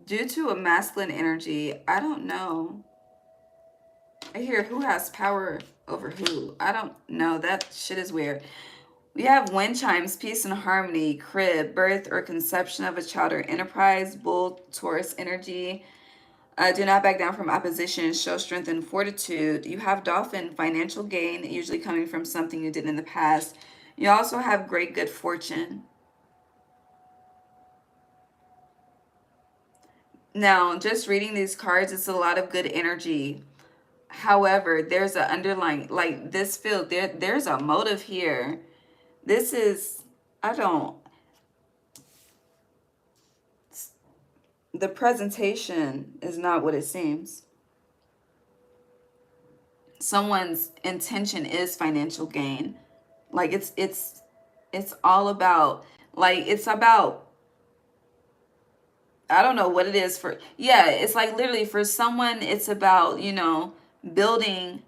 Due to a masculine energy, I don't know. I hear who has power over who. I don't know. That shit is weird. We have wind chimes, peace and harmony, crib, birth or conception of a child or enterprise, bull, Taurus energy. Do not back down from opposition. Show strength and fortitude. You have dolphin, financial gain, usually coming from something you did in the past. You also have great good fortune. Now, just reading these cards, it's a lot of good energy. However, there's an underlying, like this field, there's a motive here. This is, the presentation is not what it seems. Someone's intention is financial gain. Like it's all about, like, it's about, I don't know what it is for, yeah, it's like literally for someone, it's about, you know, building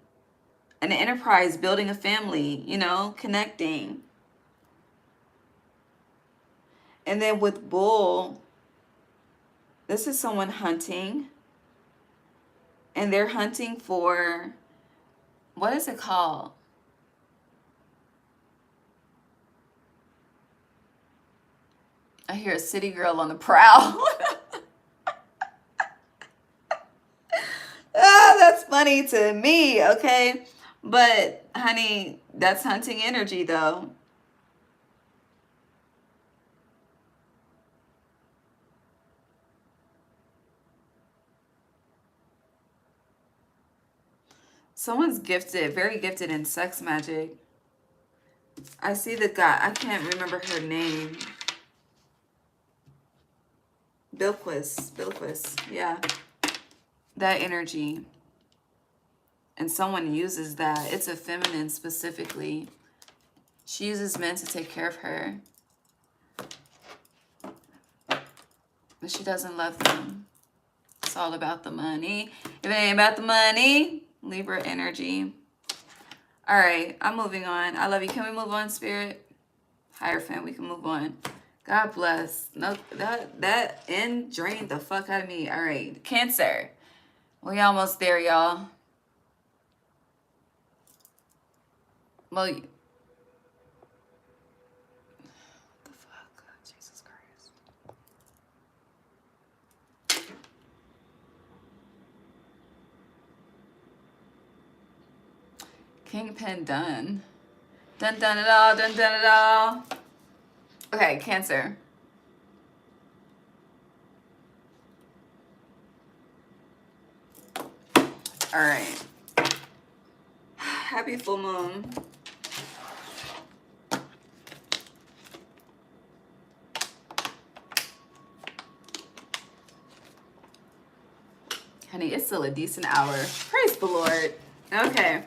an enterprise, building a family, you know, connecting. And then with bull, this is someone hunting. And they're hunting for, what is it called? I hear a city girl on the prowl. Ah, that's funny to me, okay? But, honey, that's hunting energy, though. Someone's gifted, very gifted in sex magic. I see the guy. I can't remember her name. Bilquis, yeah. That energy. And someone uses that. It's a feminine specifically. She uses men to take care of her. But she doesn't love them. It's all about the money. If it ain't about the money, Libra energy. All right, I'm moving on. I love you. Can we move on, Spirit? Hierophant, we can move on. God bless. No, that end drained the fuck out of me. All right, Cancer. We almost there, y'all. Well, what the fuck? Jesus Christ. Kingpin done. Done it all. Done it all. Okay, Cancer. All right. Happy full moon. Honey, it's still a decent hour. Praise the Lord. Okay.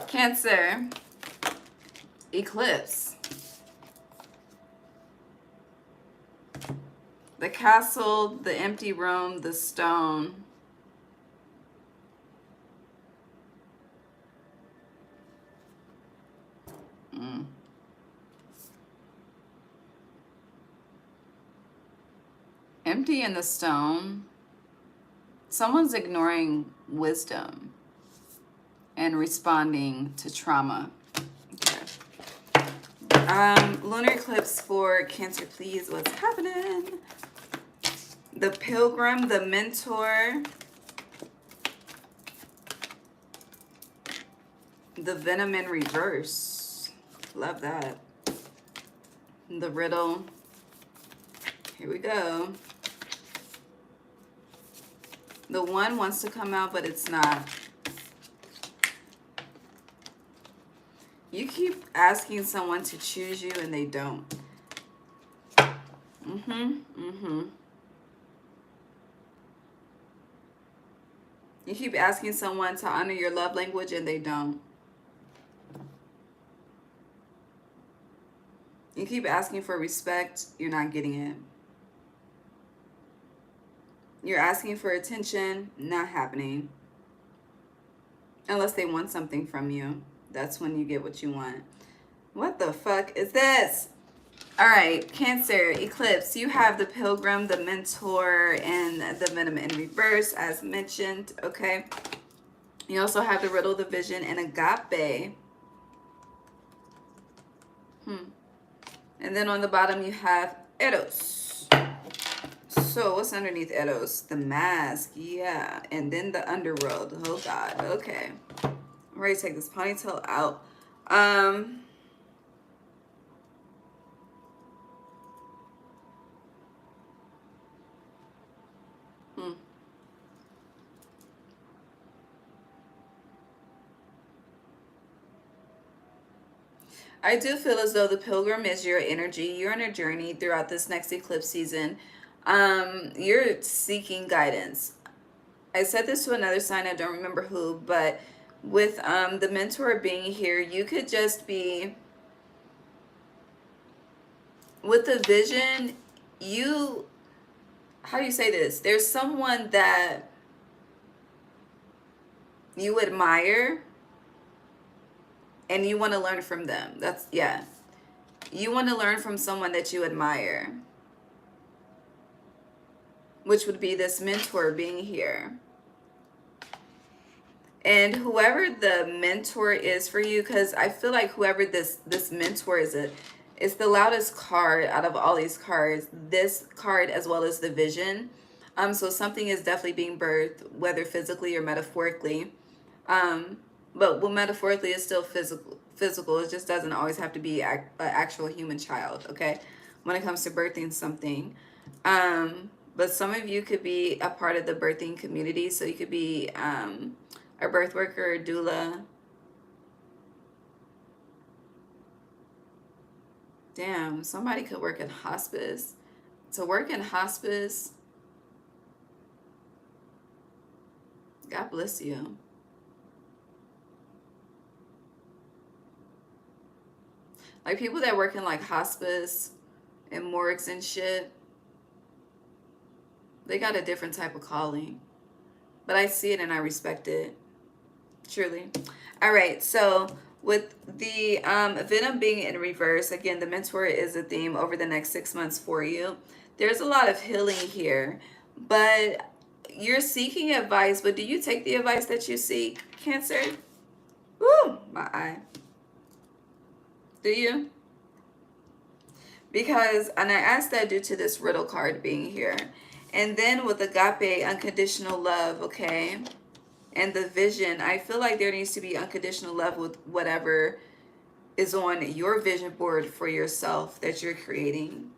Cancer. Eclipse. The castle, the empty room, the stone. Empty in the stone. Someone's ignoring wisdom and responding to trauma. Okay. Lunar eclipse for Cancer, please. What's happening? The Pilgrim, the Mentor, the Venom in reverse. Love that. The Riddle. Here we go. The One wants to come out, but it's not. You keep asking someone to choose you and they don't. You keep asking someone to honor your love language and they don't. You keep asking for respect, you're not getting it. You're asking for attention, not happening. Unless they want something from you. That's when you get what you want. What the fuck is this? All right, Cancer, Eclipse. You have the Pilgrim, the Mentor, and the Venom in reverse, as mentioned, okay? You also have the Riddle, the Vision, and Agape. And then on the bottom, you have Eros. So what's underneath Eros? The Mask, yeah. And then the Underworld. Oh, God, okay. I'm ready to take this ponytail out. I do feel as though the Pilgrim is your energy. You're on a journey throughout this next eclipse season. You're seeking guidance. I said this to another sign, I don't remember who, but with the Mentor being here, you could just be, with the Vision, how do you say this? There's someone that you admire and you want to learn from them. Yeah. You want to learn from someone that you admire, which would be this Mentor being here. And whoever the Mentor is for you, because I feel like whoever this Mentor is, it's the loudest card out of all these cards. This card as well as the Vision. So something is definitely being birthed, whether physically or metaphorically. But well, metaphorically is still physical. It just doesn't always have to be an actual human child, okay? When it comes to birthing something. But some of you could be a part of the birthing community. So you could be a birth worker, a doula. Damn, somebody could work in hospice. To work in hospice, God bless you. Like people that work in like hospice and morgues and shit, they got a different type of calling. But I see it and I respect it. Truly. All right, so With the Venom being in reverse, again, the mentor is a theme over the next 6 months for you. There's a lot of healing here, but you're seeking advice. But do you take the advice that you seek, Cancer? Woo, my eye. Do you? Because, and I asked that due to this riddle card being here. And then with agape, unconditional love, okay? And the vision, I feel like there needs to be unconditional love with whatever is on your vision board for yourself that you're creating.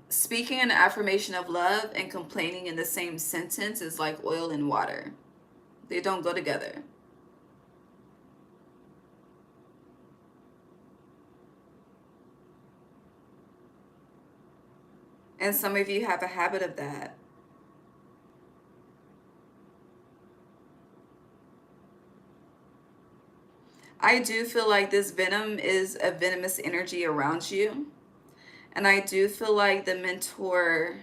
Speaking an affirmation of love and complaining in the same sentence is like oil and water. They don't go together. And some of you have a habit of that. I do feel like this venom is a venomous energy around you. And I do feel like the mentor,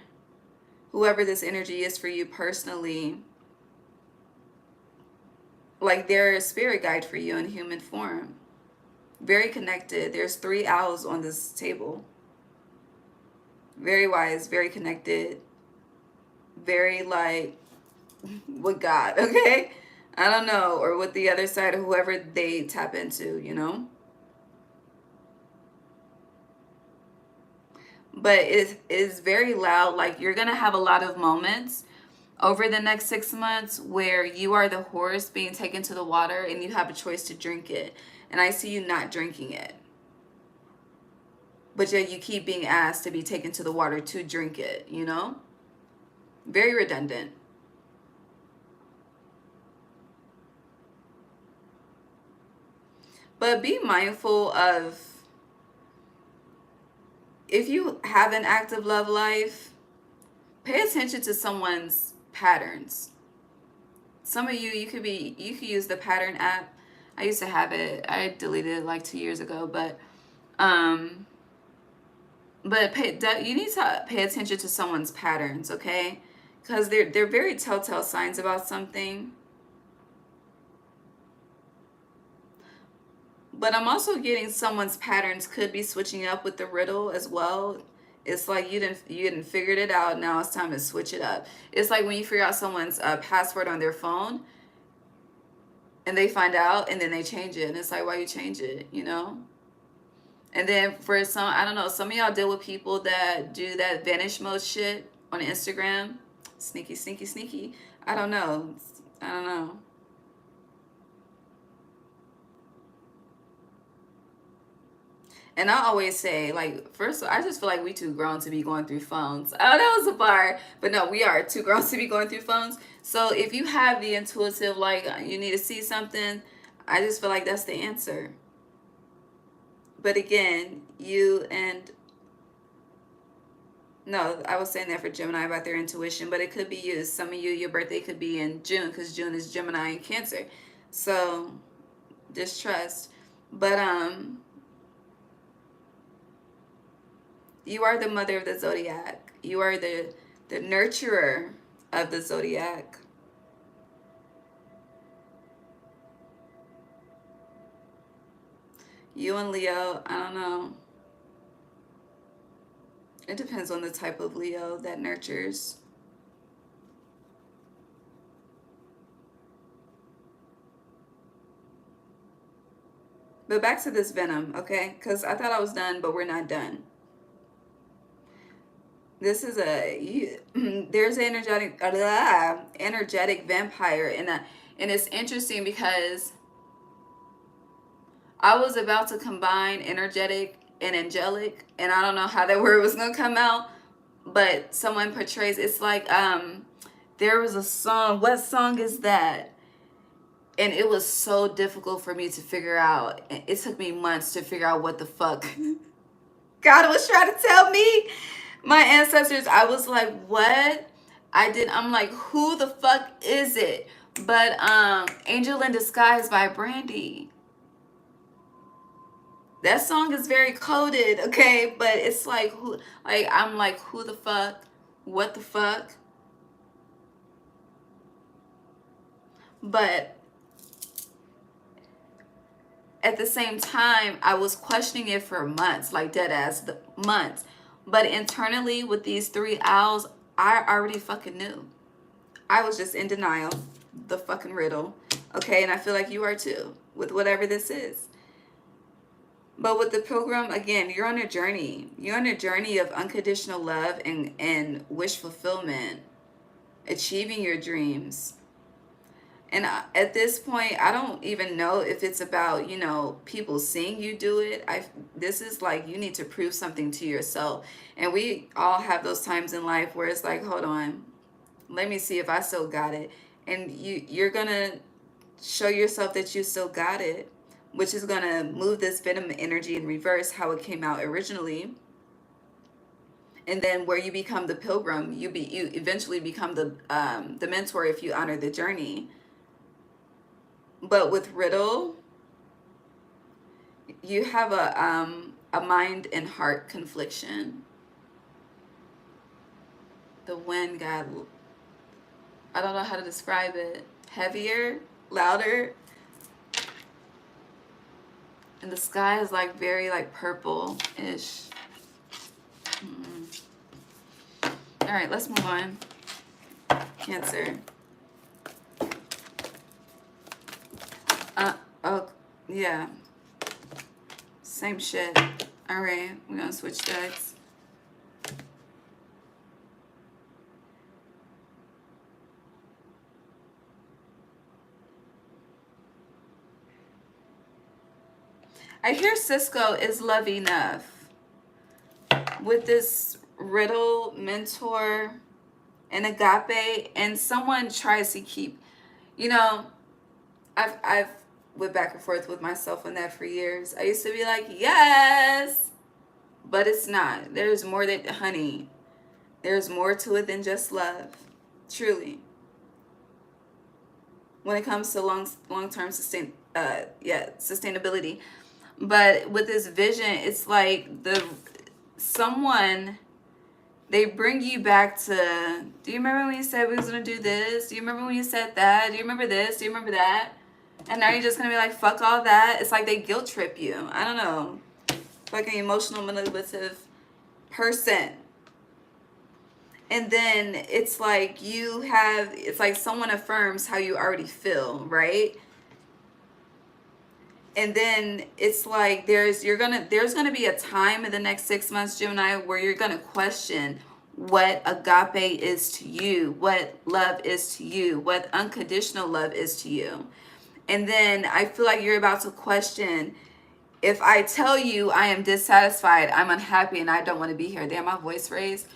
whoever this energy is for you personally, like they're a spirit guide for you in human form. Very connected. There's 3 owls on this table. Very wise, very connected, very like with God, okay? I don't know, or with the other side of whoever they tap into, you know? But it is very loud. Like you're going to have a lot of moments over the next 6 months where you are the horse being taken to the water and you have a choice to drink it. And I see you not drinking it. But yet you keep being asked to be taken to the water to drink it, you know? Very redundant. But be mindful of, if you have an active love life, pay attention to someone's patterns. Some of you could use the pattern app. I used to have it. I deleted it like 2 years ago, but you need to pay attention to someone's patterns, okay? Because they're very telltale signs about something. But I'm also getting someone's patterns could be switching up with the riddle as well. It's like you didn't figure it out. Now it's time to switch it up. It's like when you figure out someone's password on their phone, and they find out, and then they change it, and it's like, why you change it, you know? And then for some, I don't know, some of y'all deal with people that do that vanish mode shit on Instagram. Sneaky, sneaky, sneaky. I don't know. And I always say, like, first, I just feel like we too grown to be going through phones. Oh, that was a bar. But no, we are too grown to be going through phones. So if you have the intuitive, like, you need to see something, I just feel like that's the answer. But again, no, I was saying that for Gemini about their intuition, but it could be you. Some of you, your birthday could be in June because June is Gemini and Cancer. So just trust. But you are the mother of the zodiac. You are the nurturer of the zodiac. You and Leo, I don't know. It depends on the type of Leo that nurtures. But back to this venom, okay? Because I thought I was done, but we're not done. This is there's an energetic vampire, and it's interesting because I was about to combine energetic and angelic, and I don't know how that word was gonna come out, but someone portrays, it's like there was a song. What song is that? And it was so difficult for me to figure out. It took me months to figure out what the fuck God was trying to tell me. My ancestors, I was like, what? I'm like, who the fuck is it? But Angel in Disguise by Brandy. That song is very coded, okay? But it's like, I'm like, who the fuck? What the fuck? But at the same time, I was questioning it for months, like dead ass months. But internally with these 3 owls, I already fucking knew. I was just in denial, the fucking riddle. Okay, and I feel like you are too, with whatever this is. But with the pilgrim, again, you're on a journey. You're on a journey of unconditional love and wish fulfillment, achieving your dreams. And at this point, I don't even know if it's about, you know, people seeing you do it. This is like, you need to prove something to yourself. And we all have those times in life where it's like, hold on, let me see if I still got it. And you're going to show yourself that you still got it, which is going to move this venom energy in reverse, how it came out originally. And then where you become the pilgrim, you eventually become the mentor if you honor the journey. But with riddle, you have a mind and heart confliction. The wind got, I don't know how to describe it, heavier, louder. And the sky is like very like purple-ish. All right, let's move on. Cancer. Oh, yeah. Same shit. All right, we're gonna switch decks. I hear Cisco is love enough. With this riddle, mentor, and agape, and someone tries to keep, you know, I've went back and forth with myself on that for years. I used to be like, yes, but it's not. There's more than, honey, there's more to it than just love, truly. When it comes to long-term sustainability. But with this vision, it's like someone, they bring you back to, do you remember when you said we was going to do this? Do you remember when you said that? Do you remember this? Do you remember that? And now you're just going to be like, fuck all that. It's like they guilt trip you. I don't know. Fucking emotional, manipulative person. And then it's like it's like someone affirms how you already feel, right? And then it's like there's gonna be a time in the next 6 months, Gemini, where you're gonna question what agape is to you, what love is to you, what unconditional love is to you. And then I feel like you're about to question, if I tell you I am dissatisfied, I'm unhappy, and I don't want to be here. Damn, my voice raised.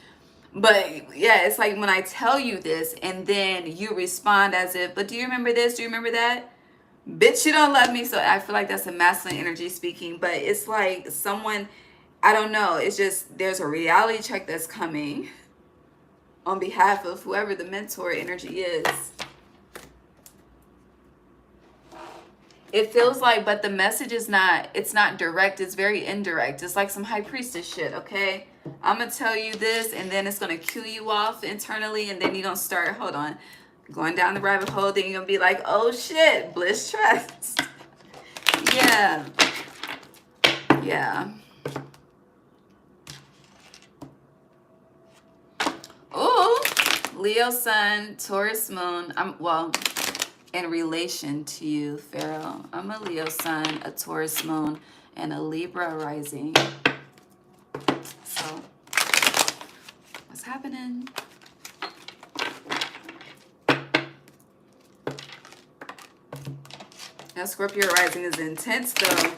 But yeah, it's like when I tell you this and then you respond as if, but do you remember this? Do you remember that? Bitch, you don't love me. So I feel like that's a masculine energy speaking, but it's like someone, I don't know. It's just, there's a reality check that's coming on behalf of whoever the mentor energy is. It feels like, but the message is not, it's not direct. It's very indirect. It's like some high priestess shit, okay? I'm going to tell you this, and then it's going to cue you off internally, and then you're going to start, hold on, going down the rabbit hole. Then you're going to be like, oh shit, bliss trust. Yeah. Yeah. Oh, Leo sun, Taurus moon. In relation to you, Pharaoh. I'm a Leo sun, a Taurus moon, and a Libra rising. So, what's happening? Now, Scorpio rising is intense, though.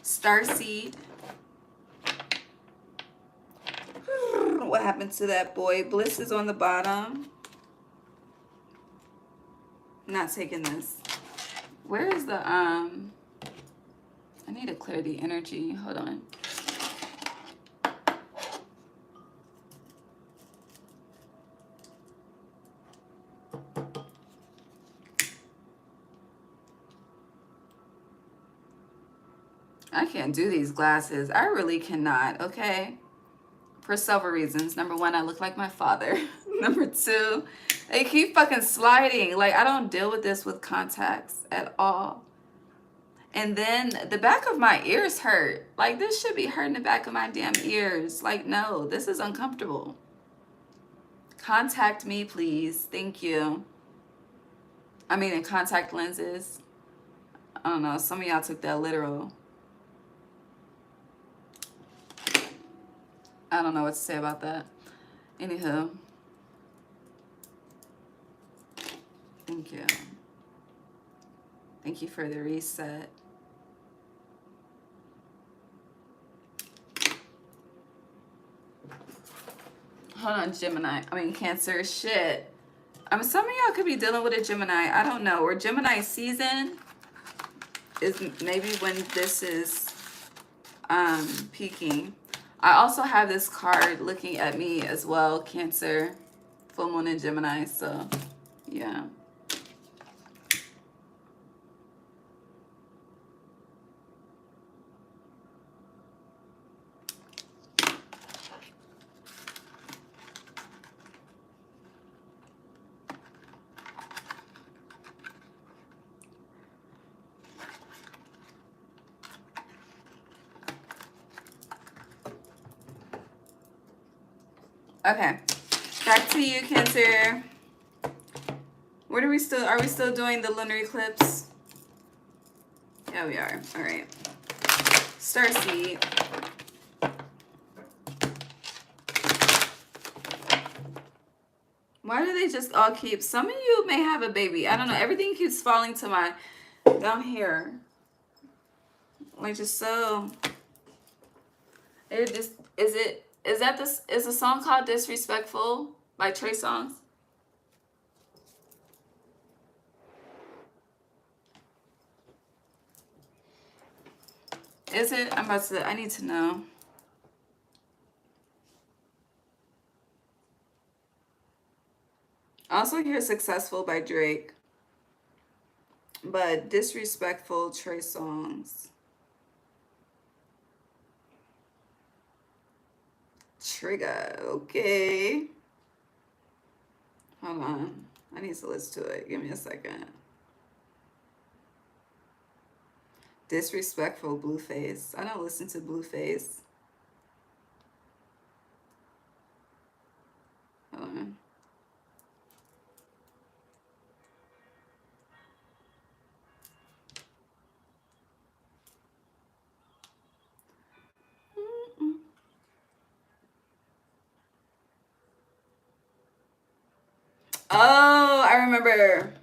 Starseed. What happened to that boy? Bliss is on the bottom. Not taking this. Where is the I need to clear the energy. Hold on. I can't do these glasses. I really cannot, okay? for several reasons. Number one, I look like my father. Number two, they keep fucking sliding. Like, I don't deal with this with contacts at all. And then the back of my ears hurt. Like, this should be hurting the back of my damn ears. Like, no, this is uncomfortable. Contact me, please. Thank you. I mean, in contact lenses. I don't know. Some of y'all took that literal. I don't know what to say about that. Anywho. Thank you. Thank you for the reset. Hold on, Gemini. I mean, Cancer. Shit. Some of y'all could be dealing with a Gemini. I don't know. Or Gemini season is maybe when this is peaking. I also have this card looking at me as well, Cancer, full moon in Gemini, so yeah. Okay, back to you, Cancer. What are we still doing the lunar eclipse? Yeah, we are. All right. Starseed. Why do they just all keep, some of you may have a baby. I don't know. Everything keeps falling to my, down here. Like, just so, it just, is a song called Disrespectful by Trey Songz? Is it? I need to know. I also hear Successful by Drake. But Disrespectful, Trey Songz. Trigger, okay. Hold on. I need to listen to it. Give me a second. Disrespectful, Blueface. I don't listen to Blueface. Hold on. Oh, I remember.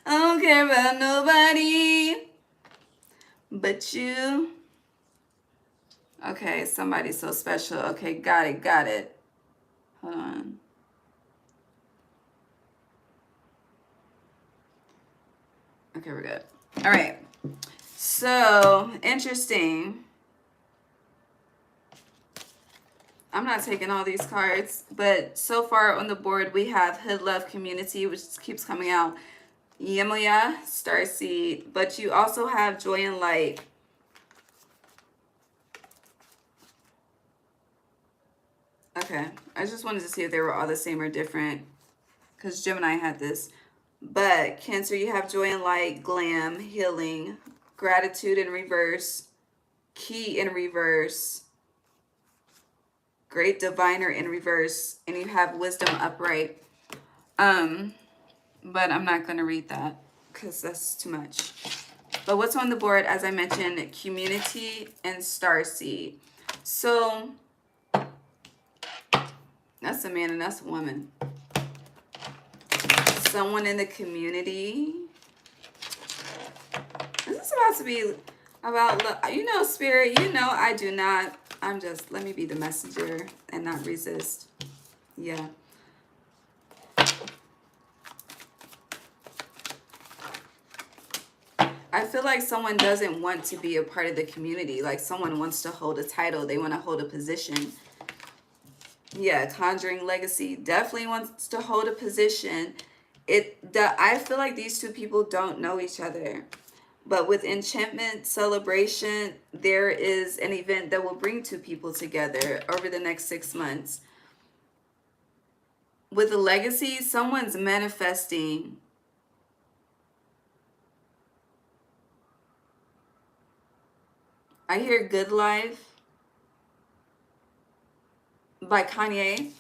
I don't care about nobody but you. Okay, somebody so special. Okay, got it. Hold on. Okay, we're good. All right. So, interesting. I'm not taking all these cards, but so far on the board, we have Hood Love Community, which keeps coming out. Yemoya, Starseed, but you also have Joy and Light. Okay, I just wanted to see if they were all the same or different, because Gemini had this. But Cancer, you have Joy and Light, Glam, Healing, Gratitude in reverse, Key in reverse, Great Diviner in reverse, and you have Wisdom upright. But I'm not going to read that because that's too much. But what's on the board, as I mentioned, Community and Starseed. So that's a man and that's a woman. Someone in the community. Is this about to be about, you know, Spirit, you know I do not. I'm just, let me be the messenger and not resist. Yeah. I feel like someone doesn't want to be a part of the community. Like someone wants to hold a title. They want to hold a position. Yeah, Conjuring Legacy definitely wants to hold a position. I feel like these two people don't know each other. But with enchantment, celebration, there is an event that will bring two people together over the next 6 months. With a legacy, someone's manifesting. I hear Good Life by Kanye.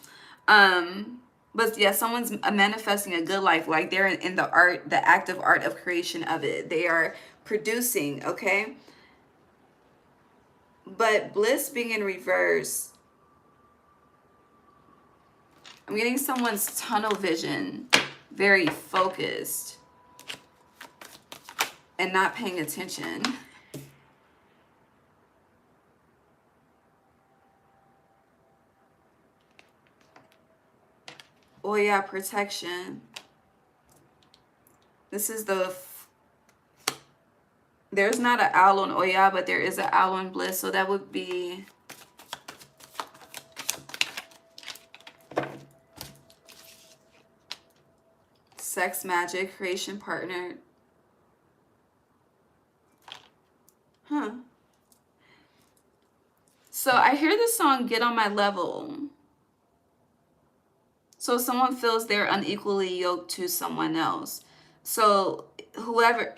But yeah, someone's manifesting a good life. Like they're in the art, the active art of creation of it. They are producing, okay? But bliss being in reverse, I'm getting someone's tunnel vision, very focused and not paying attention. Oh yeah, protection. This is there's not an owl on Oya, but there is an owl on bliss. So that would be sex, magic, creation, partner. Huh. So I hear the song Get on My Level. So someone feels they're unequally yoked to someone else. So whoever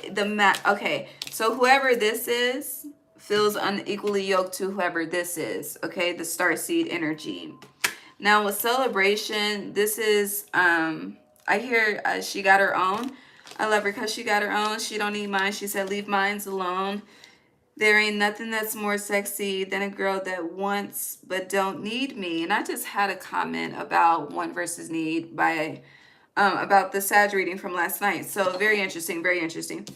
okay, so whoever this is feels unequally yoked to whoever this is, okay? The starseed energy. Now with celebration, this is I hear she got her own. I love her because she got her own. She don't need mine. She said leave mines alone. There ain't nothing that's more sexy than a girl that wants but don't need me. And I just had a comment about want versus need by about the Sag reading from last night. So very interesting, very interesting.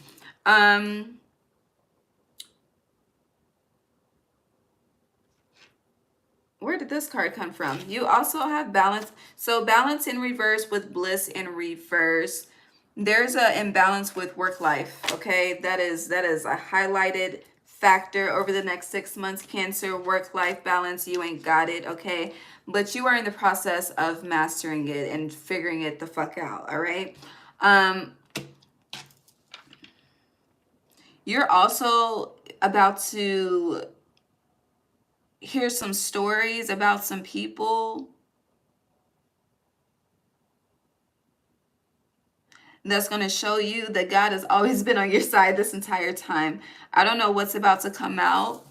Where did this card come from? You also have balance. So balance in reverse with bliss in reverse. There's an imbalance with work life, okay? That is a highlighted factor over the next 6 months. Cancer, work-life balance, you ain't got it, okay? But you are in the process of mastering it and figuring it the fuck out, all right? You're also about to hear some stories about some people that's going to show you that God has always been on your side this entire time. I don't know what's about to come out,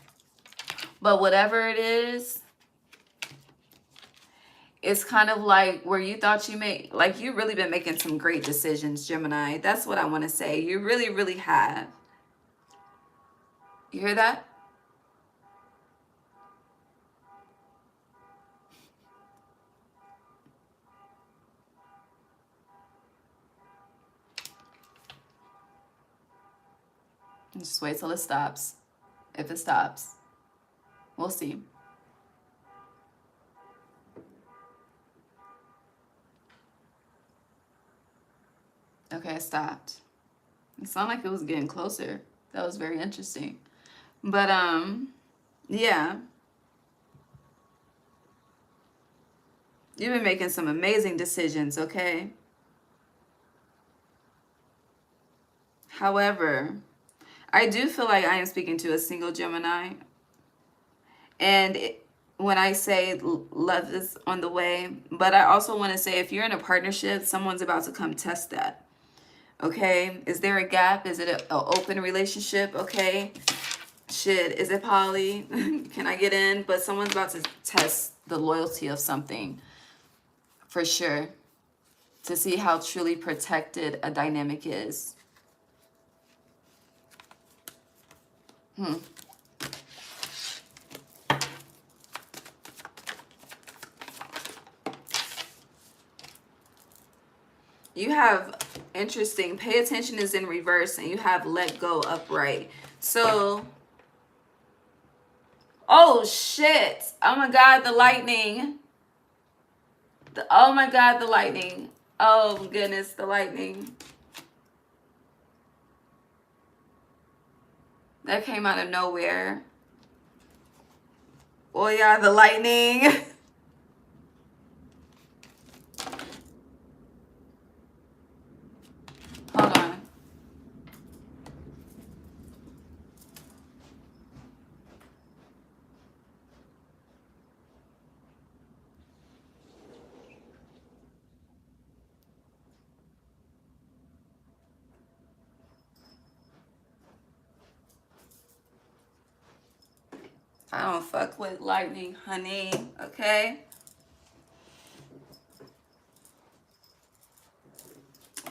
but whatever it is, it's kind of like where you thought you made, like you've really been making some great decisions, Gemini. That's what I want to say. You really, really have. You hear that? Just wait till it stops. If it stops, we'll see. Okay, it stopped. It sounded like it was getting closer. That was very interesting. But yeah. You've been making some amazing decisions, okay? However, I do feel like I am speaking to a single Gemini. And when I say love is on the way, but I also want to say if you're in a partnership, someone's about to come test that. Okay? Is there a gap? Is it an open relationship? Okay? Shit, is it poly? Can I get in? But someone's about to test the loyalty of something for sure to see how truly protected a dynamic is. You have interesting, pay attention is in reverse, and you have let go upright. So, oh shit. Oh my God, the lightning. Oh my God, the lightning. Oh goodness, the lightning. That came out of nowhere. Oh yeah, the lightning. Hold on. don't fuck with lightning, honey. Okay?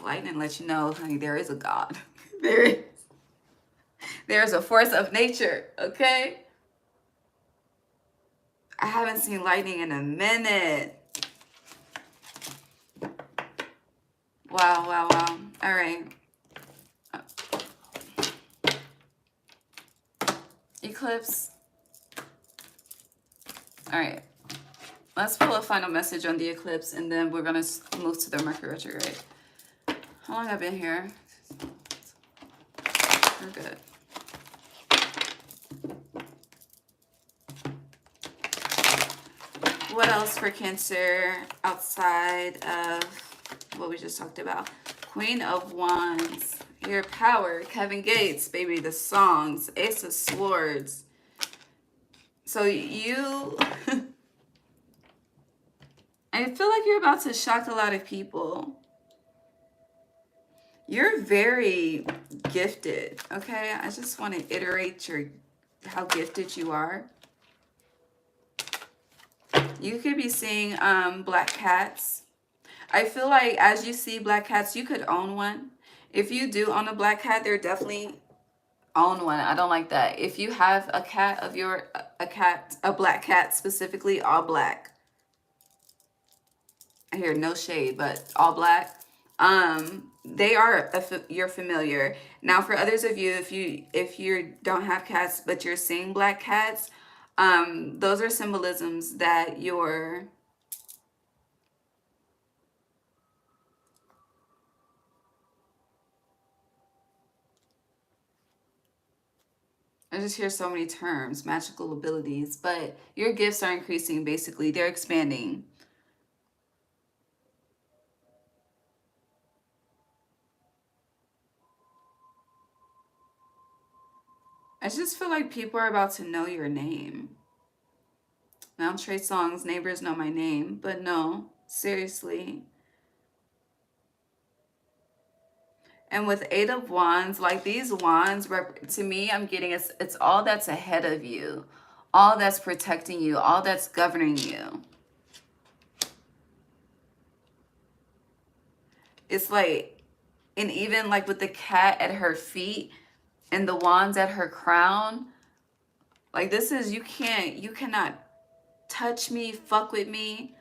Lightning lets you know, honey, there is a God. There's a force of nature, okay? I haven't seen lightning in a minute. Wow, wow, wow. All right. Eclipse. All right. Let's pull a final message on the eclipse, and then we're going to move to the Mercury Retrograde. How long have I been here? We're good. What else for Cancer outside of what we just talked about? Queen of Wands, your power, Kevin Gates, baby, the songs, Ace of Swords. So you, I feel like you're about to shock a lot of people. You're very gifted, okay? I just want to iterate how gifted you are. You could be seeing black cats. I feel like as you see black cats, you could own one. If you do own a black cat, they're definitely own one. I don't like that. If you have a cat of a black cat specifically, all black. I hear no shade, but all black. They are your familiar. Now, for others of you, if you don't have cats, but you're seeing black cats, those are symbolisms that you're I just hear so many terms, magical abilities, but your gifts are increasing, basically. They're expanding. I just feel like people are about to know your name. Now, Trey Songz, neighbors know my name, but no, seriously. And with Eight of Wands, like these wands, to me, I'm getting it's all that's ahead of you, all that's protecting you, all that's governing you. It's like, and even like with the cat at her feet and the wands at her crown, like this is, you cannot touch me, fuck with me,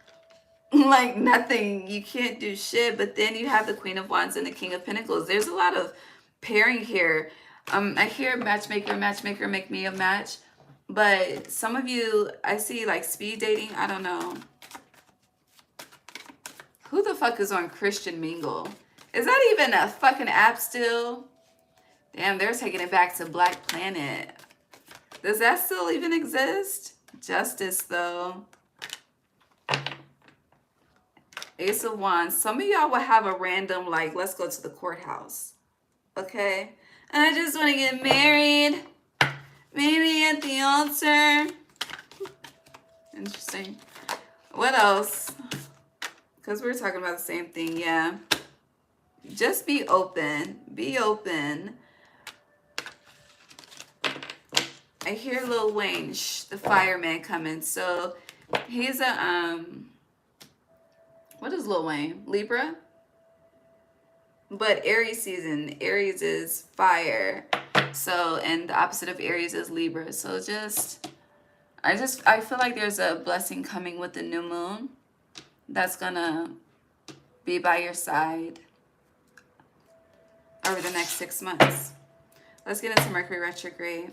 like nothing. You can't do shit. But then you have the Queen of Wands and the King of Pentacles. There's a lot of pairing here. I hear matchmaker, make me a match. But some of you, I see like speed dating. I don't know. Who the fuck is on Christian Mingle? Is that even a fucking app still? Damn, they're taking it back to Black Planet. Does that still even exist? Justice, though. Ace of Wands. Some of y'all will have a random, like, let's go to the courthouse. Okay? I just want to get married. Maybe at the altar. Interesting. What else? Because we're talking about the same thing, yeah. Just be open. Be open. I hear Lil Wayne, the fireman, coming. So he's a what is Lil Wayne? Libra? But Aries season. Aries is fire. So, and the opposite of Aries is Libra. So I feel like there's a blessing coming with the new moon that's gonna be by your side over the next 6 months. Let's get into Mercury Retrograde.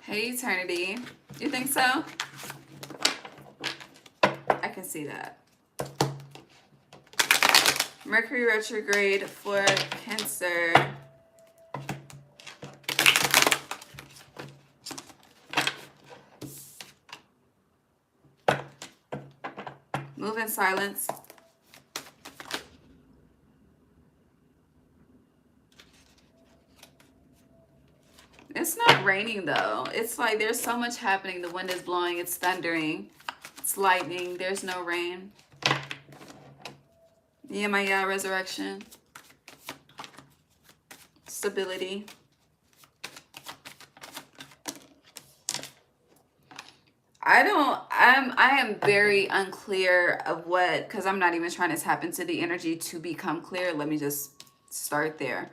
Hey, Eternity. You think so? I can see that. Mercury Retrograde for Cancer. Move in silence. It's not raining though. It's like there's so much happening. The wind is blowing, it's thundering, it's lightning, there's no rain. Yeah, my resurrection. stability. I am very unclear of what, because I'm not even trying to tap into the energy to become clear. Let me just start there.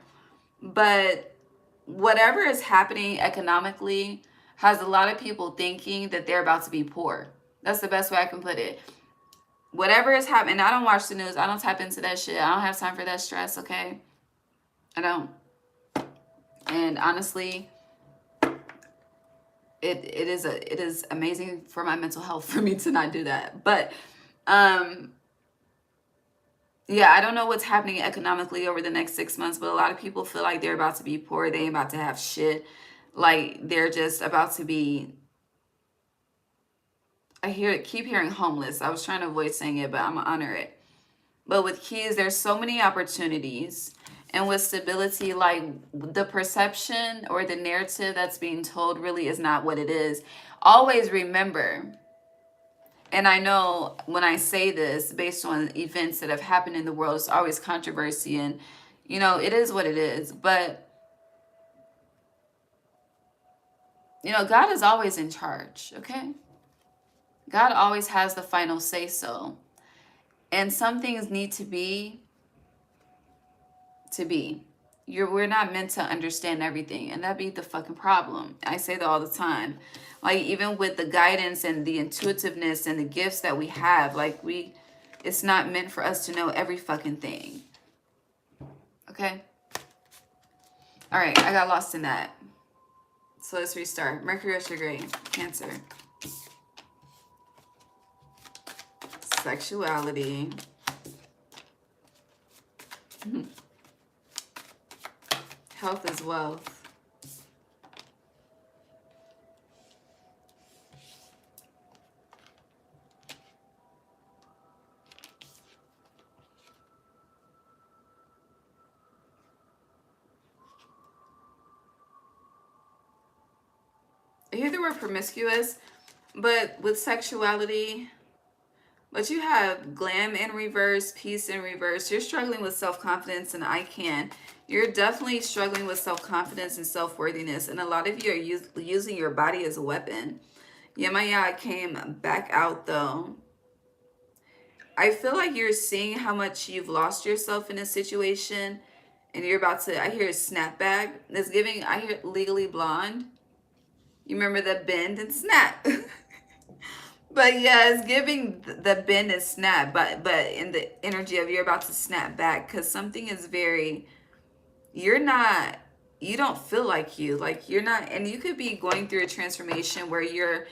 But whatever is happening economically has a lot of people thinking that they're about to be poor. That's the best way I can put it. Whatever is happening, I don't watch the news. I don't tap into that shit. I don't have time for that stress, okay? I don't. And honestly, it is amazing for my mental health for me to not do that. But yeah, I don't know what's happening economically over the next 6 months, but a lot of people feel like they're about to be poor. They ain't about to have shit. Like they're just about to be, keep hearing homeless. I was trying to avoid saying it, but I'm gonna honor it. But with keys, there's so many opportunities. And with stability, like the perception or the narrative that's being told really is not what it is. Always remember, and I know when I say this based on events that have happened in the world, it's always controversy and, you know, it is what it is. But, you know, God is always in charge, okay? God always has the final say so. And some things need to be. We're not meant to understand everything, and that be the fucking problem. I say that all the time. Like even with the guidance and the intuitiveness and the gifts that we have, like it's not meant for us to know every fucking thing. Okay? All right, I got lost in that. So let's restart. Mercury Retrograde, Cancer. Sexuality. Health is wealth. I hear the word promiscuous, but with sexuality, but you have glam in reverse, peace in reverse. You're struggling with self-confidence and I can. You're definitely struggling with self-confidence and self-worthiness. And a lot of you are using your body as a weapon. Yemaya came back out though. I feel like you're seeing how much you've lost yourself in a situation. And you're about to, I hear a snapback. It's giving, I hear Legally Blonde. You remember the bend and snap. But yeah, it's giving the bend and snap, but in the energy of you're about to snap back because something is very, you don't feel like you're not, and you could be going through a transformation where you're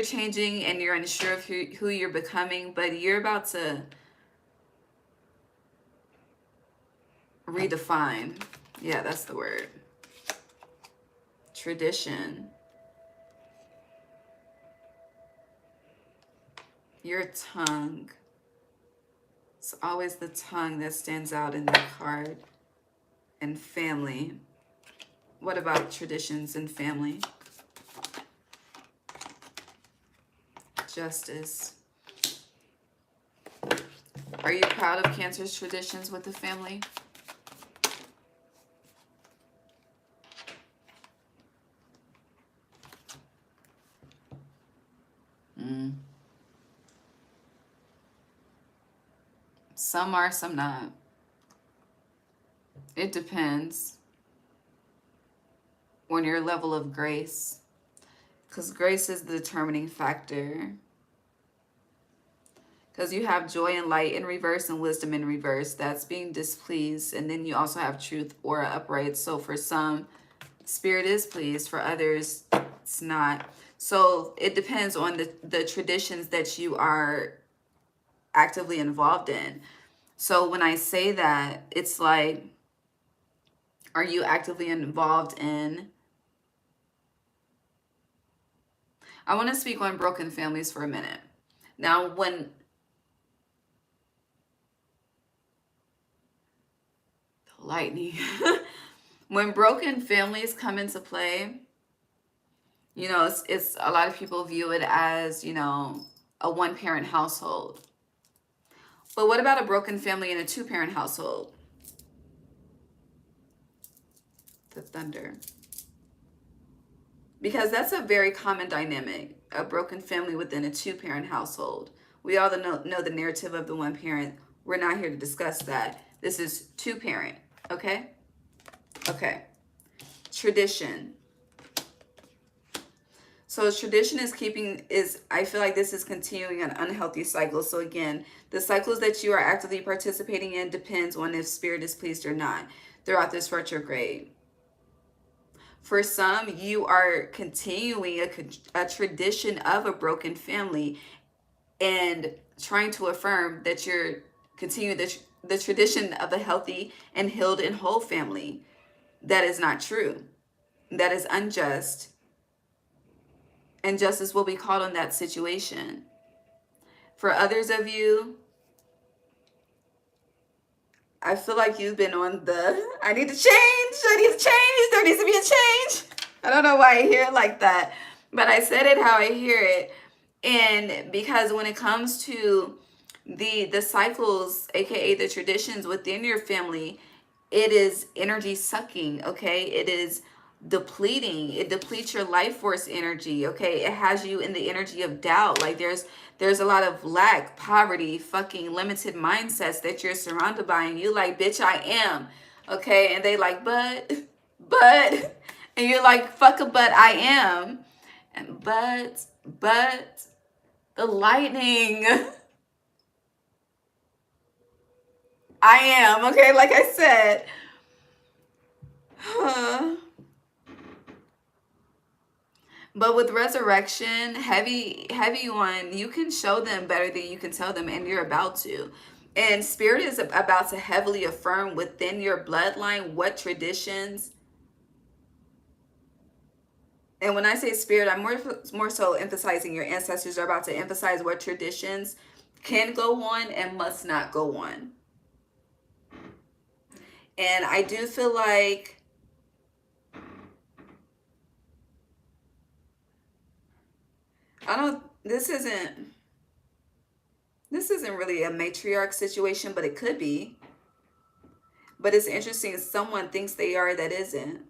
changing and you're unsure of who you're becoming, but you're about to redefine. Yeah, that's the word. Tradition. Your tongue. It's always the tongue that stands out in that card. And family. What about traditions and family? Justice. Are you proud of Cancer's traditions with the family? Some are, some not. It depends on your level of grace, because grace is the determining factor. Because you have joy and light in reverse and wisdom in reverse. That's being displeased. And then you also have truth, aura upright. So for some, spirit is pleased. For others, it's not. So it depends on the traditions that you are actively involved in. So when I say that, it's like, are you actively involved in? I want to speak on broken families for a minute. Now, when lightning, when broken families come into play, you know, it's a lot of people view it as, you know, a one-parent household. But what about a broken family in a two-parent household? The thunder. Because that's a very common dynamic, a broken family within a two-parent household. We all know the narrative of the one parent. We're not here to discuss that. This is two-parent, okay? Okay. Tradition. So tradition I feel like this is continuing an unhealthy cycle. So again, the cycles that you are actively participating in depends on if spirit is pleased or not throughout this retrograde. For some, you are continuing a tradition of a broken family and trying to affirm that you're continuing the tradition of a healthy and healed and whole family. That is not true. That is unjust. And justice will be called on that situation. For others of you, I feel like you've been on I need to change, there needs to be a change. I don't know why I hear it like that, but I said it how I hear it. And because when it comes to the cycles, aka the traditions within your family, it is energy sucking, okay? It is depleting. It depletes your life force energy, okay? It has you in the energy of doubt. Like there's a lot of lack, poverty, fucking limited mindsets that you're surrounded by, and you like, bitch, I am, okay? And they like, but, and you're like, fuck a but, I am, and but, the lightning, I am, okay? Like I said, But with resurrection, heavy on, you can show them better than you can tell them, and you're about to. And spirit is about to heavily affirm within your bloodline what traditions. And when I say spirit, I'm more so emphasizing your ancestors are about to emphasize what traditions can go on and must not go on. And I do feel like this isn't really a matriarch situation, but it could be. But it's interesting, someone thinks they are that isn't.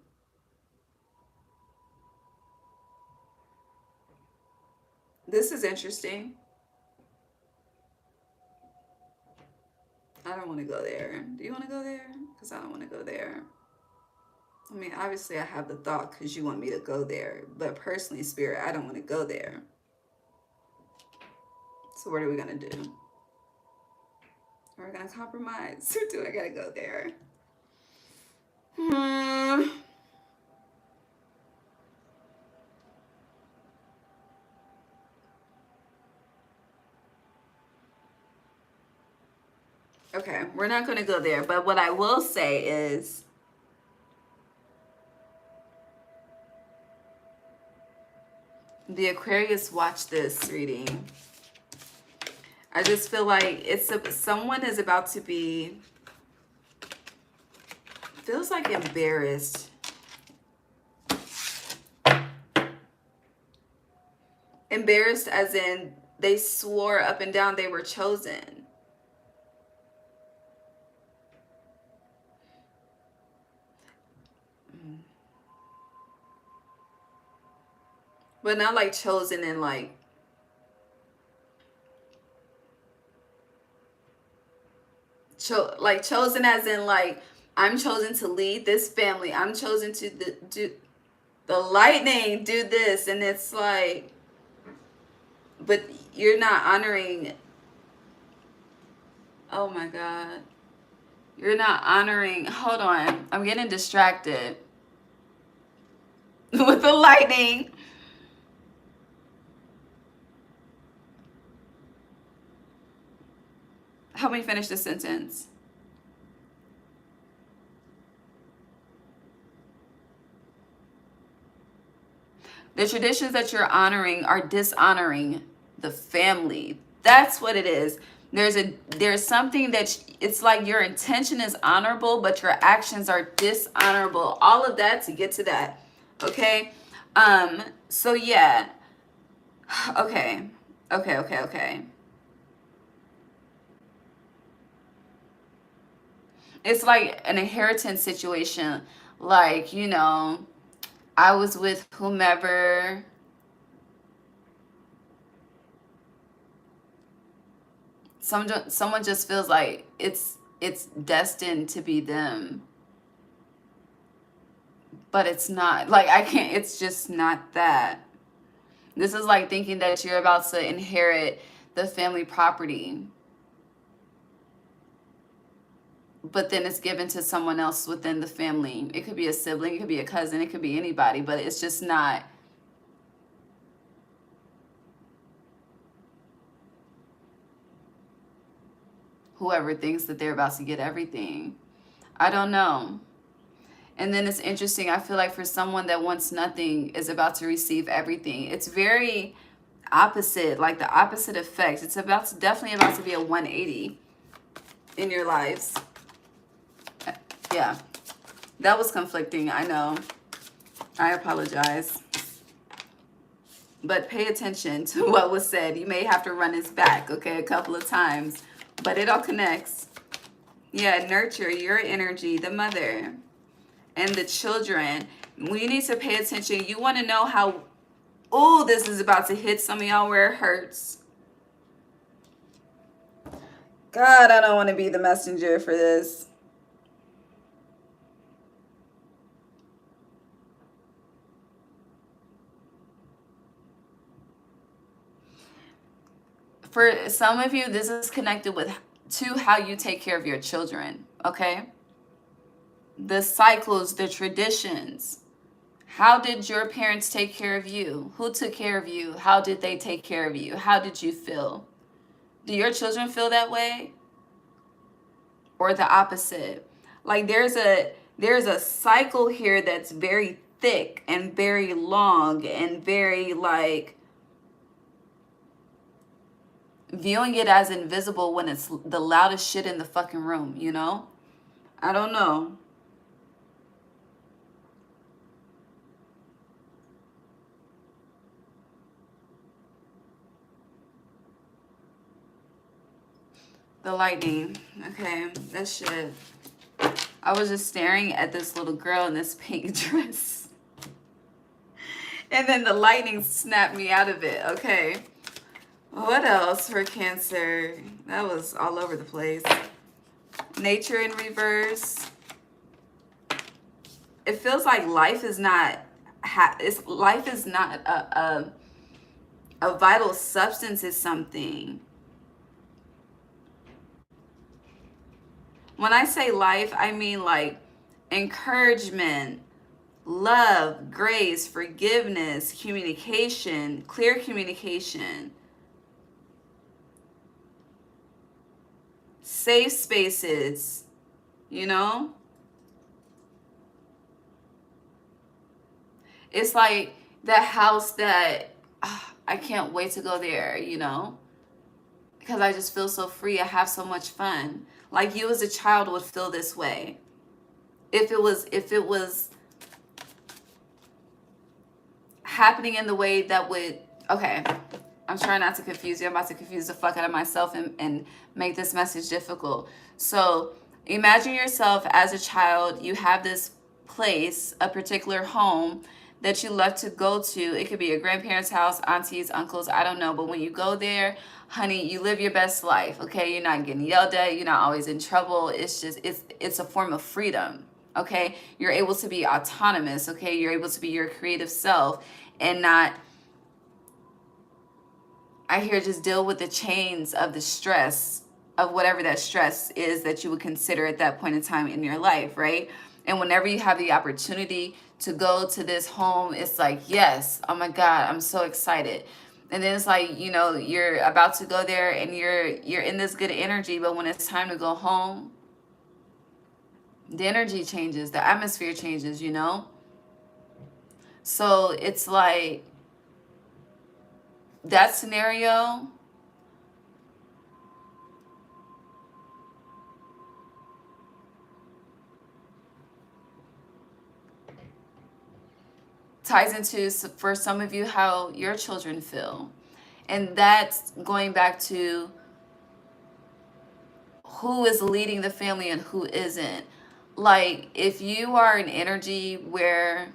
This is interesting. I don't want to go there. Do you want to go there? Because I don't want to go there. I mean, obviously I have the thought because you want me to go there. But personally, spirit, I don't want to go there. So what are we going to do? Are we going to compromise? Or do I got to go there? Okay, we're not going to go there. But what I will say is, the Aquarius watch this reading. I just feel like someone is about to be, feels like embarrassed. Embarrassed as in they swore up and down they were chosen. But not like chosen in like chosen as in like, I'm chosen to lead this family. I'm chosen to do the lightning, do this. And it's like, but you're not honoring. Oh my God. You're not honoring. Hold on. I'm getting distracted with the lightning. Help me finish the sentence. The traditions that you're honoring are dishonoring the family. That's what it is. There's something that it's like your intention is honorable, but your actions are dishonorable. All of that to get to that. Okay. So yeah. Okay. It's like an inheritance situation. Like, you know, I was with whomever. Someone just feels like it's destined to be them, but it's not. Like, I can't, it's just not that. This is like thinking that you're about to inherit the family property, but then it's given to someone else within the family. It could be a sibling, it could be a cousin, it could be anybody, but it's just not whoever thinks that they're about to get everything. I don't know. And then it's interesting. I feel like for someone that wants nothing is about to receive everything. It's very opposite, like the opposite effects. It's definitely about to be a 180 in your lives. Yeah, that was conflicting. I know. I apologize. But pay attention to what was said. You may have to run this back, okay, a couple of times. But it all connects. Yeah, nurture your energy, the mother, and the children. We need to pay attention. You want to know how, oh, this is about to hit some of y'all where it hurts. God, I don't want to be the messenger for this. For some of you, this is connected to how you take care of your children, okay? The cycles, the traditions. How did your parents take care of you? Who took care of you? How did they take care of you? How did you feel? Do your children feel that way? Or the opposite? Like there's a cycle here that's very thick and very long and very like viewing it as invisible when it's the loudest shit in the fucking room, you know? I don't know. The lightning. Okay, that shit. I was just staring at this little girl in this pink dress. And then the lightning snapped me out of it. Okay. What else for Cancer? That was all over the place. Nature in reverse. It feels like life is not life is not a vital substance is something. When I say life, I mean like encouragement, love, grace, forgiveness, communication, clear communication, safe spaces, you know? It's like that house that I can't wait to go there, you know? Because I just feel so free. I have so much fun. Like you as a child would feel this way. If it was happening in the way that would, okay, I'm trying not to confuse you. I'm about to confuse the fuck out of myself and make this message difficult. So imagine yourself as a child. You have this place, a particular home that you love to go to. It could be a grandparents' house, aunties, uncles, I don't know. But when you go there, honey, you live your best life, okay? You're not getting yelled at. You're not always in trouble. It's just, it's a form of freedom, okay? You're able to be autonomous, okay? You're able to be your creative self and not, I hear, just deal with the chains of the stress of whatever that stress is that you would consider at that point in time in your life, right? And whenever you have the opportunity to go to this home, it's like, yes, oh my God, I'm so excited. And then it's like, you know, you're about to go there and you're in this good energy, but when it's time to go home, the energy changes, the atmosphere changes, you know? So it's like that scenario ties into, for some of you, how your children feel. And that's going back to who is leading the family and who isn't. like, if you are an energy where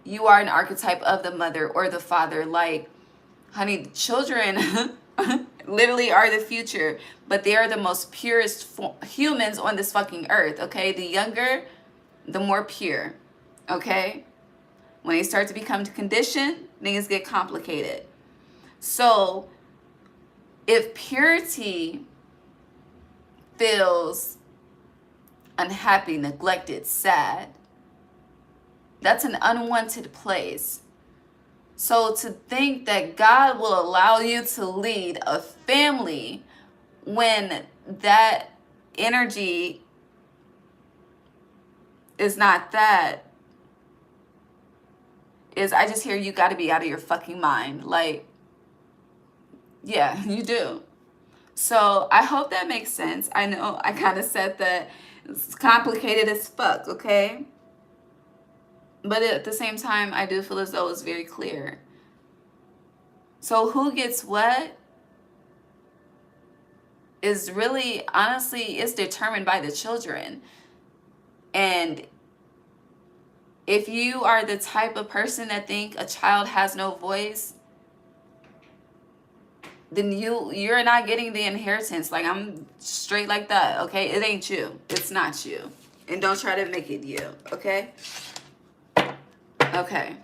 you are an archetype of the mother or the father, like, honey, children literally are the future, but they are the most purest humans on this fucking earth, okay? The younger, the more pure, okay? When they start to become conditioned, things get complicated. So if purity feels unhappy, neglected, sad, that's an unwanted place. So to think that God will allow you to lead a family when that energy is not that, is, I just hear you got to be out of your fucking mind. Like, yeah, you do. So I hope that makes sense. I know I kind of said that it's complicated as fuck, okay? But at the same time, I do feel as though it's very clear. So who gets what is really, honestly, is determined by the children. And if you are the type of person that think a child has no voice, then you're not getting the inheritance. Like, I'm straight like that, okay? It ain't you. It's not you. And don't try to make it you, okay? Okay.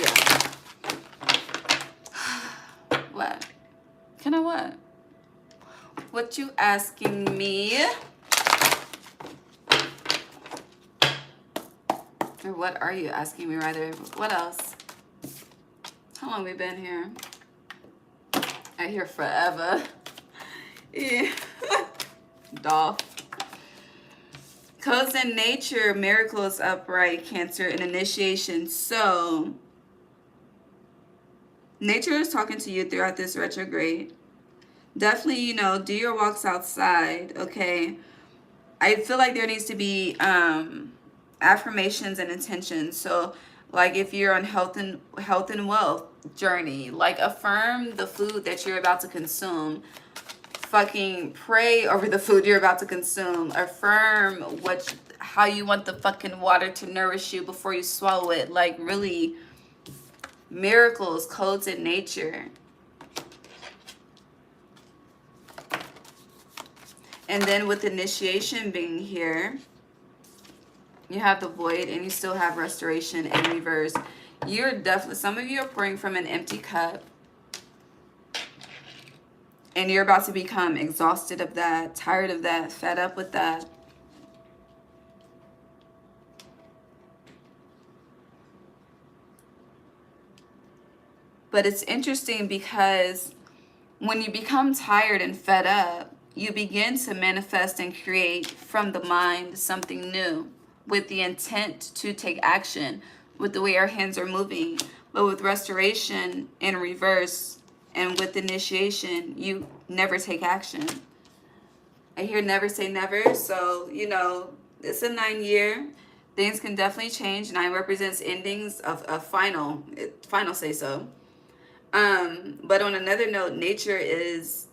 Yeah. What? Can I what? What you asking me? Or what are you asking me, rather? What else? How long we been here? I hear forever. Yeah. Dolph. Codes in nature, miracles upright, Cancer, and initiation. So, nature is talking to you throughout this retrograde. Definitely, you know, do your walks outside, okay? I feel like there needs to be affirmations and intentions. So, like, if you're on health and wealth journey, like, affirm the food that you're about to consume. Fucking pray over the food you're about to consume. Affirm how you want the fucking water to nourish you before you swallow it. Like, really, miracles, codes in nature. And then with initiation being here, you have the void and you still have restoration and reverse. You're definitely, some of you are pouring from an empty cup. And you're about to become exhausted of that, tired of that, fed up with that. But it's interesting because when you become tired and fed up, you begin to manifest and create from the mind something new with the intent to take action with the way our hands are moving. But with restoration in reverse, and with initiation, you never take action. I hear never say never. So, you know, it's a 9-year. Things can definitely change. 9 represents endings of a final say so. But on another note, nature is...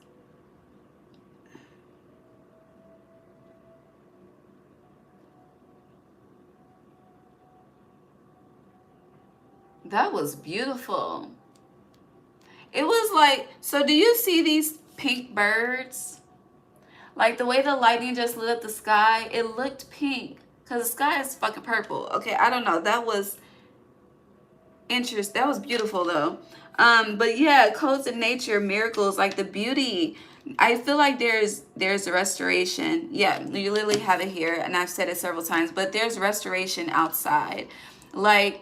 That was beautiful. It was like, so do you see these pink birds? Like, the way the lightning just lit up the sky, it looked pink. Because the sky is fucking purple. Okay, I don't know. That was interesting. That was beautiful, though. But yeah, codes in nature, miracles, like the beauty. I feel like there's a restoration. Yeah, you literally have it here. And I've said it several times. But there's restoration outside. Like,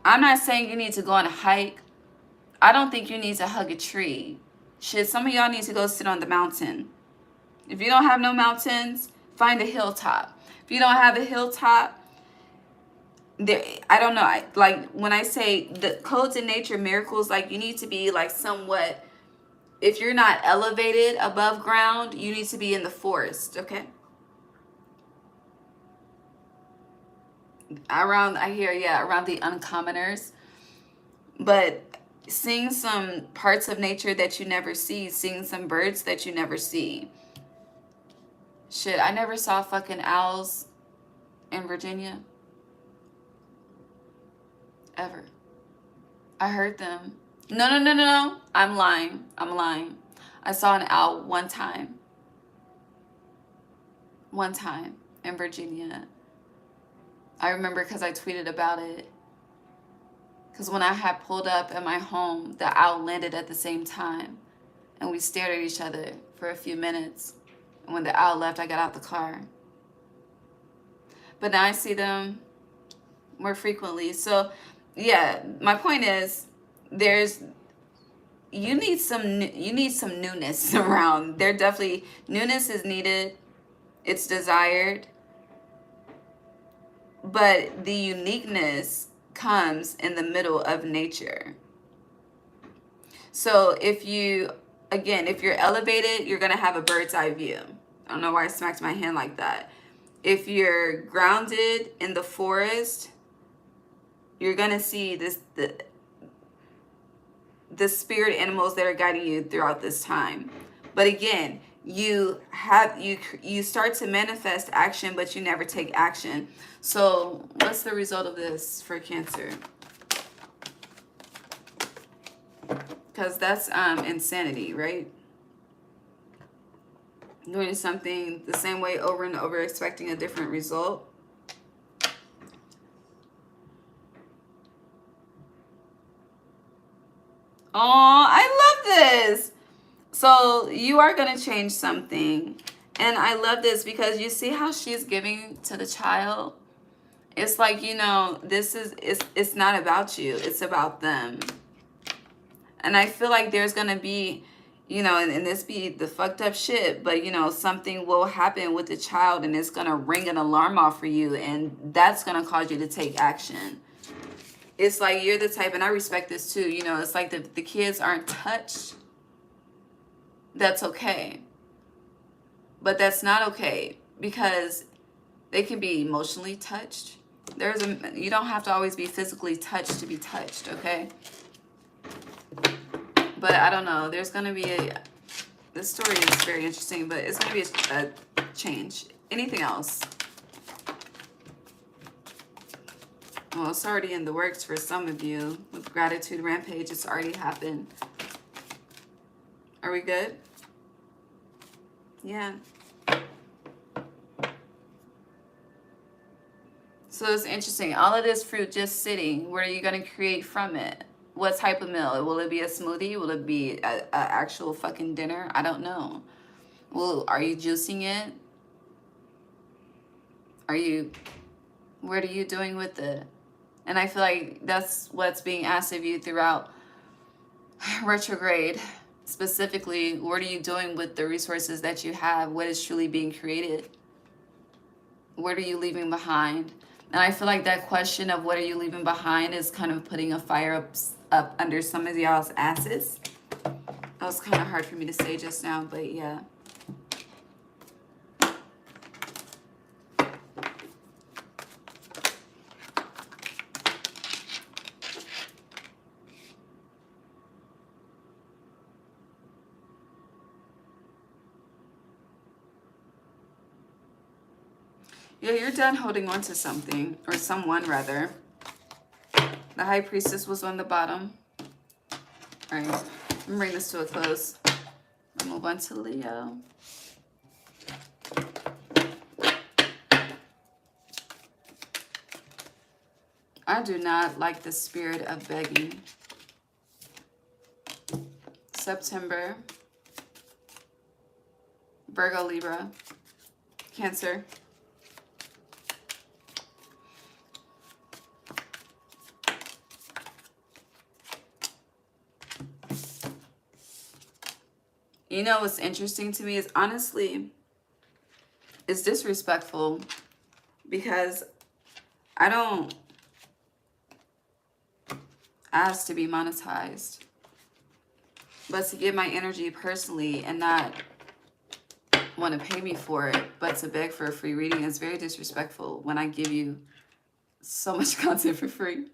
I'm not saying you need to go on a hike. I don't think you need to hug a tree. Shit, some of y'all need to go sit on the mountain. If you don't have no mountains, find a hilltop. If you don't have a hilltop, there, I don't know. Like, when I say the codes in nature, miracles, like, you need to be like somewhat, if you're not elevated above ground, you need to be in the forest, okay? Around, I hear, yeah, around the uncommoners. But seeing some parts of nature that you never see, seeing some birds that you never see. Shit, I never saw fucking owls in Virginia. Ever. I heard them. No. I'm lying. I saw an owl one time. One time in Virginia. I remember because I tweeted about it. Because when I had pulled up at my home, the owl landed at the same time. And we stared at each other for a few minutes. And when the owl left, I got out the car. But now I see them more frequently. So, yeah, my point is, you need some newness around. Newness is needed. It's desired. But the uniqueness comes in the middle of nature. So if you're elevated, you're going to have a bird's eye view. I don't know why I smacked my hand like that. If you're grounded in the forest, you're going to see the spirit animals that are guiding you throughout this time. But again, you start to manifest action, but you never take action. So what's the result of this for Cancer? Because that's insanity, right? Doing something the same way over and over, expecting a different result. Oh, I love this. So you are going to change something. And I love this because you see how she's giving to the child. It's like, it's not about you. It's about them. And I feel like there's going to be, and this be the fucked up shit, but, something will happen with the child and it's going to ring an alarm off for you. And that's going to cause you to take action. It's like you're the type, and I respect this too, it's like the kids aren't touched. That's okay. But that's not okay because they can be emotionally touched. You don't have to always be physically touched to be touched, okay? But I don't know. There's going to be this story is very interesting, but it's going to be a change. Anything else? Well, it's already in the works for some of you. With Gratitude Rampage, it's already happened. Are we good? Yeah. So it's interesting. All of this fruit just sitting. What are you going to create from it? What type of meal? Will it be a smoothie? Will it be a actual fucking dinner? I don't know. Are you juicing it? What are you doing with it? And I feel like that's what's being asked of you throughout retrograde. Specifically, what are you doing with the resources that you have? What is truly being created? What are you leaving behind? And I feel like that question of what are you leaving behind is kind of putting a fire up under some of y'all's asses. That was kind of hard for me to say just now, but yeah. Yeah, you're done holding on to something, or someone rather. The High Priestess was on the bottom. All right, I'm gonna bring this to a close. I'll move on to Leo. I do not like the spirit of begging. September. Virgo, Libra, Cancer. You know what's interesting to me is honestly, it's disrespectful because I don't ask to be monetized, but to give my energy personally and not want to pay me for it, but to beg for a free reading is very disrespectful when I give you so much content for free.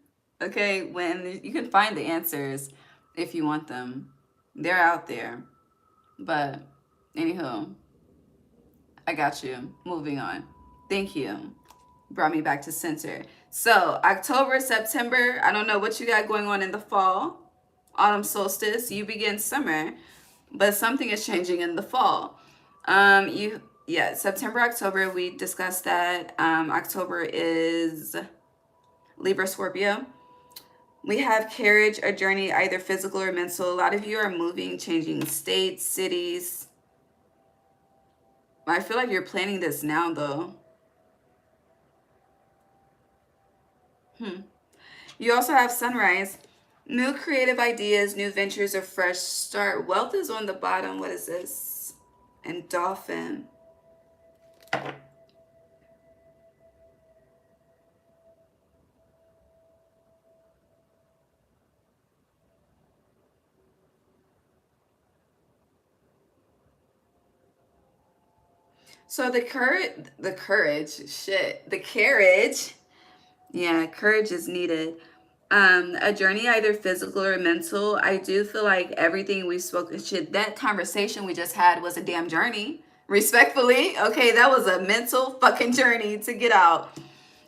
Okay, when you can find the answers if you want them. They're out there. But anywho, I got you. Moving on. Thank you. Brought me back to center. So October, September, I don't know what you got going on in the fall. Autumn solstice, you begin summer, but something is changing in the fall. September, October, we discussed that. October is Libra, Scorpio. We have carriage, a journey, either physical or mental. A lot of you are moving, changing states, cities. I feel like you're planning this now, though. You also have sunrise. New creative ideas, new ventures, a fresh start. Wealth is on the bottom. What is this? And dolphin. So the carriage. Yeah, courage is needed. A journey, either physical or mental. I do feel like everything we spoke, that conversation we just had was a damn journey. Respectfully, okay, that was a mental fucking journey to get out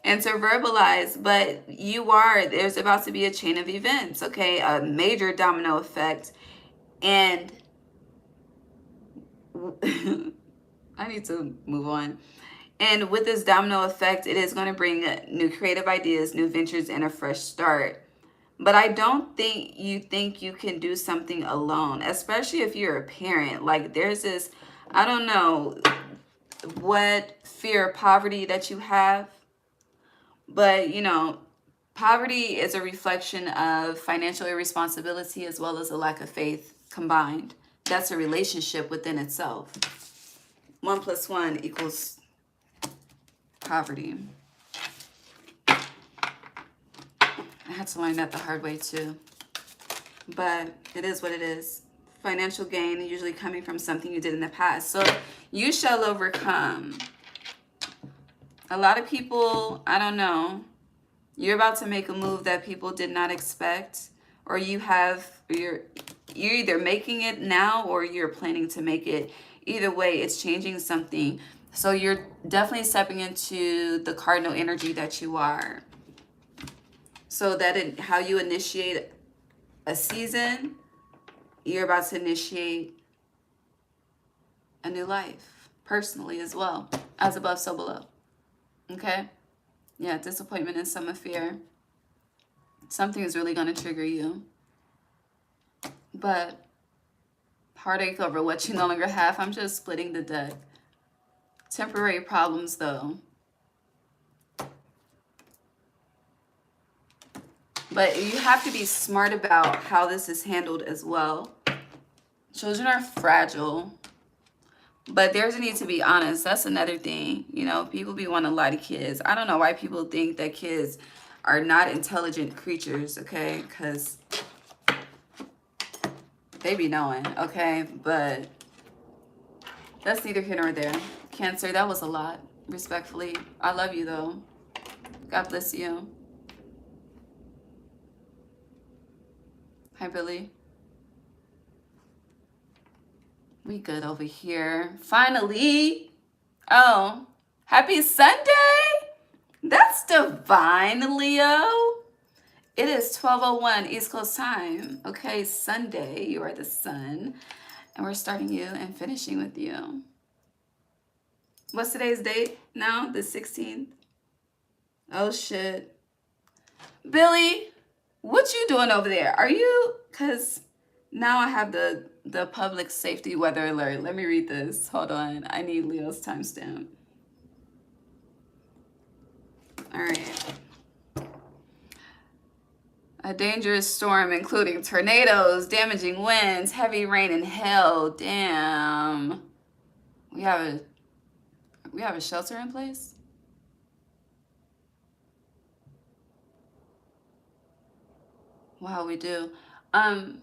and to verbalize. But there's about to be a chain of events, okay, a major domino effect. And I need to move on. And with this domino effect, it is going to bring new creative ideas, new ventures, and a fresh start. But I don't think you can do something alone, especially if you're a parent. Like there's this, I don't know what fear of poverty that you have, but you know, poverty is a reflection of financial irresponsibility as well as a lack of faith combined. That's a relationship within itself. 1 + 1 = poverty. I had to learn that the hard way too. But it is what it is. Financial gain usually coming from something you did in the past. So you shall overcome. A lot of people, I don't know, you're about to make a move that people did not expect, or you're either making it now or you're planning to make it. Either way, it's changing something. So you're definitely stepping into the cardinal energy that you are. So that how you initiate a season, you're about to initiate a new life personally as well. As above, so below. Okay? Yeah, disappointment and some fear. Something is really going to trigger you. But heartache over what you no longer have. I'm just splitting the deck. Temporary problems, though. But you have to be smart about how this is handled as well. Children are fragile. But there's a need to be honest. That's another thing. You know, people be wanting to lie to kids. I don't know why people think that kids are not intelligent creatures, okay? Because they be knowing, okay? But that's neither here nor there. Cancer, that was a lot, respectfully. I love you, though. God bless you. Hi, Billy. We good over here. Finally. Oh, happy Sunday. That's divine, Leo. It is 12:01 East Coast time. Okay, Sunday. You are the sun. And we're starting you and finishing with you. What's today's date now? The 16th? Oh, shit. Billy, what you doing over there? Are you... Because now I have the public safety weather alert. Let me read this. Hold on. I need Leo's timestamp. All right. A dangerous storm including tornadoes, damaging winds, heavy rain, and hail. Damn. We have a shelter in place? Wow, we do. I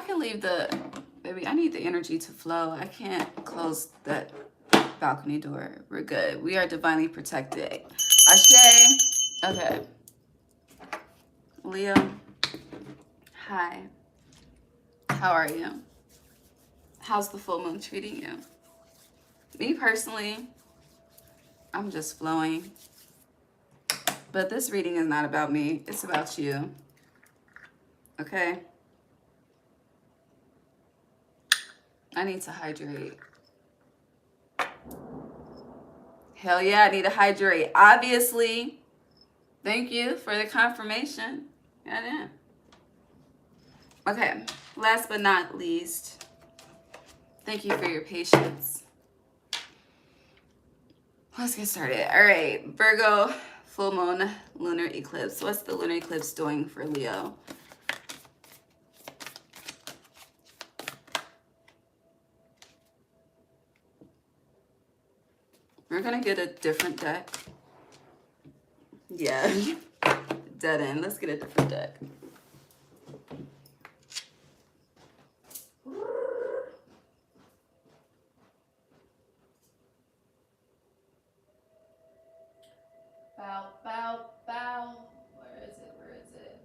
can leave baby, I need the energy to flow. I can't close that balcony door. We're good. We are divinely protected. Ashe. Okay. Leo. Hi. How are you? How's the full moon treating you? Me personally, I'm just flowing. But this reading is not about me. It's about you. Okay? I need to hydrate. Hell yeah, I need to hydrate. Obviously. Thank you for the confirmation. Yeah. Okay. Last but not least, thank you for your patience. Let's get started. All right. Virgo, full moon, lunar eclipse. What's the lunar eclipse doing for Leo? We're going to get a different deck. Yeah. Dead end. Let's get a different deck. Bow, bow, bow. Where is it? Where is it?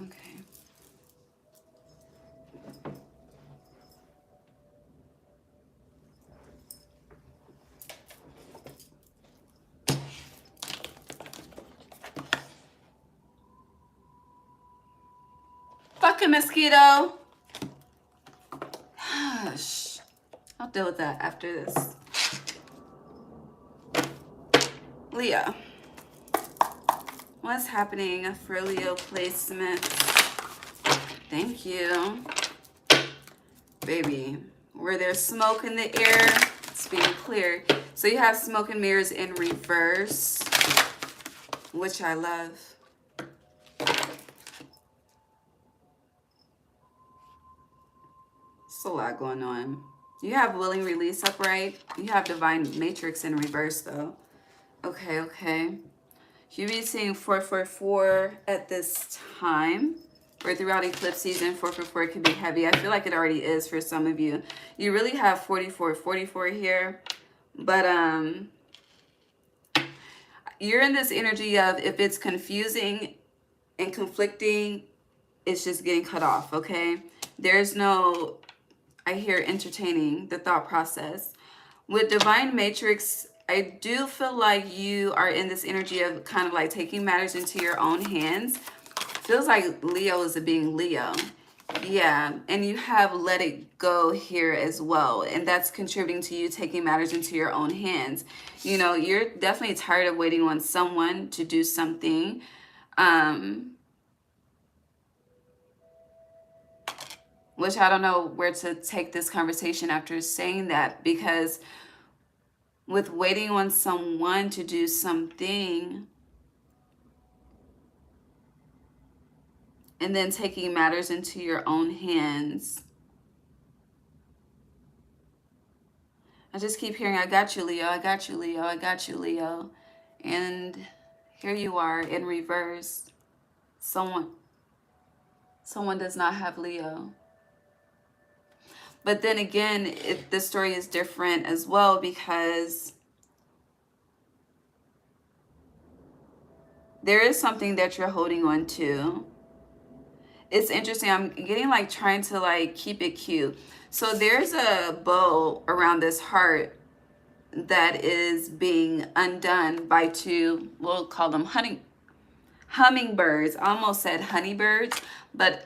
Okay. Fucking mosquito. Shh. I'll deal with that after this. Leo. What's happening for Leo placements? Thank you. Baby, where there's smoke in the air, it's being cleared. So you have smoke and mirrors in reverse, which I love. It's a lot going on. You have willing release upright. You have divine matrix in reverse though. Okay. You be seeing 444 at this time. Or throughout eclipse season, 444 can be heavy. I feel like it already is for some of you. You really have 44 here. But you're in this energy of if it's confusing and conflicting, it's just getting cut off, okay? There's no, I hear entertaining the thought process. With divine matrix, I do feel like you are in this energy of kind of like taking matters into your own hands. Feels like Leo is being Leo. Yeah, and you have let it go here as well. And that's contributing to you taking matters into your own hands. You know, you're definitely tired of waiting on someone to do something. Which I don't know where to take this conversation after saying that. Because with waiting on someone to do something and then taking matters into your own hands. I just keep hearing, I got you, Leo. I got you, Leo. I got you, Leo. And here you are in reverse. Someone does not have Leo. But then again, the story is different as well because there is something that you're holding on to. It's interesting. I'm getting like trying to like keep it cute. So there's a bow around this heart that is being undone by two, we'll call them hummingbirds. I almost said honeybirds, but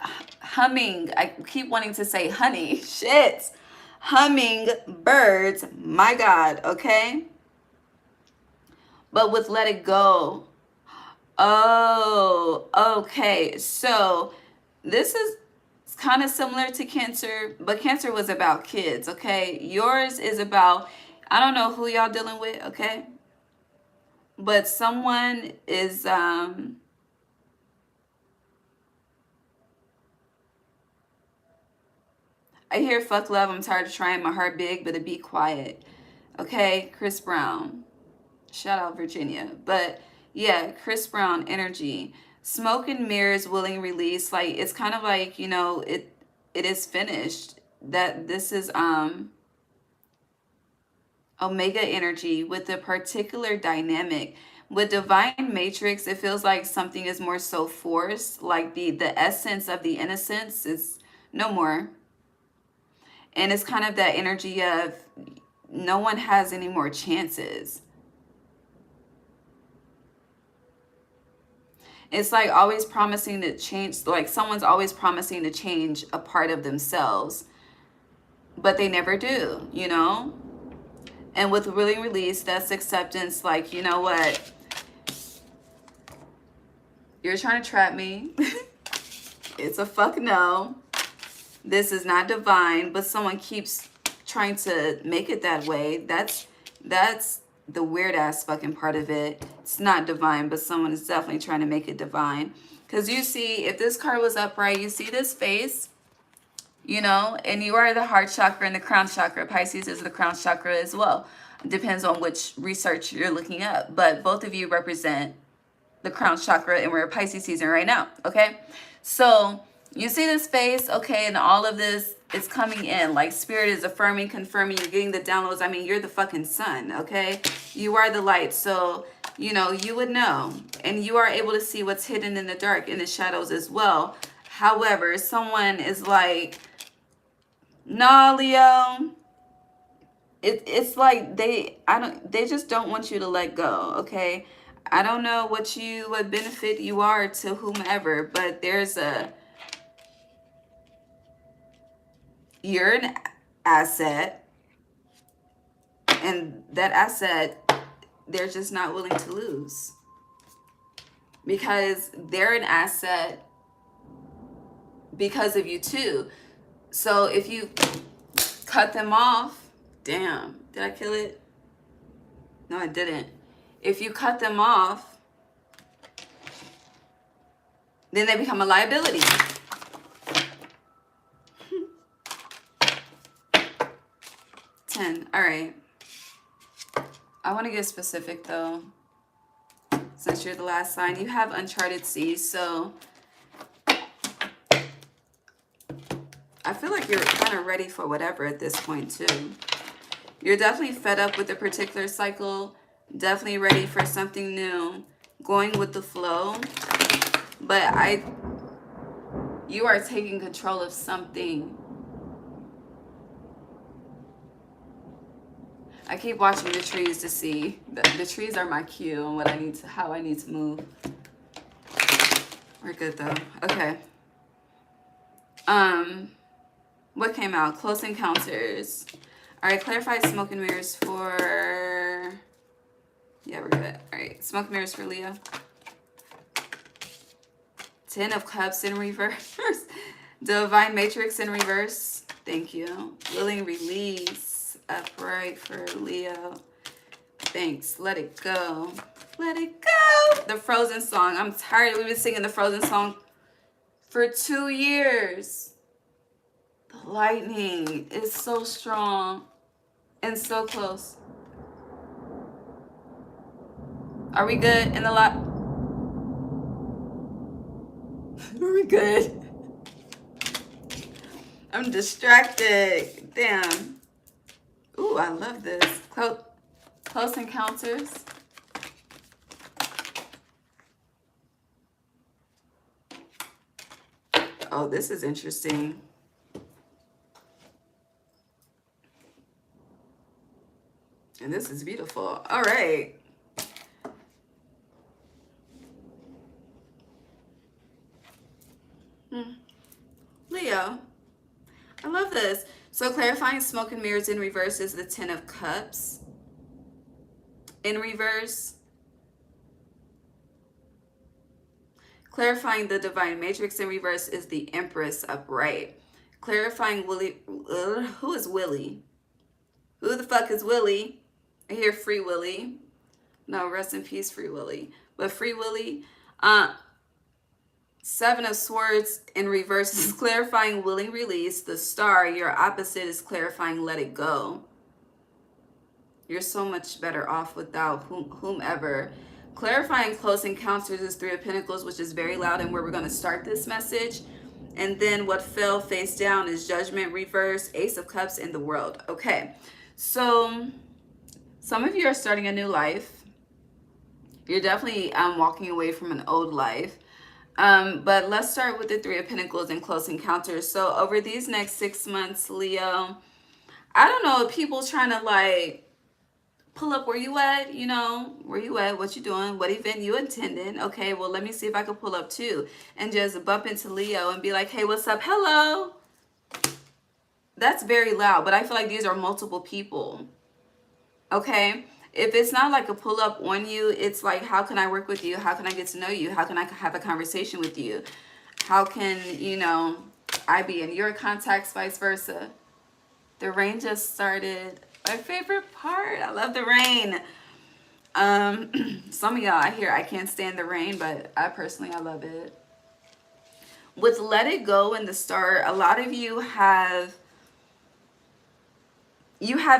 I keep wanting to say honey. Shit. Hummingbirds. My God. Okay. But with let it go. Oh, okay. So this is kind of similar to Cancer, but Cancer was about kids, okay? Yours is about, I don't know who y'all dealing with, okay? But someone is, I hear fuck love, I'm tired of trying my heart big, but it be quiet, okay? Chris Brown. Shout out Virginia. But yeah, Chris Brown energy. Smoke and mirrors, willing release. Like it's kind of like, you know, it is finished. That this is Omega energy with a particular dynamic. With divine matrix, it feels like something is more so forced, like the essence of the innocence is no more. And it's kind of that energy of no one has any more chances. It's like always promising to change, like someone's always promising to change a part of themselves, but they never do, you know? And with willing release, that's acceptance, like, you know what? You're trying to trap me. It's a fuck no. This is not divine, but someone keeps trying to make it that way. That's the weird ass fucking part of it. It's not divine, but someone is definitely trying to make it divine. Because you see, if this card was upright, you see this face, you know, and you are the heart chakra and the crown chakra. Pisces is the crown chakra as well. Depends on which research you're looking up. But both of you represent the crown chakra, and we're Pisces season right now, okay? So you see this face, okay, and all of this is coming in. Like spirit is affirming, confirming, you're getting the downloads. I mean, you're the fucking sun, okay? You are the light, so, you know, you would know. And you are able to see what's hidden in the dark, in the shadows as well. However, someone is like, nah, Leo. It's like they just don't want you to let go, okay? I don't know what benefit you are to whomever, but you're an asset, and that asset, they're just not willing to lose. Because they're an asset because of you too. So if you cut them off, damn, did I kill it? No, I didn't. If you cut them off, then they become a liability. All right. I want to get specific though. Since you're the last sign, you have uncharted seas, so I feel like you're kind of ready for whatever at this point too. You're definitely fed up with a particular cycle, definitely ready for something new, going with the flow. But you are taking control of something. I keep watching the trees to see. The trees are my cue on how I need to move. We're good though. Okay. What came out? Close Encounters. All right, clarify smoke and mirrors for... Yeah, we're good. All right, smoke and mirrors for Leo. 10 of Cups in reverse. Divine Matrix in reverse. Thank you. Willing Release. Upright for Leo. Thanks. Let it go. Let it go. The Frozen song. I'm tired. We've been singing the Frozen song for 2 years. The lightning is so strong and so close. Are we good in the lot? Are we good? I'm distracted. Damn. Ooh, I love this. Close Encounters. Oh, this is interesting. And this is beautiful. All right. Leo. I love this. So clarifying smoke and mirrors in reverse is the 10 of Cups. In reverse. Clarifying the Divine Matrix in reverse is the Empress upright. Clarifying Willie. Who is Willie? Who the fuck is Willie? I hear Free Willy. No, rest in peace, Free Willy. But Free Willy. 7 of Swords in reverse is clarifying willing release. The Star, your opposite, is clarifying let it go. You're so much better off without whomever. Clarifying Close Encounters is 3 of Pentacles, which is very loud and where we're going to start this message. And then what fell face down is Judgment reverse, Ace of Cups, in the World. Okay, so Some of you are starting a new life. You're definitely walking away from an old life. But let's start with the Three of Pentacles and Close Encounters. So over these next 6 months, Leo, I don't know, people trying to like pull up where you at, you know, where you at, what you doing, what event you attending. Okay, well, let me see if I can pull up too. And just bump into Leo and be like, hey, what's up? Hello. That's very loud, but I feel like these are multiple people. Okay, if it's not like a pull up on you, it's like, how can I work with you? How can I get to know you? How can I have a conversation with you? How can, you know, I be in your contacts, vice versa? The rain just started. My favorite part. I love the rain. Some of y'all I hear I can't stand the rain, but I love it. With Let It Go in the start, a lot of you have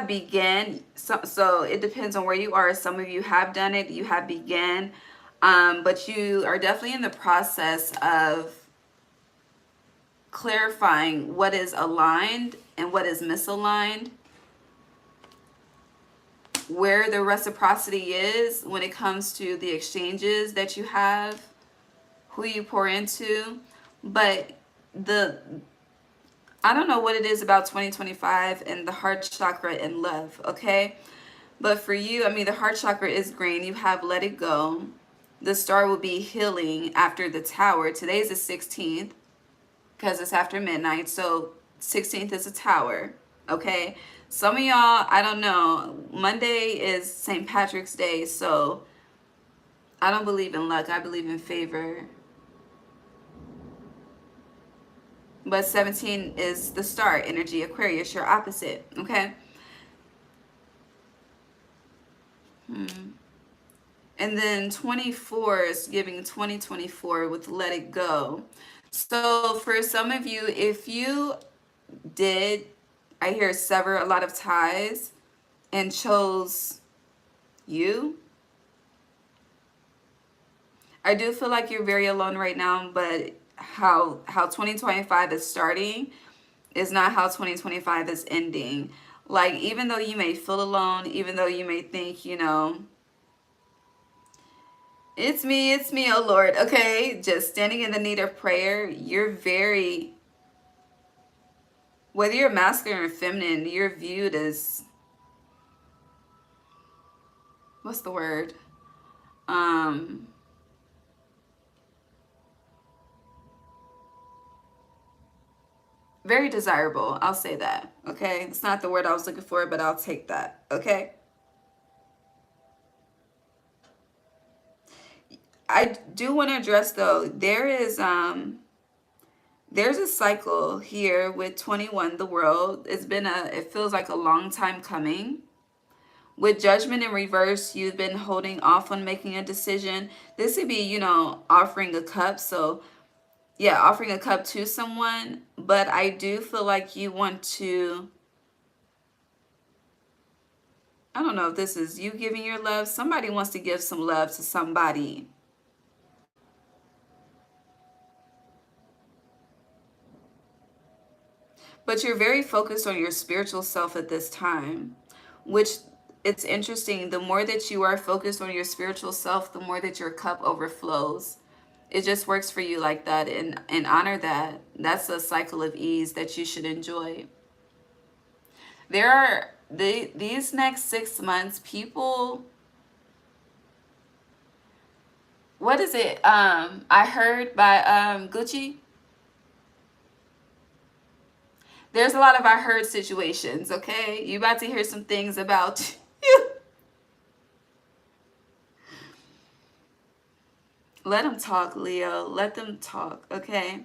begun. So it depends on where you are. Some of you have done it, you have begun, but you are definitely in the process of clarifying what is aligned and what is misaligned, where the reciprocity is when it comes to the exchanges that you have, who you pour into. But I don't know what it is about 2025 and the heart chakra and love, okay? But for you, I mean, the heart chakra is green. You have Let It Go. The star will be healing after the Tower. Today's the 16th because it's after midnight. So 16th is a Tower, okay? Some of y'all, I don't know. Monday is St. Patrick's Day, so I don't believe in luck. I believe in favor. But 17 is the star energy, Aquarius, your opposite, okay? And then 24 is giving 2024 with Let It Go. So for some of you, if you did, I hear sever a lot of ties and chose you, I do feel like you're very alone right now, but how 2025 is starting is not how 2025 is ending. Like, even though you may feel alone, even though you may think, you know, it's me, oh Lord, okay? Just standing in the need of prayer, you're very, whether you're masculine or feminine, you're viewed as, what's the word? Very desirable, I'll say that, okay? It's not the word I was looking for, but I'll take that, okay? I do want to address though, there's a cycle here with 21, the world. It feels like a long time coming. With Judgment in reverse, you've been holding off on making a decision. This would be, you know, offering a cup. So yeah, offering a cup to someone. But I do feel like you want to, I don't know if this is you giving your love. Somebody wants to give some love to somebody. But you're very focused on your spiritual self at this time, which it's interesting. The more that you are focused on your spiritual self, the more that your cup overflows. It just works for you like that, and honor that. That's a cycle of ease that you should enjoy. There are these next 6 months, people, what is it? I heard by Gucci. There's a lot of I heard situations, okay? You about to hear some things about you. Let them talk, Leo. Let them talk, okay?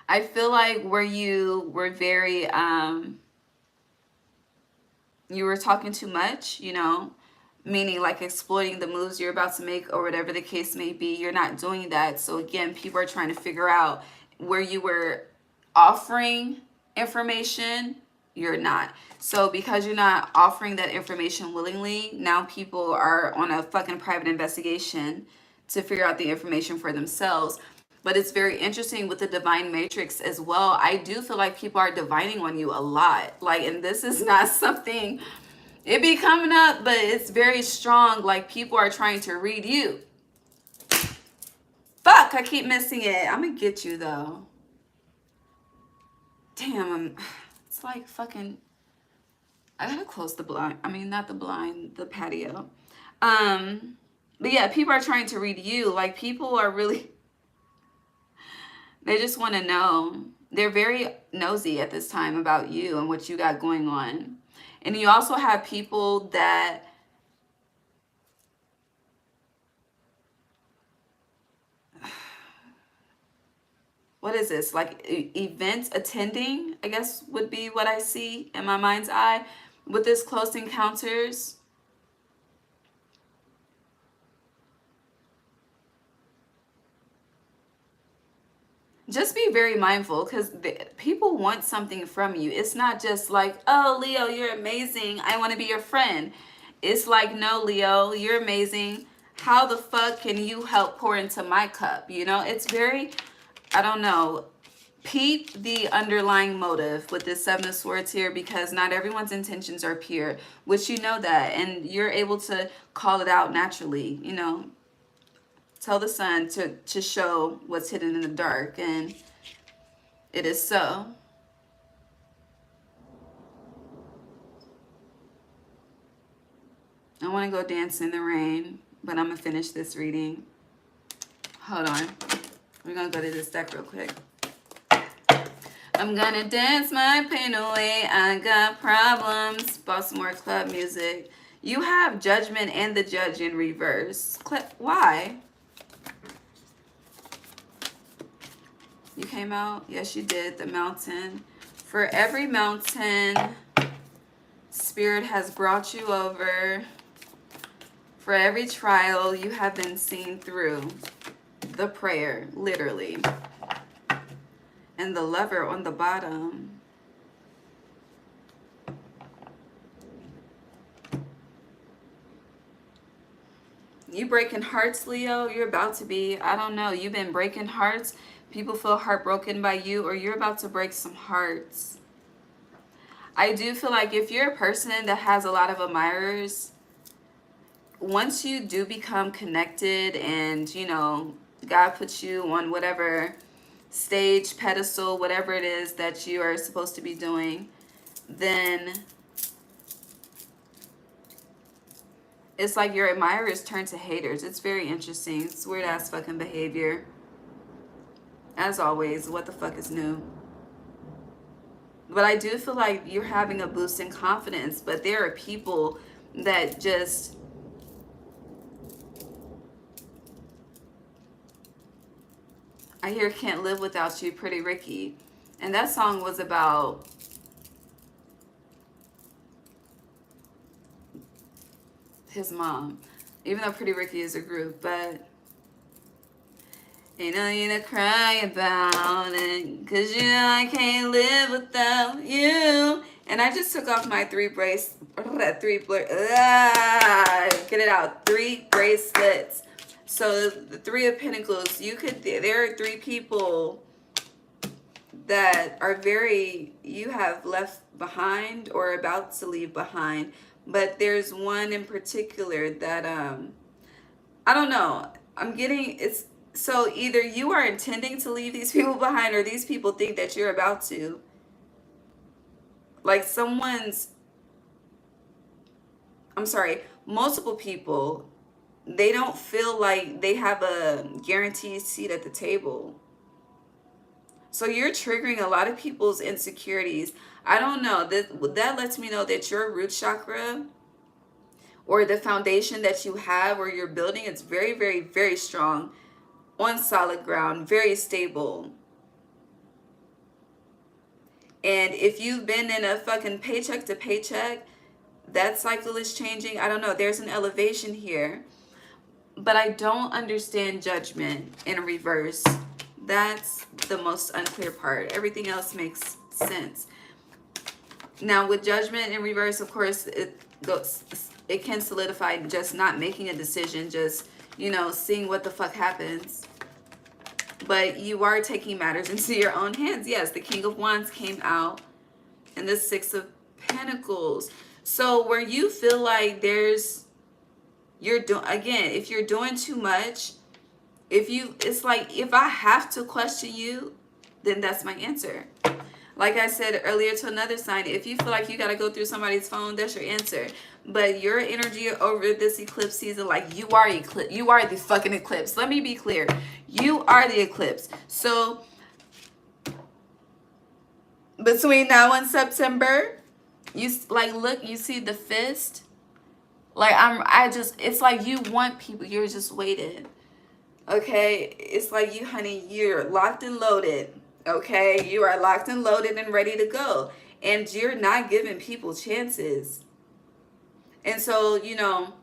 I feel like where you were very, you were talking too much, you know, meaning like exploiting the moves you're about to make or whatever the case may be. You're not doing that. So again, people are trying to figure out where you were offering information, you're not. So because you're not offering that information willingly, now people are on a fucking private investigation to figure out the information for themselves. But it's very interesting with the divine matrix as well. I do feel like people are divining on you a lot. Like, and this is not something, it be coming up, but it's very strong. Like, people are trying to read you. Fuck, I keep missing it. I'm gonna get you though. Damn, it's like fucking, I gotta close the blind. I mean, not the blind, the patio. But yeah, people are trying to read you. Like, people are really, they just want to know. They're very nosy at this time about you and what you got going on. And you also have people that what is this? Like events attending, I guess would be what I see in my mind's eye with this close encounters. Just be very mindful, because people want something from you. It's not just like, oh, Leo, you're amazing, I want to be your friend. It's like, no, Leo, you're amazing. How the fuck can you help pour into my cup? You know, it's very, I don't know. Peep the underlying motive with this Seven of Swords here, because not everyone's intentions are pure, which you know that, and you're able to call it out naturally, you know. Tell the sun to show what's hidden in the dark, and it is so. I want to go dance in the rain, but I'm going to finish this reading. Hold on. We're going to go to this deck real quick. I'm gonna dance my pain away. I got problems. Baltimore club music. You have Judgment and the Judge in reverse. Why? You came out? Yes, you did. The mountain. For every mountain, Spirit has brought you over. For every trial, you have been seen through. The prayer, literally. And the Lover on the bottom. You breaking hearts, Leo? You're about to be. I don't know. You've been breaking hearts. People feel heartbroken by you, or you're about to break some hearts. I do feel like if you're a person that has a lot of admirers, once you do become connected and, you know, God puts you on whatever stage, pedestal, whatever it is that you are supposed to be doing, then it's like your admirers turn to haters. It's very interesting. It's weird ass fucking behavior. As always, what the fuck is new? But I do feel like you're having a boost in confidence, but there are people that just, I hear Can't Live Without You, Pretty Ricky. And that song was about his mom. Even though Pretty Ricky is a group, but ain't no need to cry about it, 'cause you know I can't live without you. And I just took off my three bracelets. So the Three of Pentacles, there are three people that are you have left behind or about to leave behind. But there's one in particular that, I don't know. So either you are intending to leave these people behind, or these people think that you're about to. Like multiple people, they don't feel like they have a guaranteed seat at the table. So you're triggering a lot of people's insecurities. I don't know. That lets me know that your root chakra, or the foundation that you have or you're building, it's very, very, very strong, on solid ground, very stable. And if you've been in a fucking paycheck to paycheck, that cycle is changing. I don't know. There's an elevation here. But I don't understand Judgment in reverse. That's the most unclear part. Everything else makes sense. Now with Judgment in reverse, of course, it can solidify just not making a decision, just, you know, seeing what the fuck happens. but you are taking matters into your own hands. Yes, the King of Wands came out and the Six of Pentacles. So where you feel like you're doing, again, if you're doing too much, it's like, if I have to question you, then that's my answer. Like I said earlier to another sign, if you feel like you got to go through somebody's phone, that's your answer. But your energy over this eclipse season, like, you are the fucking eclipse. Let me be clear. You are the eclipse. So between now and September, you like, look, you see the fist? Like, it's like you want people, you're just waiting. Okay? It's like you, honey, you're locked and loaded. Okay? You are locked and loaded and ready to go. And you're not giving people chances. And so, you know,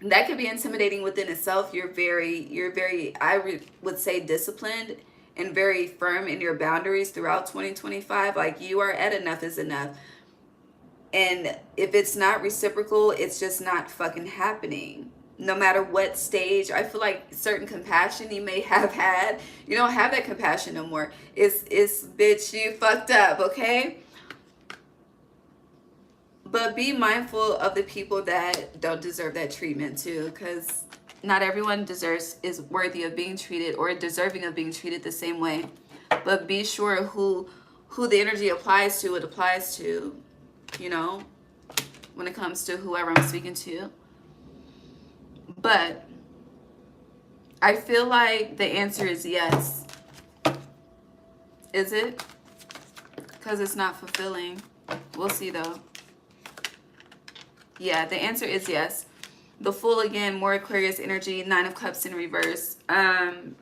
that could be intimidating within itself. You're very, would say, disciplined and very firm in your boundaries throughout 2025. Like, you are at enough is enough. And if it's not reciprocal, it's just not fucking happening. No matter what stage, I feel like certain compassion you may have had, you don't have that compassion no more. It's bitch, you fucked up, okay? But be mindful of the people that don't deserve that treatment too, because not everyone is worthy of being treated or deserving of being treated the same way. But be sure who the energy applies to, it applies to, you know, when it comes to whoever I'm speaking to. But I feel like the answer is yes. Is it? Because it's not fulfilling. We'll see though. Yeah, the answer is yes. The Fool, again, more Aquarius energy, 9 of Cups in reverse. You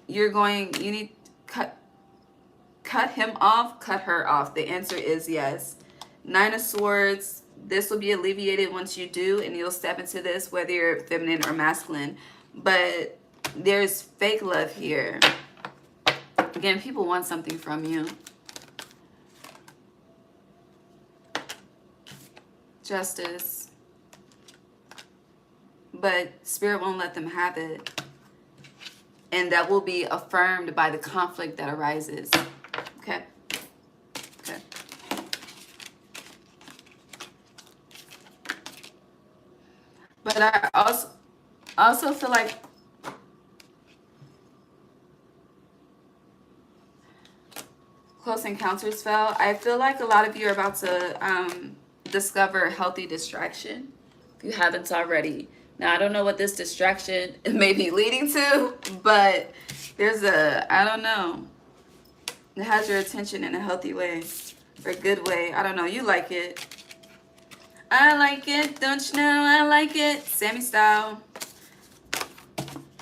need cut him off, cut her off. The answer is yes. 9 of Swords, this will be alleviated once you do, and you'll step into this, whether you're feminine or masculine. But there's fake love here. Again, people want something from you. Justice. But Spirit won't let them have it. And that will be affirmed by the conflict that arises. Okay? Okay. But I also feel like Close Encounters fell. I feel like a lot of you are about to discover a healthy distraction, if you haven't already. Now, I don't know what this distraction may be leading to, but there's I don't know. It has your attention in a healthy way, or a good way. I don't know. You like it. I like it. Don't you know I like it? Sammy style.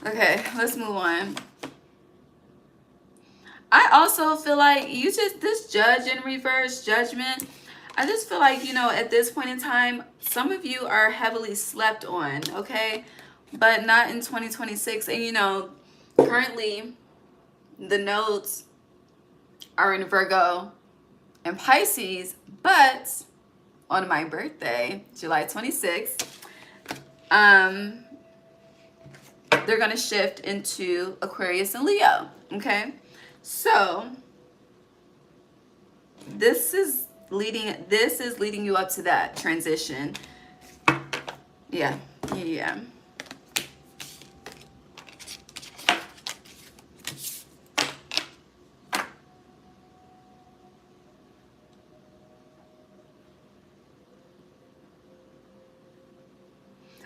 Okay, let's move on. I also feel like this Judge in reverse, Judgment. I just feel like, you know, at this point in time, some of you are heavily slept on, okay? But not in 2026. And, you know, currently the nodes are in Virgo and Pisces, but on my birthday, July 26th, they're going to shift into Aquarius and Leo, okay? So this is leading you up to that transition. Yeah.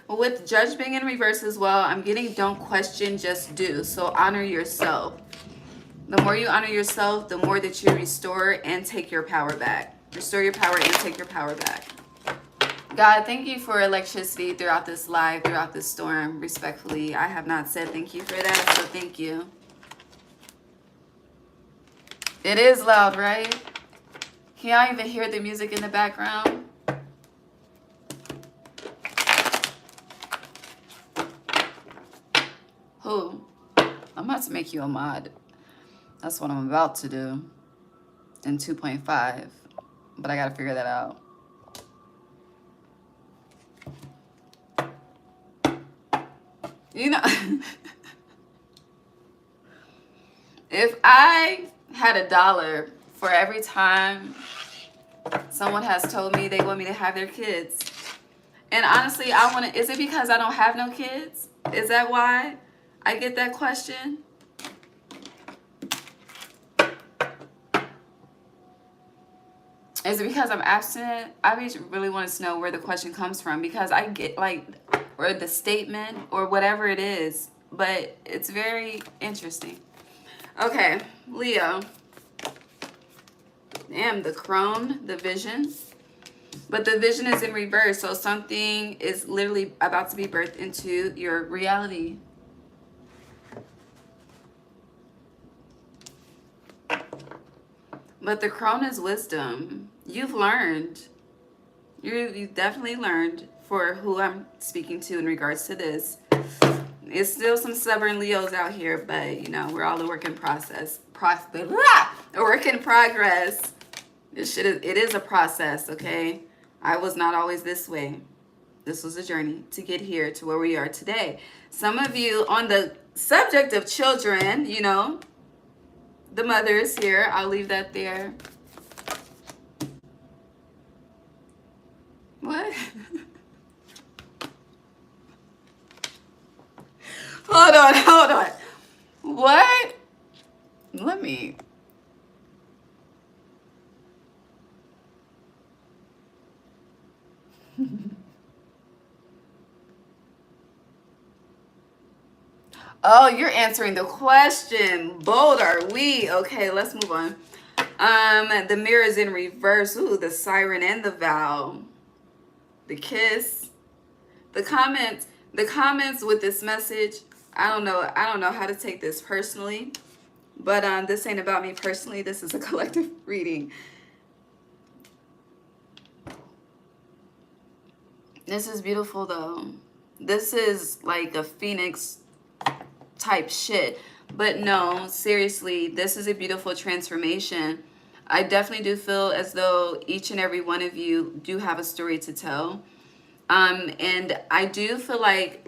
With Judge being in reverse as well, I'm getting don't question, just do. So honor yourself. The more you honor yourself, the more that you restore and take your power back. Restore your power and take your power back. God, thank you for electricity throughout this live, throughout this storm. Respectfully, I have not said thank you for that, so thank you. It is loud, right? Can y'all even hear the music in the background? Who? I'm about to make you a mod. That's what I'm about to do in 2.5, but I gotta figure that out. You know, If I had $1 for every time someone has told me they want me to have their kids, and honestly, I want to, is it because I don't have no kids? Is that why I get that question? Is it because I'm abstinent? I really want to know where the question comes from, because I get like, or the statement or whatever it is, but it's very interesting. Okay, Leo. Damn, the crone, the vision. But the vision is in reverse, so something is literally about to be birthed into your reality. But the crone is wisdom. You've learned. You definitely learned for who I'm speaking to in regards to this. It's still some stubborn Leos out here, but you know, we're all a work in process. A work in progress. It is a process, okay? I was not always this way. This was a journey to get here to where we are today. Some of you, on the subject of children, you know, the mother is here. I'll leave that there. What? Hold on. What? Let me. Oh, you're answering the question. Bold are we? Okay, let's move on. The mirror is in reverse. Ooh, the siren and the vow. The kiss. The comments with this message. I don't know how to take this personally. But this ain't about me personally. This is a collective reading. This is beautiful though. This is like a phoenix type shit. But no, seriously, this is a beautiful transformation. I definitely do feel as though each and every one of you do have a story to tell. And I do feel like,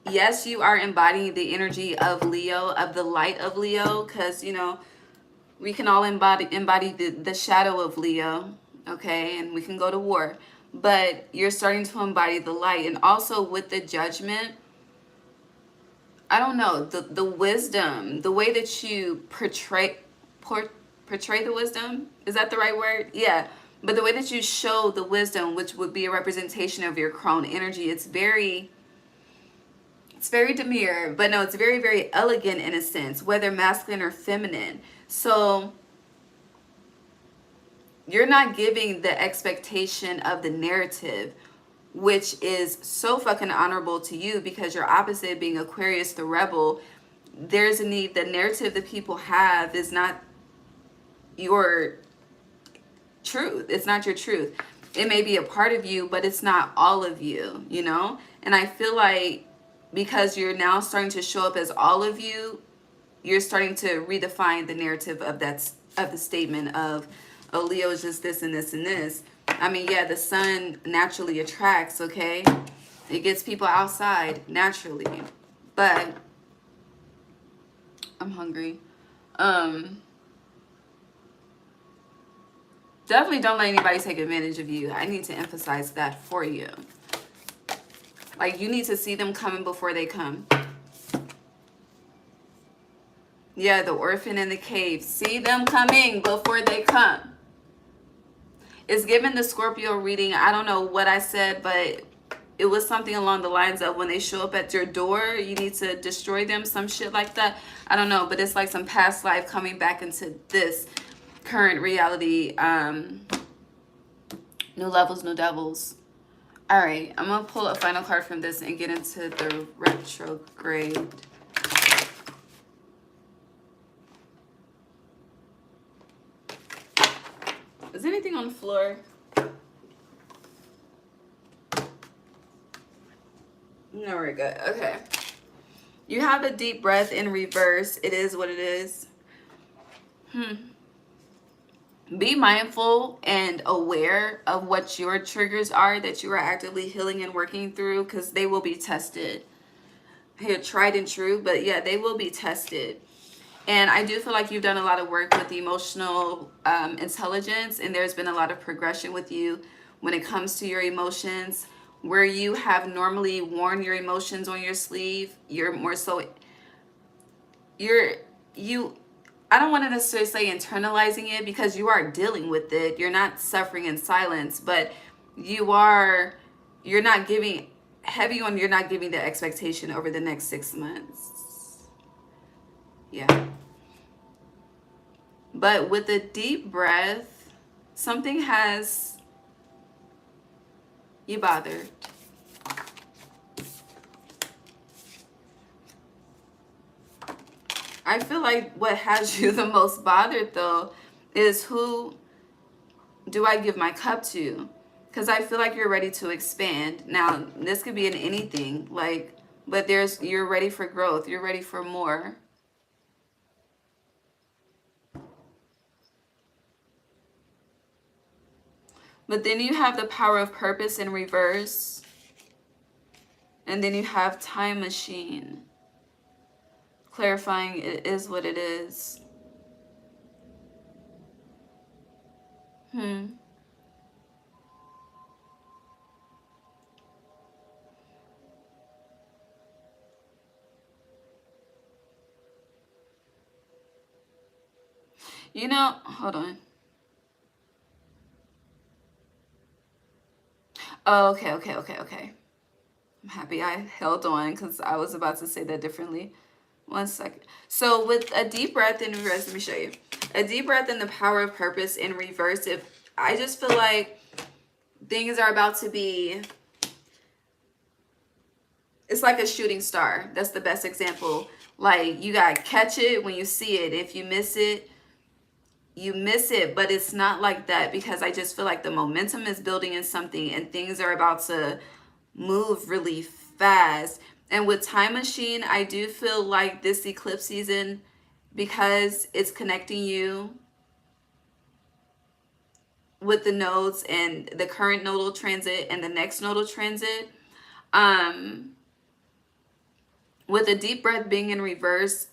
yes, you are embodying the energy of Leo, of the light of Leo, because, you know, we can all embody the shadow of Leo, okay? And we can go to war. But you're starting to embody the light. And also with the judgment, I don't know, the wisdom, the way that you portray the wisdom, is that the right word? Yeah. But the way that you show the wisdom, which would be a representation of your crone energy, it's very demure, but no, it's very, very elegant in a sense, whether masculine or feminine. So you're not giving the expectation of the narrative, which is so fucking honorable to you, because your opposite being Aquarius, the rebel, there's a need. The narrative that people have is not your truth. It's not your truth. It may be a part of you, but it's not all of you, you know? And I feel like because you're now starting to show up as all of you, you're starting to redefine the narrative of the statement of, oh, Leo is just this and this and this. I mean, yeah, the sun naturally attracts, okay? It gets people outside naturally. But I'm hungry. Definitely don't let anybody take advantage of you. I need to emphasize that for you. Like, you need to see them coming before they come. Yeah, the orphan in the cave. See them coming before they come. It's given the Scorpio reading. I don't know what I said, but it was something along the lines of when they show up at your door, you need to destroy them, some shit like that. I don't know, but it's like some past life coming back into this current reality. New levels, new devils. All right, I'm gonna pull a final card from this and get into the retrograde. Is anything on the floor? No, we're good. Okay. You have a deep breath in reverse. It is what it is. Be mindful and aware of what your triggers are that you are actively healing and working through, because they will be tested. Here, tried and true, but yeah, they will be tested. And I do feel like you've done a lot of work with emotional intelligence, and there's been a lot of progression with you when it comes to your emotions. Where you have normally worn your emotions on your sleeve, you're more so, you I don't want to necessarily say internalizing it, because you are dealing with it. You're not suffering in silence, but you're not giving heavy on, you're not giving the expectation over the next 6 months. Yeah. But with a deep breath, something has you bothered. I feel like what has you the most bothered, though, is who do I give my cup to? Because I feel like you're ready to expand. Now, this could be in anything, like, but you're ready for growth. You're ready for more. But then you have the power of purpose in reverse. And then you have time machine. Clarifying it is what it is. You know, hold on. Oh, okay. I'm happy I held on, because I was about to say that differently. 1 second. So with a deep breath in reverse, let me show you. A deep breath in the power of purpose in reverse. If I just feel like things are about to be, it's like a shooting star. That's the best example. Like, you gotta catch it when you see it. If you miss it, you miss it. But it's not like that, because I just feel like the momentum is building in something, and things are about to move really fast. And with time machine, I do feel like this eclipse season, because it's connecting you with the nodes and the current nodal transit and the next nodal transit, with a deep breath being in reverse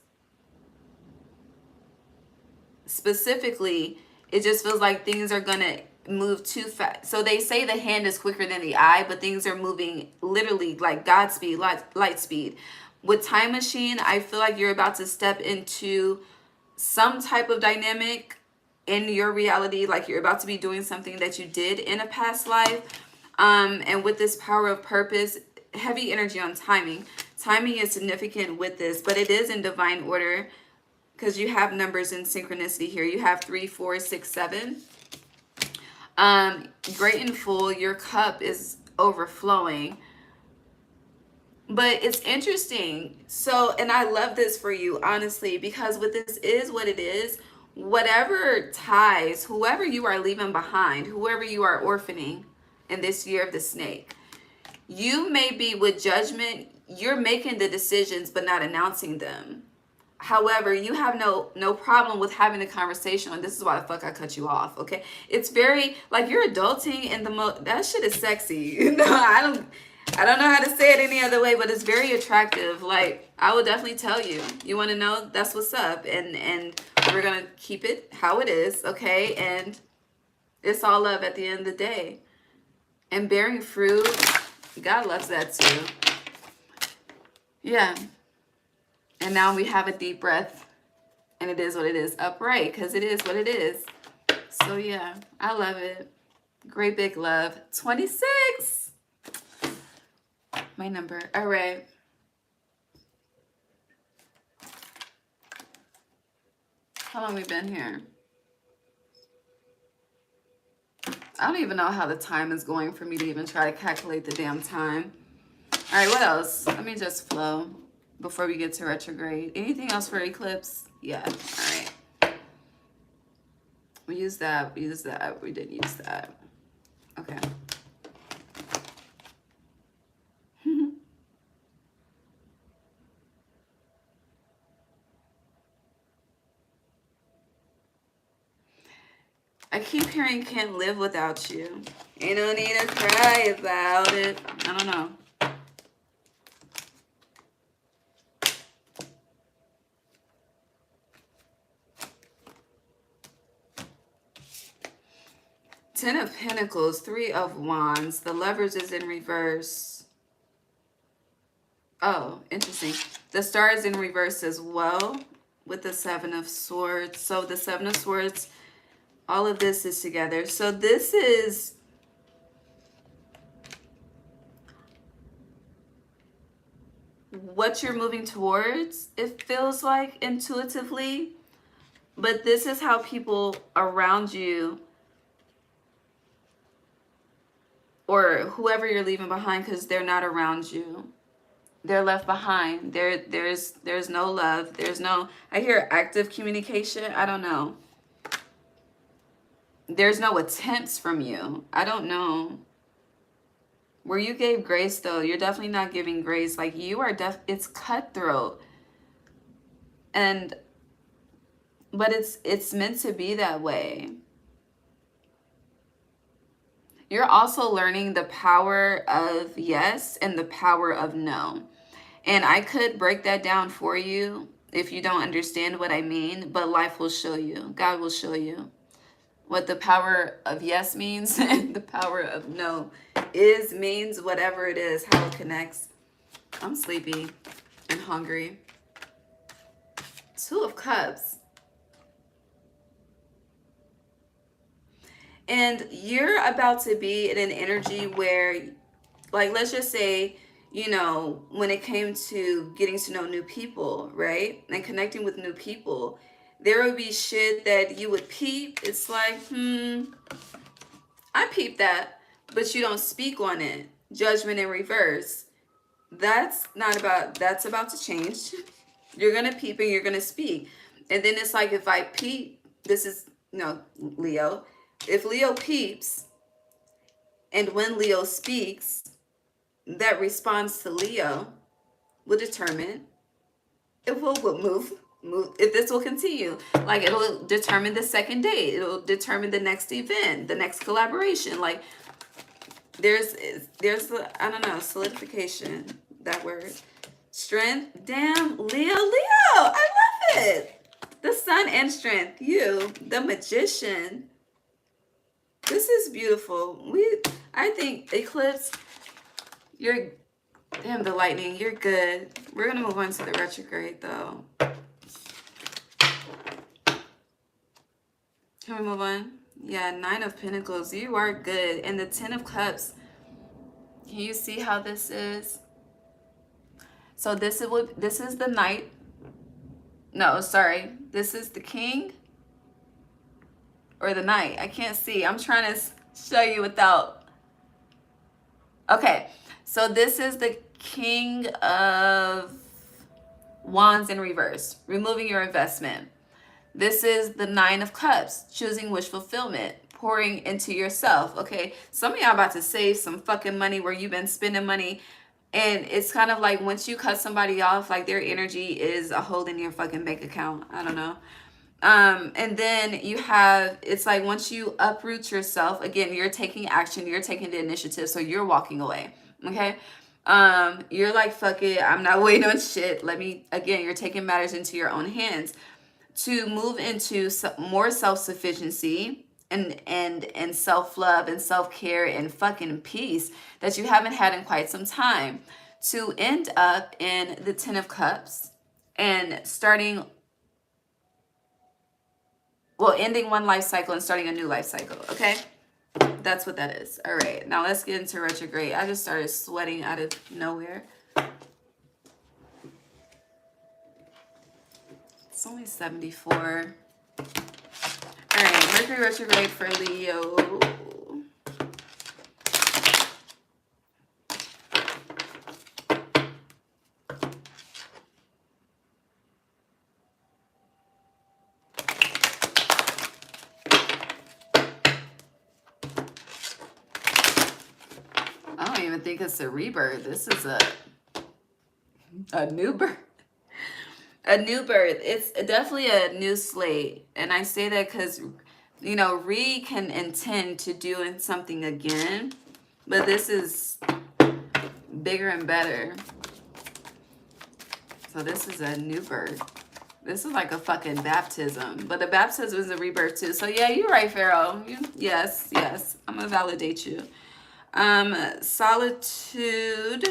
specifically, it just feels like things are gonna move too fast. So they say the hand is quicker than the eye, but things are moving literally like Godspeed, light speed. With time machine, I feel like you're about to step into some type of dynamic in your reality, like you're about to be doing something that you did in a past life. And with this power of purpose, heavy energy on timing. Timing is significant with this, but it is in divine order, because you have numbers in synchronicity here. You have 3, 4, 6, 7. Great and full. Your cup is overflowing. But it's interesting. So, and I love this for you, honestly, because what this is, what it is, whatever ties, whoever you are leaving behind, whoever you are orphaning in this year of the snake, you may be with judgment. You're making the decisions, but not announcing them. However, you have no problem with having the conversation on, this is why the fuck I cut you off, okay? It's very, like, you're adulting in the that shit is sexy. No, I don't know how to say it any other way, but it's very attractive. Like, I would definitely tell you. You want to know? That's what's up. And we're going to keep it how it is, okay? And it's all love at the end of the day. And bearing fruit, God loves that too. Yeah. And now we have a deep breath, and it is what it is, upright, because it is what it is. So yeah, I love it. Great big love. 26. My number. All right. How long we been here? I don't even know how the time is going for me to even try to calculate the damn time. All right, what else? Let me just flow before we get to retrograde. Anything else for eclipse? Yeah, all right. We used that, we didn't use that. Okay. I keep hearing can't live without you. Ain't no need to cry about it. I don't know. Ten of Pentacles, Three of Wands. The Lovers is in reverse. Oh, interesting. The Star is in reverse as well with the Seven of Swords. So the Seven of Swords, all of this is together. So this is what you're moving towards, it feels like intuitively. But this is how people around you or whoever you're leaving behind, because they're not around you, they're left behind. There's no love. There's no, I hear active communication. I don't know. There's no attempts from you. I don't know. Where you gave grace, though, you're definitely not giving grace. Like, you are it's cutthroat. But it's meant to be that way. You're also learning the power of yes and the power of no. And I could break that down for you if you don't understand what I mean, but life will show you. God will show you what the power of yes means and the power of no means, whatever it is, how it connects. I'm sleepy and hungry. Two of Cups. And you're about to be in an energy where, like, let's just say, you know, when it came to getting to know new people, right? And connecting with new people, there would be shit that you would peep. It's like, I peeped that, but you don't speak on it. Judgment in reverse. That's about to change. You're going to peep and you're going to speak. And then it's like, if I peep, this is, Leo. If Leo peeps, and when Leo speaks, that response to Leo will determine if we'll move, if this will continue. Like, it'll determine the second date. It'll determine the next event, the next collaboration. Like, there's I don't know, solidification, that word. Strength. Damn, Leo. I love it. The Sun and Strength. You, the Magician. This is beautiful. I think Eclipse, damn, the Lightning, you're good. We're going to move on to the retrograde, though. Can we move on? Yeah, Nine of Pentacles, you are good. And the Ten of Cups, can you see how this is? So this is the Knight. No, sorry. This is the King. Or the Knight. I can't see. I'm trying to show you without. Okay. So this is the King of Wands in reverse. Removing your investment. This is the Nine of Cups. Choosing wish fulfillment. Pouring into yourself. Okay. Some of y'all about to save some fucking money where you've been spending money. And it's kind of like once you cut somebody off, like their energy is a hole in your fucking bank account. I don't know. And then you have, it's like once you uproot yourself, again, you're taking action, you're taking the initiative, so you're walking away, okay? You're like, fuck it, I'm not waiting on shit. Again, you're taking matters into your own hands to move into more self-sufficiency and self-love and self-care and fucking peace that you haven't had in quite some time, to end up in the Ten of Cups and ending one life cycle and starting a new life cycle, okay? That's what that is. All right, now let's get into retrograde. I just started sweating out of nowhere. It's only 74. All right, Mercury retrograde for Leo. I don't even think it's a rebirth. This is a new birth. A new birth. It's definitely a new slate. And I say that because, Re can intend to doing something again. But this is bigger and better. So this is a new birth. This is like a fucking baptism. But the baptism is a rebirth too. So yeah, you're right, Pharaoh. Yes, yes. I'm gonna validate you. Solitude.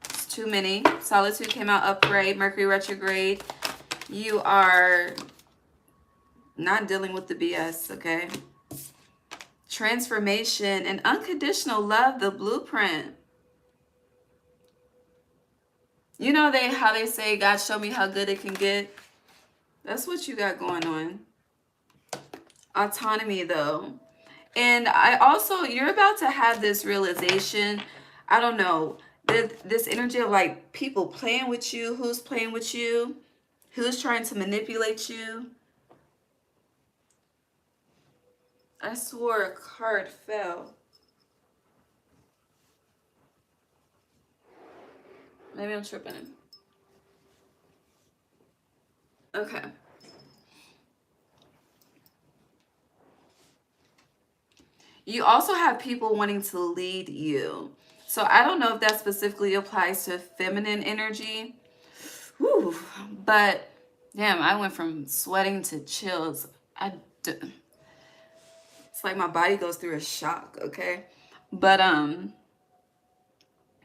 It's too many. Solitude came out upright. Mercury retrograde. You are not dealing with the BS, okay? Transformation and unconditional love, the blueprint. You know how they say, God show me how good it can get? That's what you got going on. Autonomy though. And I also, you're about to have this realization, I don't know, this energy of like people playing with you, who's playing with you, who's trying to manipulate you. I swore a card fell. Maybe I'm tripping. Okay. You also have people wanting to lead you. So I don't know if that specifically applies to feminine energy. Whew. But damn, I went from sweating to chills. It's like my body goes through a shock, okay? But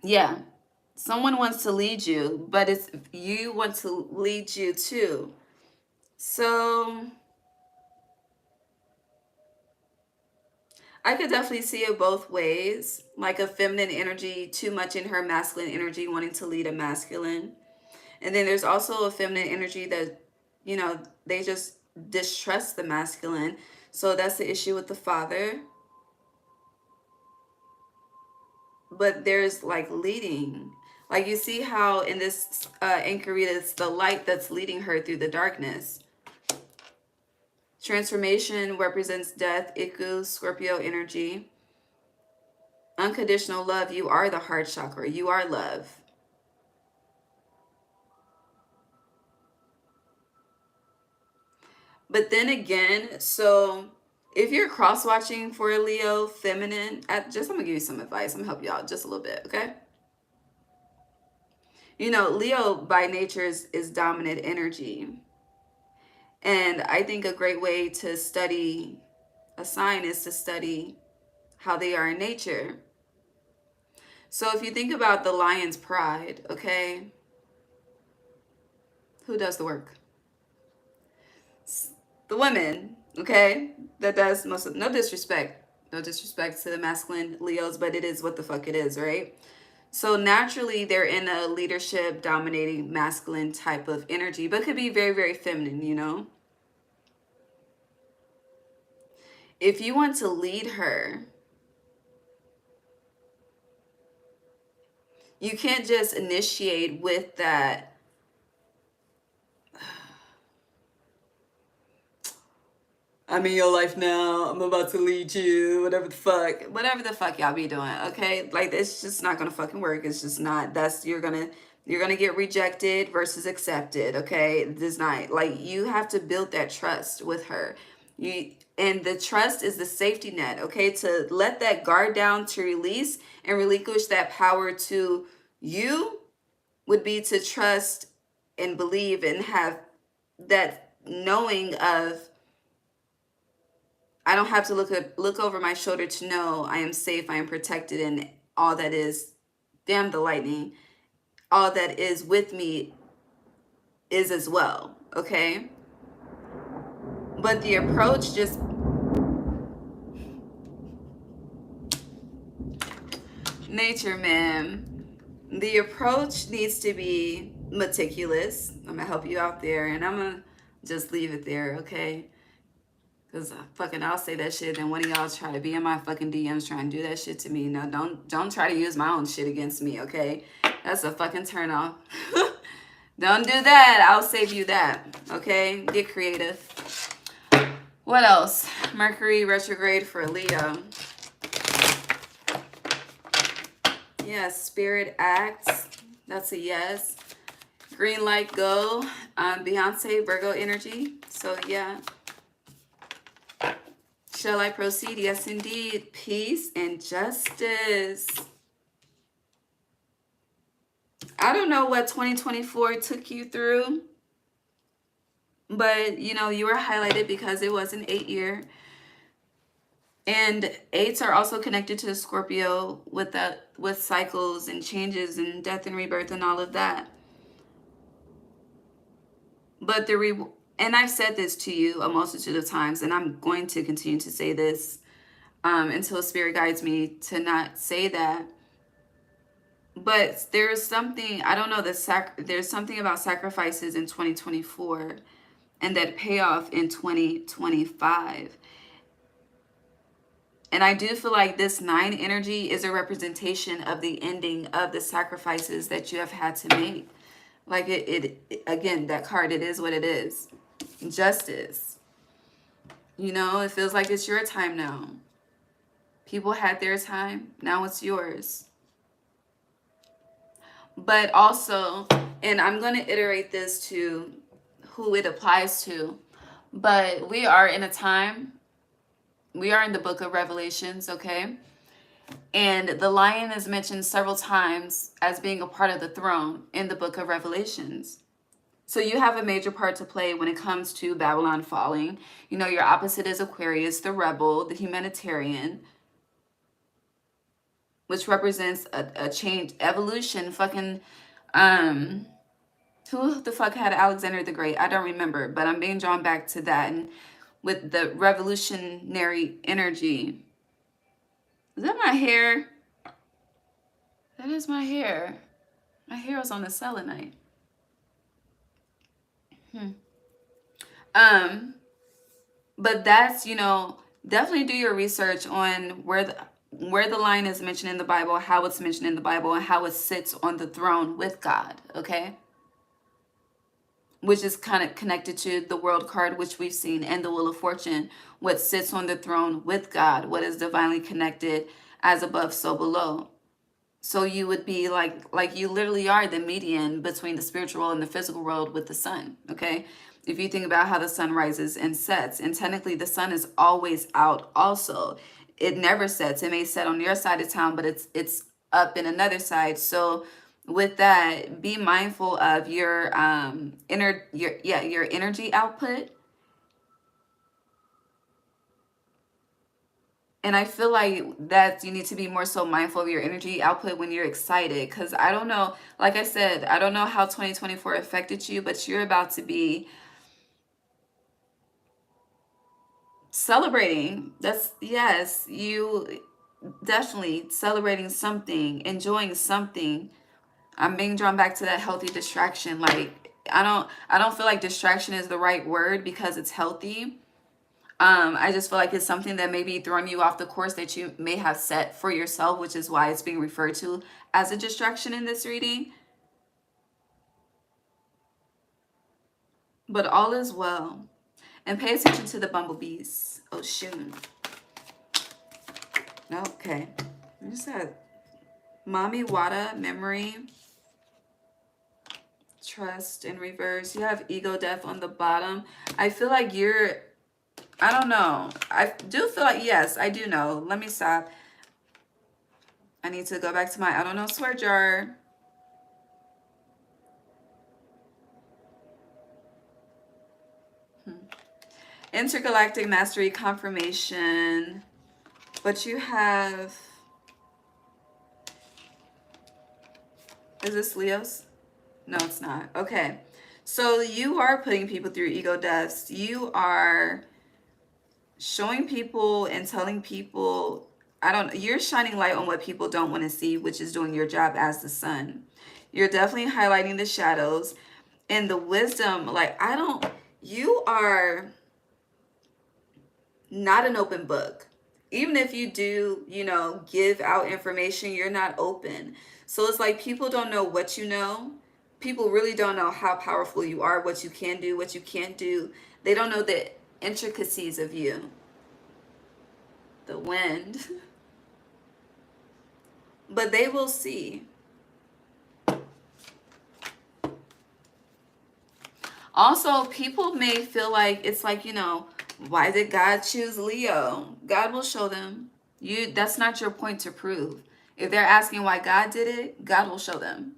yeah. Someone wants to lead you, but it's you want to lead you too. So I could definitely see it both ways, like a feminine energy too much in her masculine energy wanting to lead a masculine. And then there's also a feminine energy that, they just distrust the masculine. So that's the issue with the father. But there's like leading. Like you see how in this inquiry, it's the light that's leading her through the darkness. Transformation represents death, Iku, Scorpio energy. Unconditional love, you are the heart chakra. You are love. But then again, so if you're cross-watching for a Leo feminine, I'm gonna give you some advice. I'm gonna help you out just a little bit, okay? Leo by nature is dominant energy. And I think a great way to study a sign is to study how they are in nature. So if you think about the lion's pride, okay? Who does the work? The women, okay? That does most of, no disrespect to the masculine Leos, but it is what the fuck it is, right? So naturally they're in a leadership dominating masculine type of energy, but could be very, very feminine, If you want to lead her, you can't just initiate with that, I'm in your life now, I'm about to lead you, whatever the fuck y'all be doing, okay? Like, it's just not gonna fucking work. It's just not. You're gonna get rejected versus accepted, okay? It's not, like, you have to build that trust with her. And the trust is the safety net, okay? To let that guard down, to release and relinquish that power to you would be to trust and believe and have that knowing of, I don't have to look over my shoulder to know I am safe, I am protected, and all that is, damn the lightning, all that is with me is as well, okay? But the approach just, nature, man. The approach needs to be meticulous. I'm gonna help you out there, and I'm gonna just leave it there, okay? Cause I'll say that shit, and one of y'all try to be in my fucking DMs trying to do that shit to me. No, don't try to use my own shit against me, okay? That's a fucking turn off. Don't do that. I'll save you that, okay? Get creative. What else? Mercury retrograde for Leo. Yeah, spirit acts. That's a yes. Green light go. Beyonce, Virgo energy. So yeah. Shall I proceed? Yes, indeed. Peace and justice. I don't know what 2024 took you through. But, you know, you were highlighted because it was an 8-year. And 8s are also connected to Scorpio with cycles and changes and death and rebirth and all of that. But and I've said this to you a multitude of times, and I'm going to continue to say this until Spirit guides me to not say that. But there's something, I don't know, there's something about sacrifices in 2024 and that payoff in 2025. And I do feel like this 9 energy is a representation of the ending of the sacrifices that you have had to make. Like it again, that card, it is what it is. Justice. You know, it feels like it's your time now. People had their time, now it's yours. But also, and I'm going to iterate this to who it applies to, but we are in a time, we are in the book of Revelations, okay? And the lion is mentioned several times as being a part of the throne in the book of Revelations. So you have a major part to play when it comes to Babylon falling. You know, your opposite is Aquarius, the rebel, the humanitarian, which represents a change, evolution, fucking, who the fuck had Alexander the Great? I don't remember, but I'm being drawn back to that. And with the revolutionary energy. Is that my hair? That is my hair. My hair was on the selenite. But that's, you know, definitely do your research on where the line is mentioned in the Bible, how it's mentioned in the Bible, and how it sits on the throne with God, okay? Which is kind of connected to the world card, which we've seen, and the Wheel of Fortune, what sits on the throne with God, what is divinely connected, as above, so below. So you would be like you literally are the median between the spiritual world and the physical world with the sun, okay? If you think about how the sun rises and sets, and technically the sun is always out also. It never sets. It may set on your side of town, but it's up in another side. So with that, be mindful of your your energy output. And I feel like that you need to be more so mindful of your energy output when you're excited. Because I don't know, like I said, I don't know how 2024 affected you, but you're about to be celebrating. Yes, you definitely celebrating something, enjoying something. I'm being drawn back to that healthy distraction. Like, I don't feel like distraction is the right word because it's healthy. I just feel like it's something that may be throwing you off the course that you may have set for yourself, which is why it's being referred to as a distraction in this reading. But all is well. And pay attention to the bumblebees. Oh, shoot. Okay. I just had Mommy Wada, memory, trust in reverse. You have ego death on the bottom. I feel like I don't know. I do feel like, yes, I do know. Let me stop. I need to go back to my I don't know swear jar. Intergalactic Mastery confirmation. But you have... Is this Leo's? No, it's not. Okay. So you are putting people through ego deaths. You are showing people and telling people, you're shining light on what people don't want to see, which is doing your job as the sun. You're definitely highlighting the shadows and the wisdom. Like, you are not an open book. Even if you do, give out information, you're not open. So it's like people don't know what you know. People really don't know how powerful you are, what you can do, what you can't do. They don't know the intricacies of you. The wind. But they will see. Also, people may feel like it's like, why did God choose Leo? God will show them. That's not your point to prove. If they're asking why God did it, God will show them.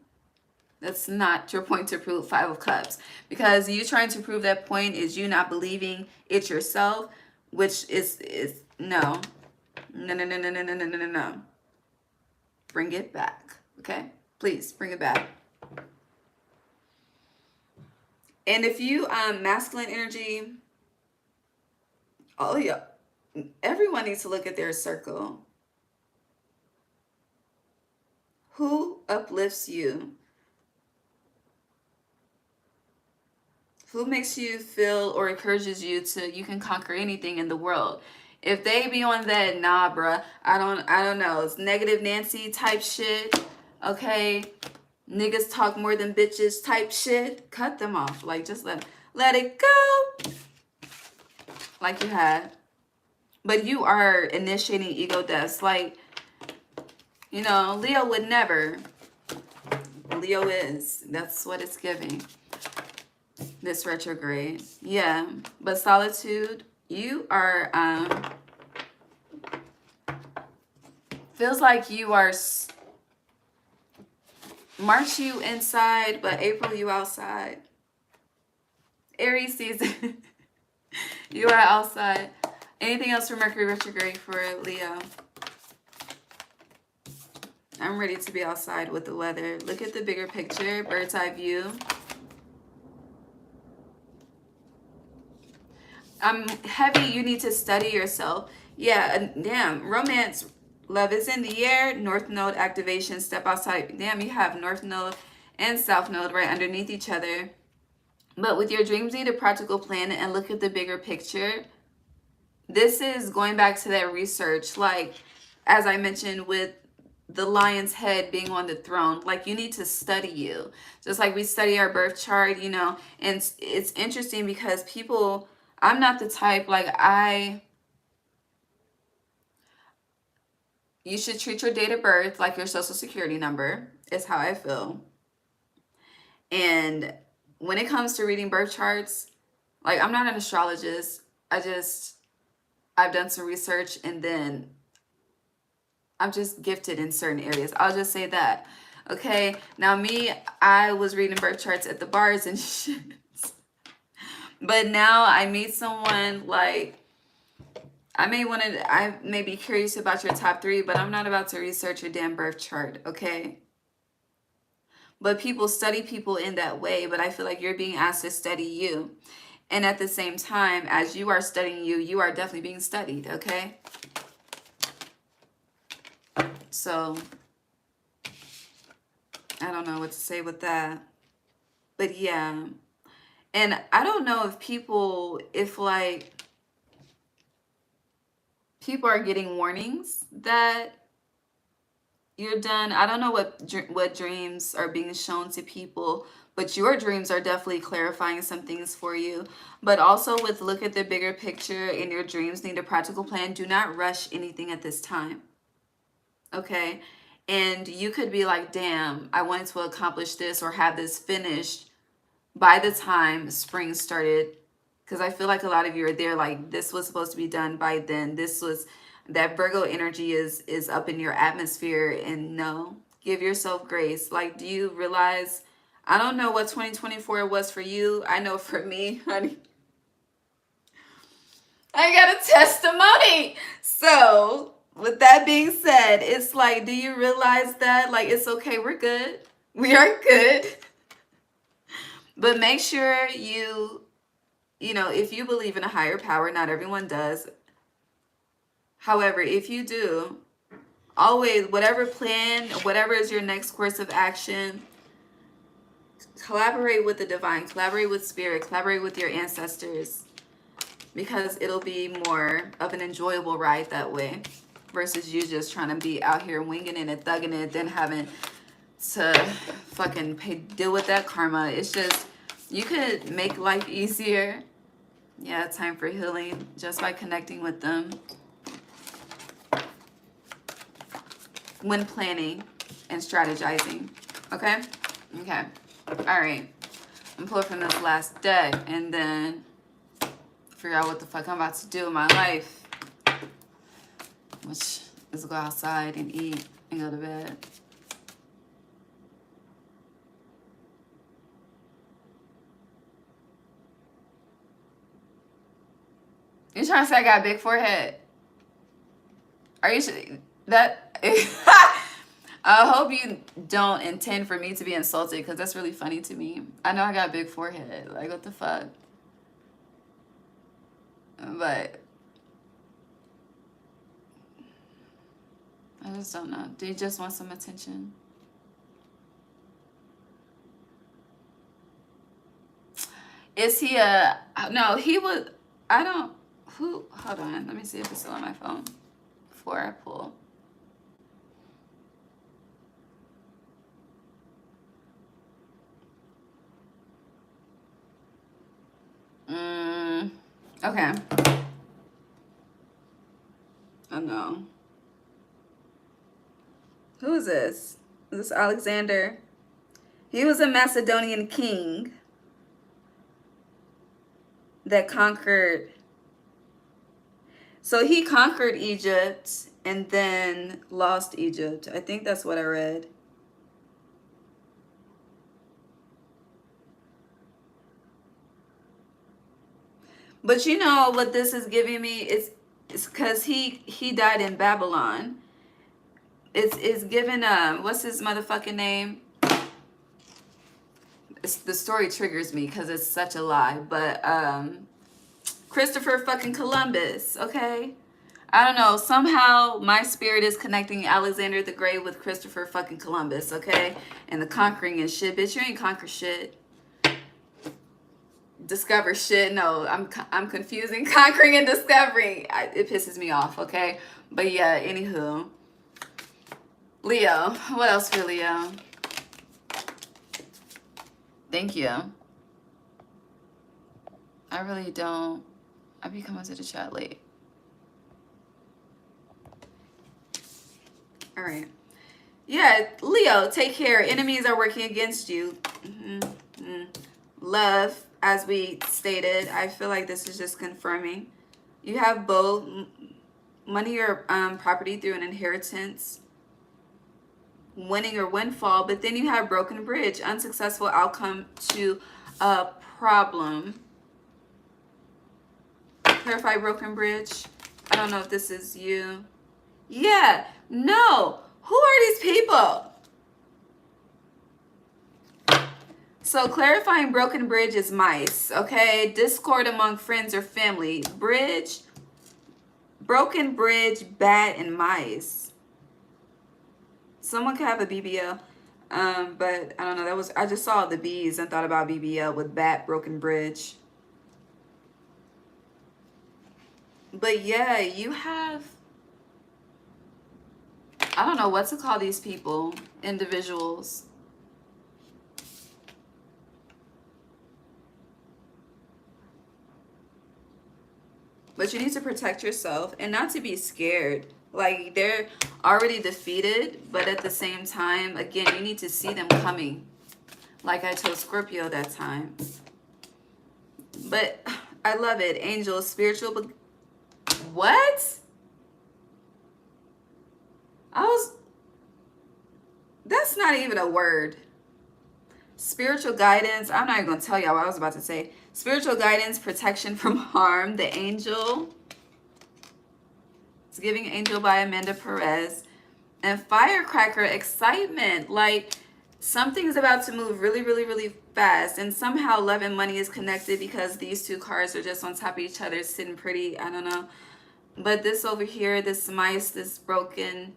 That's not your point to prove. Five of Cups. Because you trying to prove that point is you not believing it yourself, which is no. No, no, no, no, no, no, no, no, no, no. Bring it back. Okay? Please, bring it back. And if you, masculine energy, oh yeah, everyone needs to look at their circle. Who uplifts you? Who makes you feel or encourages you to, you can conquer anything in the world? If they be on that, nah, bruh, I don't know, it's negative Nancy type shit, okay? Niggas talk more than bitches type shit, cut them off. Like, just let it go. Like you had. But you are initiating ego deaths. Like, you know, Leo would never. Leo is. That's what it's giving. This retrograde. Yeah. But solitude, you are, feels like you are, March you inside, but April you outside. Aries season, you are outside. Anything else for Mercury retrograde for Leo? I'm ready to be outside with the weather. Look at the bigger picture, bird's eye view. I'm heavy, you need to study yourself. Yeah, damn, romance, love is in the air, north node activation, step outside. Damn, you have north node and south node right underneath each other. But with your dreams, need a practical plan and look at the bigger picture. This is going back to that research, like, as I mentioned with the lion's head being on the throne, like, you need to study you. Just like we study our birth chart, you know, and it's interesting because people, I'm not the type, like, you should treat your date of birth like your social security number, is how I feel. And when it comes to reading birth charts, like, I'm not an astrologist. I've done some research, and then I'm just gifted in certain areas. I'll just say that. Okay, now me, I was reading birth charts at the bars and shit. But now I meet someone, like, I may be curious about your top 3, but I'm not about to research your damn birth chart, okay? But people study people in that way, but I feel like you're being asked to study you. And at the same time, as you are studying you, you are definitely being studied, okay? So, I don't know what to say with that. But yeah. And I don't know if people are getting warnings that you're done. I don't know what dreams are being shown to people, but your dreams are definitely clarifying some things for you. But also with look at the bigger picture, and your dreams need a practical plan. Do not rush anything at this time. Okay? And you could be like, damn, I wanted to accomplish this or have this finished by the time spring started. Because I feel like a lot of you are there, like, this was supposed to be done by then. That Virgo energy is up in your atmosphere. And no, give yourself grace. Like, do you realize, I don't know what 2024 was for you. I know for me, honey, I got a testimony. So with that being said, it's like, do you realize that, like, it's okay, we're good, we are good. But make sure you know, if you believe in a higher power, not everyone does. However, if you do, always, whatever plan, whatever is your next course of action, collaborate with the divine, collaborate with spirit, collaborate with your ancestors, because it'll be more of an enjoyable ride that way versus you just trying to be out here winging it and thugging it, then having to fucking deal with that karma. It's just, you could make life easier. Yeah, time for healing just by connecting with them when planning and strategizing. Okay? Okay. All right. I'm pulling from this last deck and then figure out what the fuck I'm about to do in my life, which is go outside and eat and go to bed. You trying to say I got a big forehead? Are you sure that? I hope you don't intend for me to be insulted, because that's really funny to me. I know I got a big forehead. Like, what the fuck? But I just don't know. Do you just want some attention? Is he a... No, he was... I don't... Who... Hold on. Let me see if it's still on my phone before I pull. Okay. Oh no. Who is this? Is this Alexander? He was a Macedonian king that conquered. So he conquered Egypt and then lost Egypt. I think that's what I read. But you know what this is giving me is because he died in Babylon. It's given what's his motherfucking name? The story triggers me because it's such a lie. But Christopher fucking Columbus. Okay, I don't know. Somehow my spirit is connecting Alexander the Great with Christopher fucking Columbus. Okay, and the conquering and shit. Bitch, you ain't conquer shit. Discover shit. No, I'm confusing conquering and discovering. It pisses me off. Okay, but yeah. Anywho, Leo. What else for Leo? Thank you. I really don't. I be coming to the chat late. All right. Yeah, Leo. Take care. Enemies are working against you. Love. As we stated, I feel like this is just confirming. You have both money or property through an inheritance, winning or windfall, but then you have broken bridge, unsuccessful outcome to a problem. Clarify broken bridge. I don't know if this is you. Yeah, no. Who are these people? So clarifying broken bridge is mice, okay? Discord among friends or family. Bridge, broken bridge, bat, and mice. Someone could have a BBL, but I don't know. I just saw the bees and thought about BBL with bat, broken bridge. But yeah, you have, I don't know what to call these people, individuals. But you need to protect yourself and not to be scared. Like, they're already defeated, but at the same time, again, you need to see them coming. Like I told Scorpio that time. But I love it. Angels, spiritual. What? That's not even a word. Spiritual guidance. I'm not even going to tell y'all what I was about to say. Spiritual guidance, protection from harm. The angel. It's giving angel by Amanda Perez. And firecracker, excitement. Like, something's about to move really, really, really fast. And somehow love and money is connected because these two cards are just on top of each other, sitting pretty. I don't know. But this over here, this mice, this broken,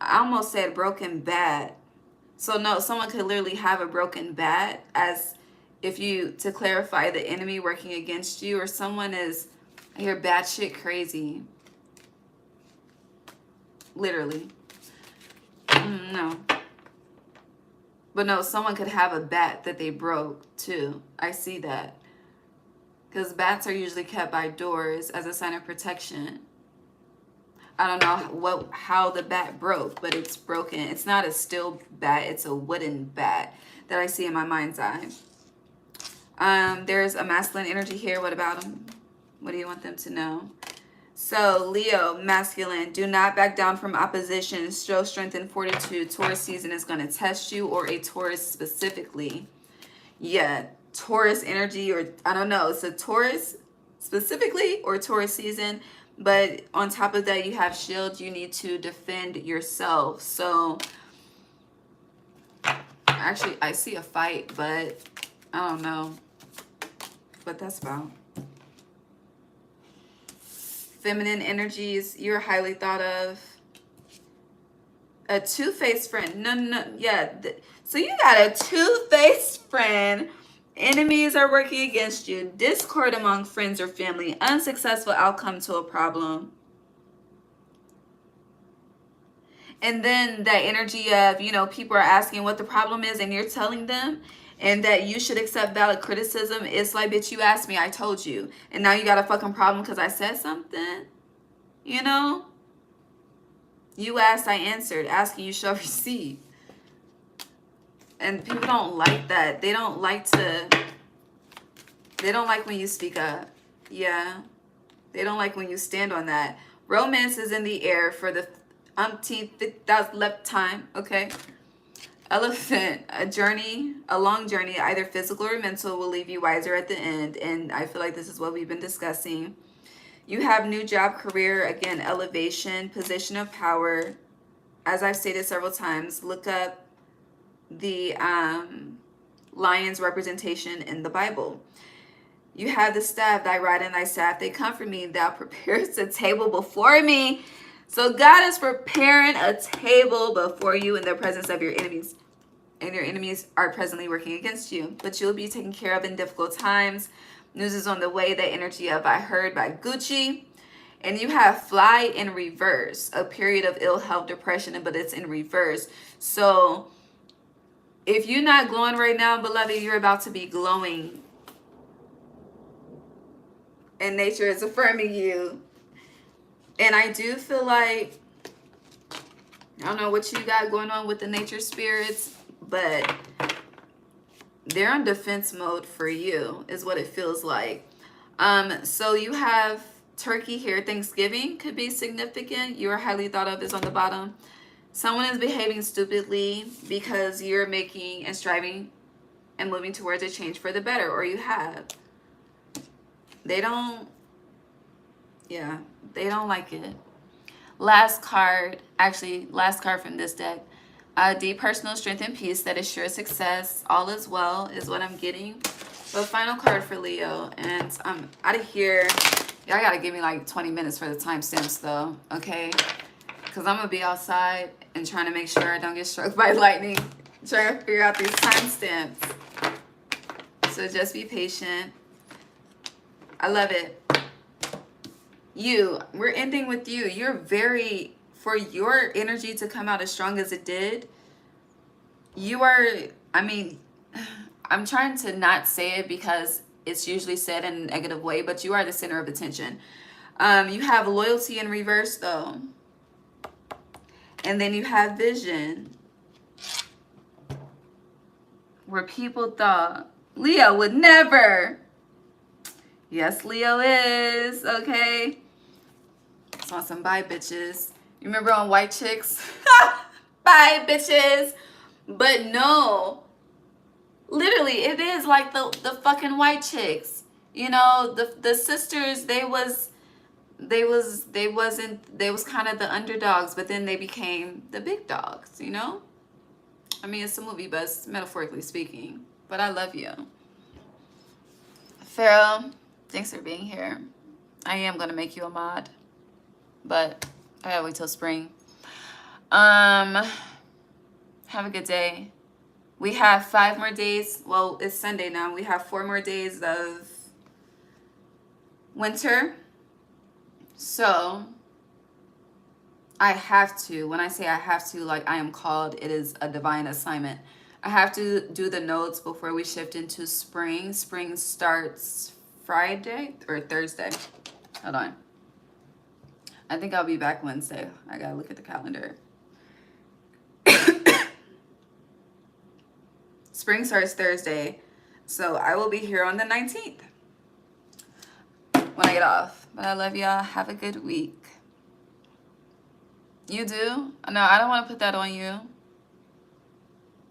I almost said broken bat. So no, someone could literally have a broken bat, as if you, to clarify, the enemy working against you, or someone is, I hear batshit crazy. Literally. No. But no, someone could have a bat that they broke too. I see that. Because bats are usually kept by doors as a sign of protection. I don't know how the bat broke, but it's broken. It's not a steel bat. It's a wooden bat that I see in my mind's eye. There's a masculine energy here. What about them? What do you want them to know? So, Leo, masculine. Do not back down from opposition. Show strength and fortitude. Taurus season is going to test you, or a Taurus specifically. Yeah, Taurus energy, or I don't know. It's a Taurus specifically, or Taurus season. But on top of that, you have shield. You need to defend yourself. So actually, I see a fight, but I don't know what that's about. Feminine energies, you're highly thought of. A two-faced friend. No, yeah. So you got a two-faced friend. Enemies are working against you. Discord among friends or family. Unsuccessful outcome to a problem. And then that energy of, you know, people are asking what the problem is and you're telling them, and that you should accept valid criticism. It's like, bitch, you asked me, I told you. And now you got a fucking problem because I said something? You know? You asked, I answered. Asking, you shall receive. And people don't like that. They don't like when you speak up. Yeah. They don't like when you stand on that. Romance is in the air for the umpteenth, 50,000 left time. Okay. Elephant, a long journey, either physical or mental, will leave you wiser at the end. And I feel like this is what we've been discussing. You have new job, career, again, elevation, position of power. As I've stated several times, look up the lion's representation in the Bible. You have the staff, thy rod and thy staff, they comfort me. Thou preparest a table before me. So God is preparing a table before you in the presence of your enemies. And your enemies are presently working against you. But you'll be taken care of in difficult times. News is on the way, the energy of I Heard by Gucci. And you have fly in reverse, a period of ill health, depression, but it's in reverse. So if you're not glowing right now, beloved, you're about to be glowing. And nature is affirming you. And I do feel like, I don't know what you got going on with the nature spirits, but they're on defense mode for you, is what it feels like. So you have Turkey here. Thanksgiving could be significant. You are highly thought of is on the bottom. Someone is behaving stupidly because you're making and striving and moving towards a change for the better, or you have. They don't like it. Last card from this deck. Deep personal strength and peace that assures success. All is well is what I'm getting. But final card for Leo. And I'm out of here. Y'all gotta give me like 20 minutes for the timestamps though, okay? Because I'm gonna be outside and trying to make sure I don't get struck by lightning. Trying to figure out these timestamps. So just be patient. I love it. We're ending with you. You're very, for your energy to come out as strong as it did, you are, I'm trying to not say it because it's usually said in a negative way, but you are the center of attention. You have loyalty in reverse though. And then you have vision. Where people thought Leo would never. Yes, Leo is, okay? It's on some bye bitches. You remember on White Chicks? Bye bitches. But no. Literally, it is like the fucking White Chicks. You know, the sisters, they was kind of the underdogs, but then they became the big dogs, you know? I mean, it's a movie, but it's metaphorically speaking. But I love you. Pharaoh, thanks for being here. I am going to make you a mod, but I gotta wait till spring. Have a good day. We have 5 more days. Well, it's Sunday now. We have 4 more days of winter. So I have to, when I say I have to, like I am called, it is a divine assignment. I have to do the notes before we shift into spring. Spring starts Friday or Thursday. Hold on. I think I'll be back Wednesday. I gotta look at the calendar. Spring starts Thursday. So I will be here on the 19th when I get off. But I love y'all. Have a good week. You do? No, I don't want to put that on you.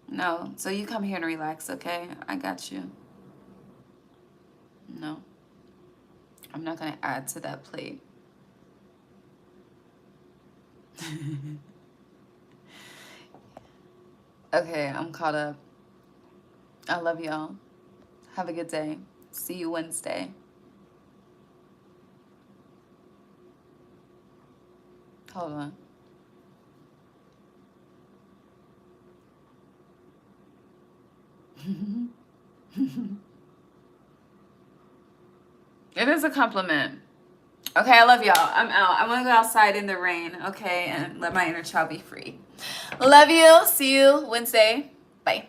No. So you come here and relax, okay? I got you. No. I'm not going to add to that plate. Okay, I'm caught up. I love y'all. Have a good day. See you Wednesday. Hold on. It is a compliment. Okay, I love y'all. I'm out. I want to go outside in the rain, okay, and let my inner child be free. Love you. See you Wednesday. Bye.